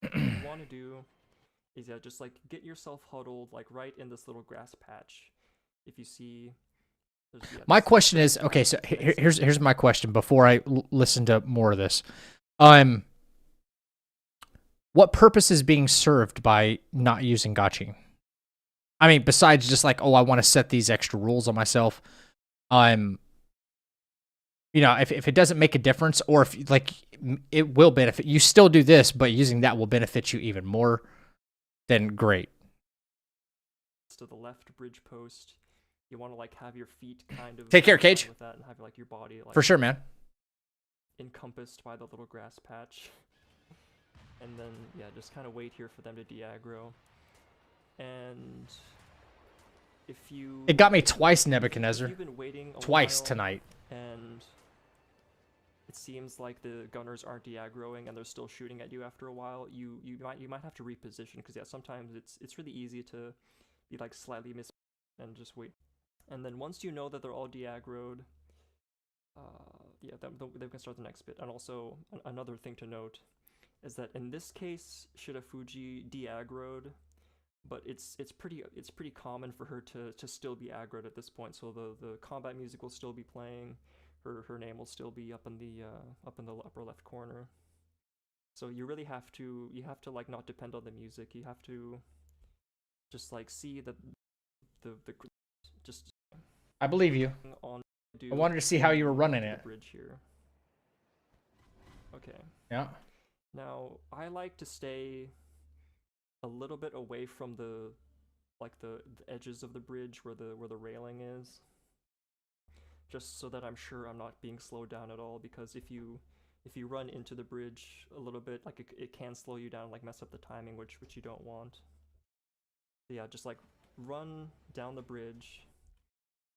What you want to do is just like get yourself huddled like right in this little grass patch. If you see my question is, okay, so here's my question before I listen to more of this. What purpose is being served by not using gotching? I mean, besides just like, oh, I want to set these extra rules on myself. You know, if it doesn't make a difference, or if like it will benefit, you still do this, but using that will benefit you even more, then great. To the left bridge post, you want to like have your feet kind of take care, Cage. With that and have like your body like for sure, man. Encompassed by the little grass patch, and then yeah, just kind of wait here for them to de-aggro. And if you... It got me twice, Nebuchadnezzar. You've been waiting twice tonight. And it seems like the gunners aren't de-aggroing and they're still shooting at you after a while. You might have to reposition, because yeah, sometimes it's really easy to be like slightly miss and just wait. And then once you know that they're all de-aggroed, yeah, they can start the next bit. And also another thing to note is that in this case, Shirafuji de-aggroed, but it's pretty common for her to still be aggroed at this point. So the combat music will still be playing, her name will still be up in the upper left corner. So you really have to like not depend on the music. You have to just like see that the just. I believe you. I wanted to see how you were running it. Bridge here. Okay. Yeah. Now I like to stay a little bit away from the edges of the bridge where the railing is, just so that I'm sure I'm not being slowed down at all, because if you run into the bridge a little bit, like it can slow you down, like mess up the timing, which you don't want. So yeah, just like run down the bridge,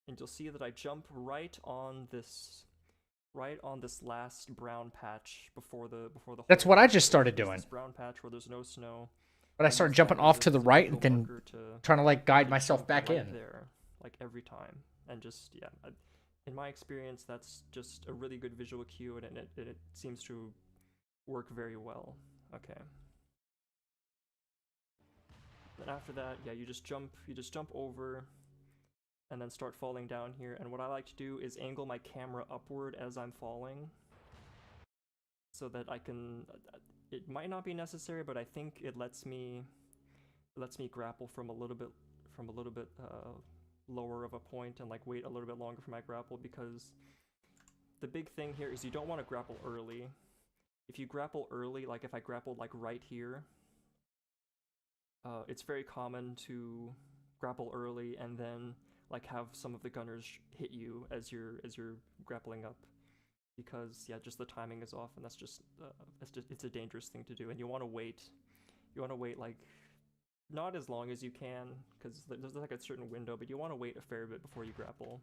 and you'll see that I jump right on this last brown patch before the That's what I just started doing. This brown patch where there's no snow. But I started jumping off to the right and then trying to like guide myself back in. There, like every time, and just yeah, in my experience, that's just a really good visual cue, and it seems to work very well. Okay. Then after that, yeah, you just jump over, and then start falling down here. And what I like to do is angle my camera upward as I'm falling, so that I can. It might not be necessary, but I think it lets me grapple from a little bit lower of a point, and like wait a little bit longer for my grapple, because the big thing here is you don't want to grapple early. If you grapple early, like if I grappled like right here, it's very common to grapple early and then like have some of the gunners hit you as you're grappling up, because yeah, just the timing is off, and that's just it's a dangerous thing to do. And you want to wait like not as long as you can, because there's like a certain window, but you want to wait a fair bit before you grapple.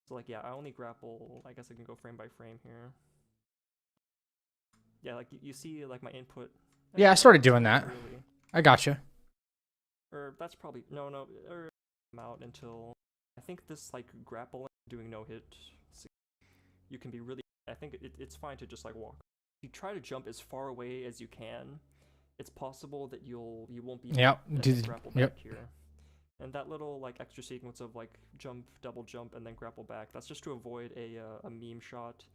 So like yeah, I only grapple, I guess I can go frame by frame here. Yeah, like you see like my input. Yeah, I started doing that. Really. I gotcha. Or that's probably no or I'm out until I think this like grappling, doing no hit, you can be really. I think it's fine to just like walk. If you try to jump as far away as you can, it's possible that you won't be grapple back here. And that little like extra sequence of like jump, double jump, and then grapple back, that's just to avoid a meme shot.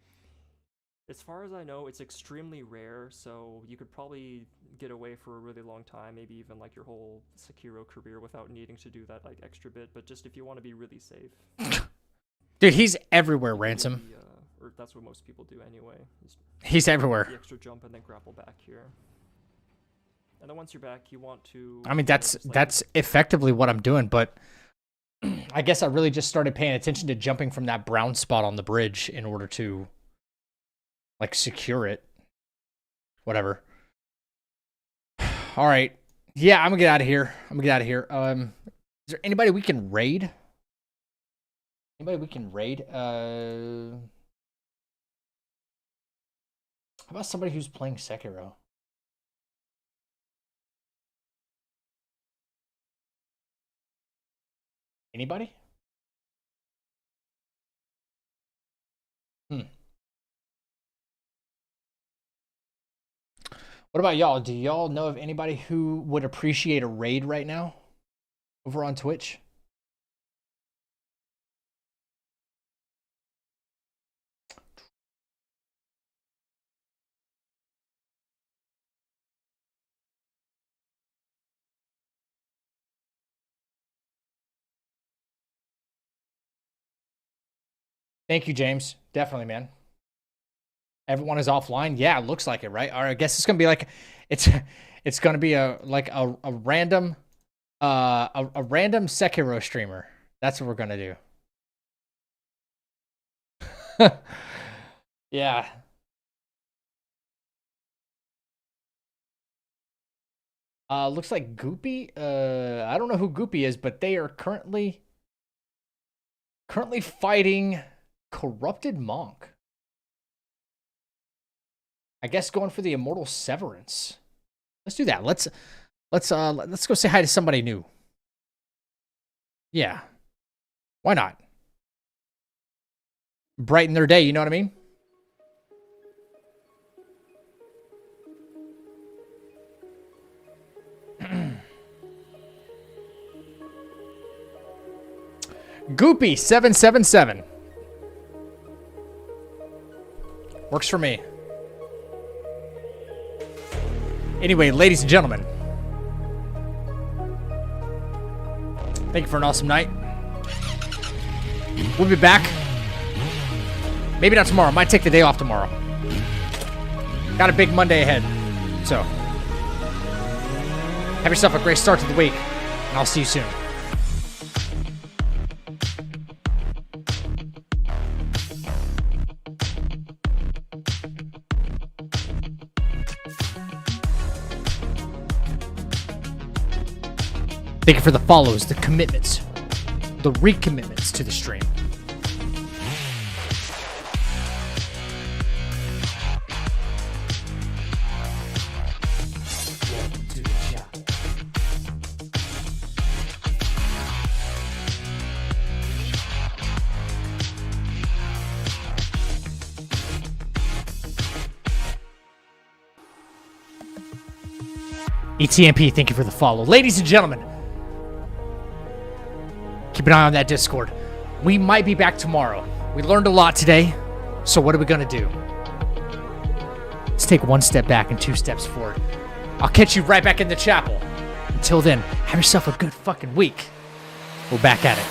As far as I know, it's extremely rare, so you could probably get away for a really long time, maybe even like your whole Sekiro career, without needing to do that like extra bit. But just if you want to be really safe. Dude, he's everywhere, Ransom. Or that's what most people do anyway. He's everywhere. The extra jump and then grapple back here. And then once you're back, you want to... I mean, that's effectively what I'm doing, but I guess I really just started paying attention to jumping from that brown spot on the bridge in order to, like, secure it. Whatever. All right. Yeah, I'm gonna get out of here. Is there anybody we can raid? How about somebody who's playing Sekiro? Anybody? What about y'all? Do y'all know of anybody who would appreciate a raid right now over on Twitch? Thank you, James. Definitely, man. Everyone is offline. Yeah, it looks like it, right? Or I guess it's gonna be like it's gonna be a random Sekiro streamer. That's what we're gonna do. Yeah. Looks like Goopy. I don't know who Goopy is, but they are currently fighting Corrupted Monk. I guess going for the Immortal Severance. Let's do that. Let's go say hi to somebody new. Yeah. Why not? Brighten their day, you know what I mean? Goopy777. Works for me. Anyway, ladies and gentlemen, thank you for an awesome night. We'll be back. Maybe not tomorrow. Might take the day off tomorrow. Got a big Monday ahead. So, have yourself a great start to the week, and I'll see you soon. Thank you for the follows, the commitments, the recommitments to the stream. Welcome to the chat. ETMP, thank you for the follow. Ladies and gentlemen, keep an eye on that Discord. We might be back tomorrow. We learned a lot today, so what are we gonna do? Let's take one step back and 2 steps forward. I'll catch you right back in the chapel. Until then, have yourself a good fucking week. We're back at it.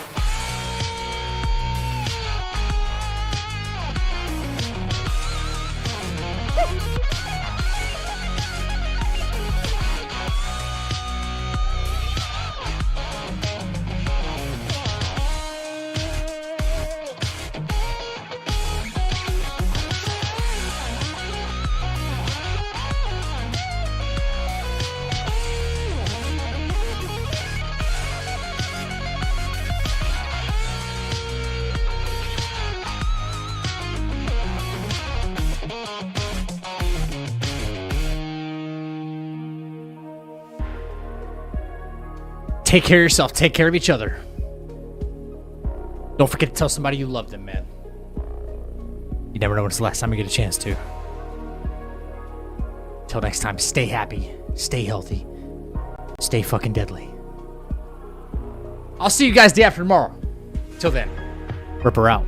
Take care of yourself. Take care of each other. Don't forget to tell somebody you love them, man. You never know when it's the last time you get a chance to. Till next time, stay happy, stay healthy, stay fucking deadly. I'll see you guys day after tomorrow. Till then, Ripper out.